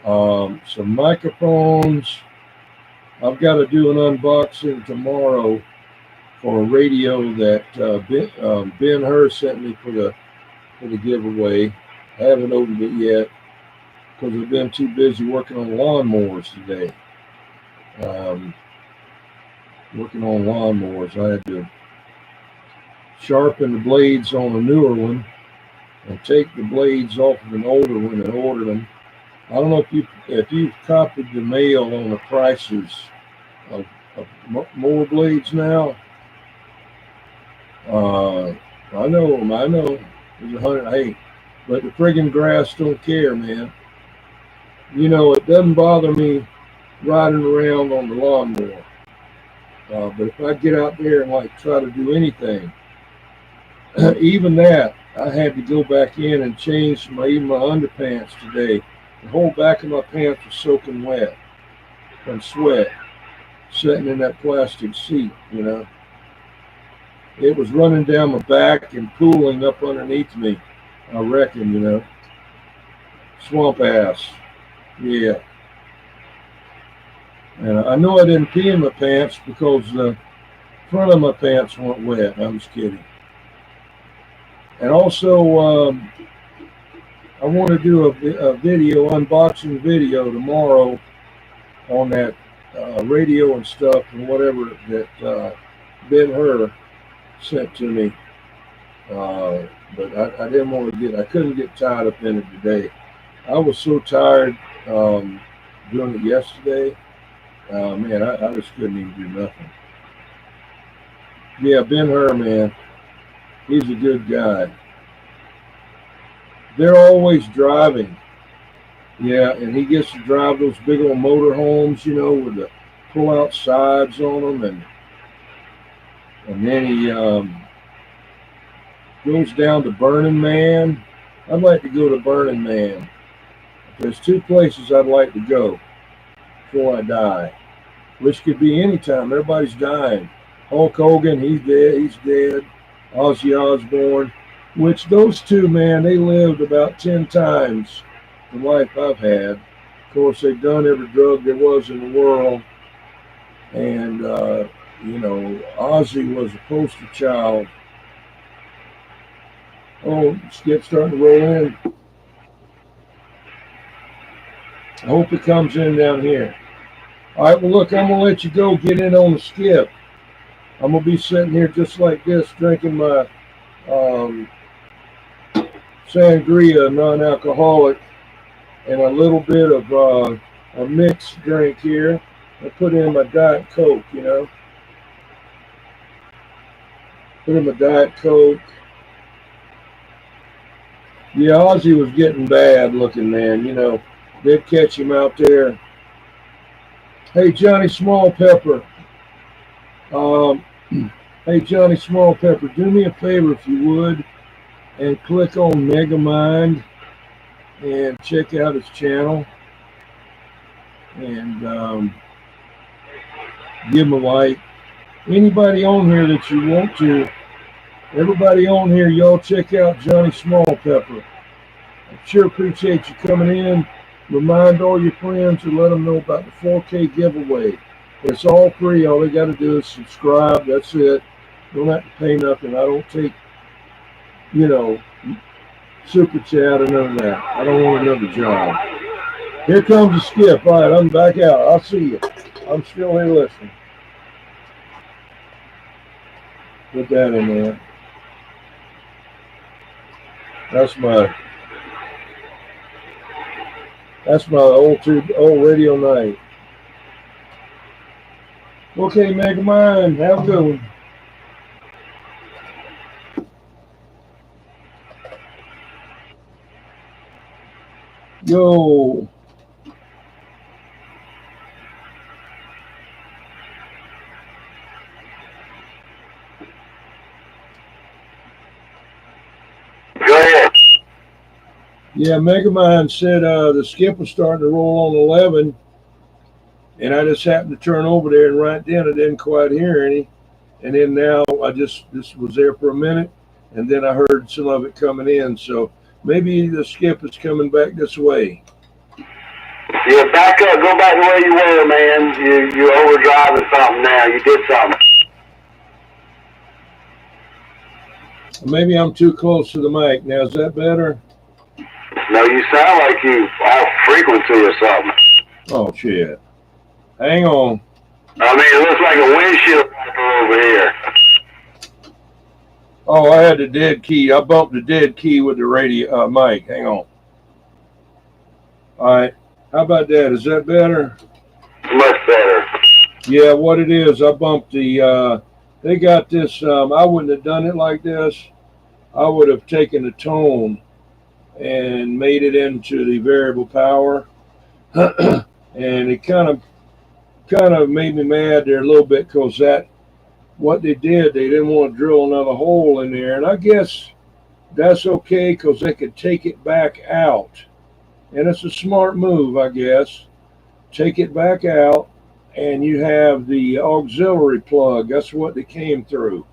Speaker 1: some microphones. I've got to do an unboxing tomorrow for a radio that Ben Hur sent me for the giveaway. I haven't opened it yet because I've been too busy working on lawnmowers today. Working on lawnmowers, I had to sharpen the blades on a newer one and take the blades off of an older one and order them. I don't know if you've copied the mail on the prices of mower blades now. I know. There's 100. Hey, but the friggin' grass don't care, man. You know, it doesn't bother me riding around on the lawnmower. But if I get out there and like try to do anything, even that, I had to go back in and change even my underpants today. The whole back of my pants was soaking wet from sweat, sitting in that plastic seat, you know. It was running down my back and pooling up underneath me, I reckon, you know. Swamp ass. Yeah. And I know I didn't pee in my pants because the front of my pants weren't wet. I'm just kidding. And also, I want to do a video, unboxing video tomorrow on that radio and stuff and whatever that Ben Hur sent to me. But I didn't want to I couldn't get tied up in it today. I was so tired doing it yesterday. Man, I just couldn't even do nothing. Yeah, Ben Hur, man. He's a good guy. They're always driving. Yeah, and he gets to drive those big old motor homes, you know, with the pull-out sides on them. And then he goes down to Burning Man. I'd like to go to Burning Man. There's two places I'd like to go before I die, which could be any time. Everybody's dying. Hulk Hogan, he's dead. Ozzy Osbourne, which those two, man, they lived about 10 times the life I've had. Of course, they've done every drug there was in the world. And, you know, Ozzy was a poster child. Oh, skip's starting to roll in. I hope it comes in down here. All right, well, look, I'm going to let you go get in on the skip. I'm going to be sitting here just like this, drinking my sangria, non-alcoholic, and a little bit of a mixed drink here. I put in my Diet Coke, you know. Put in my Diet Coke. Yeah, Ozzy was getting bad looking, man. You know, they'd catch him out there Hey, Johnny Small Pepper. Hey, Johnny Small Pepper, do me a favor if you would, and click on Megamind and check out his channel and give him a like. Anybody on here that you want to, everybody on here, y'all check out Johnny Small Pepper. I sure appreciate you coming in. Remind all your friends and let them know about the 4K giveaway. It's all free. All they got to do is subscribe. That's it. Don't have to pay nothing. I don't take, super chat or none of that. I don't want another job. Here comes the skip. All right, I'm back out. I'll see you. I'm still here listening. Put that in there. That's my old radio night. Okay, Megamind, have a good one. Yo.
Speaker 3: Go ahead.
Speaker 1: Yeah, Megamind said the skip was starting to roll on 11, and I just happened to turn over there, and right then I didn't quite hear any. And then now this was there for a minute, and then I heard some of it coming in. So maybe the skip is coming back this way.
Speaker 3: Yeah, back up. Go back to where you were, man. You're overdriving something now. You did something.
Speaker 1: Maybe I'm too close to the mic. Now, is that better?
Speaker 3: No, you sound like you off frequency or something.
Speaker 1: Oh, shit. Hang on.
Speaker 3: I mean, it looks like a windshield wiper over here.
Speaker 1: Oh, I had the dead key. I bumped the dead key with the radio mic. Hang on. All right. How about that? Is that better?
Speaker 3: Much better.
Speaker 1: Yeah, what it is, I bumped the, they got this, I wouldn't have done it like this. I would have taken the tone and made it into the variable power. And it kind of made me mad there a little bit because what they did, they didn't want to drill another hole in there. And I guess that's okay because they could take it back out. And it's a smart move, I guess. Take it back out, and you have the auxiliary plug. That's what they came through.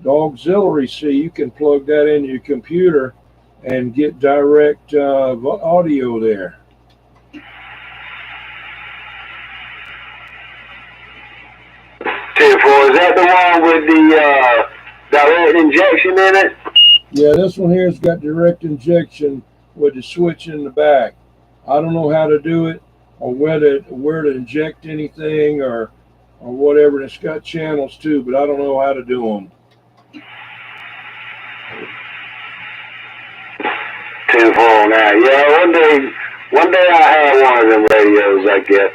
Speaker 1: The auxiliary, see, you can plug that into your computer and get direct audio there.
Speaker 3: Is that the one with the direct injection in it?
Speaker 1: Yeah, this one here has got direct injection with the switch in the back. I don't know how to do it or where to inject anything or whatever. And it's got channels too, but I don't know how to do them.
Speaker 3: 10-4 now. Yeah, one day I had one of them radios, I guess.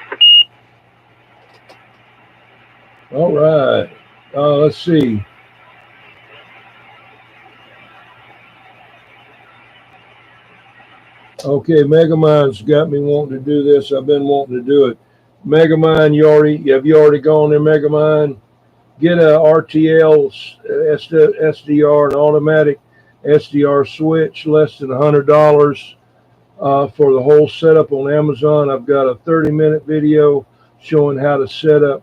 Speaker 1: All right. Let's see. Okay, Megamind's got me wanting to do this. I've been wanting to do it. Megamind, have you already gone there, Megamind? Get a RTL SDR, an automatic SDR switch, less than $100 for the whole setup on Amazon. I've got a 30-minute video showing how to set up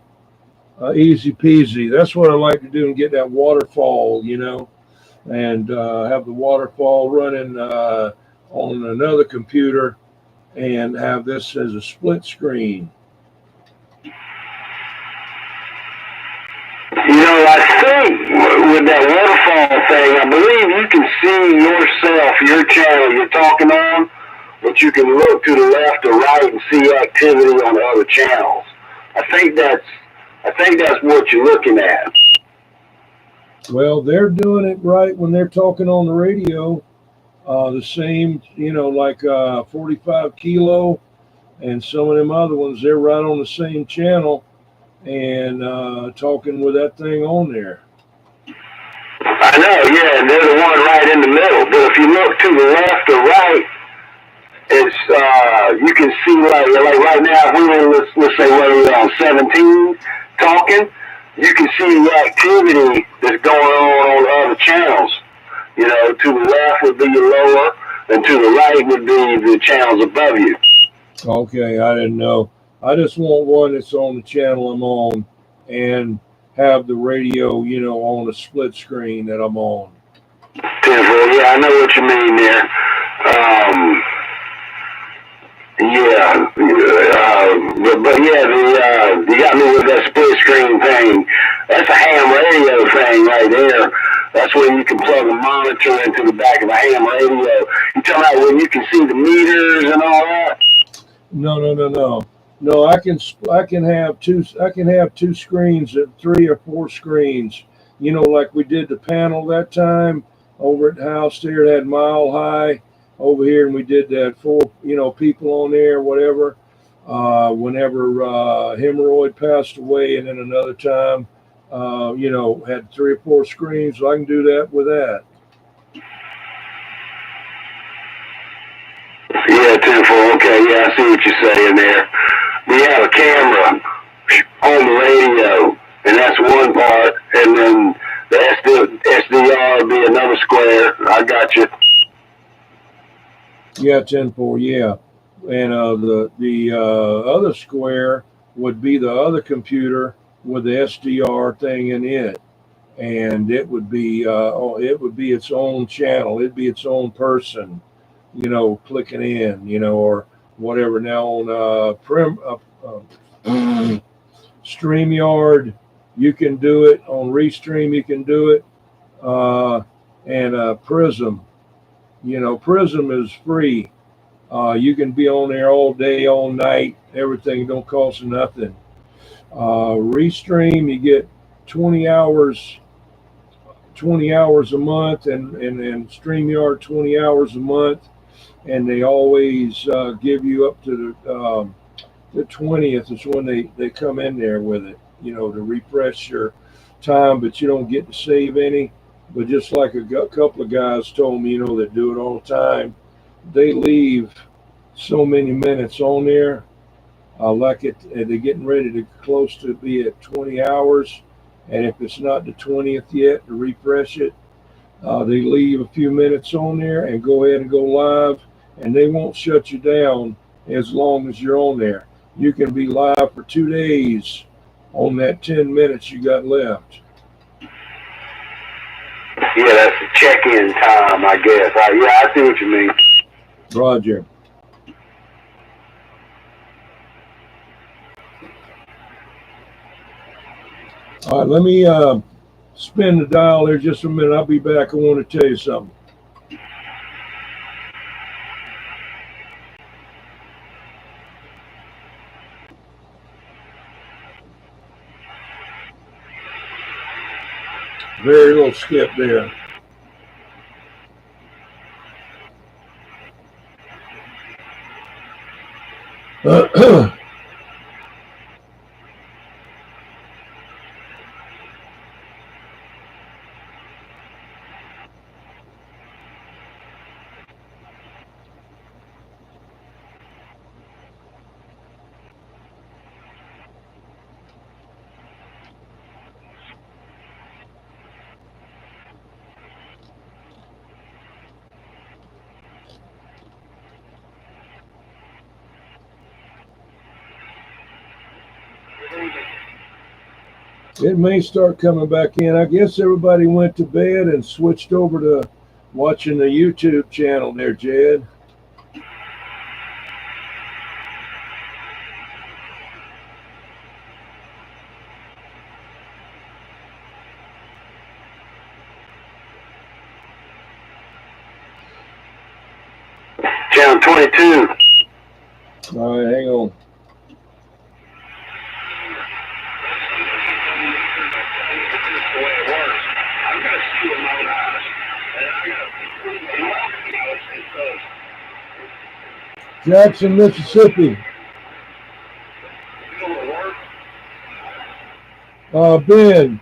Speaker 1: easy peasy. That's what I like to do and get that waterfall, and have the waterfall running on another computer and have this as a split screen.
Speaker 3: I think with that waterfall thing, I believe you can see yourself, your channel you're talking on, but you can look to the left or right and see activity on the other channels. I think that's what you're looking at.
Speaker 1: Well, they're doing it right when they're talking on the radio. The same, like 45 kilo and some of them other ones, they're right on the same channel and talking with that thing on there.
Speaker 3: I know, yeah, and they're the one right in the middle. But if you look to the left or right, it's you can see like right now, if we were let's say we're on 17 talking, you can see the activity that's going on other channels. You know, to the left would be your lower, and to the right would be the channels above you.
Speaker 1: Okay, I didn't know. I just want one that's on the channel I'm on and have the radio, you know, on a split screen that I'm on.
Speaker 3: 10-4, yeah, I know what you mean there. Yeah, but yeah, you got me with that split screen thing. That's a ham radio thing right there. That's when you can plug a monitor into the back of a ham radio. You talking about when you can see the meters and all that?
Speaker 1: No, I can have two screens, 3 or 4 screens. You know, like we did the panel that time over at the house there that had Mile High over here, and we did that 4, you know, people on there, whatever. Whenever Hemorrhoid passed away, and then another time, you know, had 3 or 4 screens, so I can do that with that.
Speaker 3: Yeah, 10-4. Okay, yeah, I see what you're saying there. We have a camera on the radio, and that's one part, and then the SDR will be another square. I got you.
Speaker 1: Yeah, 10-4, yeah. And the other square would be the other computer with the SDR thing in it, and it would be its own channel. It'd be its own person, you know, clicking in, you know, or whatever. Now on StreamYard, you can do it. On Restream, you can do it, and Prism. You know, Prism is free. You can be on there all day, all night. Everything don't cost nothing. Restream, you get 20 hours a month, and StreamYard 20 hours a month, and they always give you up to the 20th is when they come in there with it, you know, to refresh your time, but you don't get to save any. But just like a couple of guys told me, you know, that do it all the time, they leave so many minutes on there. Like they're getting ready to close to be at 20 hours. And if it's not the 20th yet, to refresh it, they leave a few minutes on there and go ahead and go live. And they won't shut you down as long as you're on there. You can be live for 2 days on that 10 minutes you got left.
Speaker 3: Yeah, that's the check-in time, I guess. Yeah, I see what you mean.
Speaker 1: Roger. All right, let me spin the dial there just a minute. I'll be back. I want to tell you something. Very little skip there. It may start coming back in. I guess everybody went to bed and switched over to watching the YouTube channel there, Jed.
Speaker 3: Channel 22.
Speaker 1: All right, hang on. Jackson, Mississippi. Ben,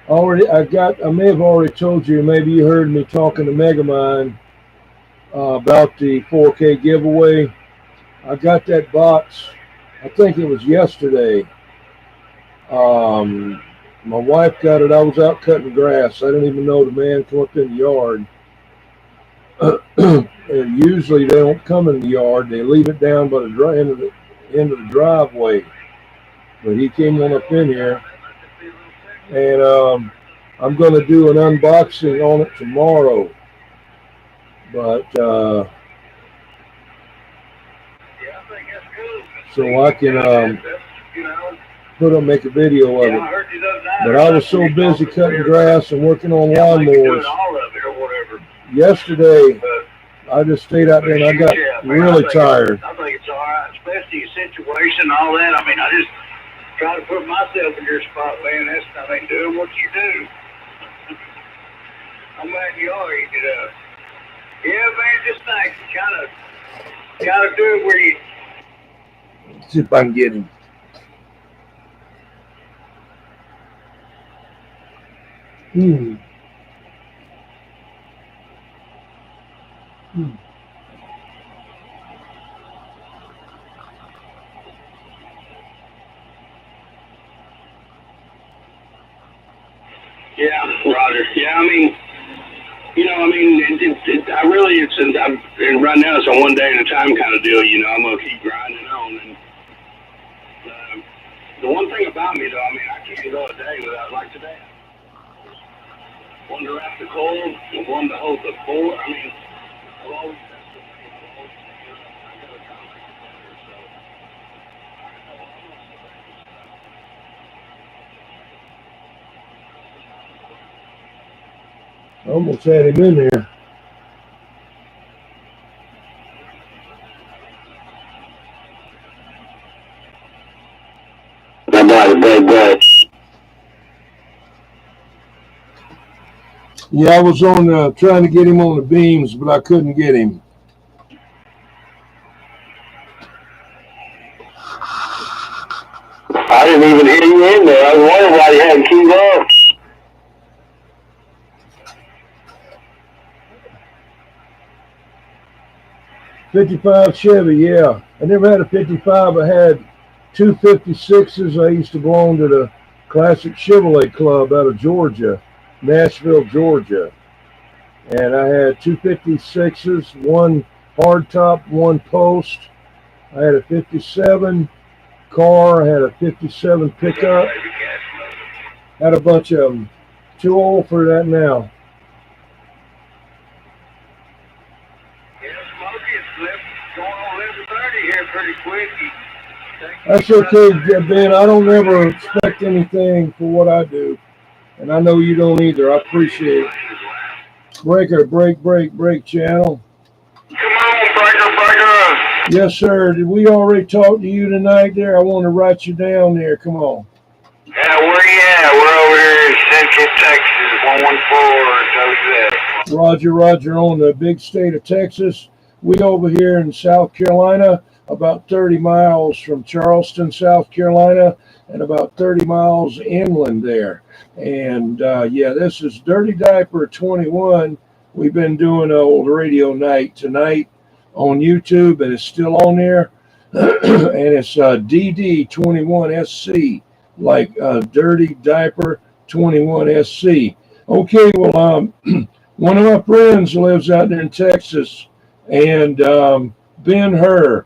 Speaker 1: I may have already told you, maybe you heard me talking to Megamind. about the 4K giveaway. I got that box, I think it was yesterday. My wife got it. I was out cutting grass. I didn't even know the man come up in the yard. And usually they don't come in the yard. They leave it down by the end of the driveway. But he came on up in here, and I'm going to do an unboxing on it tomorrow. But so I can make a video of it. But I was so busy cutting grass and working on lawnmowers. Yesterday, I just stayed out there and I got really tired.
Speaker 3: I think it's all right, especially your situation and all that. I mean, I just try to put myself in your spot, man. That's, I mean, doing what you do. I'm glad you are eating it up. Yeah, man, just think, gotta do it where you.
Speaker 1: Let's see if I can get him.
Speaker 3: Yeah, Roger. Yeah, I mean, and right now it's a one day at a time kind of deal. I'm gonna keep grinding on. And the one thing about me, though, I mean, I can't go a day without, like today, one to wrap the coal and one to hold the board. I mean, I've always.
Speaker 1: I almost had him in there. Yeah, I was on trying to get him on the beams, but I couldn't get him.
Speaker 3: I didn't even hear you in there. I was wondering why you hadn't keyed up.
Speaker 1: 55 Chevy, yeah. I never had a 55. I had two 56s. I used to belong to the Classic Chevrolet Club out of Georgia, Nashville, Georgia. And I had two 56s, one hardtop, one post. I had a 57 car. I had a 57 pickup. Had a bunch of them. Too old for that now. That's okay, Ben. I don't ever expect anything for what I do. And I know you don't either. I appreciate it. Breaker, break channel.
Speaker 3: Come on, breaker.
Speaker 1: Yes, sir. Did we already talk to you tonight there? I want to write you down there. Come on.
Speaker 3: Yeah, where you at? We're over here in Central Texas, 114,
Speaker 1: Roger, on the big state of Texas. We over here in South Carolina, about 30 miles from Charleston, South Carolina, and about 30 miles inland there. And yeah, this is Dirty Diaper 21. We've been doing an old radio night tonight on YouTube, and it's still on there. And it's DD21SC, like Dirty Diaper 21SC. Okay, well, one of my friends lives out there in Texas, and Ben Hur,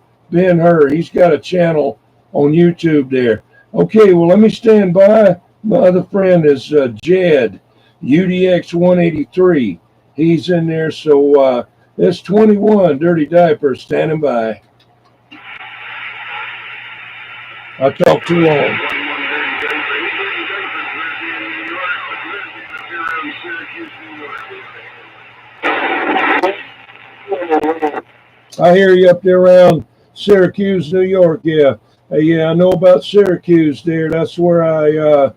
Speaker 1: he's got a channel on YouTube there. Okay, well, let me stand by. My other friend is Jed, UDX 183. He's in there, so it's 21 Dirty Diaper standing by. I talked too long. I hear you up there around Syracuse, New York. Yeah, yeah, I know about Syracuse there. That's where I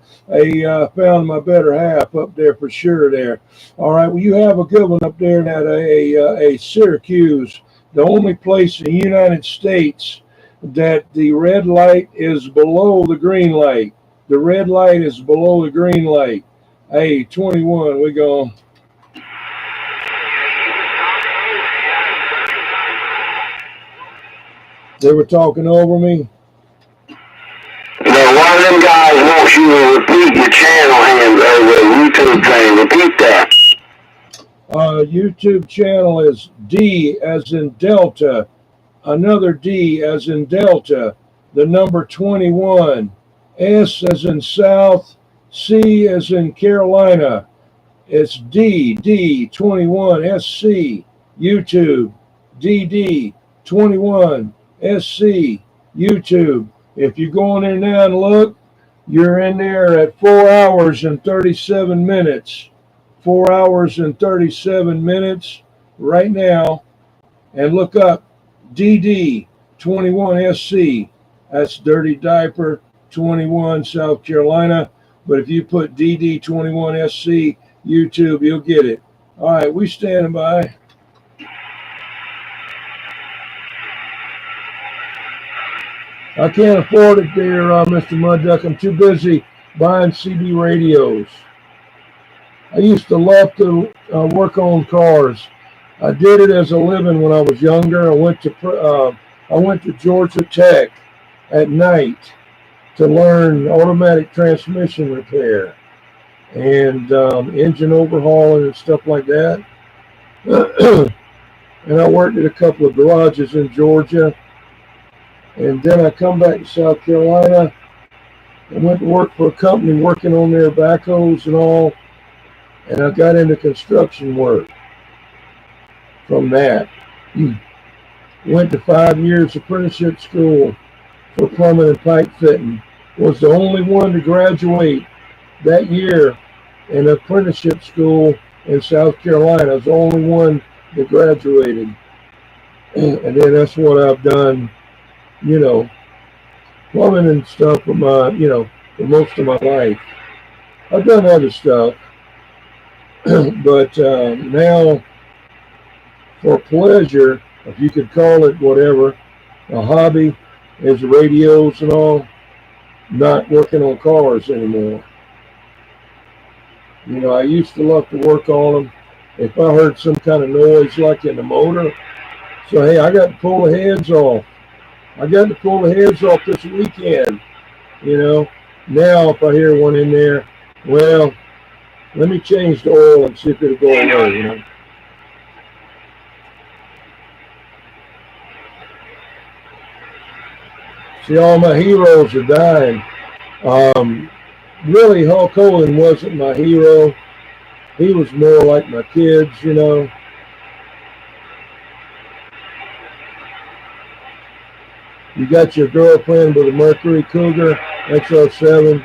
Speaker 1: found my better half up there for sure. There. All right. Well, you have a good one up there at a Syracuse, the only place in the United States that the red light is below the green light. The red light is below the green light. Hey, 21. We go. They were talking over me.
Speaker 3: Well, one of them guys wants you to repeat your channel handle, the YouTube thing. Repeat that.
Speaker 1: YouTube channel is D as in Delta, another D as in Delta, the number 21, S as in South, C as in Carolina. It's DD21SC, YouTube, DD21SC, YouTube. If you go in there now and look, you're in there at 4 hours and 37 minutes. 4 hours and 37 minutes right now. And look up DD21SC. That's Dirty Diaper 21, South Carolina. But if you put DD21SC YouTube, you'll get it. All right, we standing by. I can't afford it there, Mr. Mudduck. I'm too busy buying CB radios. I used to love to work on cars. I did it as a living when I was younger. I went to Georgia Tech at night to learn automatic transmission repair and engine overhauling and stuff like that. And I worked at a couple of garages in Georgia. And then I come back to South Carolina and went to work for a company working on their backhoes and all. And I got into construction work from that. Went to 5 years apprenticeship school for plumbing and pipe fitting. Was the only one to graduate that year in apprenticeship school in South Carolina. I was the only one that graduated. And then that's what I've done, you know, plumbing and stuff for my, you know, for most of my life. I've done other stuff, but now for pleasure, if you could call it whatever, a hobby is radios and all, not working on cars anymore. You know, I used to love to work on them. If I heard some kind of noise like in the motor, so hey, I got to pull the heads off. I got to pull the heads off this weekend, you know. Now if I hear one in there, well, let me change the oil and see if it'll go away, you know. See, all my heroes are dying. Really, Hulk Hogan wasn't my hero. He was more like my kids, you know. You got your girlfriend with a Mercury Cougar XR7.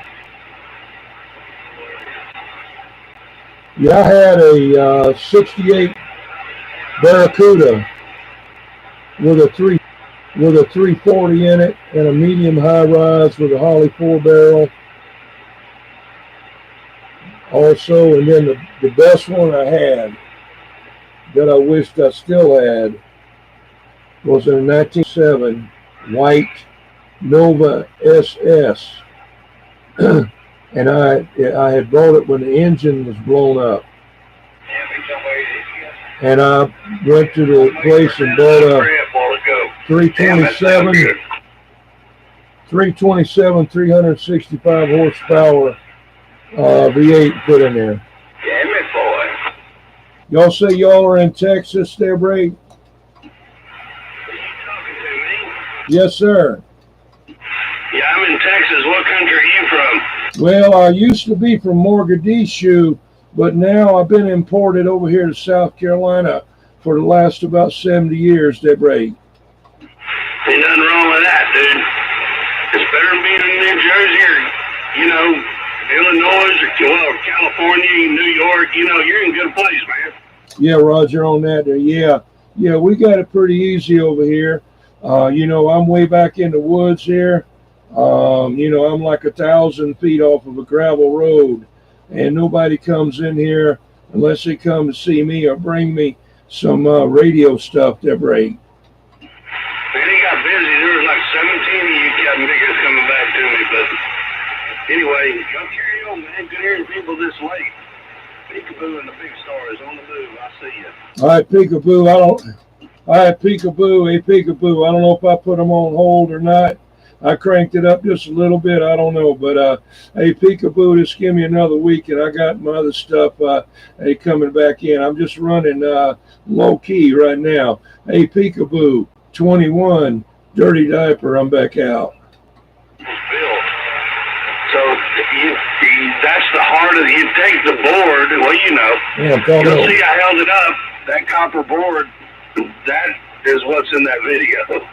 Speaker 1: Yeah, I had a 68 Barracuda with a 340 in it and a medium high rise with a Holly 4-barrel. Also, and then the best one I had that I wished I still had was a 1907 white Nova SS. And I had bought it when the engine was blown up. And I went to the place and bought a 327, 365 horsepower V8 put in there.
Speaker 3: Damn it, boy.
Speaker 1: Y'all say y'all are in Texas there, Bray? Yes, sir.
Speaker 3: Yeah, I'm in Texas. What country are you from?
Speaker 1: Well, I used to be from Mogadishu, but now I've been imported over here to South Carolina for the last about 70 years, Debray.
Speaker 3: Ain't nothing wrong with that, dude. It's better than being in New Jersey or, you know, Illinois or California, New York. You know, you're in a good place, man.
Speaker 1: Yeah, Roger, on that there. Yeah, we got it pretty easy over here. You know, I'm way back in the woods here. You know, I'm like 1,000 feet off of a gravel road, and nobody comes in here unless they come to see me or bring me some radio stuff, Debray.
Speaker 3: Man, he got busy. There was like 17 of you Captain Biggers coming back to me, but anyway, y'all carry on, man. Good hearing people this late. Peekaboo and the Big Star is on the move. I see you.
Speaker 1: All right, Peekaboo. All right, Peekaboo. Hey, Peekaboo. I don't know if I put them on hold or not. I cranked it up just a little bit. I don't know. But, hey, Peekaboo, just give me another week, and I got my other stuff hey, coming back in. I'm just running low key right now. Hey, Peekaboo, 21, Dirty Diaper. I'm back out.
Speaker 7: So that's the heart of it. You take the board, well, you know.
Speaker 1: Yeah,
Speaker 7: you'll see I held it up. That copper board, that is what's in that video.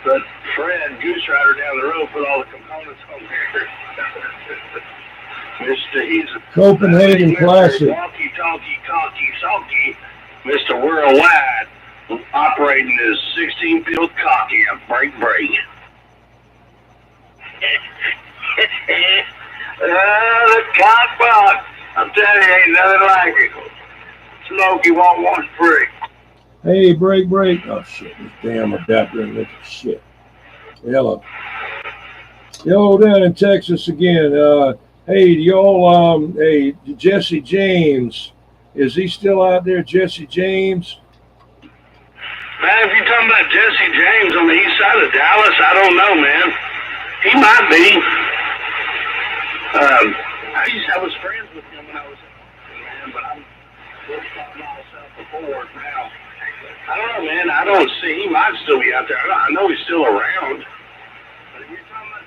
Speaker 7: But Fred, Goose Rider down the road, put all the components on there. He's
Speaker 1: Copenhagen Classic.
Speaker 7: Walkie-talkie, cocky-salky, Mr. Worldwide, operating his 16-field cocky and break. The cock box. I'm telling you, ain't nothing like it. Smokey won't want free.
Speaker 1: Hey, break. Oh, shit. This damn adapter and this shit. Hello. Down in Texas again. Hey, y'all, hey, Jesse James. Is he still out there, Jesse James?
Speaker 7: Man, if you're talking about Jesse James on the east side of Dallas, I don't know, man. He might be. I was friends with him when I was man, but I'm myself before now. I don't know, man. I don't see. He might still be out there. I know he's still around. But if you're talking about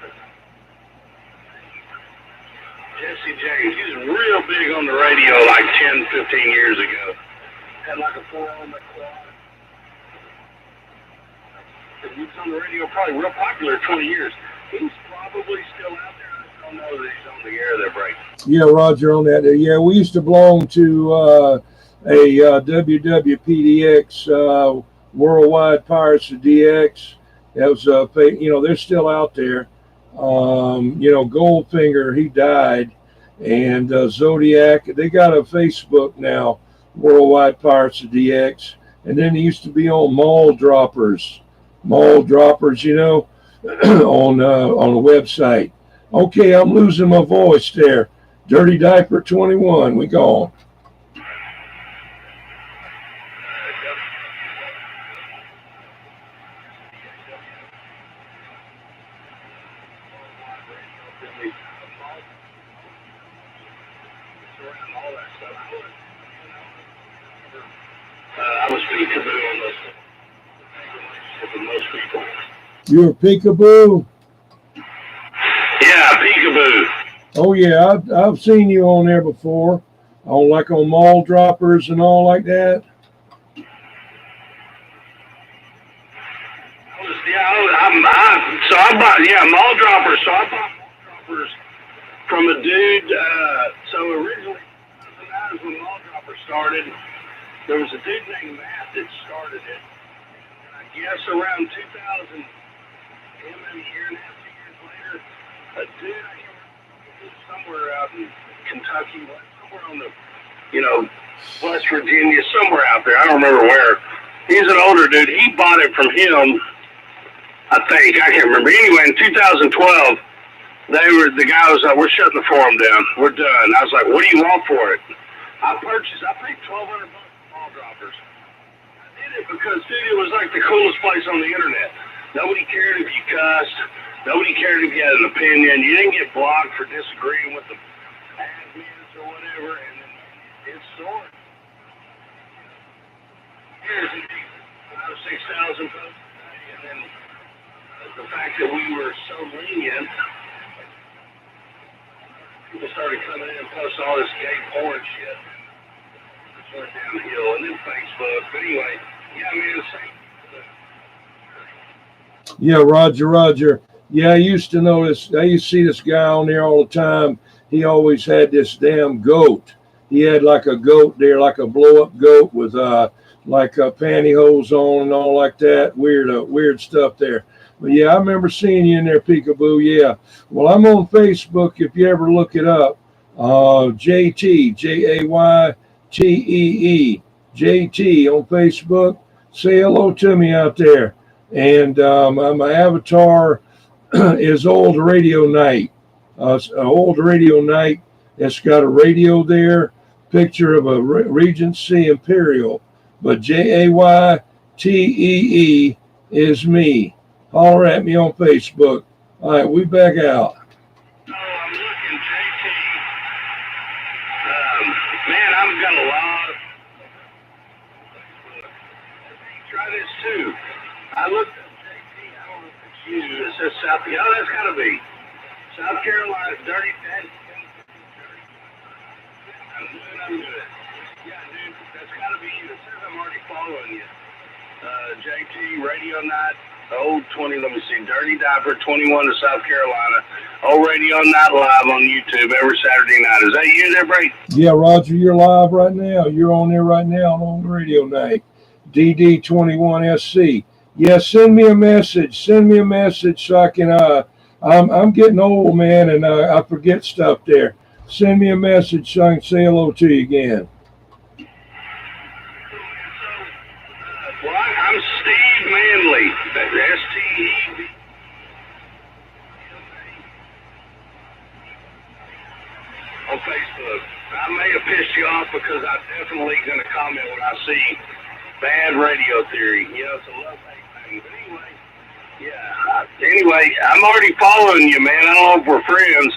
Speaker 7: Jesse James, he was real big on the radio like 10, 15 years ago. Had like a 4-on quad. He was on the radio, probably real popular 20 years. He's probably still out there. I don't know that he's on the air there, Break.
Speaker 1: Yeah, Roger, on that. Yeah, we used to belong to a WWPDX, Worldwide Pirates of DX. That was, they're still out there. Goldfinger, he died. And Zodiac, they got a Facebook now, Worldwide Pirates of DX. And then they used to be on Mall Droppers, on the website. Okay, I'm losing my voice there. Dirty Diaper 21, we gone.
Speaker 7: I was peekaboo on this with most people.
Speaker 1: You're a peekaboo?
Speaker 7: Yeah, peekaboo.
Speaker 1: Oh yeah, I've seen you on there before, on Mall Droppers and all like that. I bought Mall Droppers. So I bought Mall Droppers from a dude. So originally, when Mall Droppers started, there was a dude named Matt that started it. And I guess around 2000, maybe a year and a half, 2 years later, a dude I can't remember, somewhere out in Kentucky, somewhere on the, West Virginia, somewhere out there. I don't remember where. He's an older dude. He bought it from him, I think. I can't remember. Anyway, in 2012, the guy was like, we're shutting the forum down. We're done. I was like, what do you want for it? I paid $1,200 for Mall Droppers. I did it because, dude, it was like the coolest place on the internet. Nobody cared if you cussed. Nobody cared if you had an opinion. You didn't get blocked for disagreeing with the admins or whatever. And then it's stored. Here's 5,000 or 6,000 posts. And then the fact that we were so lenient, people started coming in and posting all this gay porn shit. It went downhill. And then Facebook. But anyway, it's the same. Yeah, Roger. Yeah, I used to see this guy on there all the time. He always had this damn goat. He had like a goat there, like a blow-up goat with pantyhose on and all like that. Weird stuff there. But yeah, I remember seeing you in there, Peekaboo. Yeah. Well, I'm on Facebook if you ever look it up. JT, JAYTEE, JT on Facebook. Say hello to me out there. And my avatar is Old Radio Night. Old Radio Night. It's got a radio there, picture of a Regency Imperial. But JAYTEE, TEE is me. Holler at me on Facebook. All right, we back out.
Speaker 7: Oh, I'm looking, JT. Man, I've got a lot of... Try this, too. I looked at JT. I don't know if it's you. It says South... Oh, that's got to be. South Carolina, Dirty Daddy. I'm good. Yeah, dude, that's got to be you. It says I'm already following you. JT, Radio Night, Old 20, let me see, Dirty Diaper, 21 to South Carolina. Old Radio Night live on YouTube every Saturday night. Is that you there, Brady?
Speaker 1: Yeah, Roger, you're live right now. You're on there right now on Radio Night. DD21SC. Yeah, send me a message. Send me a message so I can, I'm getting old, man, and I forget stuff there. Send me a message so I can say hello to you again.
Speaker 7: Well, I'm Steve Manley. That's S-T-E-V. On Facebook. I may have pissed you off because I'm definitely going to comment when I see bad radio theory. You know, it's a love-hate thing. But anyway, yeah. Anyway, I'm already following you, man. I don't know if we're friends.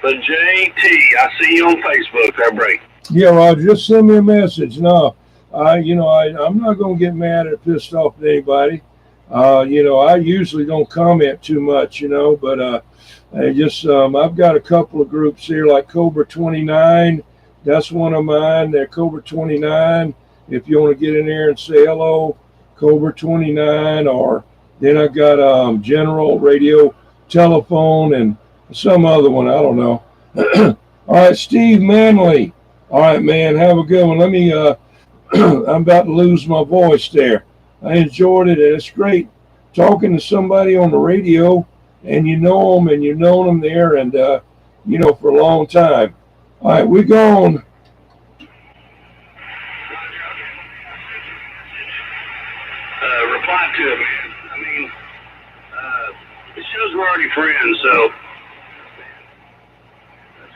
Speaker 7: But JT, I see you on Facebook there, Brady.
Speaker 1: Yeah, Roger, just send me a message. No, I'm not going to get mad or pissed off at anybody. I usually don't comment too much, but I've got a couple of groups here like Cobra 29. That's one of mine. They're Cobra 29. If you want to get in there and say hello, Cobra 29, or then I've got General Radio Telephone and some other one, I don't know. All right, Steve Manley. All right, man, have a good one. Let me, I'm about to lose my voice there. I enjoyed it, and it's great talking to somebody on the radio, and you know them, and you've known them there, and, for a long time. All right, we're gone.
Speaker 7: Reply to it, man. I mean, it shows we're already friends, so...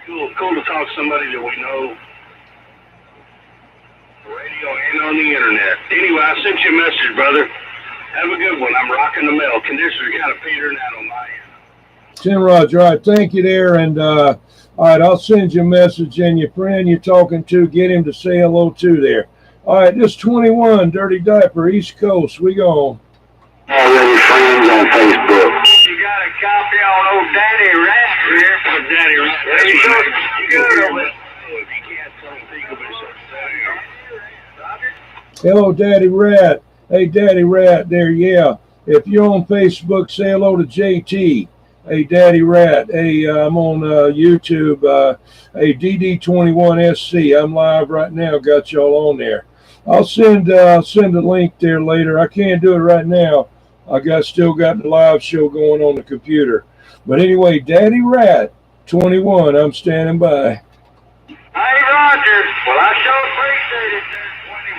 Speaker 7: Cool to talk to somebody that we know, radio and on the internet. Anyway, I sent you a message, brother. Have a good one. I'm rocking the mail. Conditions are kind of petering out on my end.
Speaker 1: 10 Roger. All right, thank you there. And all right, I'll send you a message, and your friend you're talking to, get him to say hello to there. All right, this 21, Dirty Diaper, East Coast. We go.
Speaker 3: Already friends on Facebook.
Speaker 4: You got a copy on old Daddy Rat here.
Speaker 7: Oh, Daddy Rat.
Speaker 4: There you go. You good over it.
Speaker 7: If you can't tell him, think of it.
Speaker 1: Hello, Daddy Rat. Hey, Daddy Rat there, yeah. If you're on Facebook, say hello to JT. Hey, Daddy Rat. Hey, I'm on YouTube. Hey, DD21SC. I'm live right now. Got y'all on there. I'll send a link there later. I can't do it right now. Still got the live show going on the computer. But anyway, Daddy Rat 21. I'm standing by.
Speaker 4: Hey, Roger. Well, I sure appreciate it there, 21.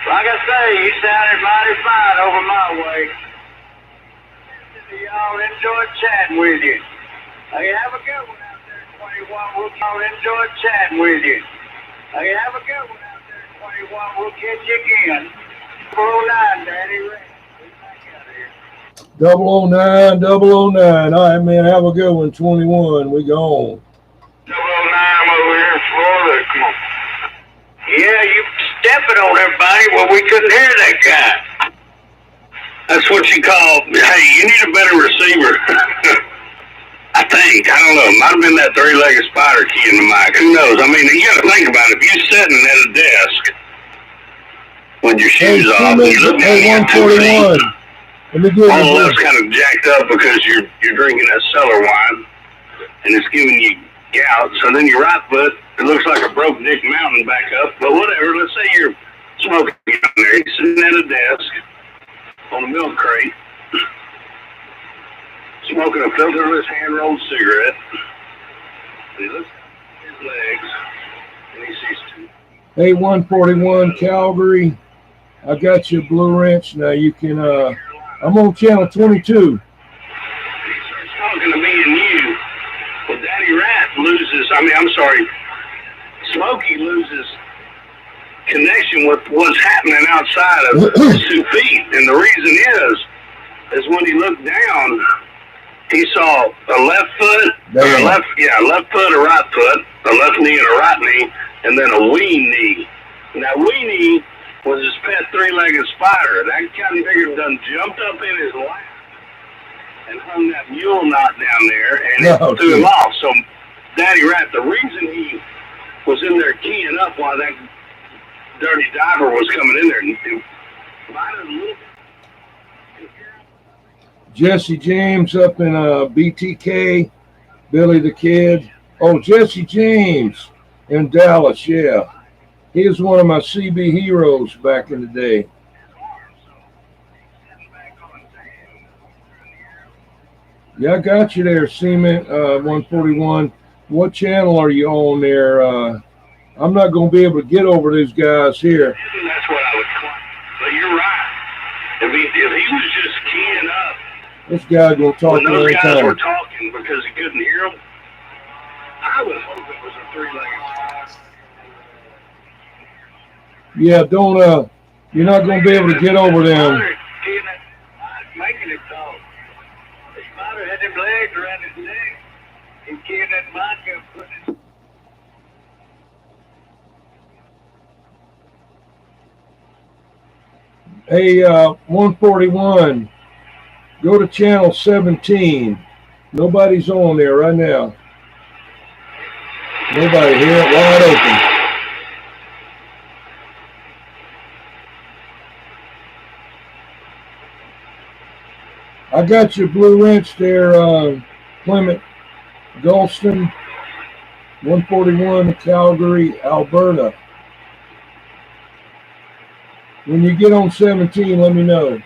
Speaker 4: Like I say, you sounded mighty fine over my way. Y'all enjoyed chatting with you. Hey, have a good one out there, 21. We'll enjoy chatting with you. Hey, have a good one out there, 21. We'll catch you again. 009, Daddy Rat.
Speaker 1: 009, 009. All right, man, have a good one, 21. We gone.
Speaker 7: 009 over here in Florida. Come on.
Speaker 4: Yeah, you stepping on everybody. Well, we couldn't hear that guy.
Speaker 7: That's what you call, hey, you need a better receiver. I think. I don't know. It might have been that three-legged spider key in the mic. Who knows? I mean, you got to think about it. If you're sitting at a desk with your shoes off, and you look down, you got 2 feet.
Speaker 1: Let me give
Speaker 7: All that's kind of jacked up because you're drinking that cellar wine, and it's giving you gout. So then your right foot, it looks like a broke Dick Mountain back up. But whatever. Let's say you're smoking down there. You're sitting at a desk on a milk crate, smoking a filterless hand-rolled cigarette. And he looks at his legs, and he sees two.
Speaker 1: Hey, 141 Calgary. I got your blue wrench. Now you can, I'm on channel 22.
Speaker 7: He starts talking to me and you. Well, Daddy Rat loses, I'm sorry, Smokey loses connection with what's happening outside of his 2 feet. And the reason is when he looked down, he saw a left foot, left foot, a right foot, a left knee and a right knee, and then a wee knee. And that wee knee was his pet 3-legged spider. That cotton pigger done jumped up in his lap and hung that mule knot down there, and it threw him off. So, Daddy Rat, the reason he was in there keying up while that dirty diver was coming in there,
Speaker 1: Jesse James up in BTK, Billy the Kid. Oh, Jesse James in Dallas, yeah. He was one of my CB heroes back in the day. Yeah, I got you there, Cement 141. What channel are you on there? I'm not going to be able to get over these guys here.
Speaker 7: That's what I would claim. But you're right. If he was just keying up,
Speaker 1: this guy going to talk
Speaker 7: when those guys
Speaker 1: time.
Speaker 7: were talking because he couldn't hear them, I would hope it was a 3-legged.
Speaker 1: Yeah, don't you're not going to be able to get over them.
Speaker 4: Making it tall. The spider had them legs around his neck. He carried that vodka, putting it.
Speaker 1: Hey, 141, go to channel 17. Nobody's on there right now. Nobody here, wide open. I got your Blue Wrench there, Clement Golston, 141, Calgary, Alberta. When you get on 17, let me know.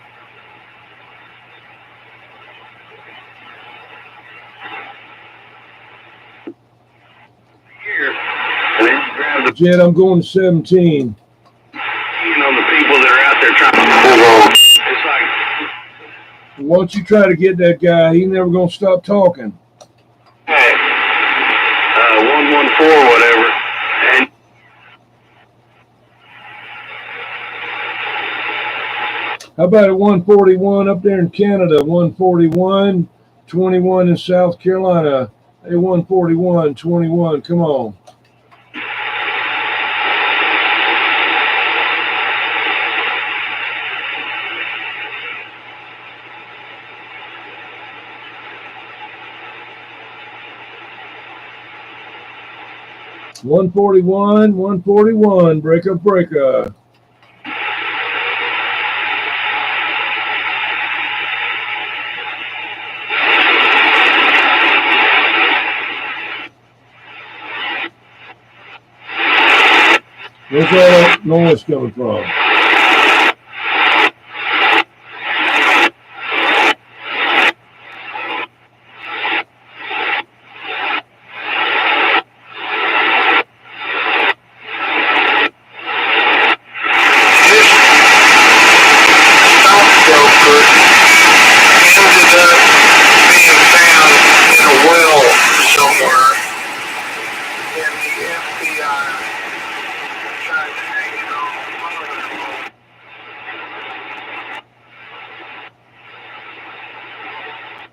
Speaker 1: Jed, I'm going to 17.
Speaker 7: You know, the people that are out there trying to it's like,
Speaker 1: once you try to get that guy, he's never going to stop talking.
Speaker 7: hey, 114 whatever. And
Speaker 1: how about at 141 up there in Canada, 141, 21 in South Carolina. Hey, 141, 21, come on. One 141, breaker. Where's all that noise coming from?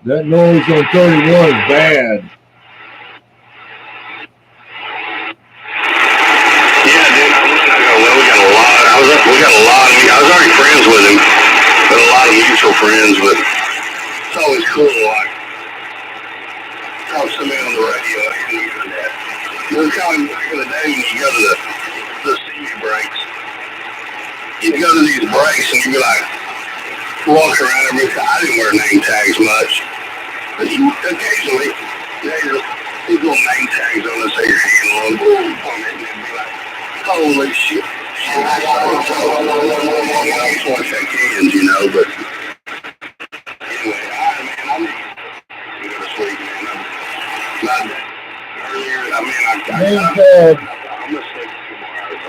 Speaker 1: That noise on 31 is bad.
Speaker 7: yeah, dude, we got a lot. I was already friends with him, but a lot of mutual friends. But it's always cool to like talk to somebody on the radio and the internet. It was kind of back in the day when you go to the senior breaks. You'd go to these breaks and you'd be like, walk around every time. I didn't wear name tags much. But occasionally, these little name tags on us, say your hand on it, and be like, holy shit. I just want to shake hands, you know, but anyway, I'm going to go to sleep, man. I'm not earlier. I mean, I'm going to sleep tomorrow.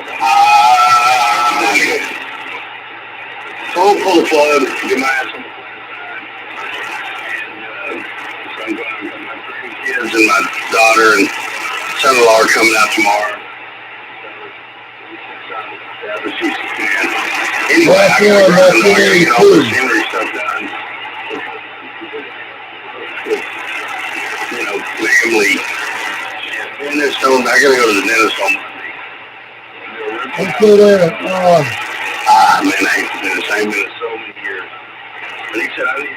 Speaker 7: So I'll pull the plug, get my ass on the so I'm going to my grandkids and my daughter and son-in-law are coming out tomorrow. But she's, man. Anyway,
Speaker 1: That's
Speaker 7: I gotta
Speaker 1: one,
Speaker 7: grab and I gotta get all this
Speaker 1: 1982.
Speaker 7: Henry stuff done. You know, family. Dentist on, I gotta go to the dentist on Monday.
Speaker 1: Okay, there.
Speaker 7: Man, I ain't been the same in so many years. But he said, I need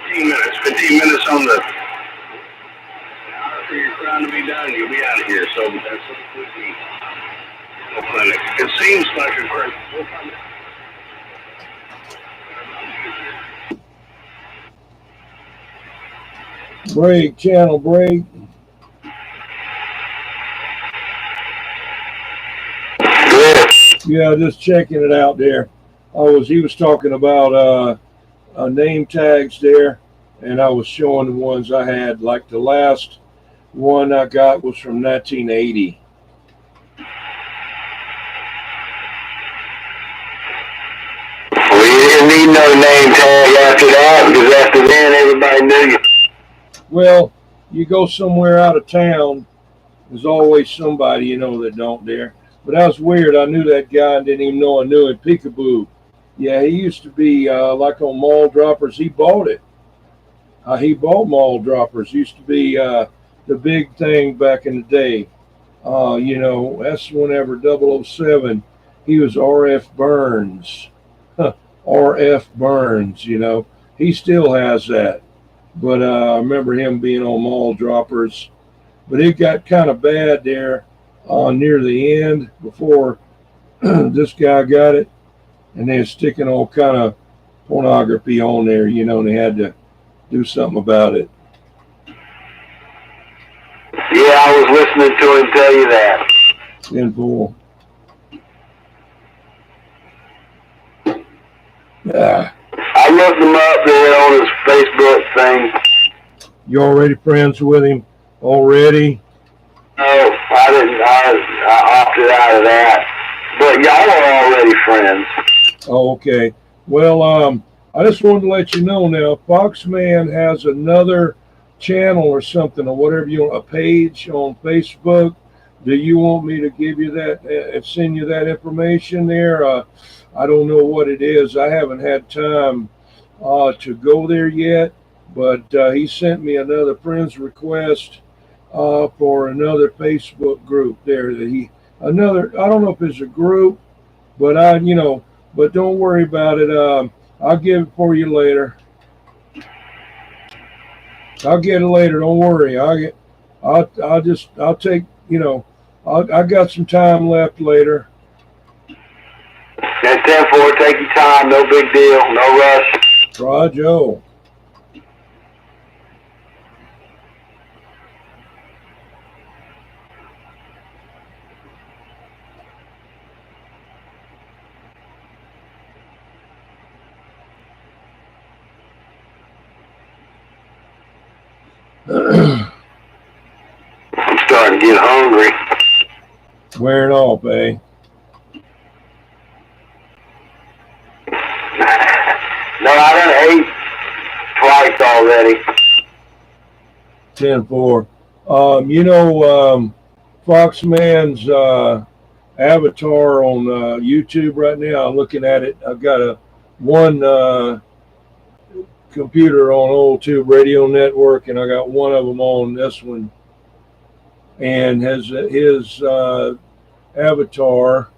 Speaker 7: 15 minutes. 15 minutes on the hour for your crown to be done, you'll be out of here. So that's with me. No clinic. It seems like a great.
Speaker 1: Break, channel break. Yeah, just checking it out there. He was talking about name tags there, and I was showing the ones I had. Like the last one I got was from 1980.
Speaker 3: Well, you didn't need no name tag after that, because after then everybody knew you.
Speaker 1: Well, you go somewhere out of town, there's always somebody you know that don't there. But that was weird. I knew that guy and didn't even know I knew him. Peekaboo. Yeah, he used to be like on Mall Droppers. He bought it. He bought Mall Droppers. Used to be the big thing back in the day. You know, that's whenever 007, he was RF Burns. RF Burns, you know. He still has that. But I remember him being on Mall Droppers. But it got kind of bad there near the end before this guy got it. And they were sticking all kind of pornography on there, you know, and they had to do something about it.
Speaker 3: Yeah, I was listening to him tell you that.
Speaker 1: 10-4. Yeah.
Speaker 3: I looked him up there on his Facebook thing.
Speaker 1: You already friends with him? Already?
Speaker 3: No, I didn't. I opted out of that. But y'all are already friends.
Speaker 1: Oh, okay. Well, I just wanted to let you know now, Foxman has another channel or something or whatever you want, a page on Facebook. Do you want me to give you that and send you that information there? I don't know what it is. I haven't had time to go there yet, but he sent me another friend's request for another Facebook group there that I don't know if it's a group, but but don't worry about it. I'll give it for you later. I'll get it later. Don't worry. I'll take, I got some time left later.
Speaker 3: At 10-4, take your time. No big deal. No rush.
Speaker 1: Roger.
Speaker 3: I'm starting to get hungry.
Speaker 1: Wearing off, eh?
Speaker 3: No, I done ate twice already.
Speaker 1: 10-4. Foxman's avatar on YouTube right now. I'm looking at it. I've got one computer on old Tube Radio Network, and I got one of them on this one. And his avatar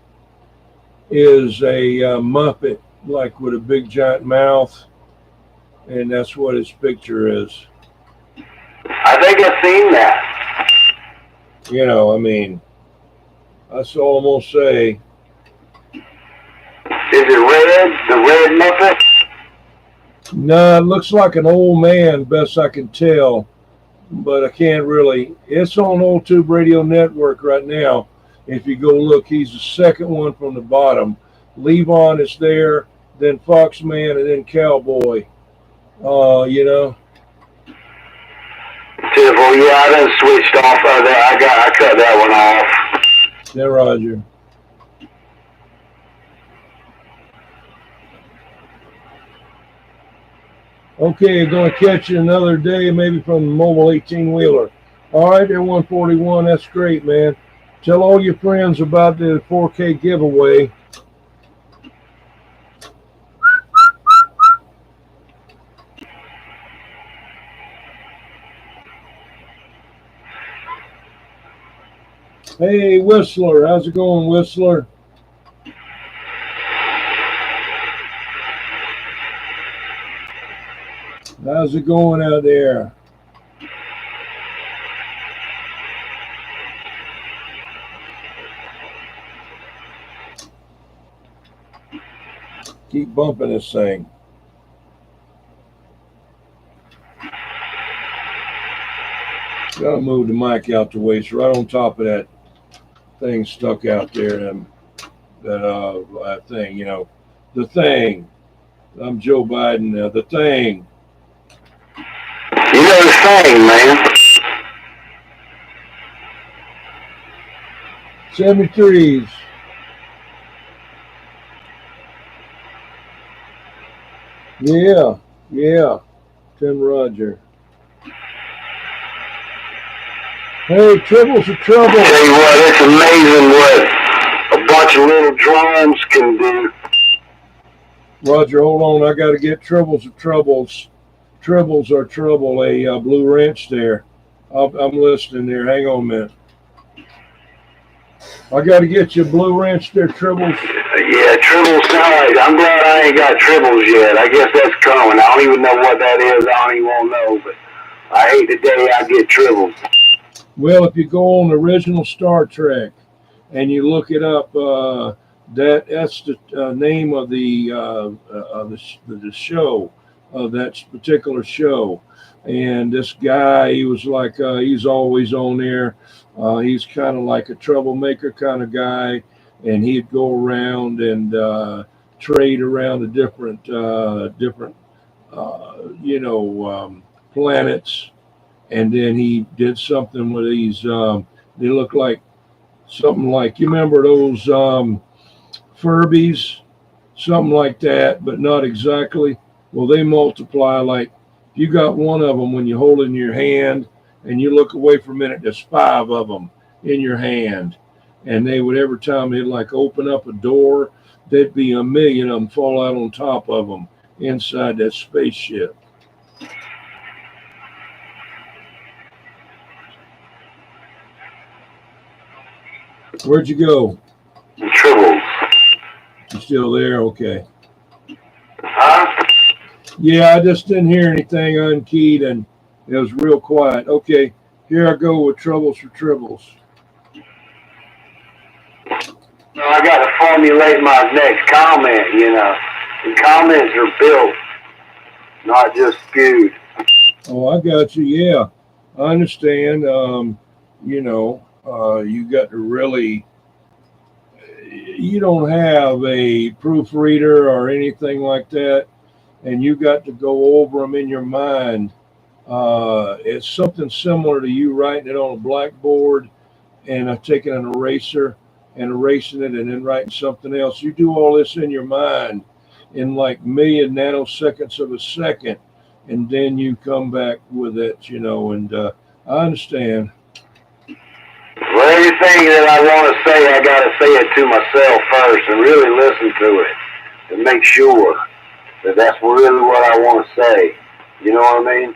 Speaker 1: is a Muppet, like with a big giant mouth, and that's what his picture is.
Speaker 3: I think I've seen that.
Speaker 1: That's all I'm gonna say.
Speaker 3: Is it red? The red Muppet?
Speaker 1: No, it looks like an old man, best I can tell, but I can't really. It's on Old Tube Radio Network right now. If you go look, he's the second one from the bottom. Levon is there, then Foxman, and then Cowboy.
Speaker 3: 10-4, yeah, I done switched off of that. I cut that one off.
Speaker 1: Yeah, Roger. Okay, going to catch you another day, maybe from the mobile 18-wheeler. All right, there, 141. That's great, man. Tell all your friends about the 4K giveaway. Hey, Whistler. How's it going, Whistler? How's it going out there? Keep bumping this thing. Gotta move the mic out the way. It's right on top of that thing stuck out there. And that thing, you know, the thing. I'm Joe Biden. The thing.
Speaker 3: You know the thing, man.
Speaker 1: 73s. Yeah, yeah. Tim Roger. Hey, Tribbles of Trouble.
Speaker 3: Tell you what, it's amazing what a bunch of little drums can do.
Speaker 1: Roger, hold on. I got to get Tribbles of Troubles. Tribbles are trouble. A Blue Wrench there. I'm listening there. Hang on a minute. I got to get you a Blue Wrench there, Tribbles.
Speaker 3: Yeah, Tribbles. I'm glad I ain't got Tribbles yet. I guess that's coming. I don't even know what that is. I don't even want to know. But I hate the day I get Tribbles.
Speaker 1: Well, if you go on the original Star Trek and you look it up, that's the name of the show, of that particular show. And this guy, he was like, he's always on there. He's kind of like a troublemaker kind of guy, and he'd go around and trade around the different planets. And then he did something with these, they look like something like, you remember those Furbies? Something like that, but not exactly. Well, they multiply like, you got one of them when you hold it in your hand and you look away for a minute, there's 5 of them in your hand. And they would, every time they'd like open up a door, there'd be a million of them fall out on top of them inside that spaceship. Where'd you go?
Speaker 3: Tribbles.
Speaker 1: You still there? Okay.
Speaker 3: Huh?
Speaker 1: Yeah, I just didn't hear anything unkeyed and it was real quiet. Okay, here I go with Troubles for Tribbles.
Speaker 3: No, I got to formulate my next comment, you know. The comments are built, not just spewed.
Speaker 1: Oh, I got you. Yeah, I understand. You got to really, you don't have a proofreader or anything like that, and you got to go over them in your mind. It's something similar to you writing it on a blackboard and taking an eraser and erasing it and then writing something else. You do all this in your mind in like million nanoseconds of a second, and then you come back with it, and I understand.
Speaker 3: Well, everything that I want to say, I got to say it to myself first and really listen to it and make sure that that's really what I want to say. You know what I mean?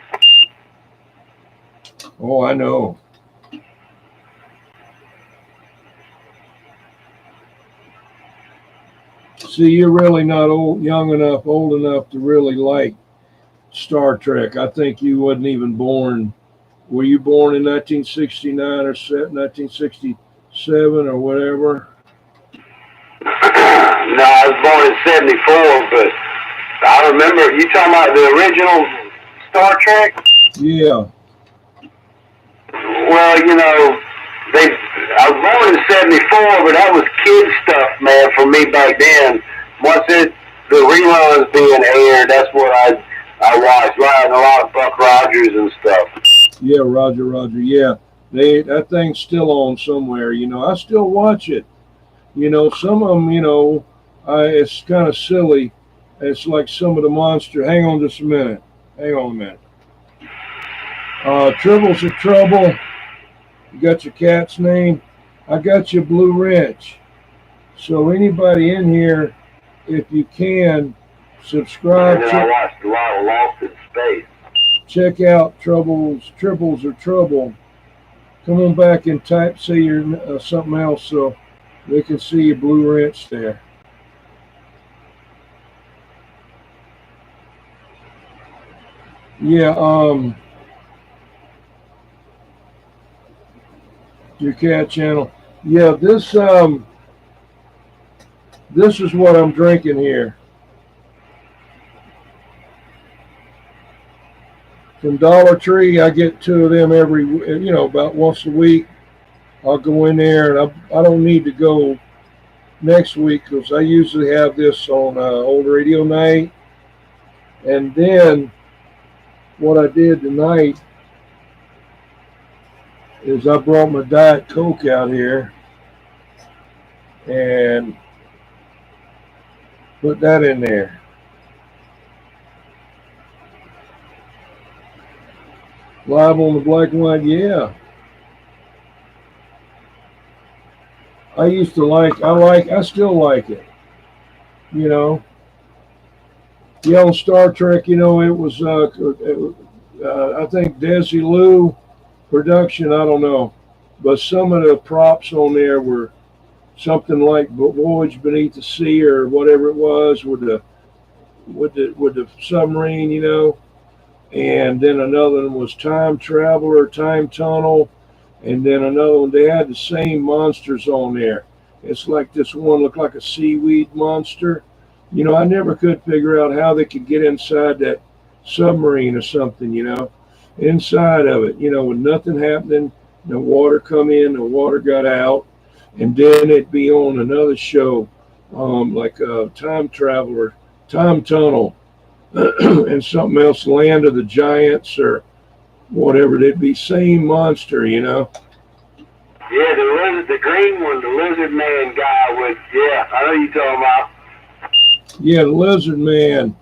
Speaker 1: Oh, I know. See, you're really not old enough to really like Star Trek. I think you wasn't even born. Were you born in 1969 or 1967 or whatever?
Speaker 3: No, I was born in 74, but I remember, you talking about the original Star Trek?
Speaker 1: Yeah.
Speaker 3: Well, I was born in 74, but that was kid stuff, man, for me back then. Once the reruns being aired, that's what I watched, right? A lot of Buck Rogers and stuff.
Speaker 1: Yeah, Roger. Yeah, that thing's still on somewhere. I still watch it. Some of them, it's kind of silly. It's like some of the monster. Hang on just a minute. Tribbles of Trouble. You got your cat's name. I got your Blue Wrench. So anybody in here, if you can, subscribe.
Speaker 3: And then I watched a lot of Lost in Space.
Speaker 1: Check out Tribbles or Trouble, Come on back and type, say your something else so they can see your blue wrench there. Yeah, your cat channel. Yeah, this is what I'm drinking here. From Dollar Tree, I get 2 of them about once a week. I'll go in there, and I don't need to go next week because I usually have this on old radio night. And then what I did tonight is I brought my Diet Coke out here and put that in there. Live on the black and white, yeah. I still like it. You know, yeah, on Star Trek, it was, I think Desilu production, I don't know. But some of the props on there were something like Voyage Beneath the Sea or whatever it was with the submarine, and then another one was Time Traveler, Time Tunnel, and then another one. They had the same monsters on there. It's like this one looked like a seaweed monster. I never could figure out how they could get inside that submarine or something, inside of it, with nothing happening. No water come in, no water got out. And then it'd be on another show, like Time Traveler, Time Tunnel, and something else, Land of the Giants or whatever. They'd be same monster,
Speaker 4: Yeah, the green one, the lizard man guy with, yeah, I know you're talking about.
Speaker 1: Yeah, the lizard man,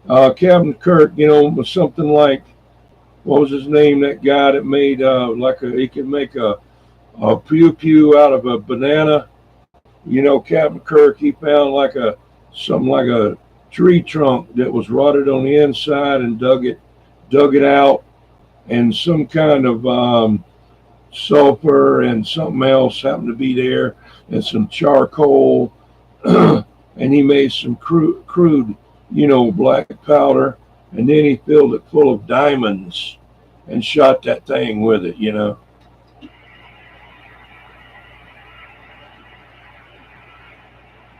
Speaker 1: Captain Kirk, was something like, what was his name? That guy that made he could make a pew pew out of a banana. Captain Kirk, he found something like a tree trunk that was rotted on the inside and dug it out, and some kind of sulfur and something else happened to be there, and some charcoal, and he made some crude, black powder, and then he filled it full of diamonds and shot that thing with it,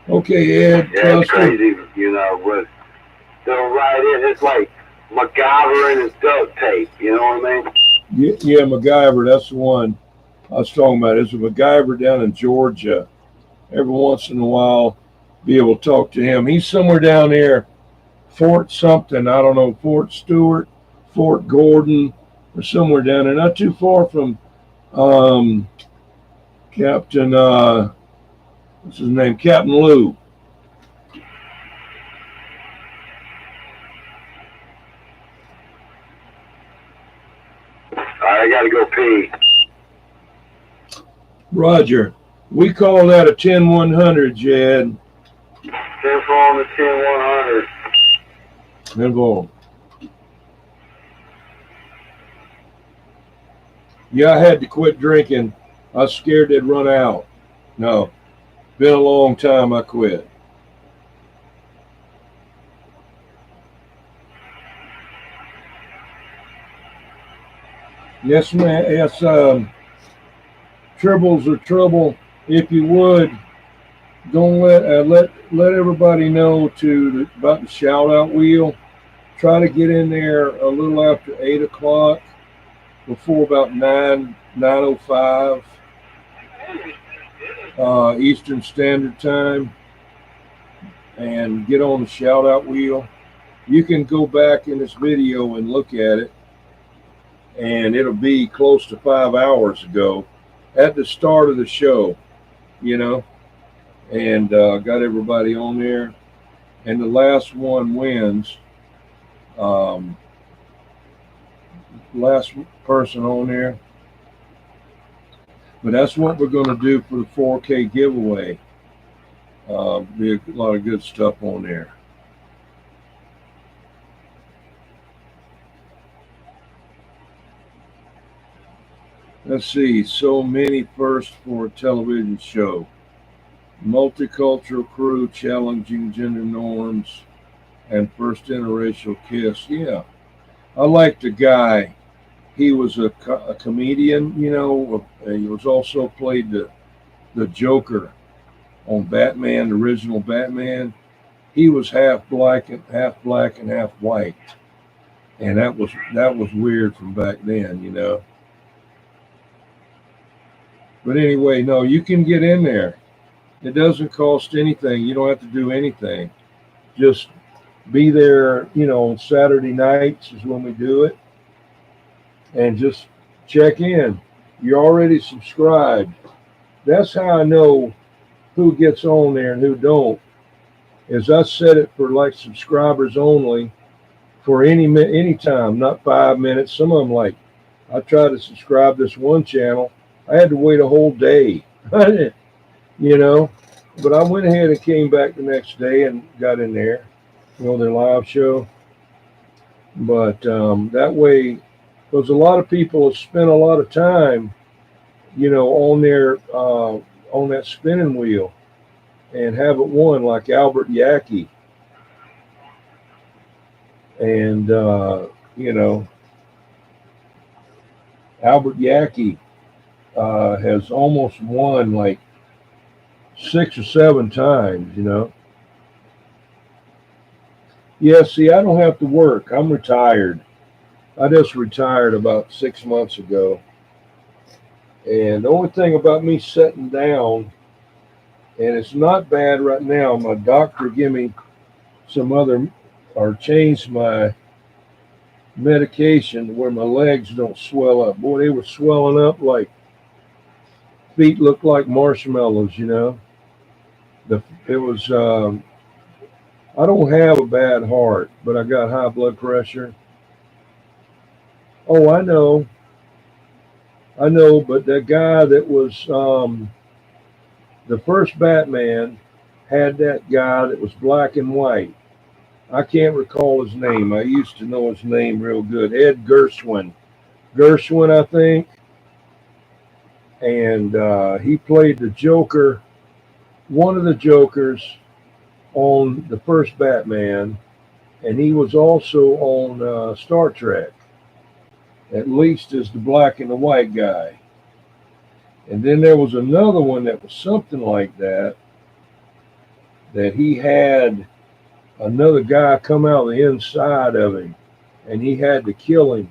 Speaker 1: Okay, Ed.
Speaker 4: Yeah, it's crazy, with they'll write in. It's like MacGyver and his duct tape. You know what I mean?
Speaker 1: Yeah, MacGyver. That's the one I was talking about. There's a MacGyver down in Georgia. Every once in a while, be able to talk to him. He's somewhere down there, Fort something. I don't know, Fort Stewart, Fort Gordon, or somewhere down there. Not too far from Captain. What's his name? Captain Lou.
Speaker 4: I gotta go pee.
Speaker 1: Roger. We call that a 10-100, Jed.
Speaker 4: 10 on the 10-100.
Speaker 1: Involved. Yeah, I had to quit drinking. I was scared they'd run out. No. Been a long time I quit. Yes, ma'am. Yes, tribbles are trouble. If you would, don't let everybody know about the shout out wheel. Try to get in there a little after 8 o'clock, before about 9:05 Eastern Standard Time, and get on the shout out wheel. You can go back in this video and look at it, and it'll be close to 5 hours ago at the start of the show, and got everybody on there, and the last one wins. Last person on there. But that's what we're going to do for the 4K giveaway. Be a lot of good stuff on there. Let's see. So many firsts for a television show. Multicultural crew challenging gender norms and first interracial kiss. Yeah. I liked the guy. He was a comedian, you know. He was also played the Joker on Batman, the original Batman. He was half black and half white, and that was weird from back then, you know. But anyway, no, you can get in there. It doesn't cost anything. You don't have to do anything. Just be there, you know, on Saturday nights is when we do it, and just check in. You're already subscribed. That's how I know who gets on there and who don't. Is I set it for like subscribers only for any time, not 5 minutes. Some of them like I tried to subscribe this one channel. I had to wait a whole day, you know. But I went ahead and came back the next day and got in there, you know, their live show. But that way, because a lot of people have spent a lot of time, you know, on their on that spinning wheel and haven't won, like Albert Yackey. And you know, Albert Yackey has almost won like 6 or 7 times, you know. Yeah, see, I don't have to work. I'm retired. I just retired about 6 months ago. And the only thing about me sitting down, and it's not bad right now, my doctor gave me some other, or changed my medication where my legs don't swell up. Boy, they were swelling up like feet looked like marshmallows, you know. It was, I don't have a bad heart, but I got high blood pressure. Oh, I know, but that guy that was the first Batman had that guy that was black and white. I can't recall his name. I used to know his name real good. Ed Gershwin. Gershwin, I think. And he played the Joker, one of the Jokers on the first Batman. And he was also on Star Trek, at least as the black and the white guy. And then there was another one that was something like that, that he had another guy come out the inside of him, and he had to kill him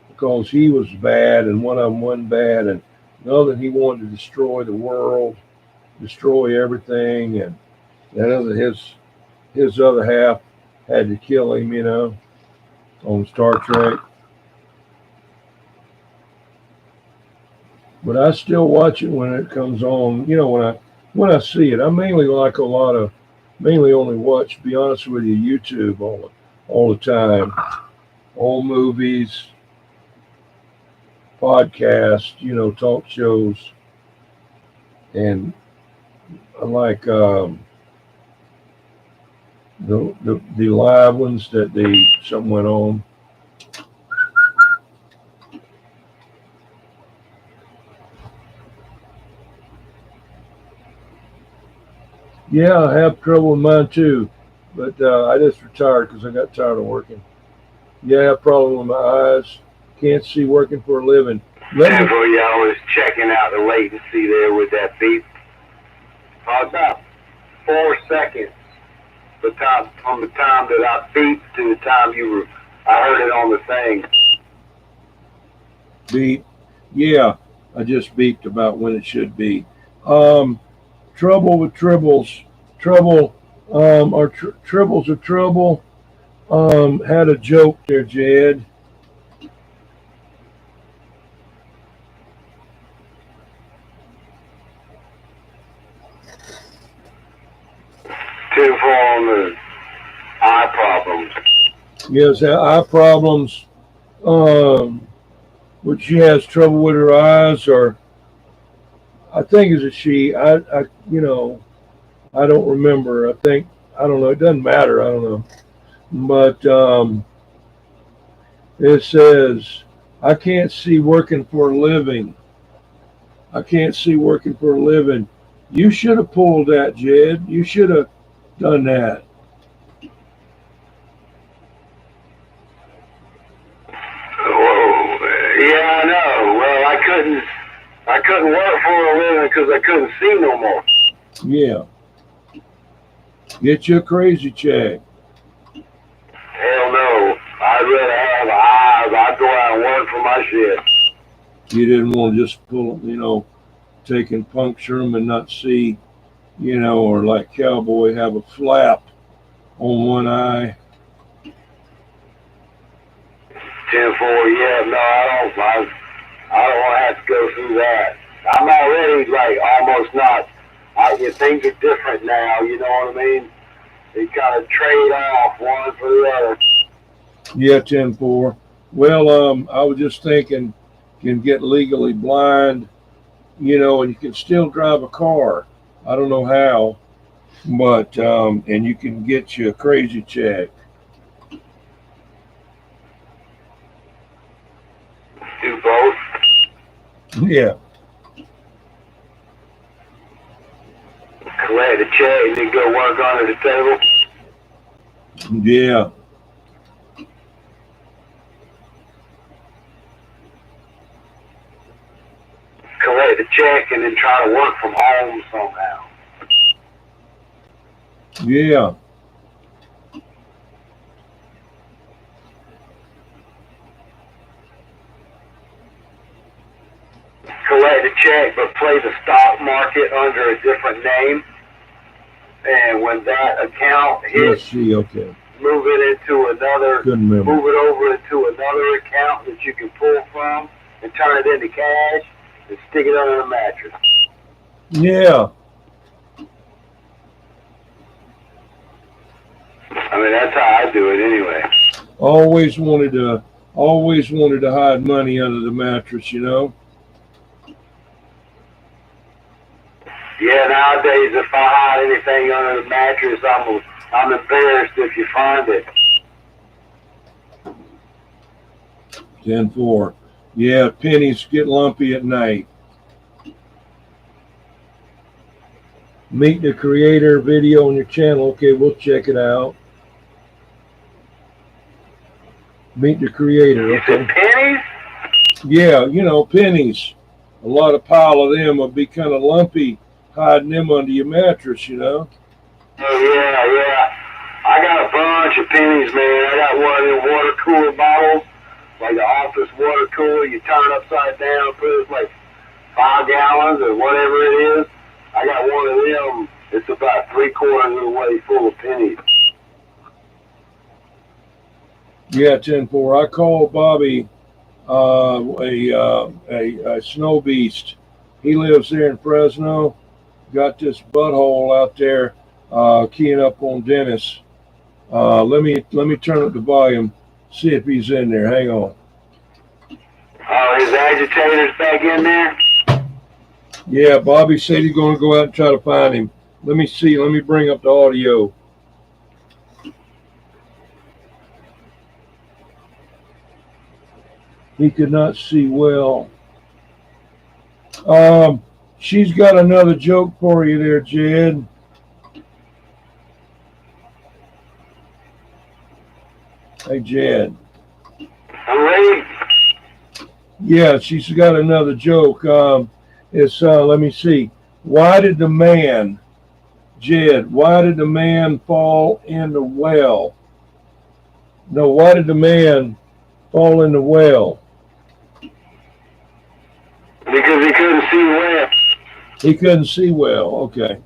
Speaker 1: because he was bad and one of them wasn't bad, and another he wanted to destroy the world, destroy everything, and that other his other half had to kill him, you know, on Star Trek. But I still watch it when it comes on, you know, when I see it. I mainly only watch, to be honest with you, YouTube all the time. Old movies, podcasts, you know, talk shows. And I like the live ones that something went on. Yeah, I have trouble with mine too, but I just retired because I got tired of working. Yeah, I have a problem with my eyes. Can't see working for a living.
Speaker 3: That's where y'all was checking out the latency there with that beep. About 4 seconds. The time from the time that I beeped to the time I heard it on the thing.
Speaker 1: Beep. Yeah, I just beeped about when it should be. Trouble with tribbles. Trouble, or tribbles or trouble. Had a joke there, Jed.
Speaker 3: Two for the eye problems.
Speaker 1: Yes, eye problems. But she has trouble with her eyes, or I think it's a she. You know, I don't remember. I don't know. It doesn't matter. I don't know. But it says, I can't see working for a living. I can't see working for a living. You should have pulled that, Jed. You should have done that.
Speaker 7: Whoa. Yeah, I know. Well, I couldn't work for a living because I couldn't see no more.
Speaker 1: Yeah. Get you a crazy check.
Speaker 7: Hell no. I'd rather have eyes. I'd go out and work for my shit.
Speaker 1: You didn't want to just pull, taking puncture them and not see, or like Cowboy have a flap on one eye.
Speaker 7: 10-4, yeah, no, I don't want to have to go through that. I'm already like almost not. Things are different now. You know what I mean? They kind of trade off one for the other.
Speaker 1: Yeah, 10-4. Well, I was just thinking, you can get legally blind, and you can still drive a car. I don't know how, but and you can get you a crazy check.
Speaker 7: Do both.
Speaker 1: Yeah.
Speaker 7: Collect the check and then go work under the table.
Speaker 1: Yeah.
Speaker 7: Collect the check and then try to work from home somehow.
Speaker 1: Yeah.
Speaker 7: Collect the check, but play the stock market under a different name. And when that account hits,
Speaker 1: Let's see. Okay.
Speaker 7: move it into another.
Speaker 1: Couldn't remember.
Speaker 7: Move it over into another account that you can pull from and turn it into cash and stick it under the mattress.
Speaker 1: Yeah.
Speaker 7: I mean, that's how I do it anyway.
Speaker 1: Always wanted to hide money under the mattress,
Speaker 7: Yeah, nowadays if I hide anything under the mattress, I'm embarrassed if you find it.
Speaker 1: 10-4. Yeah, pennies get lumpy at night. Meet the Creator video on your channel. Okay, we'll check it out. Meet the Creator.
Speaker 7: You
Speaker 1: Okay.
Speaker 7: said pennies?
Speaker 1: Yeah, pennies. A lot of pile of them would be kind of lumpy, hiding them under your mattress,
Speaker 7: Oh, yeah. I got a bunch of pennies, man. I got one of them water cooler bottles, like the office water cooler. You turn it upside down, put it like 5 gallons or whatever it is. I got one of them. It's about 3/4 of the way full of pennies.
Speaker 1: Yeah, 10-4. I called Bobby a snow beast. He lives there in Fresno. Got this butthole out there keying up on Dennis. Let me turn up the volume, see if he's in there. Hang on.
Speaker 7: Oh, his agitator's back in there?
Speaker 1: Yeah, Bobby said he's going to go out and try to find him. Let me see. Let me bring up the audio. He could not see well. She's got another joke for you there, Jed. Hey, Jed.
Speaker 7: I'm ready.
Speaker 1: Yeah, she's got another joke. Let me see. Why did the man fall in the well? No, why did the man fall in the well?
Speaker 7: Because he couldn't see well.
Speaker 1: He couldn't see well. Okay.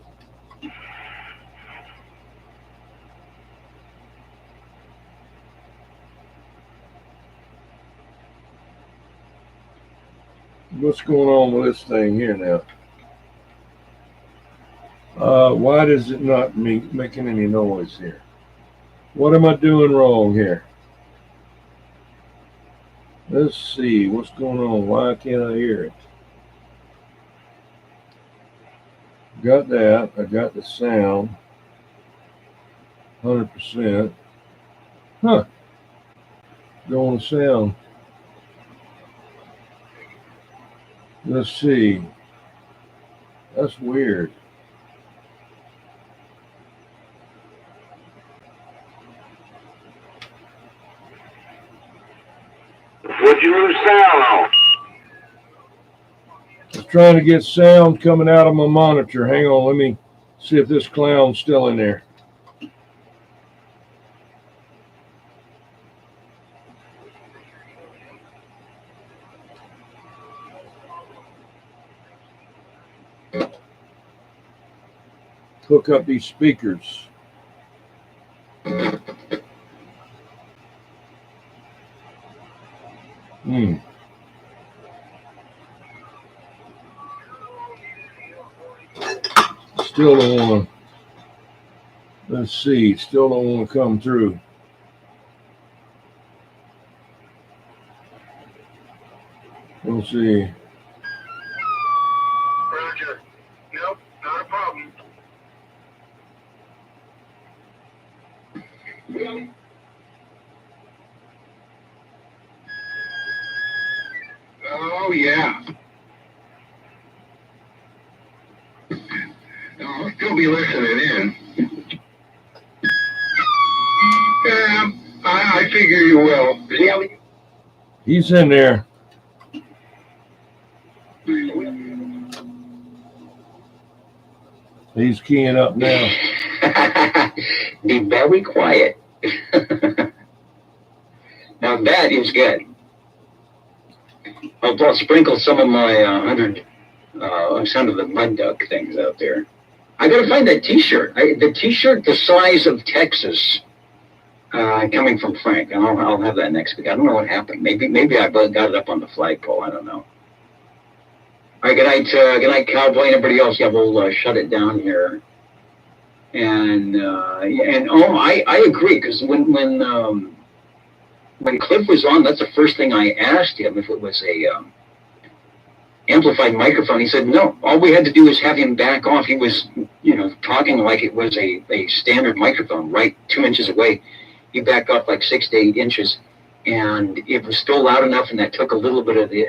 Speaker 1: What's going on with this thing here now? Why does it not making any noise here? What am I doing wrong here? Let's see what's going on. Why can't I hear it? Got that. I got the sound. 100%. Huh. Going to sound. Let's see. That's weird.
Speaker 3: What'd you lose sound on?
Speaker 1: I was trying to get sound coming out of my monitor. Hang on, let me see if this clown's still in there. Hook up these speakers. Still don't want to. Let's see. Still don't want to come through. We'll see.
Speaker 6: Roger. Nope, not a problem. Oh, yeah. I'll still be listening in. Yeah, I figure you will.
Speaker 1: He's in there. He's keying up now.
Speaker 5: Be very quiet. Now that is good. I'll sprinkle some of my some of the mud duck things out there. I gotta find that T-shirt. The T-shirt the size of Texas, coming from Frank, and I'll have that next week. I don't know what happened. Maybe I got it up on the flagpole. I don't know. All right, good night, Cowboy, and everybody else. Yeah, we'll shut it down here. And I agree, because when Cliff was on, that's the first thing I asked him, if it was a amplified microphone. He said no. All we had to do was have him back off. He was, talking like it was a standard microphone, right 2 inches away. He backed off like 6 to 8 inches, and it was still loud enough, and that took a little bit of the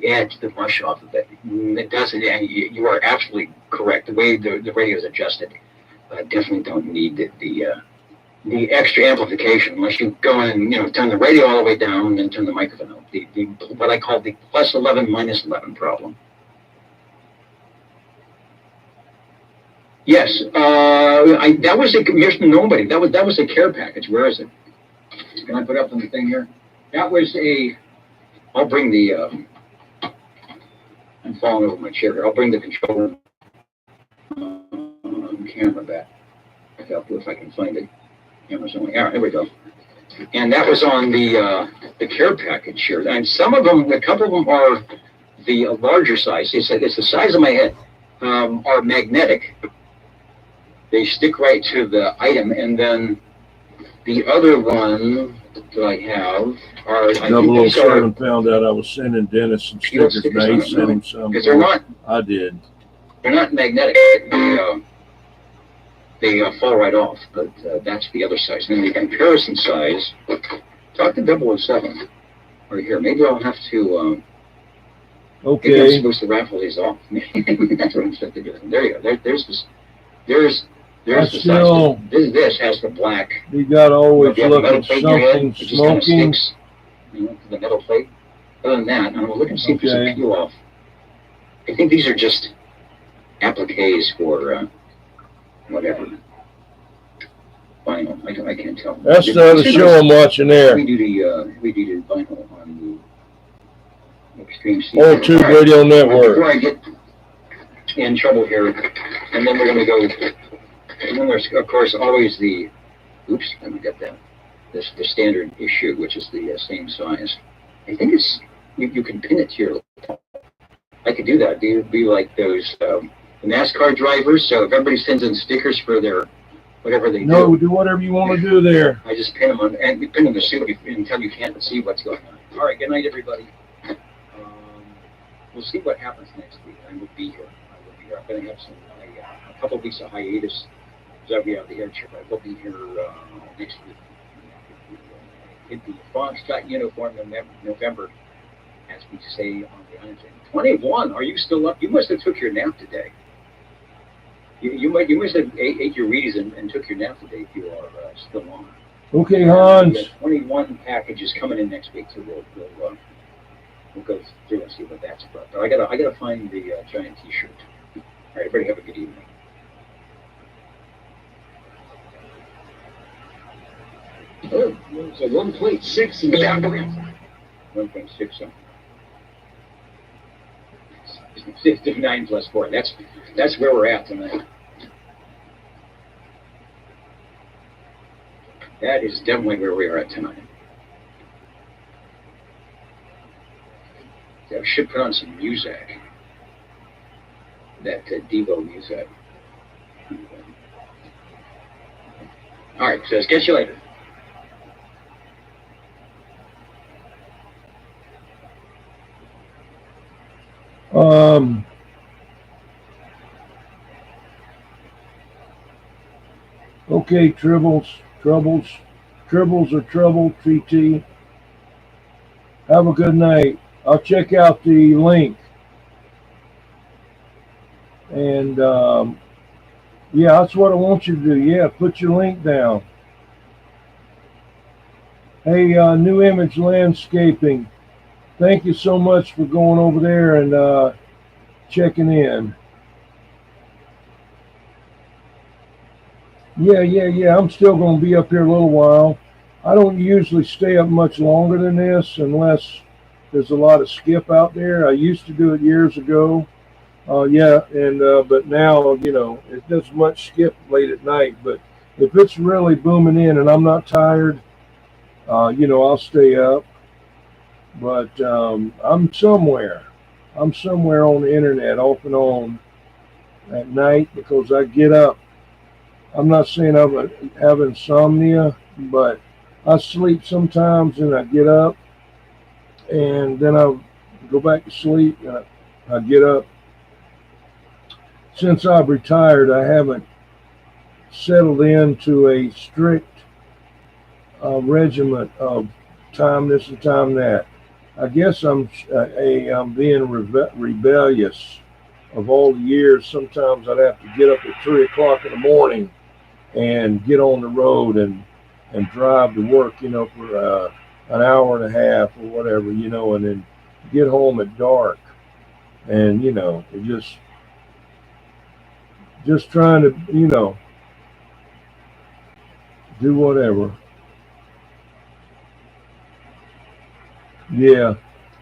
Speaker 5: edge, the mush off of it. It doesn't, and you are absolutely correct. The way the radio is adjusted, definitely don't need the extra amplification unless you go in and turn the radio all the way down and then turn the microphone up. The what I call the plus 11 minus 11 problem. Yes, that was a commission. Nobody. That was a care package. Where is it? Can I put up on the thing here? That was a. I'll bring the. I'm falling over my chair here. I'll bring the controller camera back up if I can find it. Camera's only. All right, there we go. And that was on the care package here. And some of them, a couple of them are the larger size. It's the size of my head. Are magnetic. They stick right to the item, and then the other one that I have are.
Speaker 1: 007 found out I was sending Dennis some stickers, and he sent him some.
Speaker 5: Because they're not.
Speaker 1: I did.
Speaker 5: They're not magnetic. They fall right off, but that's the other size. And then the comparison size. Talk to 007 right here. Maybe I'll have to.
Speaker 1: Okay.
Speaker 5: Maybe I'm supposed to raffle these off. That's what I'm supposed to do. There you go. There's the size. This has the black.
Speaker 1: You got to always look at something smoking.
Speaker 5: Sticks, to the metal plate. Other than that, I'm going to look and see if there's a peel off. I think these are just appliques for whatever. Vinyl. I can't tell.
Speaker 1: That's the other show I'm watching there.
Speaker 5: We do the vinyl on the Extreme C.
Speaker 1: Old Tube Radio Network.
Speaker 5: Before I get in trouble here, and then we're going to go. And then there's, of course, always the. Oops, let me get that. The standard issue, which is the same size. I think it's you can pin it to your. I could do that. It'd be like those NASCAR drivers. So if everybody sends in stickers for their whatever they do.
Speaker 1: No, do whatever you want to do there.
Speaker 5: I just pin them on, and you pin them to suit until you can't see what's going on. All right, good night, everybody. We'll see what happens next week. I will be here. I'm going to have a couple of weeks of hiatus. So we have the air trip. I will be here next week. It'd be a Foxtrot uniform in November, as we say on the island. 21. Are you still up? You must have took your nap today. You must have ate your Wheaties and took your nap today if you are still on.
Speaker 1: Okay, Hans.
Speaker 5: 21 packages coming in next week, so we'll go through and see what that's about. But I gotta find the giant T-shirt. All right, everybody have a good evening. Oh, so 1.6 in the back of it. 1.6. 59 plus 4. That's where we're at tonight. That is definitely where we are at tonight. I should put on some music. That Devo music. All right, so let's catch you later.
Speaker 1: Okay, Tribbles or trouble, TT. Have a good night. I'll check out the link. And yeah, that's what I want you to do. Yeah, put your link down. Hey, New Image Landscaping. Thank you so much for going over there and checking in. Yeah. I'm still going to be up here a little while. I don't usually stay up much longer than this unless there's a lot of skip out there. I used to do it years ago. But now, you know, it does much skip late at night. But if it's really booming in and I'm not tired, you know, I'll stay up. But I'm somewhere on the internet off and on at night because I get up. I'm not saying I have insomnia, but I sleep sometimes and I get up and then I go back to sleep and I get up. Since I've retired, I haven't settled into a strict regiment of time this and time that. I guess I'm being rebellious of all the years. Sometimes I'd have to get up at 3 o'clock in the morning and get on the road and drive to work, you know, for an hour and a half or whatever, you know, and then get home at dark. And, you know, it just trying to, you know, do whatever. Yeah.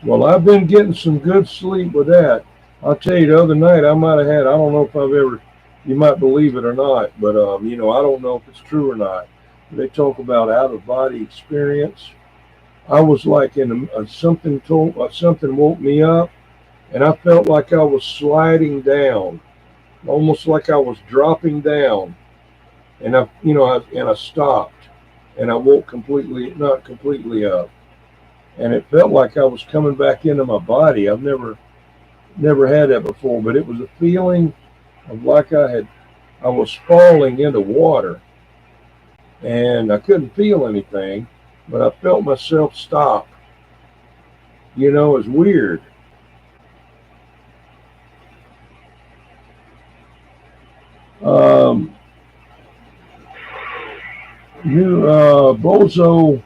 Speaker 1: Well, I've been getting some good sleep with that. I'll tell you, the other night I might have had, I don't know if I've ever, you might believe it or not, but, you know, I don't know if it's true or not. They talk about out-of-body experience. I was like in something woke me up, and I felt like I was sliding down, almost like I was dropping down, and I stopped, and I woke not completely up, and it felt like I was coming back into my body. I've never had that before, but it was a feeling of like I was falling into water, and I couldn't feel anything, but I felt myself stop. You know, it's weird. Bozo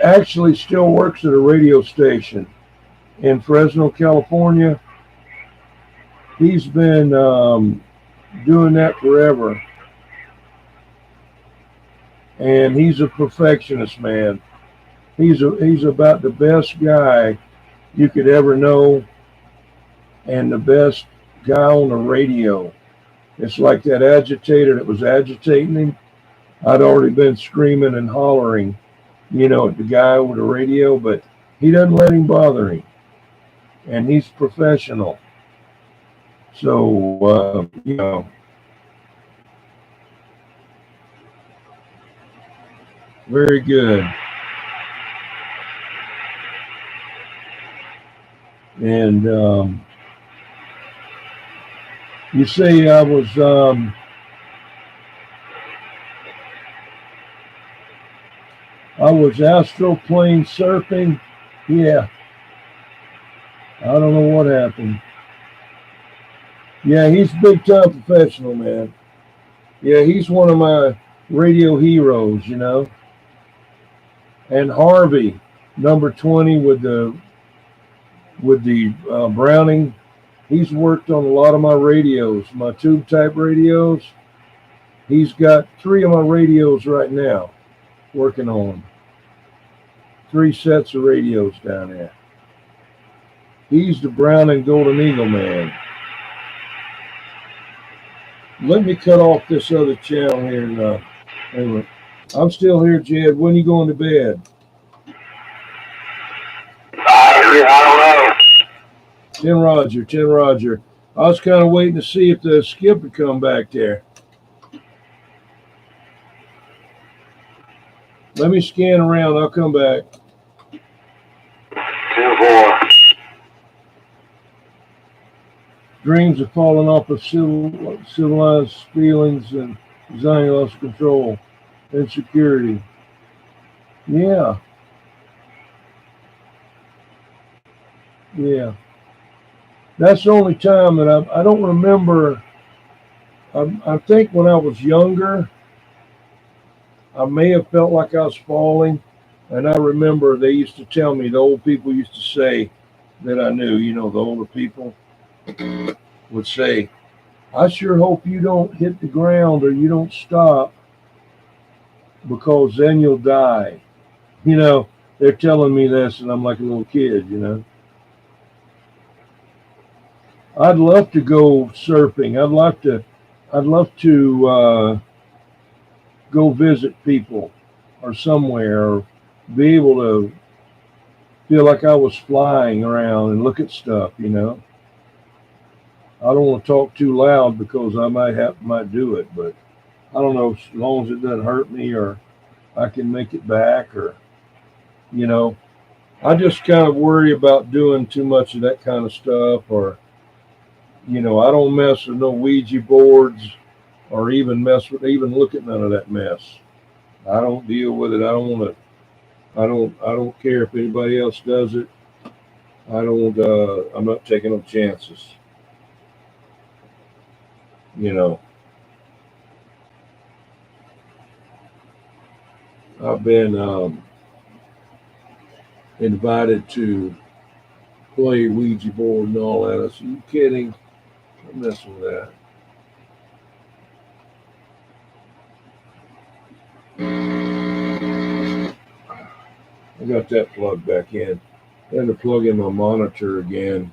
Speaker 1: actually still works at a radio station in Fresno, California. He's been doing that forever. And he's a perfectionist, man. He's about the best guy you could ever know and the best guy on the radio. It's like that agitator that was agitating him. I'd already been screaming and hollering, you know, at the guy with the radio, but he doesn't let him bother him. And he's professional. So, you know, very good. And you say I was astral plane surfing. Yeah. I don't know what happened. Yeah, he's a big time professional, man. Yeah, he's one of my radio heroes, you know. And Harvey, number 20 with the Browning, he's worked on a lot of my radios, my tube type radios. He's got 3 of my radios right now working on them. 3 sets of radios down there. He's the Browning Golden Eagle man. Let me cut off this other channel here now. Anyway, I'm still here, Jed. When are you going to bed?
Speaker 3: I don't know.
Speaker 1: 10 Roger. I was kind of waiting to see if the skip would come back there. Let me scan around. I'll come back.
Speaker 3: 10-4.
Speaker 1: Dreams of falling off of civilized feelings and designing loss of control, insecurity. Yeah. That's the only time that I don't remember. I think when I was younger, I may have felt like I was falling. And I remember they used to tell me, the old people used to say that I knew, you know, the older people would say, I sure hope you don't hit the ground or you don't stop because then you'll die. You know, they're telling me this and I'm like a little kid, you know. I'd love to go surfing. I'd love to go visit people or somewhere or be able to feel like I was flying around and look at stuff, you know. I don't want to talk too loud because I might do it, but I don't know, as long as it doesn't hurt me or I can make it back or, you know, I just kind of worry about doing too much of that kind of stuff or, you know, I don't mess with no Ouija boards or even look at none of that mess. I don't deal with it. I don't care if anybody else does it. I'm not taking no chances. You know, I've been invited to play Ouija board and all that. I said, you kidding? I'm messing with that. I got that plugged back in. I had to plug in my monitor again.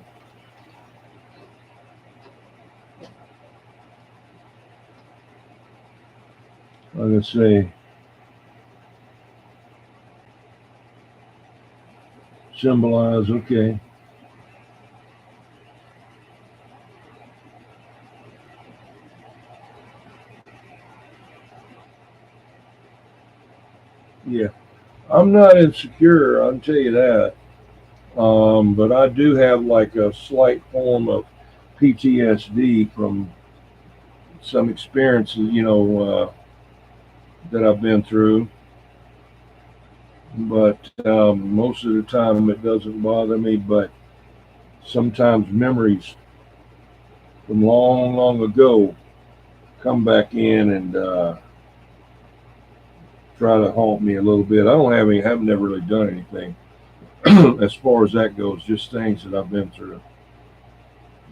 Speaker 1: Like I say, symbolize, okay. Yeah, I'm not insecure, I'll tell you that. But I do have like a slight form of PTSD from some experiences, you know, that I've been through. But most of the time it doesn't bother me, but sometimes memories from long, long ago come back in and try to haunt me a little bit. Haven't never really done anything as far as that goes, just things that I've been through.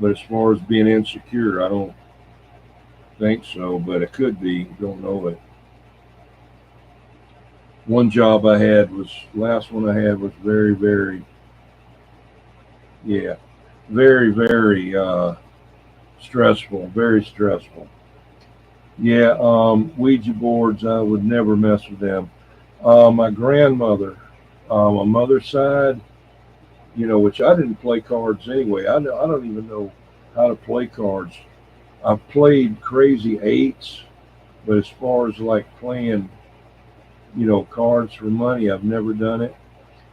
Speaker 1: But as far as being insecure, I don't think so, but it could be, don't know it. Last one I had was very, very, very stressful, very stressful. Yeah, Ouija boards, I would never mess with them. My grandmother, my mother's side, you know, which I didn't play cards anyway. I don't even know how to play cards. I've played crazy eights, but as far as like playing, you know, cards for money, I've never done it.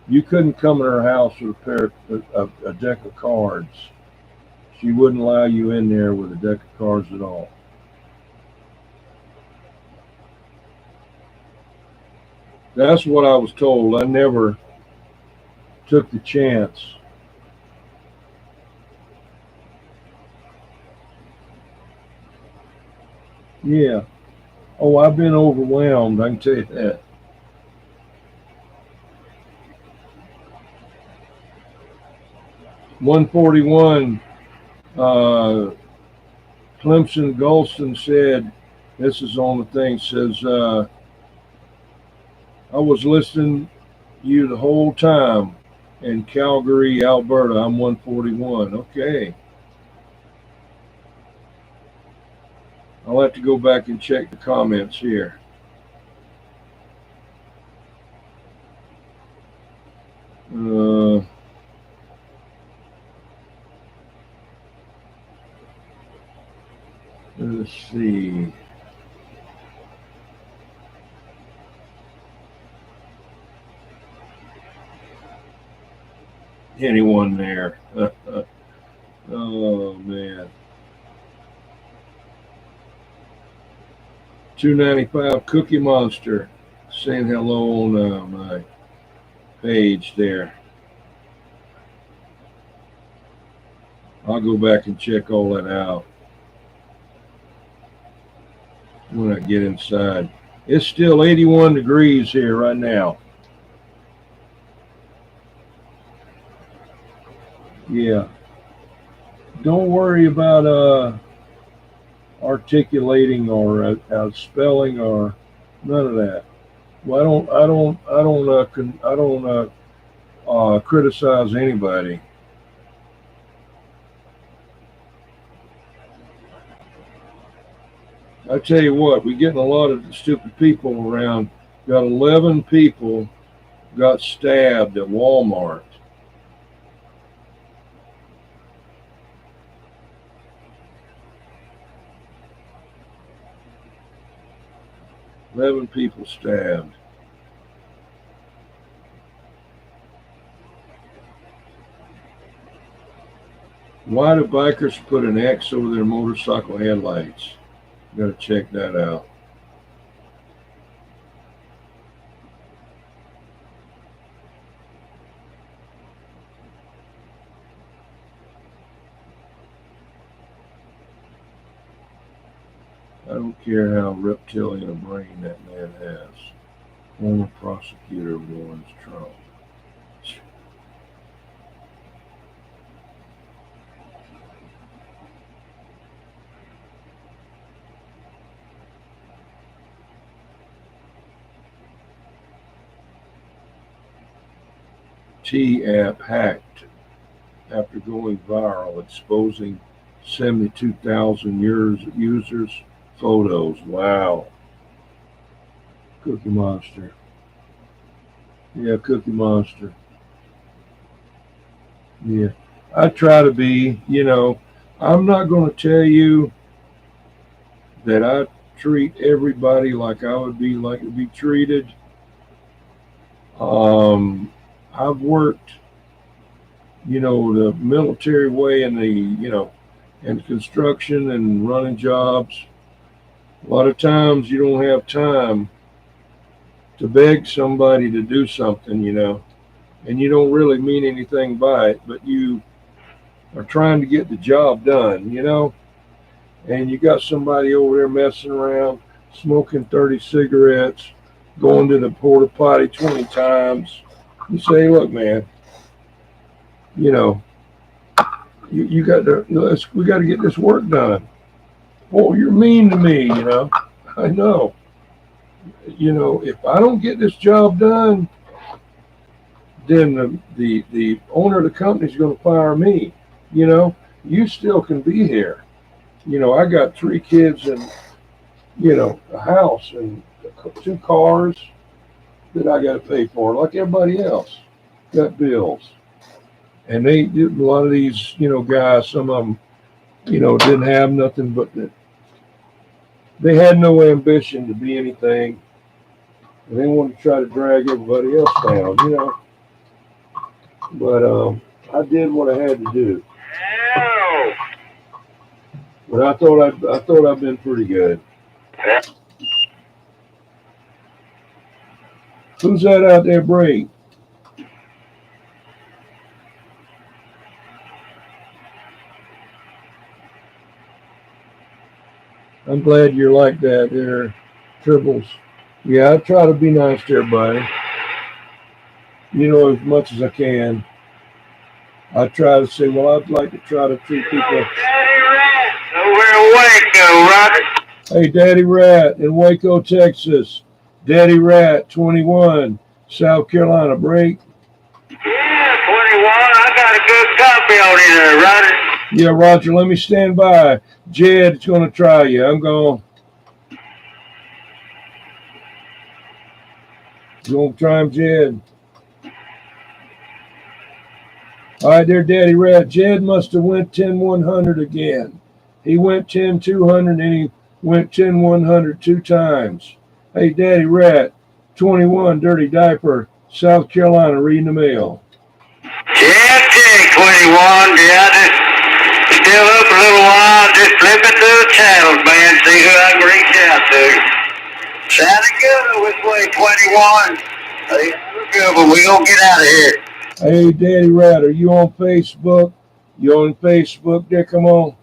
Speaker 1: You couldn't come in her house with a deck of cards. She wouldn't allow you in there with a deck of cards at all. That's what I was told. I never took the chance. Yeah. Oh, I've been overwhelmed. I can tell you that. $141. Clemson Golston said, this is on the thing, says, I was listening to you the whole time in Calgary, Alberta. I'm 141. Okay. I'll have to go back and check the comments here. Let's see. Anyone there? Oh man. 295 Cookie Monster saying hello on my page there. I'll go back and check all that out when I get inside. It's still 81 degrees here right now. Yeah. Don't worry about articulating or spelling or none of that. Well, I don't criticize anybody. I tell you what, we're getting a lot of stupid people around. Got 11 people got stabbed at Walmart. $11 people stabbed. Why do bikers put an X over their motorcycle headlights? Got to check that out. I don't care how reptilian a brain that man has. Former prosecutor warns Trump. T-app hacked after going viral, exposing 72,000 users' photos. Wow. Cookie Monster. Yeah, Cookie Monster. Yeah. I try to be, I'm not going to tell you that I treat everybody like I would be like to be treated. I've worked, the military way and and construction and running jobs. A lot of times you don't have time to beg somebody to do something, and you don't really mean anything by it, but you are trying to get the job done, and you got somebody over there messing around, smoking 30 cigarettes, going to the porta potty 20 times. You say, look, man, you got to, we got to get this work done. Oh, you're mean to me, I know. If I don't get this job done, then the owner of the company is going to fire me. You still can be here. I got 3 kids and, a house and 2 cars that I got to pay for, like everybody else. Got bills. And a lot of these, guys, some of them, didn't have nothing but they had no ambition to be anything. And they wanted to try to drag everybody else down, But I did what I had to do. But I thought I've been pretty good. Who's that out there, Brady? I'm glad you're like that there, Tribbles. Yeah, I try to be nice to everybody. You know, as much as I can. I try to say, well, I'd like to try to treat people.
Speaker 4: Daddy Rat over in Waco, Roger.
Speaker 1: Hey, Daddy Rat in Waco, Texas. Daddy Rat, 21, South Carolina. Break.
Speaker 4: Yeah, 21. I got a good copy on you there, Roger.
Speaker 1: Yeah, Roger, let me stand by. Jed's going to try you. I'm going. You going to try him, Jed? All right, there, Daddy Rat. Jed must have went 10-100 again. He went 10-200 and he went 10-100 two times. Hey, Daddy Rat, 21, Dirty Diaper, South Carolina, reading the mail.
Speaker 4: Yeah, 21. Yeah, just still up a little while. Just flipping through the channels, man. See who I can reach out to. Sounded good this way, 21. Hey, good, but we gonna get out of here.
Speaker 1: Hey, Daddy Rat, are you on Facebook? You on Facebook there? Come on.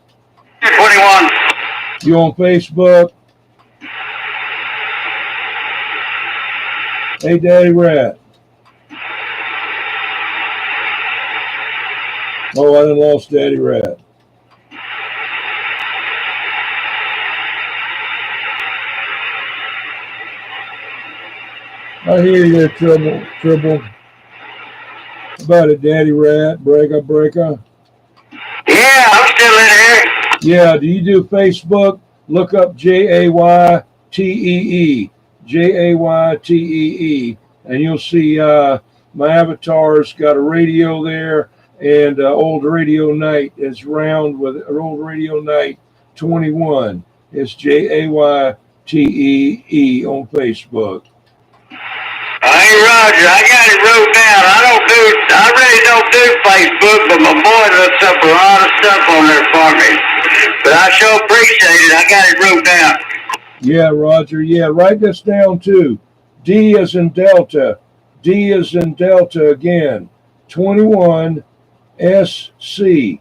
Speaker 4: 21.
Speaker 1: You on Facebook? Hey, Daddy Rat. Oh, I done lost Daddy Rat. I hear you, Tribble. About it, Daddy Rat, breaker.
Speaker 4: Yeah, I'm still in here.
Speaker 1: Yeah, do you do Facebook? Look up Jaytee. Jaytee, and you'll see my avatar's got a radio there, and Old Radio Night is round with Old Radio Night 21. It's Jaytee on Facebook.
Speaker 4: Hey, Roger, I got it wrote down. I really don't do Facebook, but my boy looks up a lot of stuff on there for me. But I sure appreciate it. I got it wrote down.
Speaker 1: Yeah, Roger. Yeah, write this down too. D as in Delta. D as in Delta again. 21 SC.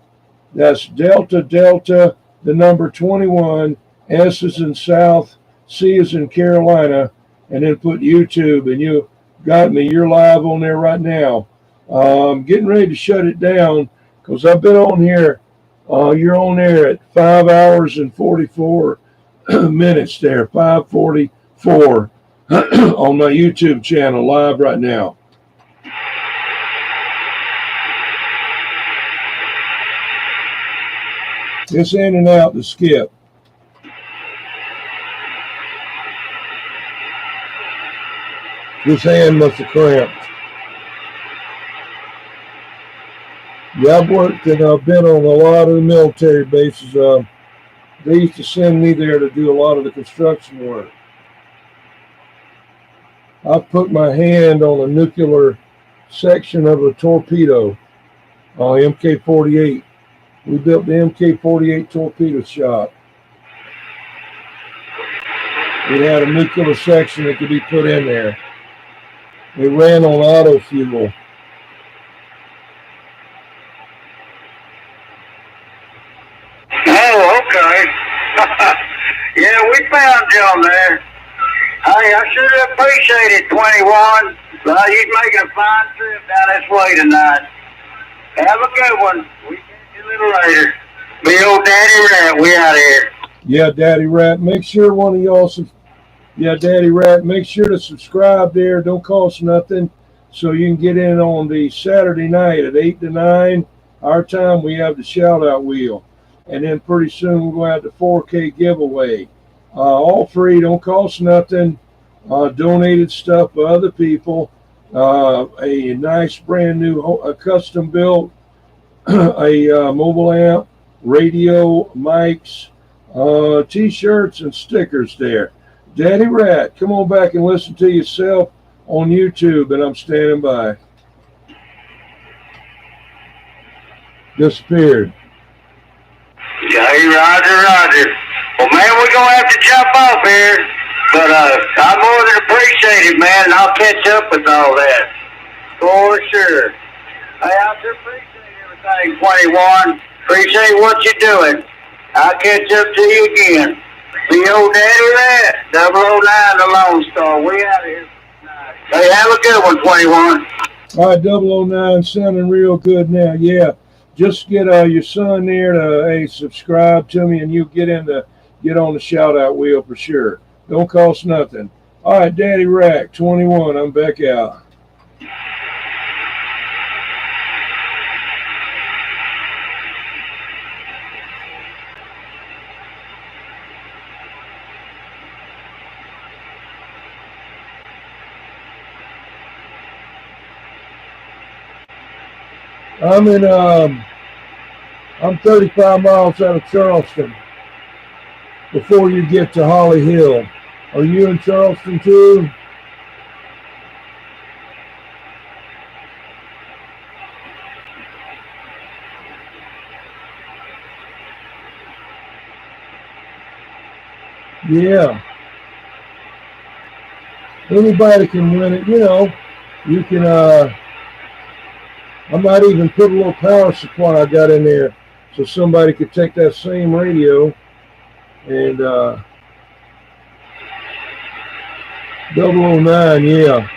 Speaker 1: That's Delta, the number 21. S is in South. C is in Carolina. And then put YouTube, and you got me. You're live on there right now. I'm getting ready to shut it down because I've been on here. You're on there at 5 hours and 44 minutes there, 5:44 on my YouTube channel, live right now. It's in and out to skip. This hand must have cramped. Yeah, I've worked and I've been on a lot of the military bases. They used to send me there to do a lot of the construction work. I've put my hand on a nuclear section of a torpedo, MK-48. We built the MK-48 torpedo shop. It had a nuclear section that could be put in there. It ran on auto fuel.
Speaker 4: Oh, okay. Yeah, we found you on there. Hey, I should have appreciated 21. You're making a fine trip down this way tonight. Have a good one. We catch you a little later. Be old Daddy Rat, we out here.
Speaker 1: Yeah, Daddy Rat. Make sure one of y'all, Daddy Rat, make sure to subscribe there. Don't cost nothing. So you can get in on the Saturday night at 8 to 9. Our time, we have the shout out wheel. And then pretty soon we'll have the 4K giveaway. All free, don't cost nothing. Donated stuff by other people. A nice brand new custom built a mobile amp, radio, mics, t-shirts and stickers there. Daddy Rat, come on back and listen to yourself on YouTube, and I'm standing by. Disappeared.
Speaker 4: Hey, Roger. Well, man, we're going to have to jump off here. But I more than appreciate it, man, and I'll catch up with all that. For sure. Hey, I sure appreciate everything, 21. Appreciate what you're doing. I'll catch up to you again. The old daddy rat, 009, the Lone Star. We out of here. Hey, have a good one, 21.
Speaker 1: All right, 009 sounding real good now. Yeah, just get your son there to hey subscribe to me, and you get on the shout out wheel for sure. Don't cost nothing. All right, Daddy Rack 21. I'm back out. I'm 35 miles out of Charleston before you get to Holly Hill. Are you in Charleston too? Yeah. Anybody can win it, you know. You can I might even put a little power supply I got in there so somebody could take that same radio and 009, yeah.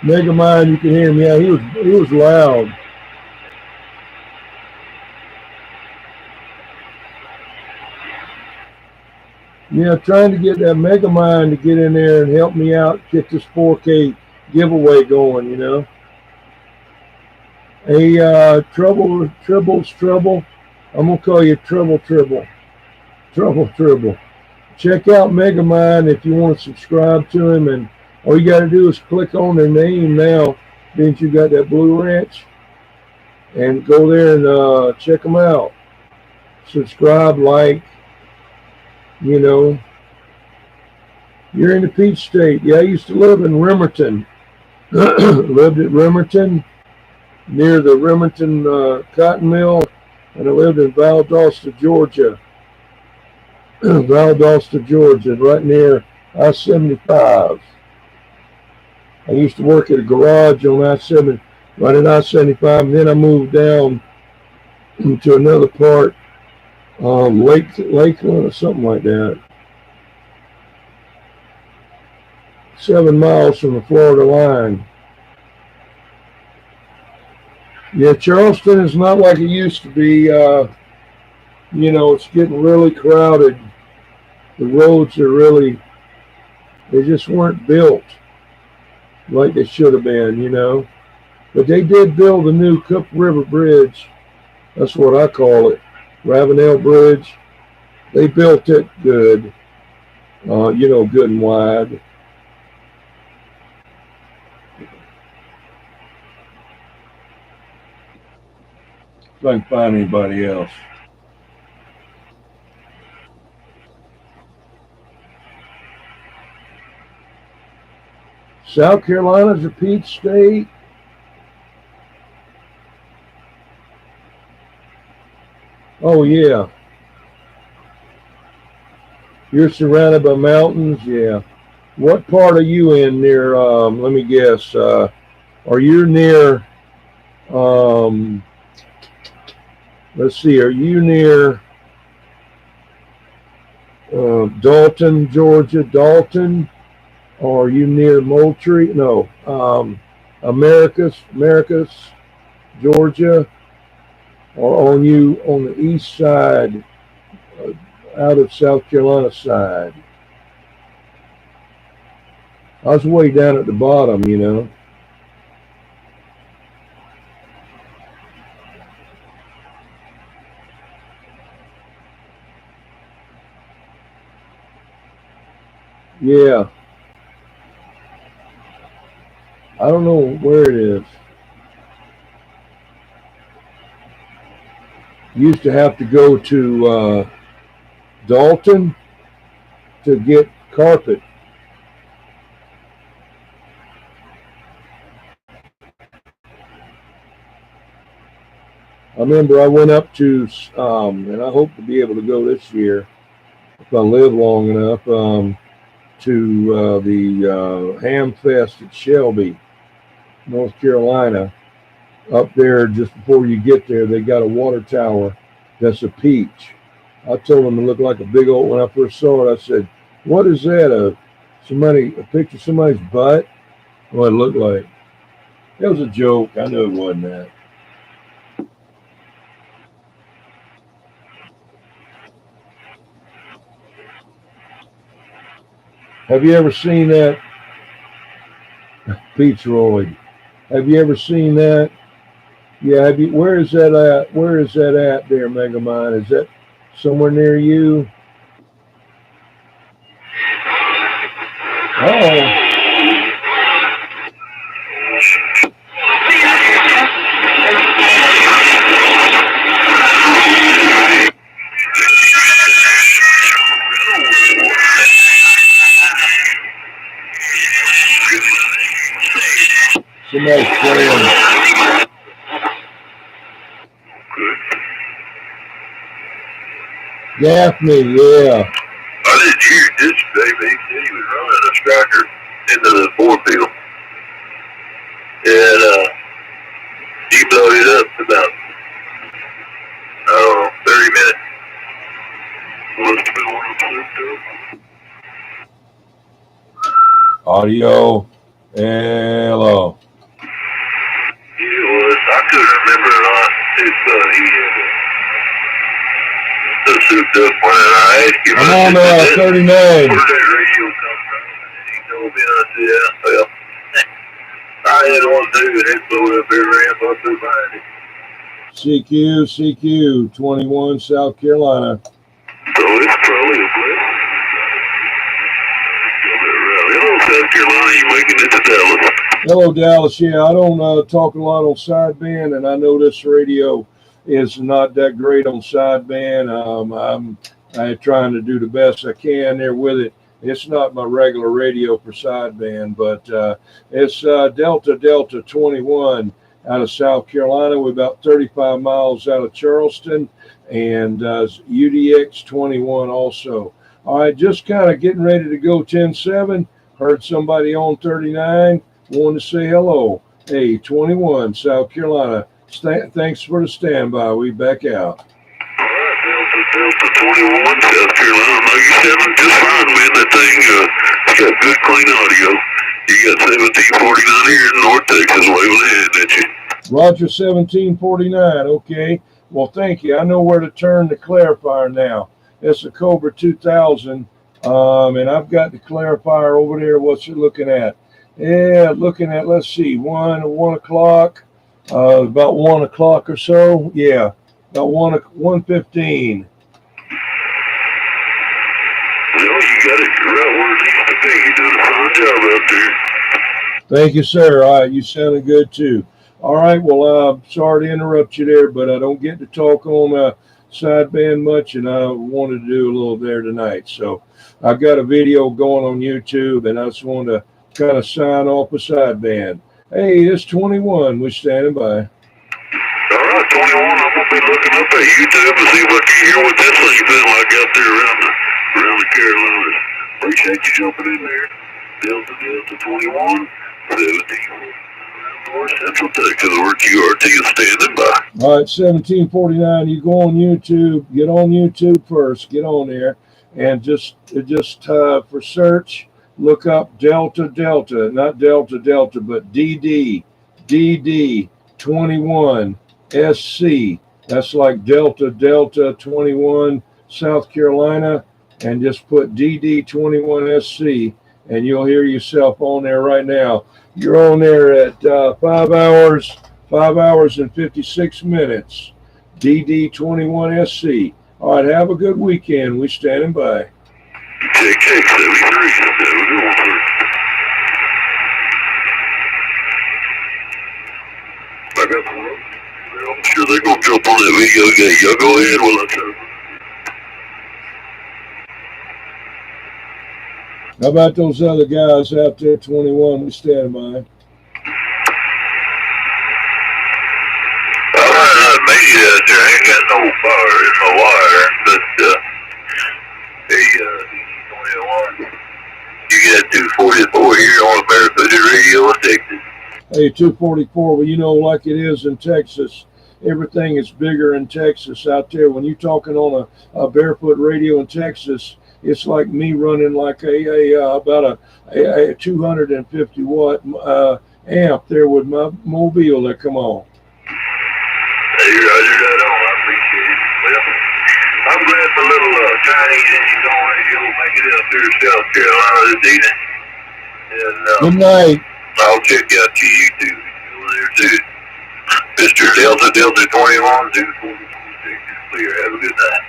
Speaker 1: Megamind, you can hear him. Yeah, he was loud. Yeah, trying to get that Megamind to get in there and help me out, get this 4K giveaway going, you know. Hey, Trouble. I'm gonna call you Trouble. Check out Megamind if you want to subscribe to him, and all you got to do is click on their name now. Then you got that Blue Ranch, and go there and check them out. Subscribe, like, you know. You're in the Peach State. Yeah, I used to live in Remington. Lived at Remington, near the Remington cotton mill, and I lived in Valdosta, Georgia. Valdosta, Georgia, right near I-75. I used to work at a garage on I-70, right at I-75, and then I moved down to another part, Lakeland or something like that. 7 miles from the Florida line. Yeah, Charleston is not like it used to be. You know, it's getting really crowded. The roads are really, they just weren't built like they should have been, you know. But they did build a new Cook River Bridge. That's what I call it. Ravenel Bridge. They built it good, you know, good and wide. If I can find anybody else. South Carolina's a peach state. Oh, yeah. You're surrounded by mountains, yeah. What part are you in near, let me guess, are you near, let's see, are you near Dalton, Georgia, Dalton? Or are you near Moultrie? No, Americus, Georgia, or on the east side, out of South Carolina side? I was way down at the bottom, you know. Yeah. I don't know where it is. Used to have to go to Dalton to get carpet. I remember I went up to, and I hope to be able to go this year if I live long enough, to the Ham Fest at Shelby, North Carolina. Up there, just before you get there, they got a water tower that's a peach. I told him it looked like a big old, when I first saw it, I said, what is that? A picture of somebody's butt? What it looked like. It was a joke. I knew it wasn't that. Have you ever seen that? Petroid. Have you ever seen that? Yeah, have you? Where is that at? Where is that at there, Megamind? Is that somewhere near you? Oh. Somebody's playing. Gaffney, yeah.
Speaker 2: I didn't hear this, baby. He was running a striker into the four-field. And he blowed it up for about, 30 minutes. Must have been one of them.
Speaker 1: Audio. Hello.
Speaker 2: It was. I couldn't remember if he had the souped up one. And I asked him,
Speaker 1: I'm on 39.
Speaker 2: Where did that radio come from? And he told me, and I said, yeah, well, I had one too, and it blew up every ramp up through behind it.
Speaker 1: CQ 21, South Carolina.
Speaker 2: So it's probably a blessing. Hello, South Carolina, you making it to Dallas?
Speaker 1: Hello, Dallas. Yeah, I don't talk a lot on sideband, and I know this radio is not that great on sideband. I'm trying to do the best I can there with it. It's not my regular radio for sideband, but it's Delta 21 out of South Carolina. We're about 35 miles out of Charleston, and UDX 21 also. All right, just kind of getting ready to go 10-7. Heard somebody on 39. Wanted to say hello. Hey, 21, South Carolina. Thanks for the standby. We back out.
Speaker 2: All right, Delta 21, South Carolina. No, you sounding just fine, man. That thing, it's got good, clean audio. You got 1749 here in North Texas waving ahead at you.
Speaker 1: Roger, 1749. Okay. Well, thank you. I know where to turn the clarifier now. It's a Cobra 2000. And I've got the clarifier over there. What's it looking at? Yeah, looking at, let's see, 1 o'clock, about 1 o'clock or so. Yeah, about 1:15.
Speaker 2: Well, you got it right where it needs to be. You're doing a fine job out there.
Speaker 1: Thank you, sir. All right, you sounded good too. All right, well, sorry to interrupt you there, but I don't get to talk on sideband much, and I wanted to do a little there tonight. So I've got a video going on YouTube, and I just wanted to kind of sign off a sideband. Hey, it's 21. We're standing by.
Speaker 2: All right, 21. I'm going to be looking up at YouTube to see if I can hear what this thing's been like out there around the Carolinas. Appreciate you jumping in there. Delta 21, 17. North Central Texas, where QRT is standing by.
Speaker 1: All right, 1749. You go on YouTube. Get on YouTube first. Get on there, and just for search, look up Delta, not Delta, but DD 21 SC. That's like Delta 21 South Carolina, and just put DD 21 SC, and you'll hear yourself on there right now. You're on there at 5 hours and 56 minutes. DD 21 SC. All right, have a good weekend. We standing by.
Speaker 2: Check 73. I'm sure they're going to jump on that video again. Y'all go ahead while I tell.
Speaker 1: How about those other guys out there, 21? We standing by.
Speaker 2: Maybe there ain't got no fire in the wire, but hey, 21. You got 244 here on America Radio in Texas.
Speaker 1: Hey, 244. Well, you know, like it is in Texas, everything is bigger in Texas out there. When you're talking on a barefoot radio in Texas, it's like me running like about a 250 watt amp there with my mobile that come on.
Speaker 2: Hey, Roger, right on. I appreciate it. Well, I'm glad the little Chinese engine on radio make it up there to South Carolina this evening. And
Speaker 1: Good night.
Speaker 2: I'll check out your YouTube over there too. Mr. Delta 21, 244 clear. Have a good night.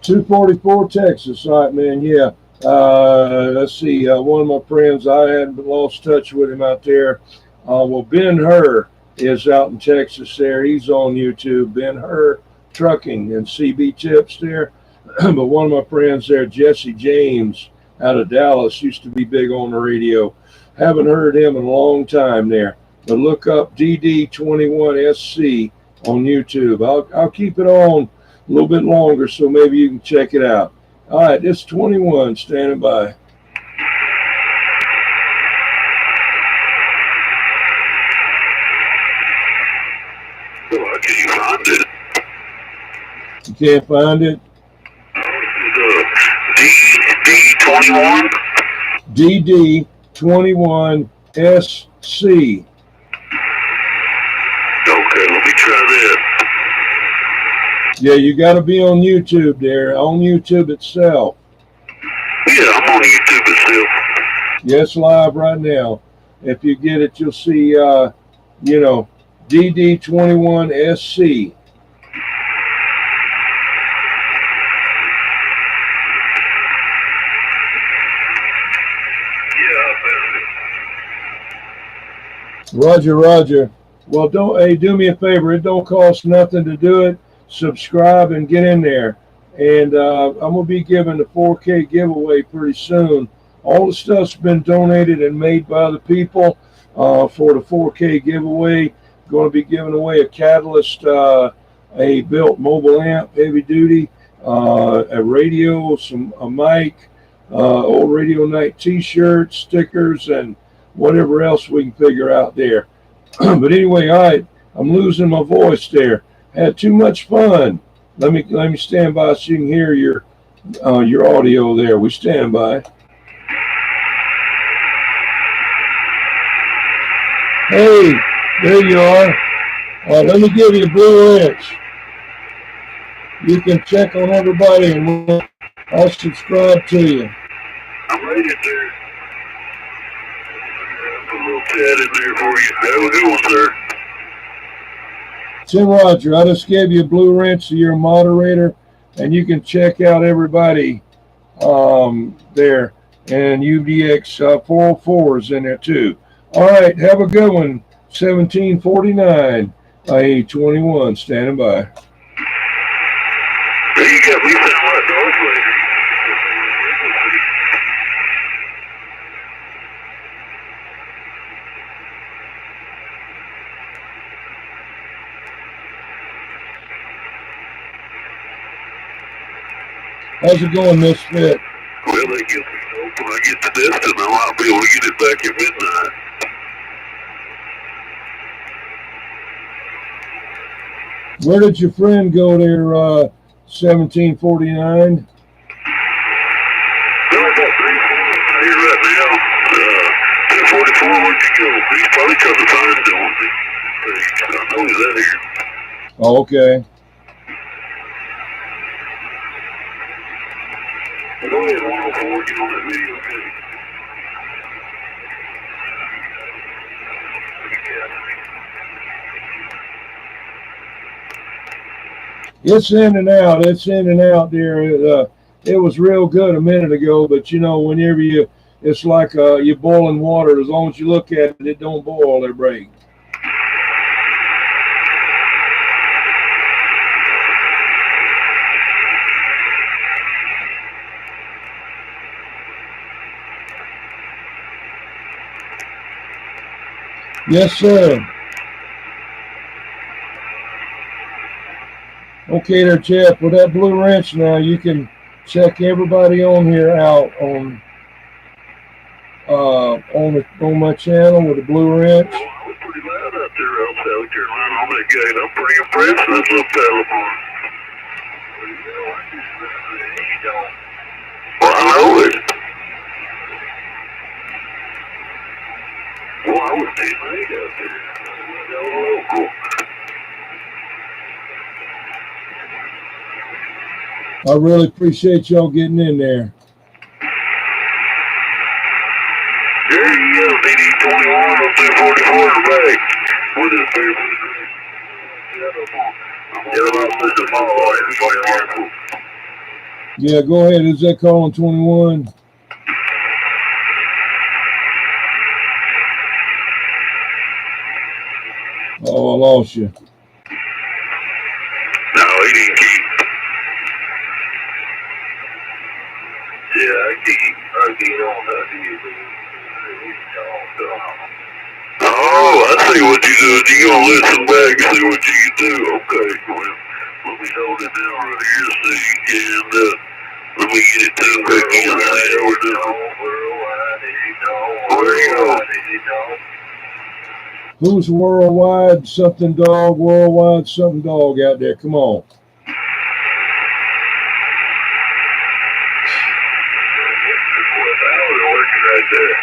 Speaker 1: 244 Texas, all right, man. Yeah. Let's see. One of my friends, I hadn't lost touch with him out there. Well, Ben Hur is out in Texas there. He's on YouTube. Ben Hur Trucking and CB Tips there. But one of my friends there, Jesse James out of Dallas, used to be big on the radio. Haven't heard him in a long time there. But look up DD21SC on YouTube. I'll keep it on a little bit longer, so maybe you can check it out. All right, this 21 standing by.
Speaker 2: Oh, can you find it?
Speaker 1: You can't find it?
Speaker 2: DD21?
Speaker 1: DD21SC.
Speaker 2: Okay, let me try that.
Speaker 1: Yeah, you got to be on YouTube there, on YouTube itself.
Speaker 2: Yeah, I'm on YouTube itself.
Speaker 1: Yes, live right now. If you get it, you'll see, DD21SC. Roger, Roger. Well, do me a favor. It don't cost nothing to do it. Subscribe and get in there. And I'm going to be giving the 4K giveaway pretty soon. All the stuff's been donated and made by the people for the 4K giveaway. Going to be giving away a Catalyst, a built mobile amp, heavy duty, a radio, a mic, old Radio Night t-shirts, stickers, and whatever else we can figure out there. But anyway, all right, I'm losing my voice there. Had too much fun. Let me stand by so you can hear your audio there. We stand by. Hey, there you are. Let me give you a blue wrench. You can check on everybody and I'll subscribe to you.
Speaker 2: I'm ready there. A little chat in there for you. Have a good one, sir.
Speaker 1: Tim Roger, I just gave you a blue wrench to your moderator, and you can check out everybody there. And UDX 404 is in there too. All right, have a good one. 1749 IA21 standing by.
Speaker 2: There you got me sound like Darth Vader.
Speaker 1: How's it going, Misfit?
Speaker 2: Well, they get me dope. When I get to Destin, I might be able to get it back at midnight.
Speaker 1: Where did your friend go there, 1749?
Speaker 2: Well, I got 3 here right now. 244, where'd you go? He's probably coming to find it on me. I know he's out here.
Speaker 1: Oh, okay.
Speaker 2: Go ahead, 104, get on that video, okay?
Speaker 1: It's in and out. It's in and out there. It was real good a minute ago, but whenever it's like you're boiling water. As long as you look at it, it don't boil or break. Yes, sir. Okay there, Jeff. With that blue wrench now, you can check everybody on here out on my channel with the blue wrench.
Speaker 2: Well, I was pretty loud out there outside.
Speaker 7: South Carolina. I'm pretty impressed with this little Taliban. Well, I know it. Well, I was teammate out there. Local.
Speaker 1: I really appreciate y'all getting in there.
Speaker 7: There you go, BD21 on 244 in the back. With his paper.
Speaker 1: Yeah, go ahead. Is that calling 21? Oh, I lost you.
Speaker 7: No, he didn't keep. Yeah, I keep on that. Oh, I see what you do. You gonna listen back and see what you can do. Okay, well, let me hold it down right here so you can, let me get it to him back in and see how we're doing. There you go.
Speaker 1: Who's worldwide something dog? Worldwide something dog out there. Come on.
Speaker 7: Right there.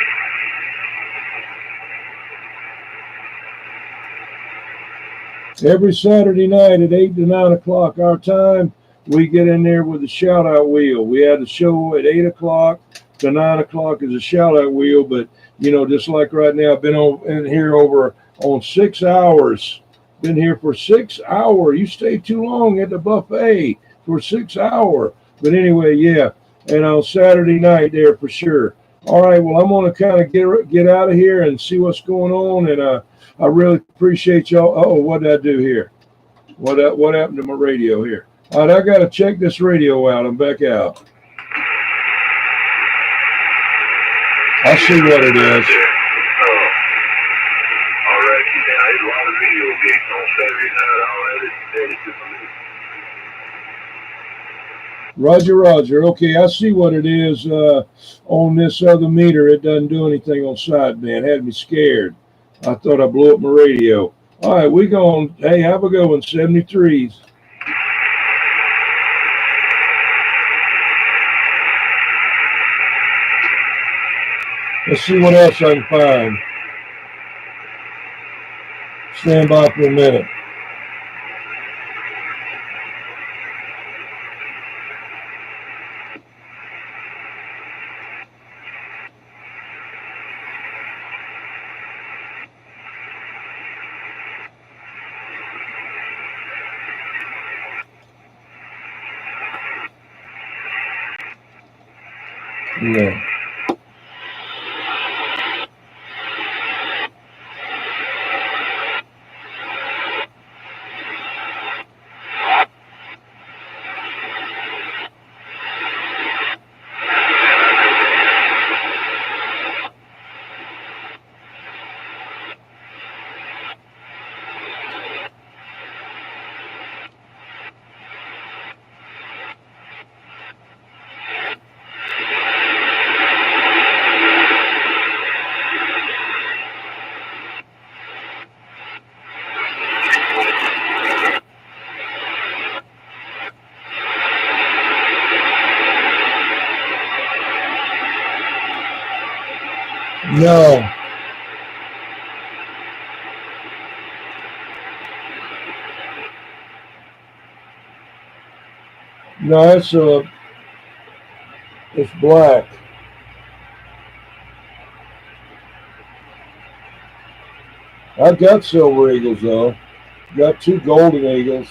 Speaker 1: Every Saturday night at 8 to 9 o'clock our time, we get in there with the shout out wheel. We had a show at 8 o'clock to 9 o'clock as a shout out wheel, but you know, just like right now, I've been in here over on 6 hours. Been here for 6 hours. You stay too long at the buffet for 6 hours. But anyway, yeah. And on Saturday night there for sure. All right. Well, I'm going to kind of get out of here and see what's going on. And I really appreciate y'all. Oh, what did I do here? What happened to my radio here? All right. I got to check this radio out. I'm back out. I see what it is. Roger, Roger. Okay, I see what it is on this other meter. It doesn't do anything on sideband. Had me scared. I thought I blew up my radio. All right, we going. Hey, have a good one. 73s. Let's see what else I can find. Stand by for a minute. Yeah. No. No, it's black. I've got silver eagles though. Got 2 golden eagles.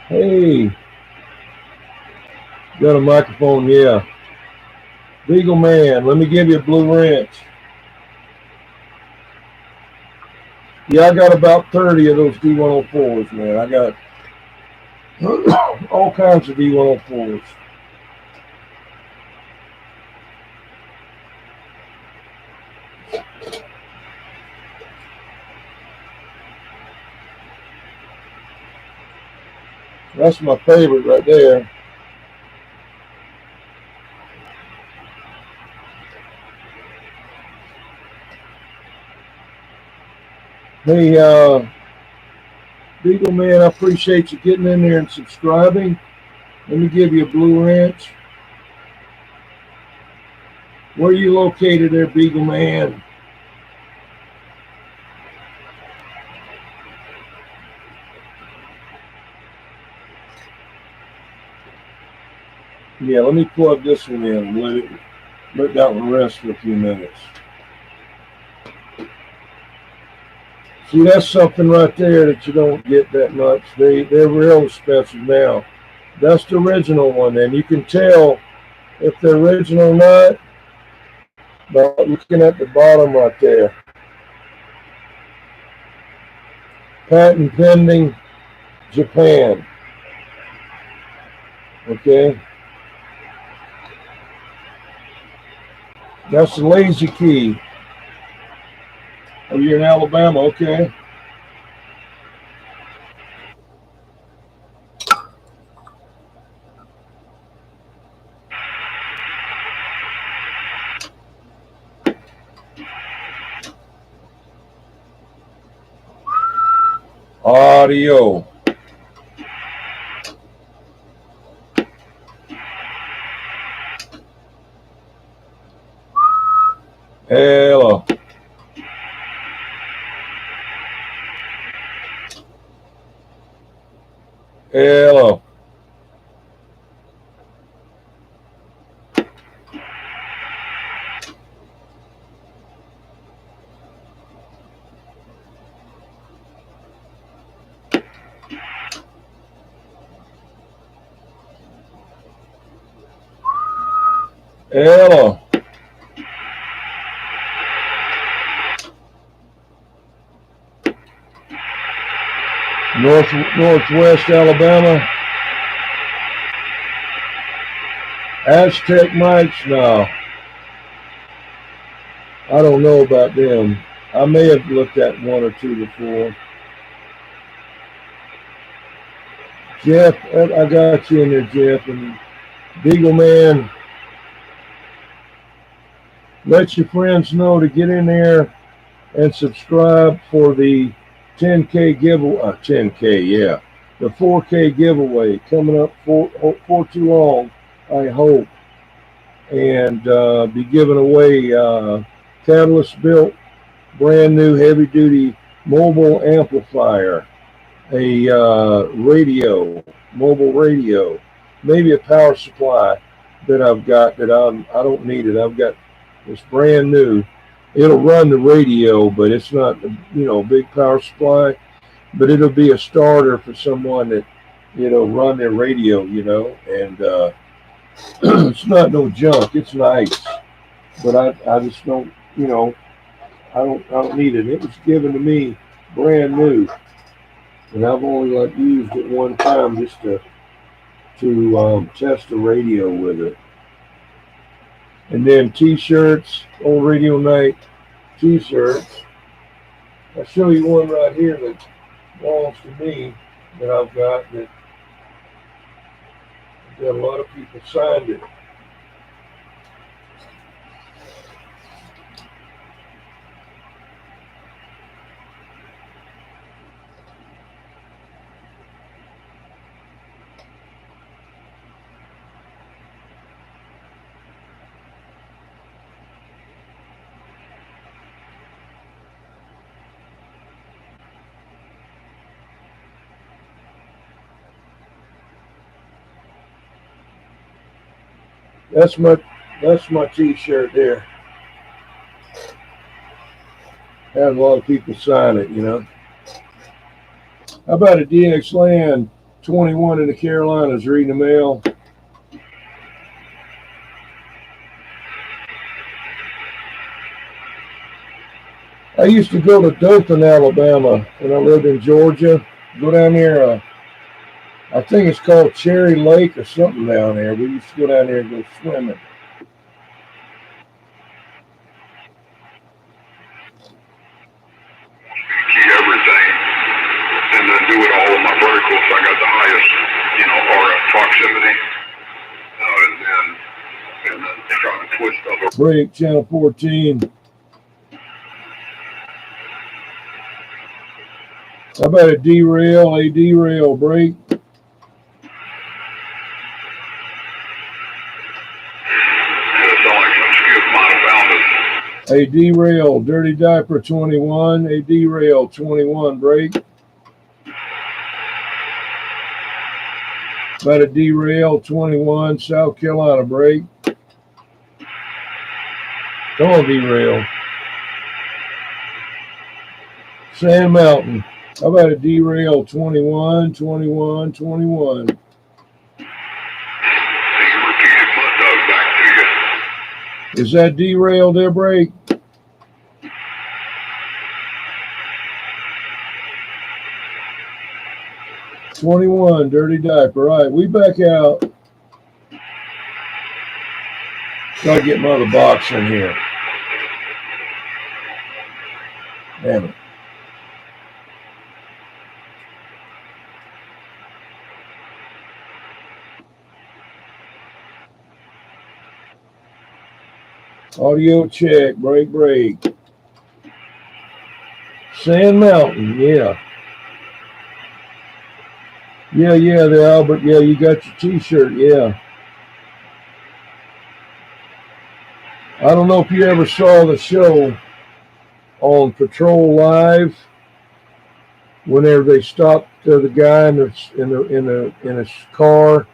Speaker 1: Hey, Got a microphone, yeah. Beagle Man, let me give you a blue wrench. Yeah, I got about 30 of those D104s, man. I got all kinds of D104s. That's my favorite right there. Hey, Beagle Man, I appreciate you getting in there and subscribing. Let me give you a blue wrench. Where are you located there, Beagle Man? Yeah, let me plug this one in and let that one rest for a few minutes. See, that's something right there that you don't get that much. They're real expensive now. That's the original one, and you can tell if they're original or not by looking at the bottom right there. Patent pending, Japan. Okay. That's the lazy key. Oh, you're in Alabama, okay. Audio. Hello. Hello. Hello. Northwest Alabama. Aztec mics? No. I don't know about them. I may have looked at one or two before. Jeff, I got you in there, Jeff. And Beagle Man, let your friends know to get in there and subscribe for the 10K giveaway. 10K, yeah. The 4K giveaway coming up for too long, I hope. And be giving away Catalyst built brand new heavy duty mobile amplifier, a mobile radio, maybe a power supply that I've got that I don't need it. I've got this brand new. It'll run the radio, but it's not, a big power supply, but it'll be a starter for someone that, run their radio, and it's not no junk. It's nice, but I just don't, I don't need it. It was given to me brand new, and I've only used it one time just to test the radio with it. And then T-shirts, old Radio Night T-shirts. I'll show you one right here that belongs to me that I've got that a lot of people signed it. That's my T-shirt there. Had a lot of people sign it, How about a DX Land 21 in the Carolinas reading the mail? used to go to Dothan, Alabama when I lived in Georgia. Go down there, I think it's called Cherry Lake or something down there. We used to go down there and go swimming.
Speaker 8: Key everything and then do it all in my vertical so I got the highest, RF proximity. And then try to twist other.
Speaker 1: Break, channel 14. How about a derail break? A derail, dirty diaper 21, a derail 21 break. About a derail 21, South Carolina break. Come on, derail. Sand Mountain. How about a derail 21, 21, 21? Is that derail there, break? $21, dirty diaper. All right, we back out. Gotta get my other box in here. Damn it. Audio check, break. Sand Mountain, yeah. Yeah, the Albert, yeah, you got your t-shirt, yeah. I don't know if you ever saw the show on Patrol Live, whenever they stopped the guy in his car,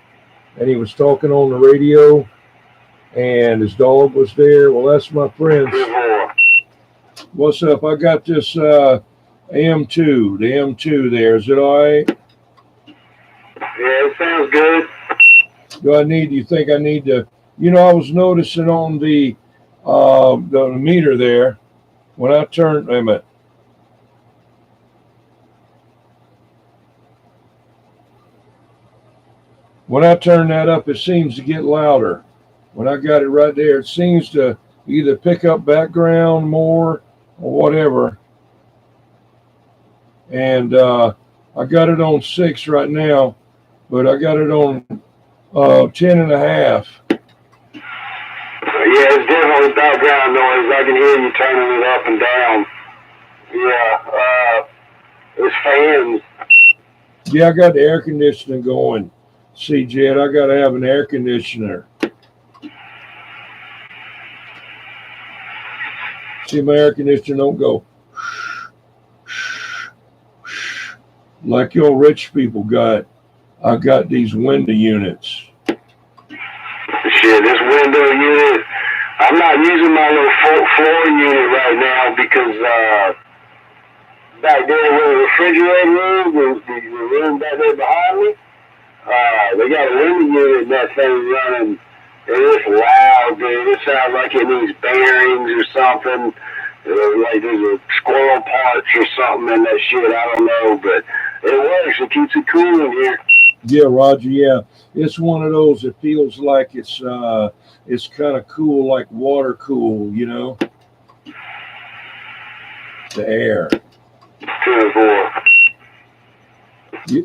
Speaker 1: and he was talking on the radio, and his dog was there. Well, that's my friend. What's up? I got this AM2, the M2 there. Is it all right?
Speaker 7: Yeah, it sounds good.
Speaker 1: Do you think I need to, I was noticing on the meter there, when I turned, wait a minute. When I turn that up, it seems to get louder. When I got it right there, it seems to either pick up background more or whatever. And I got it on 6 right now, but I got it on 10.5.
Speaker 7: Yeah, it's definitely background noise. I can hear you turning it up and down. Yeah, it's fans.
Speaker 1: Yeah, I got the air conditioning going. See, Jed, I got to have an air conditioner. See, my air conditioner don't go like your rich people got. I got these window units.
Speaker 7: Shit, this window unit, I'm not using my little floor unit right now because back there where the refrigerator is, the room back there behind me, they got a window unit in that thing running. And it's loud, dude. It sounds like it needs bearings or something. Like there's a squirrel parts or something in that shit. I don't know, but it works. It keeps it cool in here.
Speaker 1: Yeah, Roger. Yeah, it's one of those. It feels like it's kind of cool, like water cool. The air.
Speaker 7: 2-4. Yeah,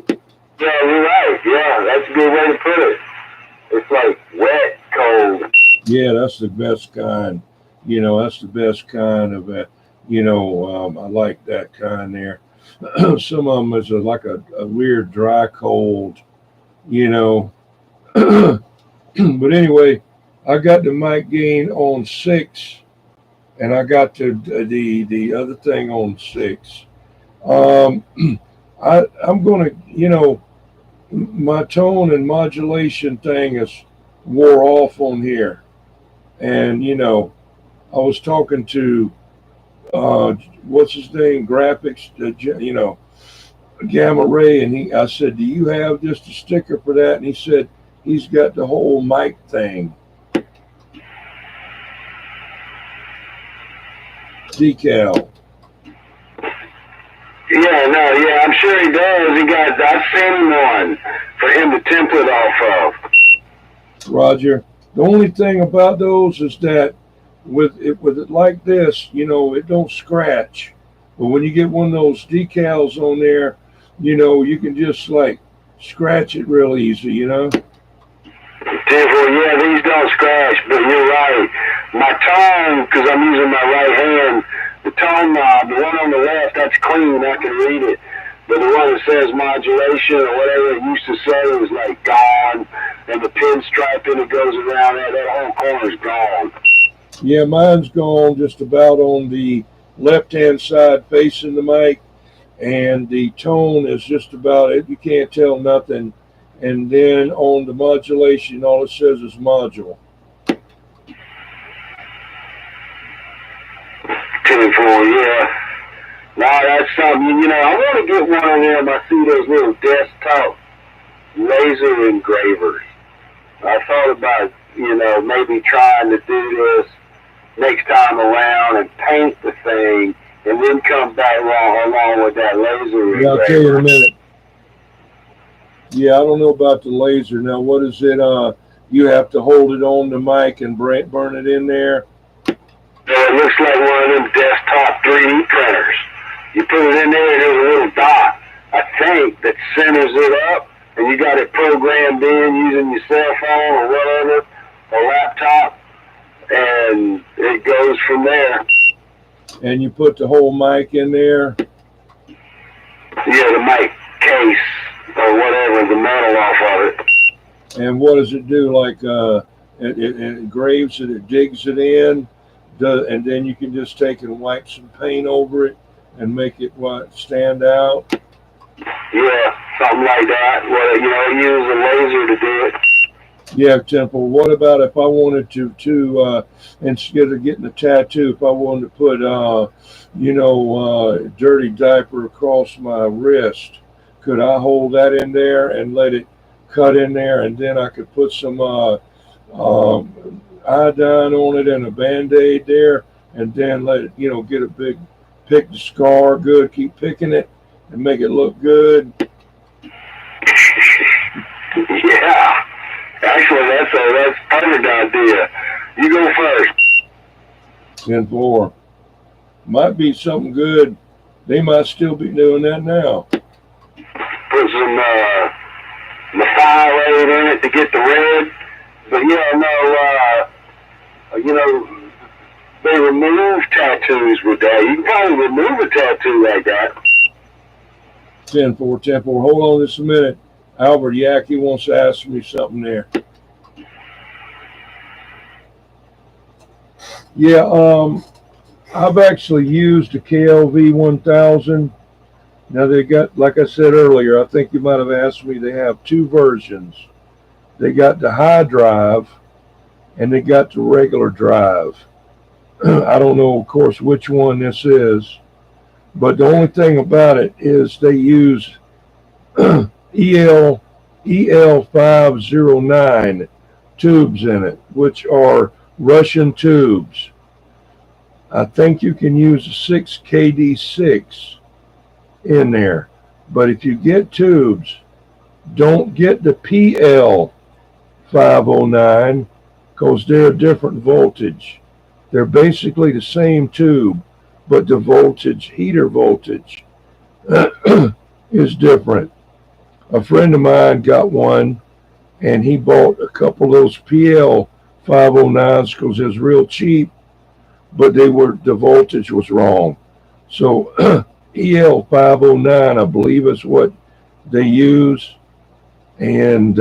Speaker 7: you're right. Yeah, that's a good way to put it. It's like wet, cold.
Speaker 1: Yeah, that's the best kind. That's the best kind of it. I like that kind there. Some of them is like a weird dry cold, But anyway, I got the mic gain on 6, and I got the other thing on 6. I'm gonna, my tone and modulation thing is wore off on here, and I was talking to what's his name, graphics, Gamma Ray, and I said, do you have just a sticker for that? And he said he's got the whole mic thing decal.
Speaker 3: Yeah, no, yeah, I'm sure he does. I've seen one for him to template off of.
Speaker 1: Roger. The only thing about those is that with it like this, you know, it don't scratch. But when you get one of those decals on there, you know, you can just like scratch it real easy, you know.
Speaker 3: Yeah, these don't scratch, but you're right. My tone, because I'm using my right hand, the tone knob, the one on the left, that's clean, I can read it. But the one that says modulation or whatever it used to say is like gone, and the pinstriping that goes around that whole corner's gone.
Speaker 1: Yeah, mine's gone just about on the left-hand side facing the mic, and the tone is just about it. You can't tell nothing. And then on the modulation, all it says is module.
Speaker 3: 10-4, yeah. No, that's something, you know, I want to get one of them. I see those little desktop laser engravers. I thought about, you know, maybe trying to do this next time around and paint the thing and then come back along with that laser engraver.
Speaker 1: Yeah, I'll tell you in a minute. Yeah, I don't know about the laser. Now, what is it? You have to hold it on the mic and burn it in there.
Speaker 3: It looks like one of them desktop 3D printers. You put it in there, and there's a little dot, I think, that centers it up, and you got it programmed in using your cell phone or whatever, or laptop, and it goes from there.
Speaker 1: And you put the whole mic in there?
Speaker 3: Yeah, the mic case or whatever, the metal off of it.
Speaker 1: And what does it do? Like it engraves it, it digs it in, and then you can just take and wipe some paint over it and make it stand out?
Speaker 3: Yeah, something like that. Well, you know, use a laser to do it.
Speaker 1: Yeah, Temple. What about if I wanted to instead of getting a tattoo, if I wanted to put, dirty diaper across my wrist, could I hold that in there and let it cut in there, and then I could put some iodine on it and a Band-Aid there, and then let it, get a big, pick the scar good, keep picking it, and make it look good?
Speaker 3: Yeah. Actually, that's perfect idea. You go first.
Speaker 1: 10-4. Might be something good. They might still be doing that now.
Speaker 3: Put some methylate in it to get the red. But yeah, no, they remove tattoos with that. You can probably remove a tattoo like that.
Speaker 1: 10-4. Hold on just a minute. Albert Yackey wants to ask me something there. Yeah, I've actually used the KLV1000. Now they got, like I said earlier, I think you might have asked me, they have two versions. They got the high drive and they got the regular drive. I don't know, of course, which one this is, but the only thing about it is they use EL509 tubes in it, which are Russian tubes. I think you can use a 6KD6 in there, but if you get tubes, don't get the PL509 because they're a different voltage. They're basically the same tube, but the voltage, heater voltage, is different. A friend of mine got one, and he bought a couple of those PL509s because it was real cheap, but the voltage was wrong. So EL509, I believe, is what they use. And,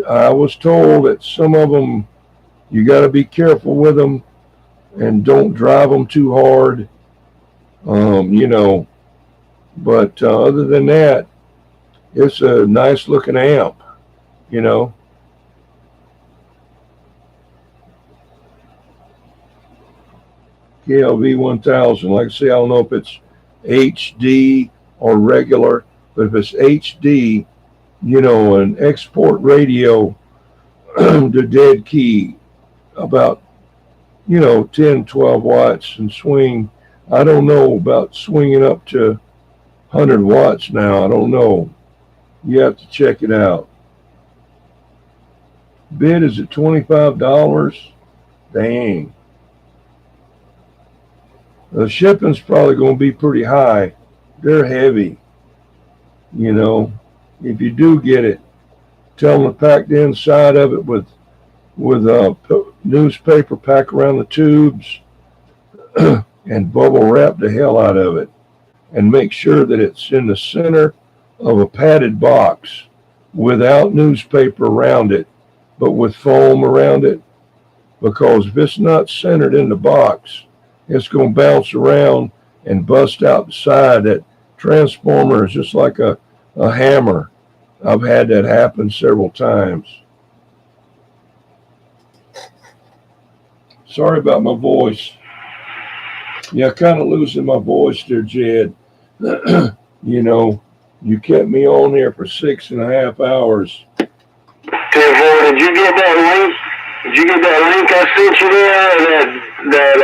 Speaker 1: I was told that some of them, you got to be careful with them and don't drive them too hard, But other than that, it's a nice looking amp, KLV1000. Like I say, I don't know if it's HD or regular, but if it's HD, an export radio, the dead key, about, 10, 12 watts, and swing I don't know about swinging up to 100 watts now. I don't know. You have to check it out. Bid is at $25. Dang. The shipping's probably going to be pretty high. They're heavy. You know, if you do get it, tell them to pack the inside of it with a newspaper, pack around the tubes, and bubble wrap the hell out of it. And make sure that it's in the center of a padded box without newspaper around it, but with foam around it. Because if it's not centered in the box, it's going to bounce around and bust out the side. That transformer is just like a hammer. I've had that happen several times. Sorry about my voice. Yeah, kind of losing my voice there, Jed. You know, you kept me on there for 6.5 hours.
Speaker 3: 10-4, did you get that link? Did you get that link I sent you there, that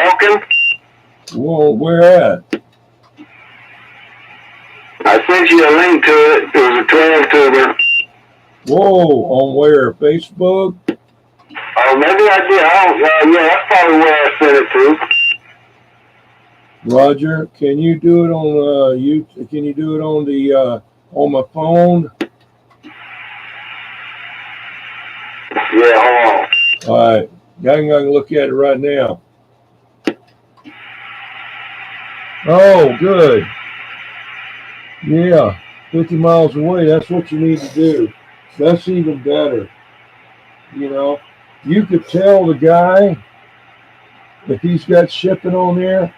Speaker 3: Elkin?
Speaker 1: Whoa, where at?
Speaker 3: I sent you a link to it. It was a 12-tuber.
Speaker 1: Whoa, on where? Facebook?
Speaker 3: Oh, maybe I did. Yeah, that's probably where I sent it to.
Speaker 1: Roger, can you do it on Can you do it on the on my phone?
Speaker 3: Yeah, hold on.
Speaker 1: All right, I can look at it right now. Oh, good. Yeah, 50 miles away. That's what you need to do. That's even better. You know, you could tell the guy if he's got shipping on there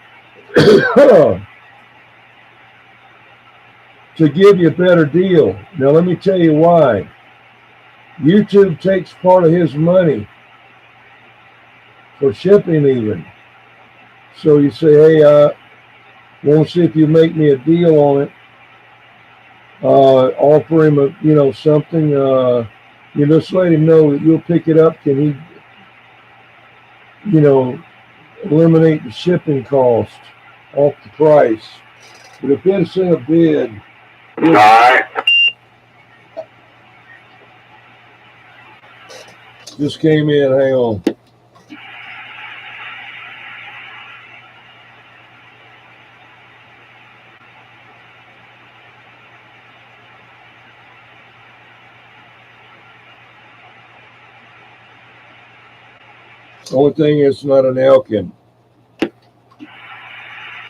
Speaker 1: to give you a better deal. Now, let me tell you why. YouTube takes part of his money for shipping even. So you say, hey, want to see if you make me a deal on it. Offer him something. You just let him know that you'll pick it up. Can he, eliminate the shipping cost off the price? But if it's in a bid,
Speaker 3: all right.
Speaker 1: Just came in. Hang on. Only thing is not an Elkin.
Speaker 3: Yeah,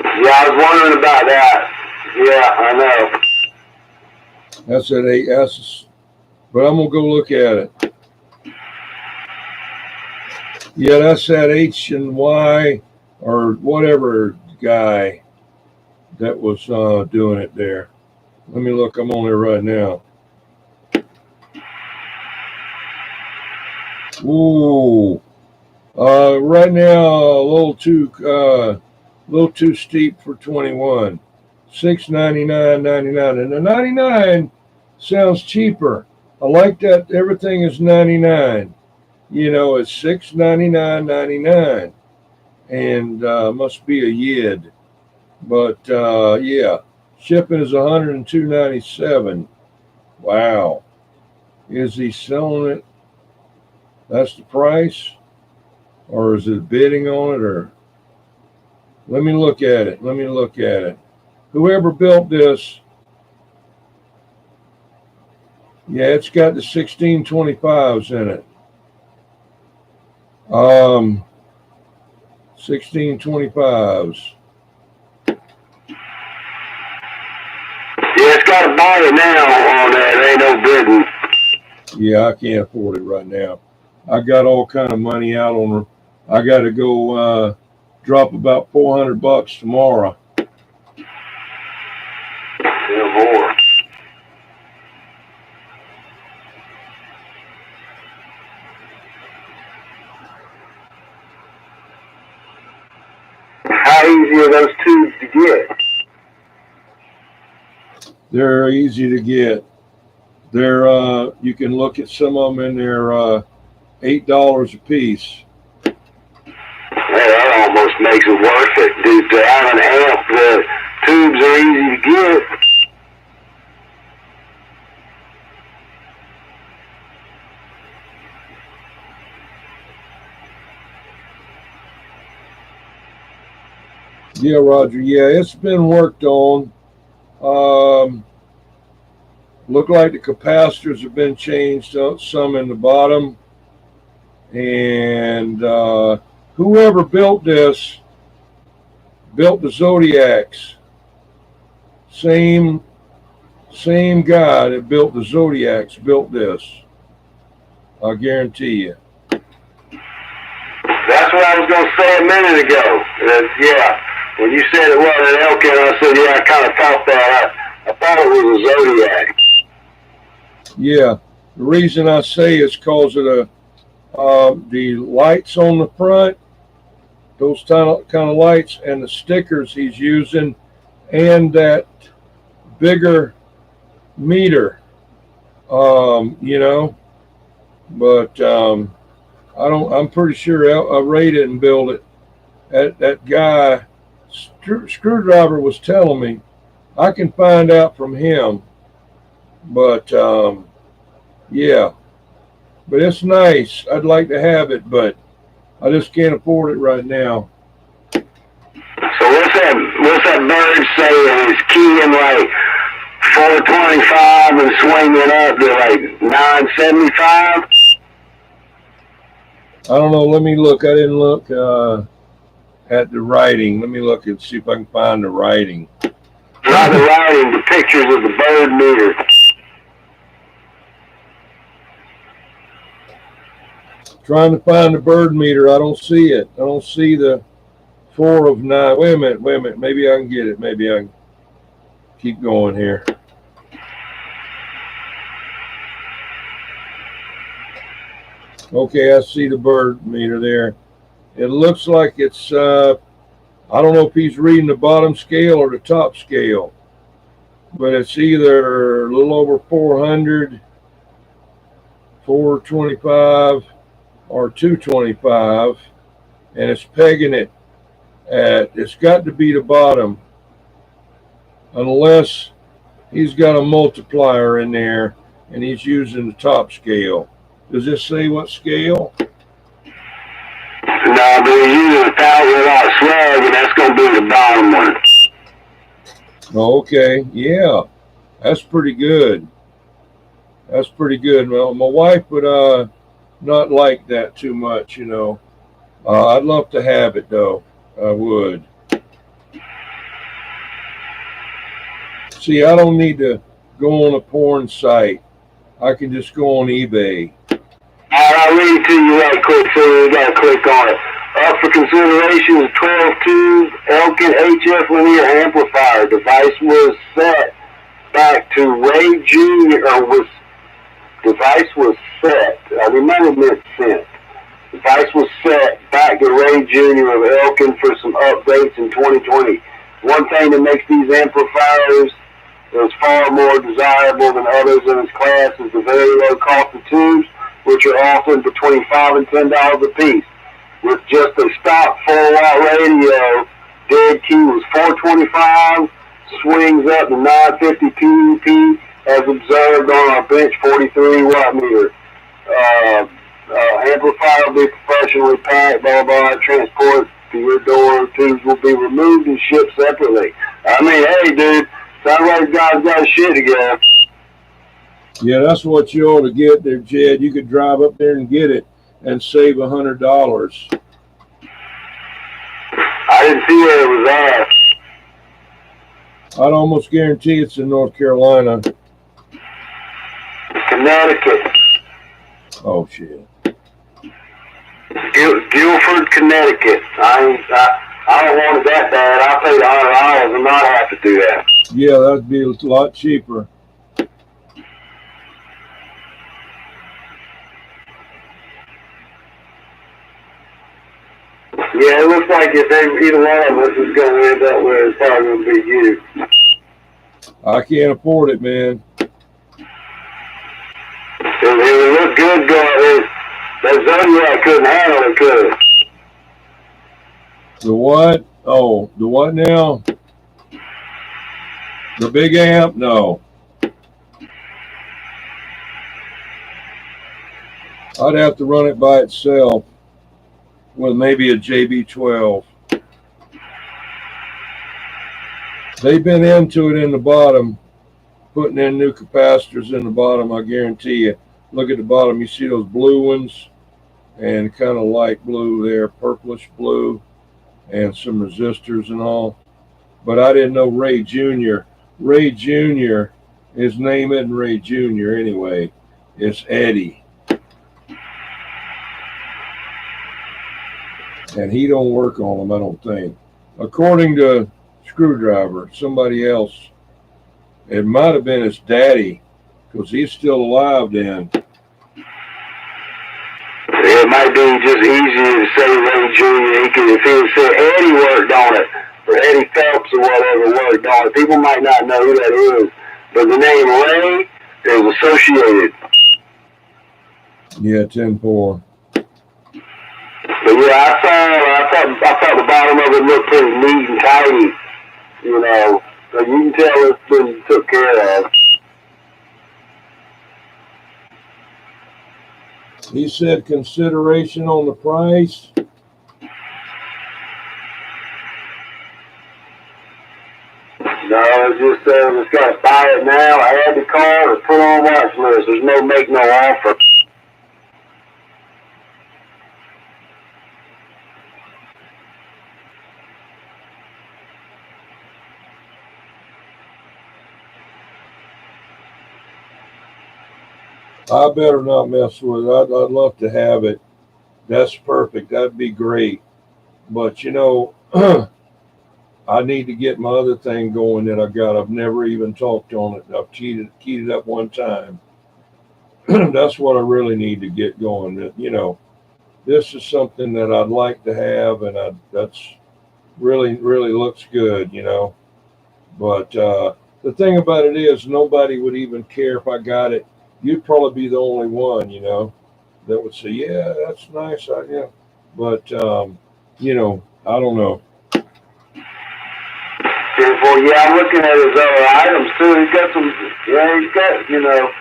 Speaker 3: I was wondering about that. Yeah, I know.
Speaker 1: That's at 8S, but I'm gonna go look at it. Yeah, that's that H and Y or whatever guy that was doing it there. Let me look. I'm on there right now. Ooh, right now a little too steep for 21. $699.99, and the 99 sounds cheaper. I like that. Everything is 99. It's $699.99, and must be a yid. But yeah, shipping is $102.97. Wow, is he selling it? That's the price, or is it bidding on it? Or let me look at it. Whoever built this, yeah, it's got the 1625s in it. 1625s.
Speaker 3: Yeah, it's got a buyer now on that. There ain't no bidding.
Speaker 1: Yeah, I can't afford it right now. I got all kind of money out on her. I got to go drop about $400 tomorrow.
Speaker 3: Yeah, more. How easy are those tubes to get?
Speaker 1: They're easy to get. They're you can look at some of them, and they're $8 a piece.
Speaker 3: Hey, that almost makes it worth it. Dude, to have an amp, the tubes are easy to get.
Speaker 1: Yeah, Roger. Yeah, it's been worked on. Look like the capacitors have been changed, some in the bottom. And whoever built this built the Zodiacs. Same guy that built the Zodiacs built this. I guarantee you.
Speaker 3: That's what I was going to say a minute ago. Yeah, when you said it was an Elkin, I said, yeah, I kind of thought that. I thought it was a Zodiac.
Speaker 1: Yeah, the reason I say is because of the lights on the front, those kind of lights, and the stickers he's using, and that bigger meter, you know. But I'm pretty sure Ray didn't build it. That guy, Screwdriver, was telling me. I can find out from him. But yeah, but it's nice. I'd like to have it, but I just can't afford it right now.
Speaker 3: So what's that bird saying? He's keying like 425 and swinging up to like 975?
Speaker 1: I don't know. Let me look. I didn't look at the writing. Let me look and see if I can find the writing.
Speaker 3: Not the writing, the pictures of the bird meter.
Speaker 1: Trying to find the bird meter. I don't see it. I don't see the 4 of 9. Wait a minute. Maybe I can get it. Maybe I can keep going here. Okay, I see the bird meter there. It looks like it's, I don't know if he's reading the bottom scale or the top scale, but it's either a little over 400, 425, or 225, and it's pegging it at, it's got to be the bottom, unless he's got a multiplier in there and he's using the top scale. Does this say what scale?
Speaker 3: No, but he's using 1,000-watt slug, and that's going to be the bottom one.
Speaker 1: Okay, yeah, that's pretty good. That's pretty good. Well, my wife would not like that too much, you know. I'd love to have it though. I would. See, I don't need to go on a porn site. I can just go on eBay.
Speaker 3: I'll read it to you right quick, so you got to click on it. Up for consideration is 12-tube Elkin HF linear amplifier. Device was set back to Ray Jr. Device was set. I remember meant sent. Device was set back to Ray Jr. of Elkin for some updates in 2020. One thing that makes these amplifiers is far more desirable than others in its class is the very low cost of tubes, which are often between $5 and $10 a piece. With just a stock 4-watt radio, dead key was 425, swings up to 950 PVP, as observed on our bench 43-watt meter. Amplifier will be professionally packed, blah, blah, transport to your door. Tubes will be removed and shipped separately. I mean, hey, dude, sounds like the guy's got his shit together.
Speaker 1: Yeah, that's what you ought to get there, Jed. You could drive up there and get it and save $100.
Speaker 3: I didn't see where it was at.
Speaker 1: I'd almost guarantee it's in North Carolina.
Speaker 3: Connecticut.
Speaker 1: Oh, shit.
Speaker 3: Guilford, Connecticut. I don't want it that bad. I paid $100 and not have to do that.
Speaker 1: Yeah, that'd be a lot cheaper.
Speaker 3: Yeah, it looks like if either one of us is going to end up with it, it's probably going to be you.
Speaker 1: I can't afford it, man.
Speaker 3: It would look good going. That Zodiac couldn't handle it, could it?
Speaker 1: The what? Oh, the what now? The big amp? No. I'd have to run it by itself with maybe a JB12. They've been into it in the bottom, putting in new capacitors in the bottom, I guarantee you. Look at the bottom, you see those blue ones and kind of light blue there, purplish blue, and some resistors and all. But I didn't know Ray Jr. Ray Jr., his name isn't Ray Jr. anyway. It's Eddie. And he don't work on them, I don't think. According to Screwdriver, somebody else, it might have been his daddy, because he's still alive then.
Speaker 3: It might be just easier to say Ray Jr. If he said Eddie worked on it, or Eddie Phelps or whatever worked on it, people might not know who that is. But the name Ray is associated.
Speaker 1: Yeah, 10-4.
Speaker 3: But yeah, I thought the bottom of it looked pretty neat and tidy. You know, so you can tell it's been took care of.
Speaker 1: He said consideration on the price.
Speaker 3: No, it's just it's got to buy it now, add the card, or put on watch list. There's no make no offer.
Speaker 1: I better not mess with it. I'd love to have it. That's perfect. That'd be great. But, you know, I need to get my other thing going that I got. I've never even talked on it. I've keyed it up one time. That's what I really need to get going. You know, this is something that I'd like to have, and that's really looks good, you know. But the thing about it is nobody would even care if I got it. You'd probably be the only one, you know, that would say, yeah, that's nice. Yeah. But, you know, I don't know.
Speaker 3: Yeah, I'm looking at his other items too. He's got some, he's got, you know,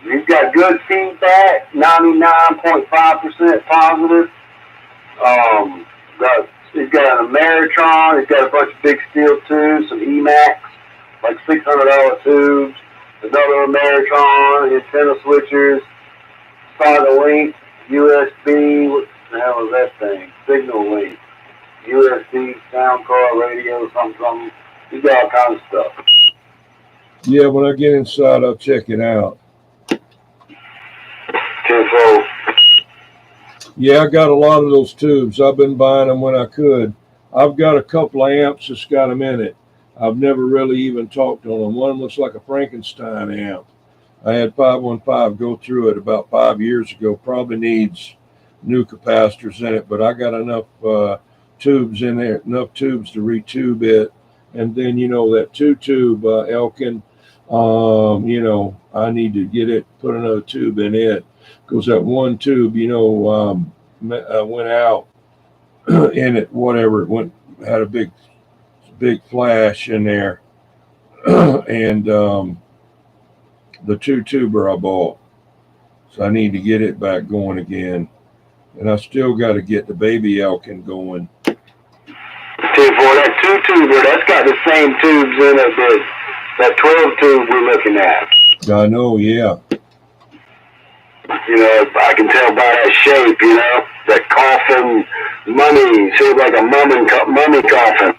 Speaker 3: he's got good feedback, 99.5% positive. He's got an Ameritron. He's got a bunch of big steel tubes, some EMAX, like $600 tubes. Another Ameritron, antenna switchers, solder link, USB. What the hell is that thing? Signal link. USB, sound card, radio, something. He's got all kinds of stuff.
Speaker 1: Yeah, when I get inside, I'll check it out.
Speaker 3: Tenfold.
Speaker 1: Yeah, I got a lot of those tubes. I've been buying them when I could. I've got a couple of amps that's got them in it. I've never really even talked on them. One looks like a Frankenstein amp. I had 515 go through it about 5 years ago. Probably needs new capacitors in it, but I got enough tubes in there, enough tubes to retube it. And then, you know, that 2-tube Elkin, you know, I need to get it, put another tube in it, because that one tube, you know, went out in it, whatever, it went, had a big flash in there. And the 2-tuber I bought. So I need to get it back going again. And I still got to get the baby Elkin going.
Speaker 3: For that 2-tuber, that's got the same tubes in it, but that 12 tube we're looking at.
Speaker 1: I know, yeah.
Speaker 3: You know, I can tell by that shape, you know, that coffin mummy, seems like a mummy coffin.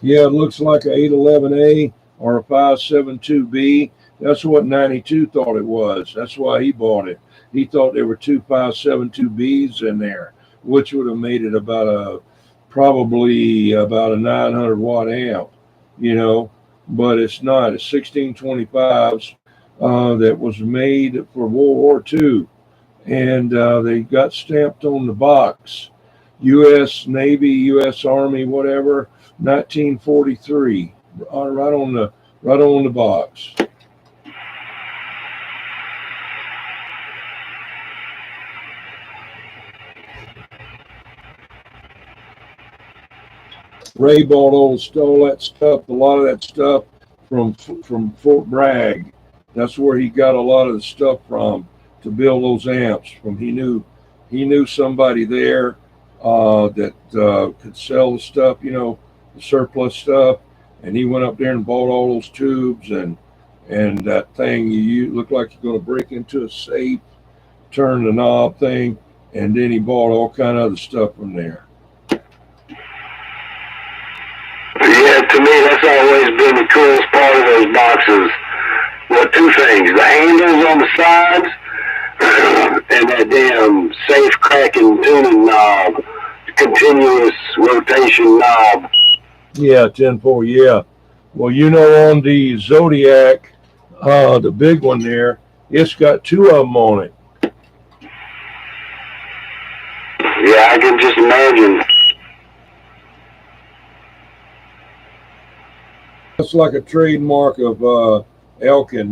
Speaker 1: Yeah, it looks like a 811A or a 572B. That's what 92 thought it was. That's why he bought it. He thought there were two 572Bs in there, which would have made it probably about a 900 watt amp, you know, but it's not. It's 1625s that was made for World War II, and they got stamped on the box, U.S. Navy, U.S. Army, whatever, 1943, right on the box. Ray bought all that stuff, a lot of that stuff from Fort Bragg. That's where he got a lot of the stuff from to build those amps. From he knew somebody there that could sell the stuff, the surplus stuff, and he went up there and bought all those tubes and that thing you look like you're going to break into a safe, turn the knob thing, and then he bought all kind of other stuff from there.
Speaker 3: Yeah, to me, that's always been the coolest part of those boxes. Well, two things: the handles on the sides and that damn safe cracking tuning knob, continuous rotation knob.
Speaker 1: Yeah, 10-4, yeah. Well, on the Zodiac, the big one there, it's got two of them on it.
Speaker 3: Yeah, I can just imagine.
Speaker 1: It's like a trademark of Elkin,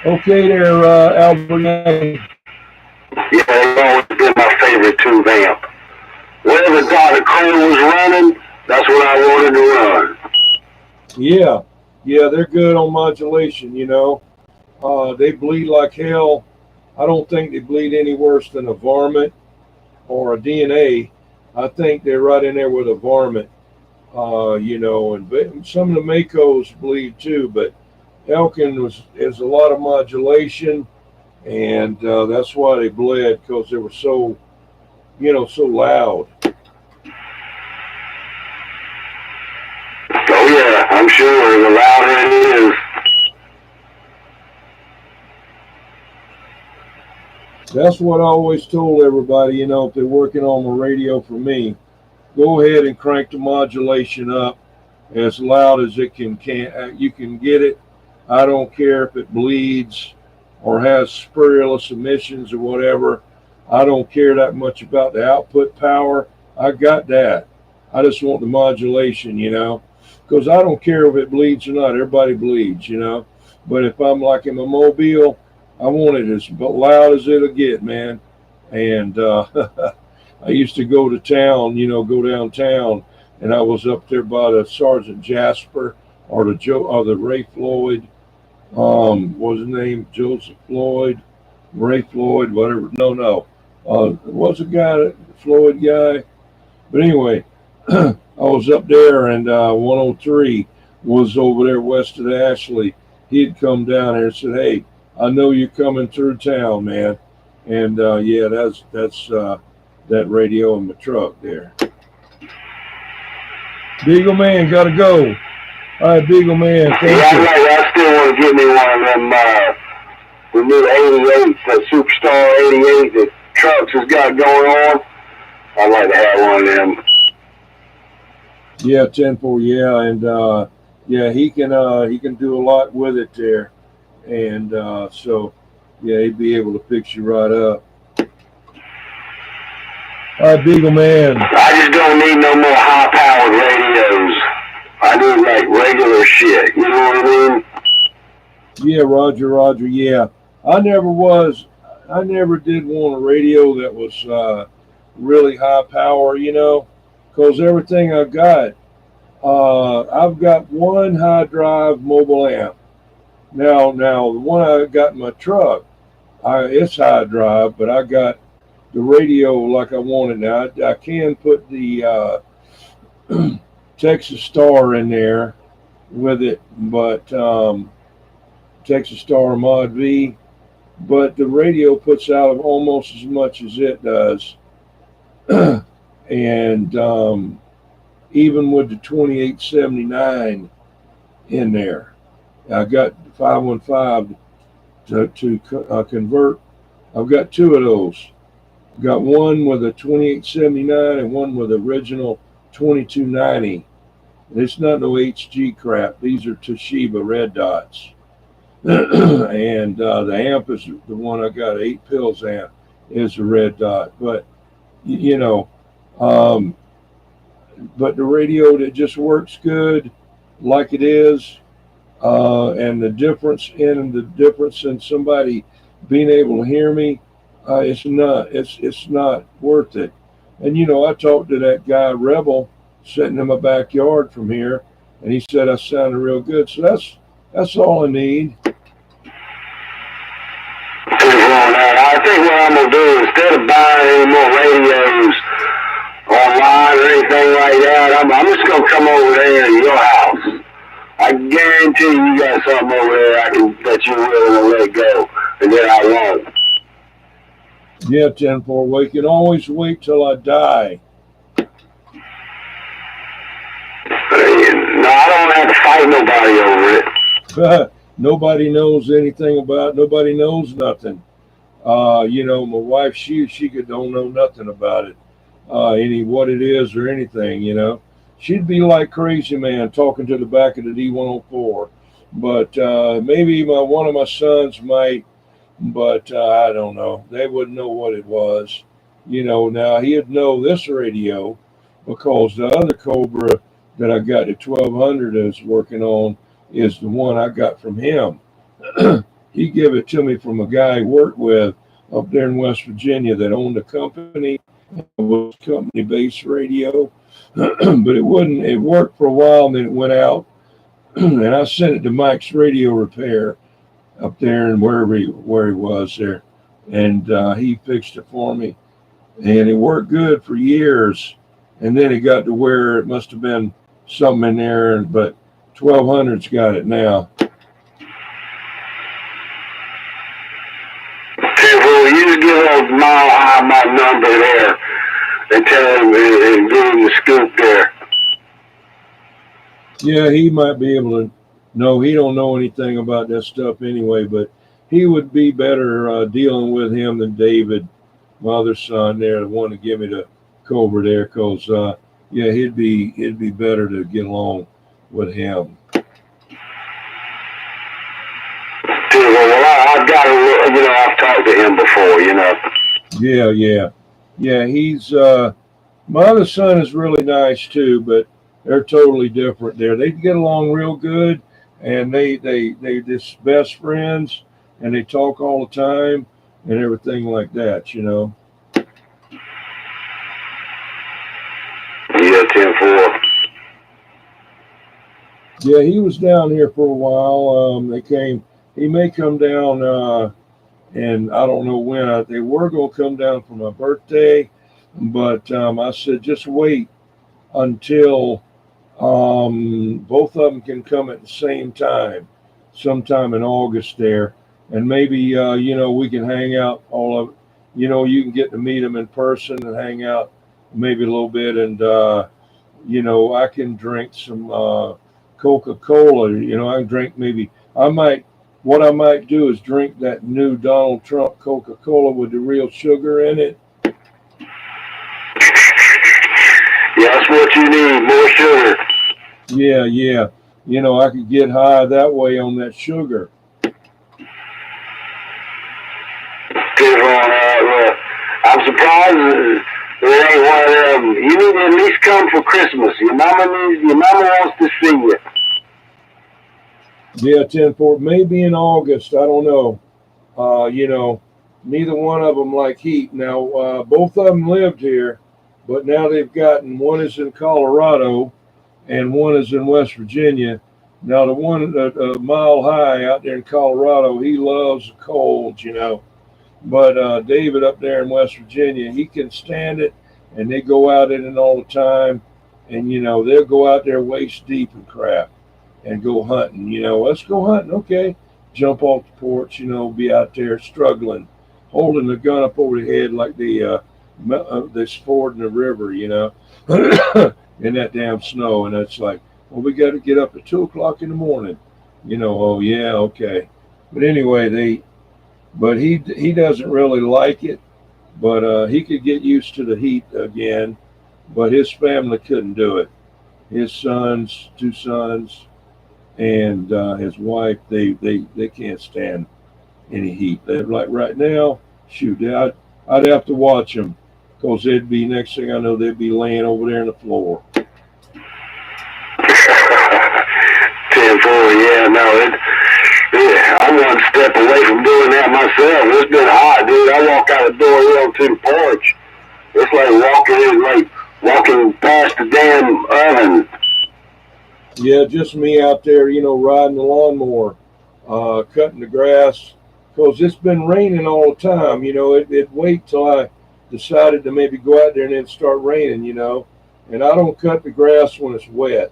Speaker 1: Okay there, Albert.
Speaker 3: Yeah, it's always been my favorite tube amp. Wherever Dr. Cole was running, that's what I wanted to run.
Speaker 1: Yeah, they're good on modulation, They bleed like hell. I don't think they bleed any worse than a varmint or a DNA. I think they're right in there with a varmint, and some of the Makos bleed too, but Elkin is a lot of modulation, and that's why they bled, because they were so loud.
Speaker 3: Oh yeah, I'm sure the louder it is.
Speaker 1: That's what I always told everybody, if they're working on the radio for me, go ahead and crank the modulation up as loud as you can get it. I don't care if it bleeds or has spurulous emissions or whatever. I don't care that much about the output power. I got that. I just want the modulation, because I don't care if it bleeds or not. Everybody bleeds, But if I'm like in a mobile, I want it as loud as it'll get, man. And I used to go to town, go downtown, and I was up there by the Sergeant Jasper or the Ray Floyd. What was his name? Joseph Floyd, Ray Floyd, whatever. No. It was a guy, the Floyd guy. But anyway, I was up there, and 103 was over there west of the Ashley. He'd come down there and said, "Hey, I know you're coming through town, man." And yeah, that's that radio in the truck there. Beagle Man, gotta go. All right, Beagle Man, thank you.
Speaker 3: I still want to get me one of them, the new 88, the Superstar 88 that Trucks has got going on. I'd like to have one of them.
Speaker 1: Yeah, 10-4, yeah, and yeah, he can do a lot with it there, and so yeah, he'd be able to fix you right up. All right, Beagle Man.
Speaker 3: I just don't need no more high-powered radios. I need like regular shit. You know what I mean?
Speaker 1: Yeah, Roger. Yeah, I never did want a radio that was really high power, because everything I've got one high drive mobile amp. Now the one I got in my truck, it's high drive, but I got the radio like I wanted. Now I can put the Texas Star in there with it, but Texas Star Mod V, but the radio puts out almost as much as it does. And even with the 2879 in there, I got 515 to convert. I've got two of those. Got one with a 2879 and one with original 2290. It's not no HG crap. These are Toshiba red dots. And the amp is the one I got, 8 pills amp, is a red dot. But, but the radio that just works good like it is, and the difference in somebody being able to hear me, it's not worth it. And I talked to that guy Rebel sitting in my backyard from here, and he said I sounded real good. So that's all I need.
Speaker 3: I think what I'm gonna do, instead of buying any more radios online or anything like that, I'm just gonna come over there to your house. I guarantee you got something over there that you're willing to let go, and that I won't.
Speaker 1: Yeah, 10-4. We can always wait till I die.
Speaker 3: No, I don't have to fight nobody over it.
Speaker 1: Nobody knows anything about it. Nobody knows nothing. My wife, she don't know nothing about it, what it is or anything. She'd be like crazy man talking to the back of the D104. But maybe one of my sons might, but I don't know. They wouldn't know what it was. Now he'd know this radio because the other Cobra that I got the 1200 is working on is the one I got from him. He gave it to me from a guy he worked with up there in West Virginia that owned a company. It was company-based radio, but it wouldn't. It worked for a while, and then it went out. And I sent it to Mike's Radio Repair up there and where he was there, and he fixed it for me, and it worked good for years. And then it got to where it must have been something in there, but 1200's got it now.
Speaker 3: You just give old Mile High my number there and tell him and give him the scoop there.
Speaker 1: Yeah, he might be able to. No, he don't know anything about that stuff anyway, but he would be better dealing with him than David, my other son there, the one to give me the Cobra there, because yeah, it'd be better to get along with him.
Speaker 3: Well, I've got to, I've talked to him before,
Speaker 1: Yeah. He's my other son is really nice too, but they're totally different. They get along real good, and they just best friends, and they talk all the time and everything like that.
Speaker 3: Yeah, 10-4.
Speaker 1: Yeah, he was down here for a while. He may come down, and I don't know when. They were going to come down for my birthday, but I said just wait until both of them can come at the same time, sometime in August there, and maybe we can hang out all of. You can get to meet them in person and hang out maybe a little bit, and I can drink some Coca-Cola. I can drink maybe. What I might do is drink that new Donald Trump Coca-Cola with the real sugar in it.
Speaker 3: Yeah, that's what you need, more sugar.
Speaker 1: Yeah. I could get high that way on that sugar.
Speaker 3: Well, I'm surprised it ain't one of them. You need to at least come for Christmas. Your mama wants to see you.
Speaker 1: Yeah, 10-4. Maybe in August. I don't know. Neither one of them like heat. Now, both of them lived here, but now they've gotten, one is in Colorado and one is in West Virginia. Now, the one Mile High out there in Colorado, he loves the cold, But David up there in West Virginia, he can stand it, and they go out in it all the time. And, they'll go out there waist deep and crap and go hunting. Let's go hunting. Okay. Jump off the porch, be out there struggling, holding the gun up over the head like this ford in the river, in that damn snow. And it's like, well, we got to get up at 2 o'clock in the morning. Oh, yeah, okay. But anyway, but he doesn't really like it, but he could get used to the heat again, but his family couldn't do it. His sons, 2 sons, and his wife, they can't stand any heat. They're like right now, shoot, I'd have to watch them, because they'd be, next thing I know, they'd be laying over there on the floor.
Speaker 3: 10-4, yeah, no, I'm one step away from doing that myself. It's been hot, dude. I walk out the door here onto the porch, It's like walking past the damn oven.
Speaker 1: Yeah, just me out there, you know, riding the lawnmower, cutting the grass, because it's been raining all the time. You know, it'd wait till I decided to maybe go out there and then start raining, you know. And I don't cut the grass when it's wet.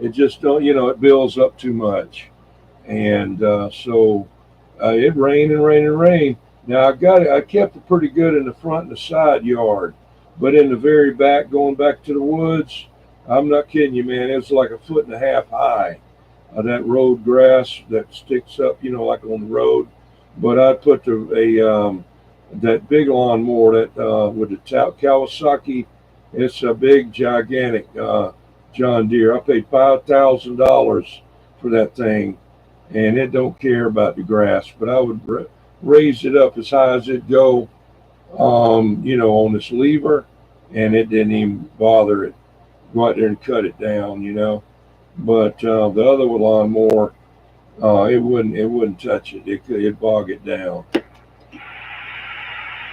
Speaker 1: It just don't, you know, it builds up too much. And so it rained and rained and rained. Now I kept it pretty good in the front and the side yard, but in the very back, going back to the woods, I'm not kidding you, man. It's like 1.5 feet high. That road grass that sticks up, you know, like on the road. But I put that big lawnmower that with the Kawasaki. It's a big, gigantic John Deere. I paid $5,000 for that thing, and it don't care about the grass. But I would raise it up as high as it go, you know, on this lever, and it didn't even bother it. Go out there and cut it down, you know. But the other lawnmower, it wouldn't touch it. It'd bog it down.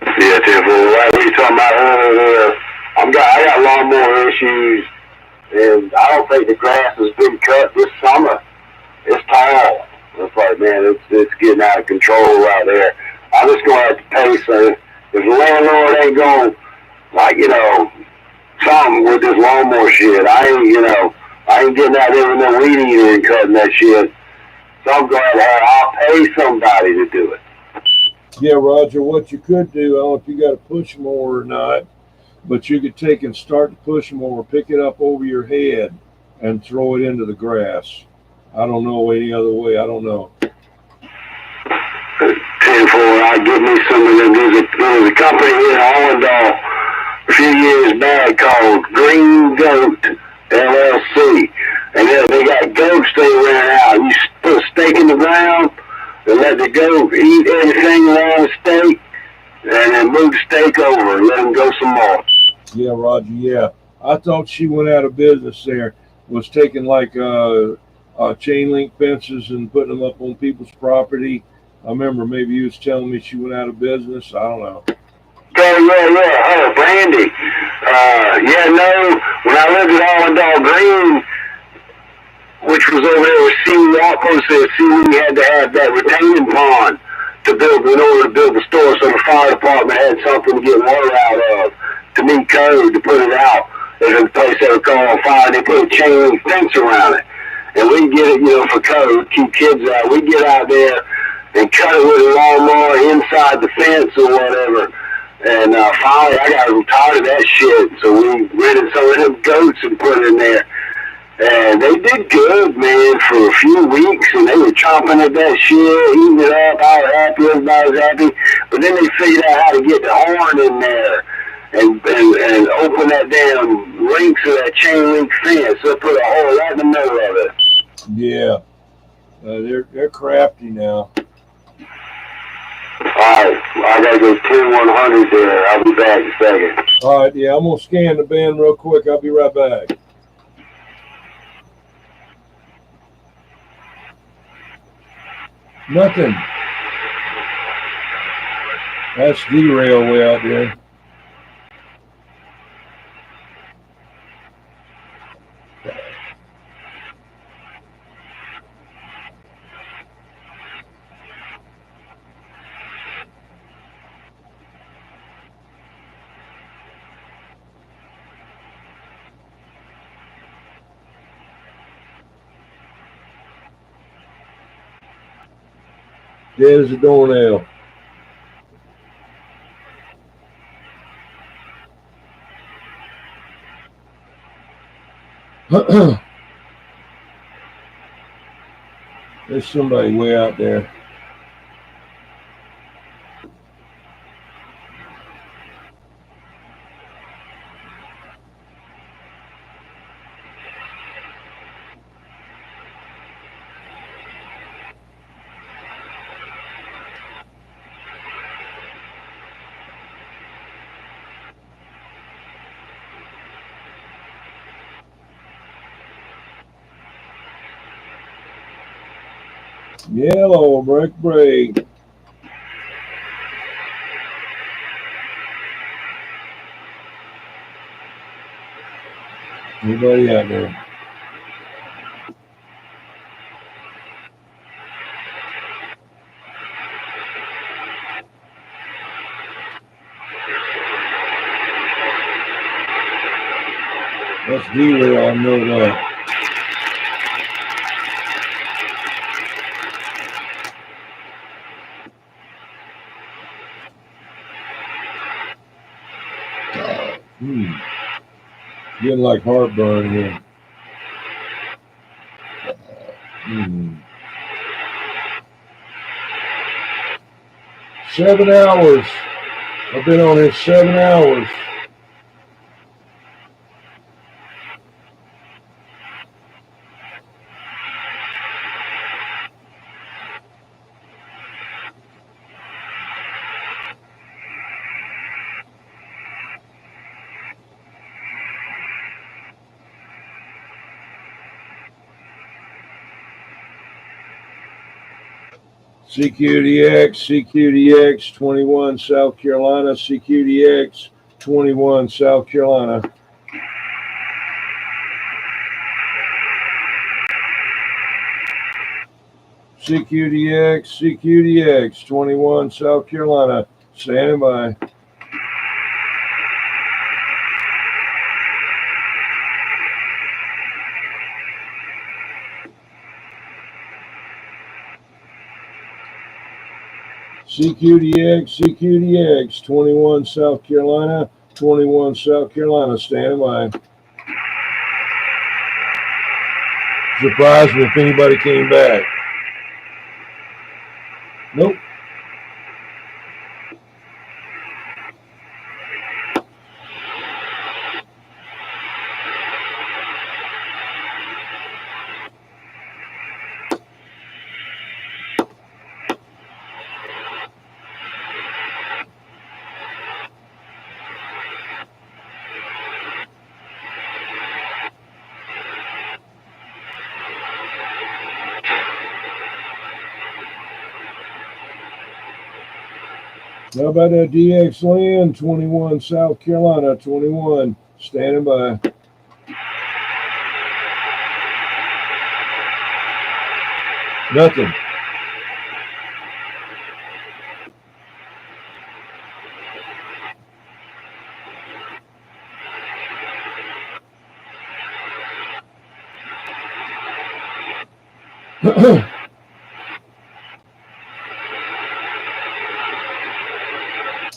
Speaker 3: Yeah, Tim, right what you talking about earlier, I got lawnmower issues, and I don't think the grass has been cut this summer. It's tall. It's like, man, it's getting out of control out there. I'm just gonna have to pay. So if the landlord ain't going, like, you know, something with this lawnmower shit, I ain't getting out there with no weed eater and cutting that shit. So I'm going to I'll pay somebody to do it.
Speaker 1: Yeah, Roger, what you could do, I don't know if you got a push mower or not, but you could take and start the push mower, pick it up over your head, and throw it into the grass. I don't know any other way. I don't know.
Speaker 3: 10-4, I'll give me some of them. There was a company here in Allendale a few years back called Green Goat LLC. And they got goats they rent out. You put a stake in the ground and let the goat eat everything around the stake, and then move the stake over and let them go some more.
Speaker 1: Yeah, Roger, yeah. I thought she went out of business there, was taking like chain link fences and putting them up on people's property. I remember maybe you was telling me she went out of business. I don't know.
Speaker 3: Oh, yeah. Oh, Brandy. When I lived at Allendale Green, which was over there with Seawee Outpost there, Seawee had to have that retaining pond in order to build the store, so the fire department had something to get water out of, to meet code, to put it out. There's a place they would call on fire, and they put a chain link fence around it. And we'd get it, for code, keep kids out. We'd get out there and cut it with a lawnmower inside the fence or whatever. And finally, I got tired of that shit, so we rented some of them goats and put it in there. And they did good, man, for a few weeks, and they were chomping at that shit, eating it up. I was happy, everybody was happy. But then they figured out how to get the horn in there and open that damn links of that chain link fence. They put a hole right in the middle of it.
Speaker 1: Yeah, they're crafty now.
Speaker 3: Alright, I gotta go 10-100 there. I'll be back in a second.
Speaker 1: Alright, yeah, I'm gonna scan the band real quick. I'll be right back. Nothing. That's derail way out there. Dead as a doornail. There's somebody way out there. Yellow, break. Anybody out there? That's D-Rail, I know that. Getting like heartburn here. 7 hours. I've been on here 7 hours. CQDX, CQDX 21 South Carolina, CQDX 21 South Carolina. CQDX, CQDX 21 South Carolina, standing by. CQDX, CQDX, 21 South Carolina, 21 South Carolina, standing by. Surprised me if anybody came back. Nope. How about that DX Land, 21 South Carolina, 21, standing by. Nothing.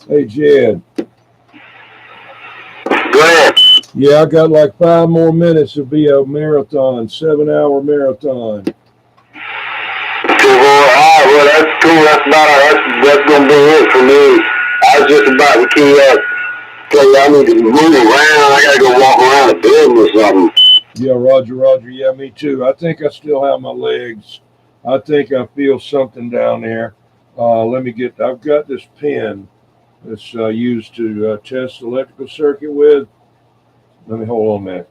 Speaker 1: Hey, Jed.
Speaker 3: Go ahead.
Speaker 1: Yeah, I got like 5 more minutes to be a marathon, 7-hour marathon.
Speaker 3: Well, that's cool. That's gonna be it for me. I was just about to key up. I need to move around. I gotta go walk around the building or something.
Speaker 1: Yeah, Roger, Roger. Yeah, me too. I think I still have my legs. I think I feel something down there. Let me get, I've got this pen that's used to test the electrical circuit with. Let me hold on a minute.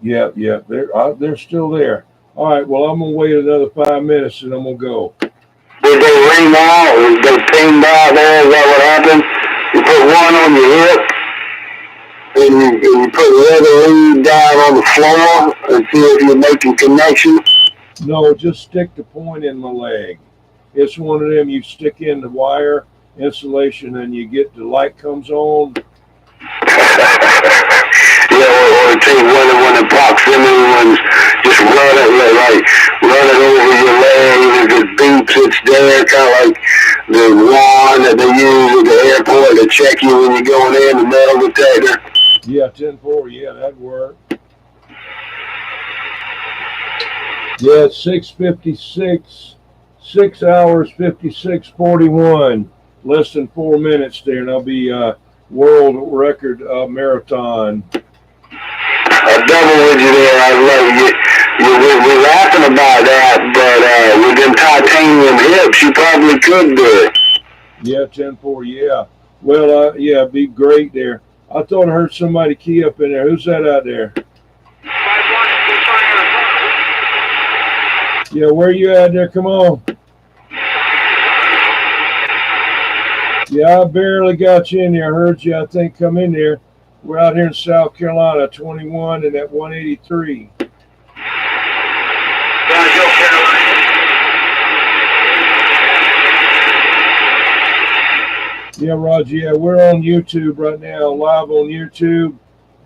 Speaker 1: Yeah, they're still there. All right, well, I'm going to wait another 5 minutes and I'm going to go.
Speaker 3: Did they ring out? Or they pinged out there? Is that what happened? You put one on your hip, and you put the other lead down on the floor and see if you're making connection?
Speaker 1: No, just stick the point in my leg. It's one of them you stick in the wire insulation and you get the light comes on.
Speaker 3: Yeah, or take one of the proximity ones, just run it over your leg. If it beeps, it's there, kind of like the wand that they use at the airport to check you when you're going in, the metal detector.
Speaker 1: Yeah, 10-4, yeah, that'd work. Yeah, 6:56, 6 hours, 56:41, less than 4 minutes there, and I'll be world record marathon.
Speaker 3: I double with you there. I love you. We're laughing about that, but with them titanium hips, you probably could do it.
Speaker 1: Yeah, 10-4, yeah. Well, yeah, it'd be great there. I thought I heard somebody key up in there. Who's that out there? Yeah, where you at there? Come on. Yeah, I barely got you in there. I heard you, I think, come in there. We're out here in South Carolina, 21 and at 183. Yeah, Roger. Yeah, we're on YouTube right now, live on YouTube.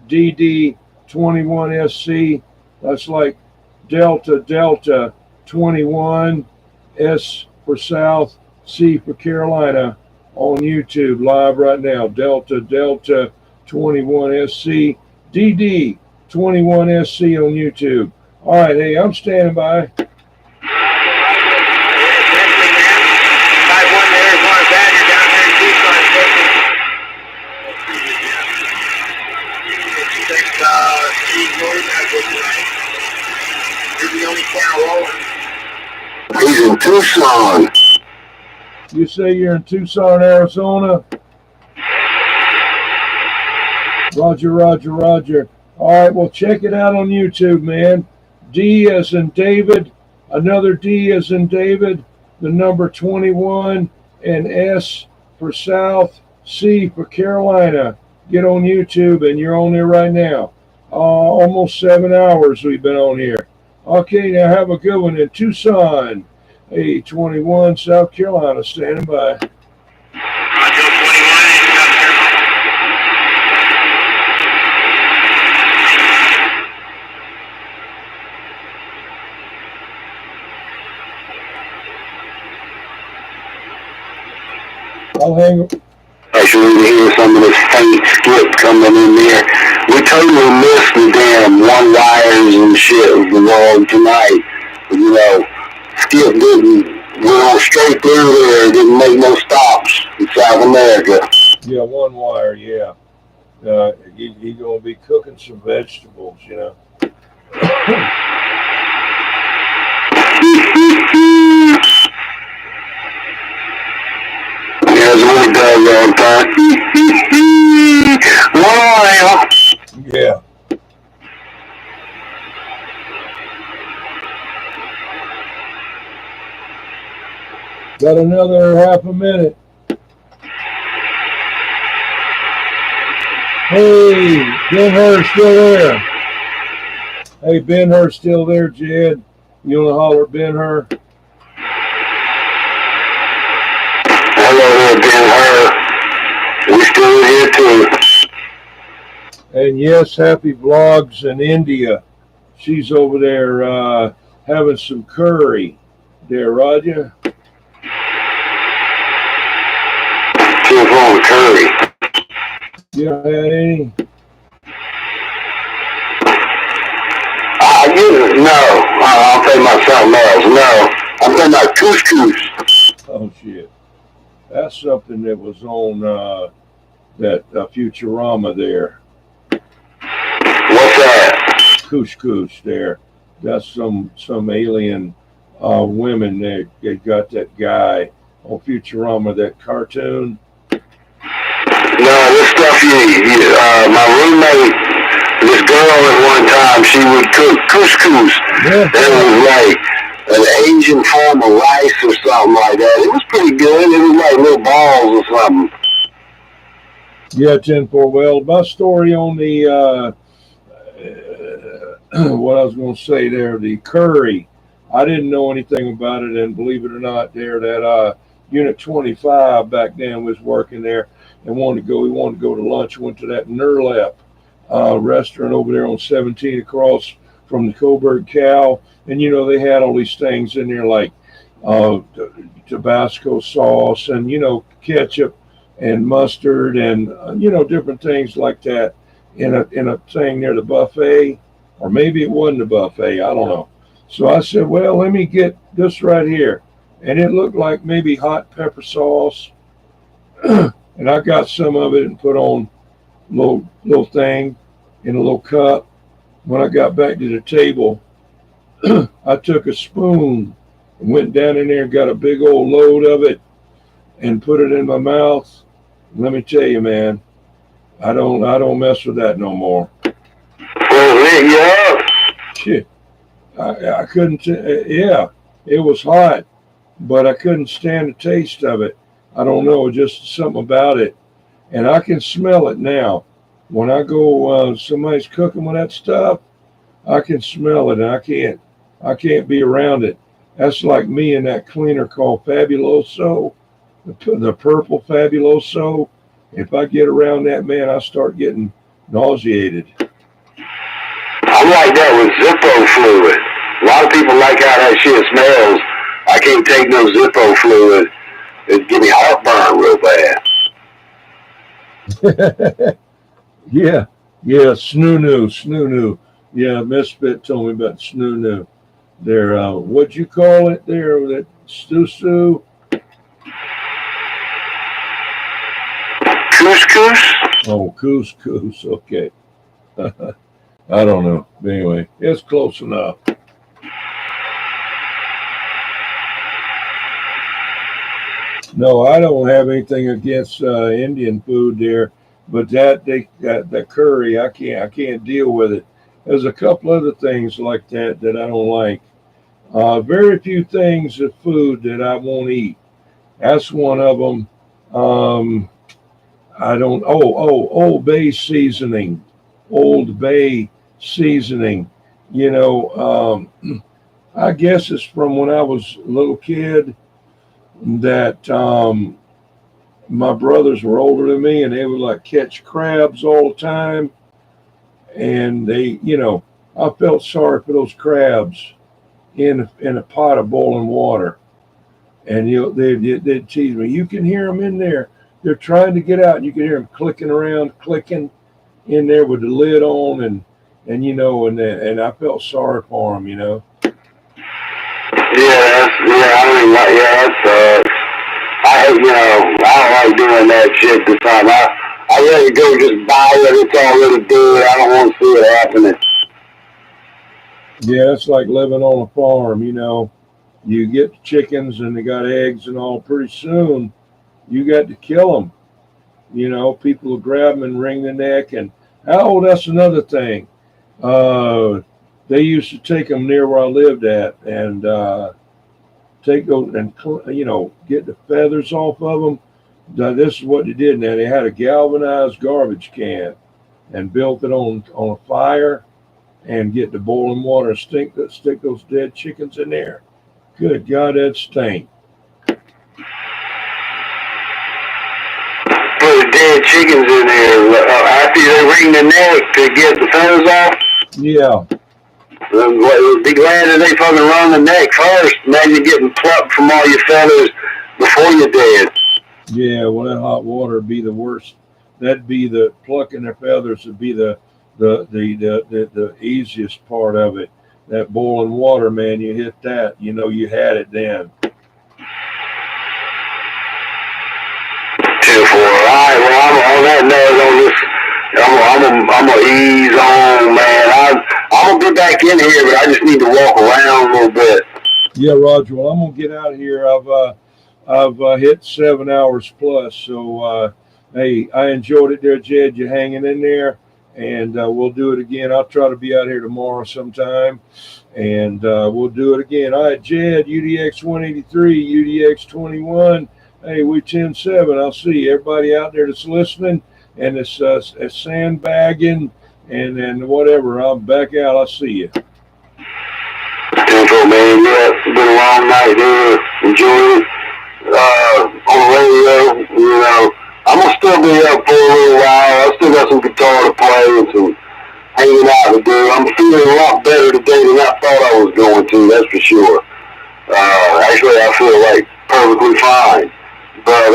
Speaker 1: DD21SC. That's like Delta Delta 21, S for South, C for Carolina, on YouTube live right now. Delta Delta 21SC, DD21SC on YouTube. All right, hey, I'm standing by.
Speaker 3: He's in Tucson.
Speaker 1: You say you're in Tucson, Arizona? Roger, Roger, Roger. All right, well, check it out on YouTube, man. D as in David, another D as in David, the number 21, and S for South, C for Carolina. Get on YouTube, and you're on there right now. Almost 7 hours we've been on here. Okay, now have a good one in Tucson. Hey, 21, South Carolina, standing by. I'll hang.
Speaker 3: Actually, to hear some of this faint skip coming in there. We totally missed the damn one wires and shit of the world tonight. You know, Skip didn't go straight through there. Didn't make no stops in South America.
Speaker 1: Yeah, one wire. Yeah, he gonna be cooking some vegetables, you know.
Speaker 3: That's what he does all the time.
Speaker 1: Yeah. Got another half a minute. Hey, Ben-Hur's still there. Hey, Ben-Hur's still there, Jed. You want to holler at Ben-Hur?
Speaker 3: Hello there, Ben-Hur. We still here too.
Speaker 1: And yes, Happy Vlogs in India. She's over there having some curry. There, Roger.
Speaker 3: What's wrong with curry?
Speaker 1: You don't have any?
Speaker 3: No. I'll tell you about something else. No. I'm talking about couscous.
Speaker 1: Oh, shit. That's something that was on that Futurama there.
Speaker 3: What's that?
Speaker 1: Couscous there. That's some alien women that got that guy on Futurama, that cartoon.
Speaker 3: No, this stuff my roommate, this girl at one time, she would cook couscous.
Speaker 1: Yeah.
Speaker 3: It was like an Asian form of rice or something like that. It was pretty good. It was like little balls or something.
Speaker 1: Yeah, 10-4. Well, my story on the what I was going to say there, the curry, I didn't know anything about it, and believe it or not, there that Unit 25 back then was working there and he wanted to go to lunch. Went to that Nerlep restaurant over there on 17 across from the Cobra Cow, and you know they had all these things in there like Tabasco sauce and ketchup and mustard and different things like that in a thing near the buffet, or maybe it wasn't a buffet, I don't know. So I said, well, let me get this right here, and it looked like maybe hot pepper sauce. And I got some of it and put on a little thing in a little cup. When I got back to the table, I took a spoon and went down in there and got a big old load of it and put it in my mouth. Let me tell you, man, I don't mess with that no more. Shit, I couldn't. Yeah, it was hot, but I couldn't stand the taste of it. I don't know, just something about it. And I can smell it now. When I go, somebody's cooking with that stuff, I can smell it, and I can't be around it. That's like me and that cleaner called Fabuloso, the purple Fabuloso. If I get around that, man, I start getting nauseated.
Speaker 3: I'm like that with Zippo fluid. A lot of people like how that shit smells. I can't take no Zippo fluid. It give me heartburn real bad.
Speaker 1: Yeah, snoo. Yeah, Misfit told me about snoo. There, what'd you call it there? That stew?
Speaker 3: Couscous?
Speaker 1: Oh, couscous. Okay. I don't know. Anyway, it's close enough. No, I don't have anything against Indian food there, but that curry, I can't deal with it. There's a couple other things like that I don't like. Very few things of food that I won't eat. That's one of them. Um, I don't. Old Bay seasoning, Old Bay seasoning. You know, I guess it's from when I was a little kid that my brothers were older than me, and they would like catch crabs all the time, and I felt sorry for those crabs in a pot of boiling water, and they'd tease me. You can hear them in there. They're trying to get out, and you can hear them clicking around, clicking in there with the lid on, and I felt sorry for them.
Speaker 3: I don't like doing that shit this time. I rather go just buy it. It's already dead. I don't want to see it happening.
Speaker 1: Yeah, it's like living on a farm. You get the chickens and they got eggs and all. Pretty soon, you got to kill them. People will grab them and wring the neck. And that's another thing. Uh, they used to take them near where I lived at and take those and get the feathers off of them. Now, this is what they did. Now they had a galvanized garbage can and built it on a fire and get the boiling water and stick those dead chickens in there. Good God, that stink.
Speaker 3: Put the dead chickens in there after they wring the neck to get the feathers off.
Speaker 1: Yeah.
Speaker 3: Be glad that they fucking run the neck first. Imagine getting plucked from all your feathers before you're dead.
Speaker 1: Yeah, well, that hot water would be the worst. That'd be the plucking their feathers would be the easiest part of it. That boiling water, man, you hit that, you had it then.
Speaker 3: 2-4. All right, well, I'm on that note on this. I'm gonna ease on, man. I'm gonna be back in here, but I just need to walk around a little bit.
Speaker 1: Yeah, Roger. Well, I'm gonna get out of here. I've hit 7 hours plus. So, hey, I enjoyed it there, Jed. You're hanging in there, and we'll do it again. I'll try to be out here tomorrow sometime, and we'll do it again. All right, Jed, UDX 183, UDX 21. Hey, we 10-7. I'll see everybody out there that's listening and it's sandbagging and whatever. I'm back out. I'll see you.
Speaker 3: Info, man. Yeah, it's been a long night there. Enjoy it. On the radio, I'm gonna still be up for a little while. I still got some guitar to play and some hanging out to do. I'm feeling a lot better today than I thought I was going to. That's for sure. Actually, I feel like perfectly fine. But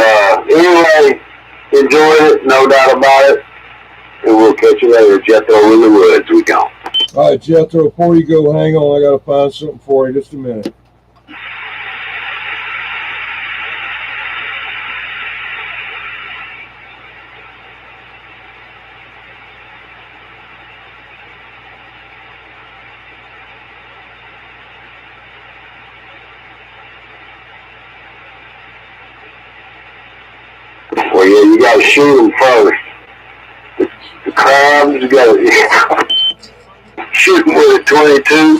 Speaker 3: anyway, enjoy it, no doubt about it. And we'll catch you later. Jethro in the woods. We go.
Speaker 1: All right, Jethro, before you go, hang on. I got to find something for you. Just a minute.
Speaker 3: Well, yeah, you got to shoot them first. The crabs, you got to shoot them with a 22.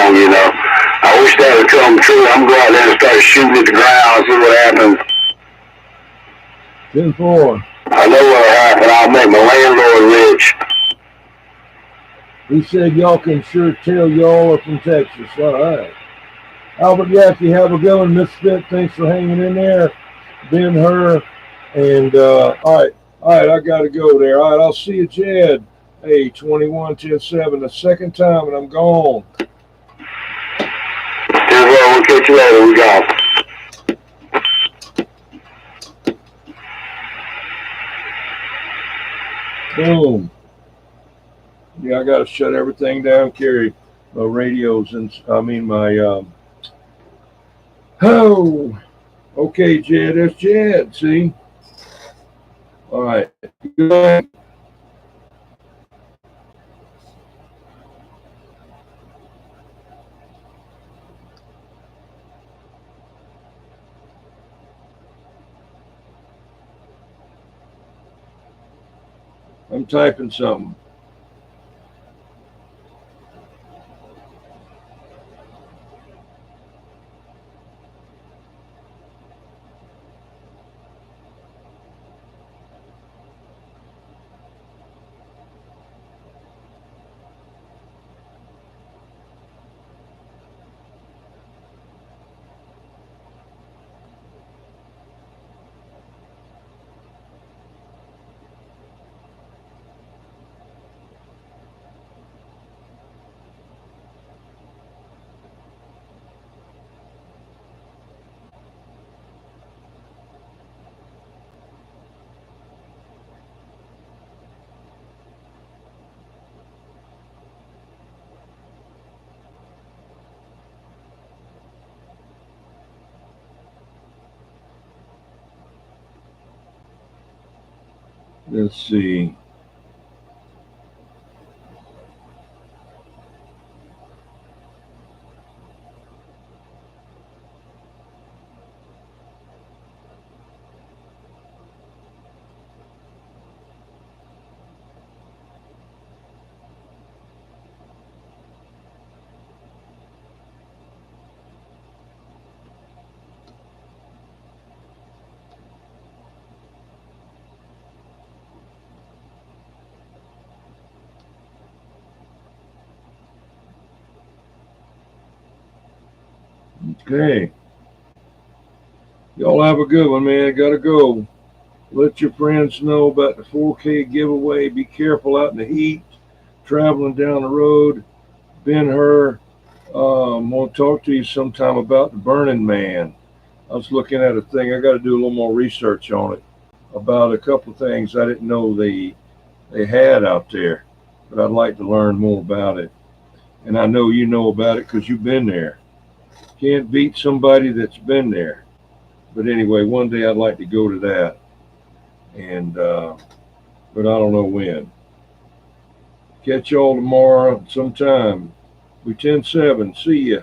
Speaker 3: wrong, you know. I wish that would come true. I'm going out there and start shooting at the ground, see what happens.
Speaker 1: 10-4.
Speaker 3: I know what'll happen. I'll make my landlord rich.
Speaker 1: He said y'all can sure tell y'all are from Texas. All right. Albert Yackey, have a good one. Misfit, thanks for hanging in there. Ben Hur. And all right, I gotta go there. All right, I'll see you, Jed. Hey, 21-10-7, the second time, and I'm gone.
Speaker 3: We'll catch you later. We go.
Speaker 1: Boom. Yeah, I gotta shut everything down, carry my radios and oh, okay, Jed, there's Jed, see? All right. Good. I'm typing something. Let's see. Okay. Y'all have a good one, man. Gotta go. Let your friends know about the 4K giveaway. Be careful out in the heat, traveling down the road. Ben Hur, I'm going to talk to you sometime about the Burning Man. I was looking at a thing. I got to do a little more research on it about a couple of things I didn't know they had out there, but I'd like to learn more about it. And I know you know about it because you've been there. Can't beat somebody that's been there. But anyway, one day I'd like to go to that. And but I don't know when. Catch y'all tomorrow sometime. We 10-7. See ya.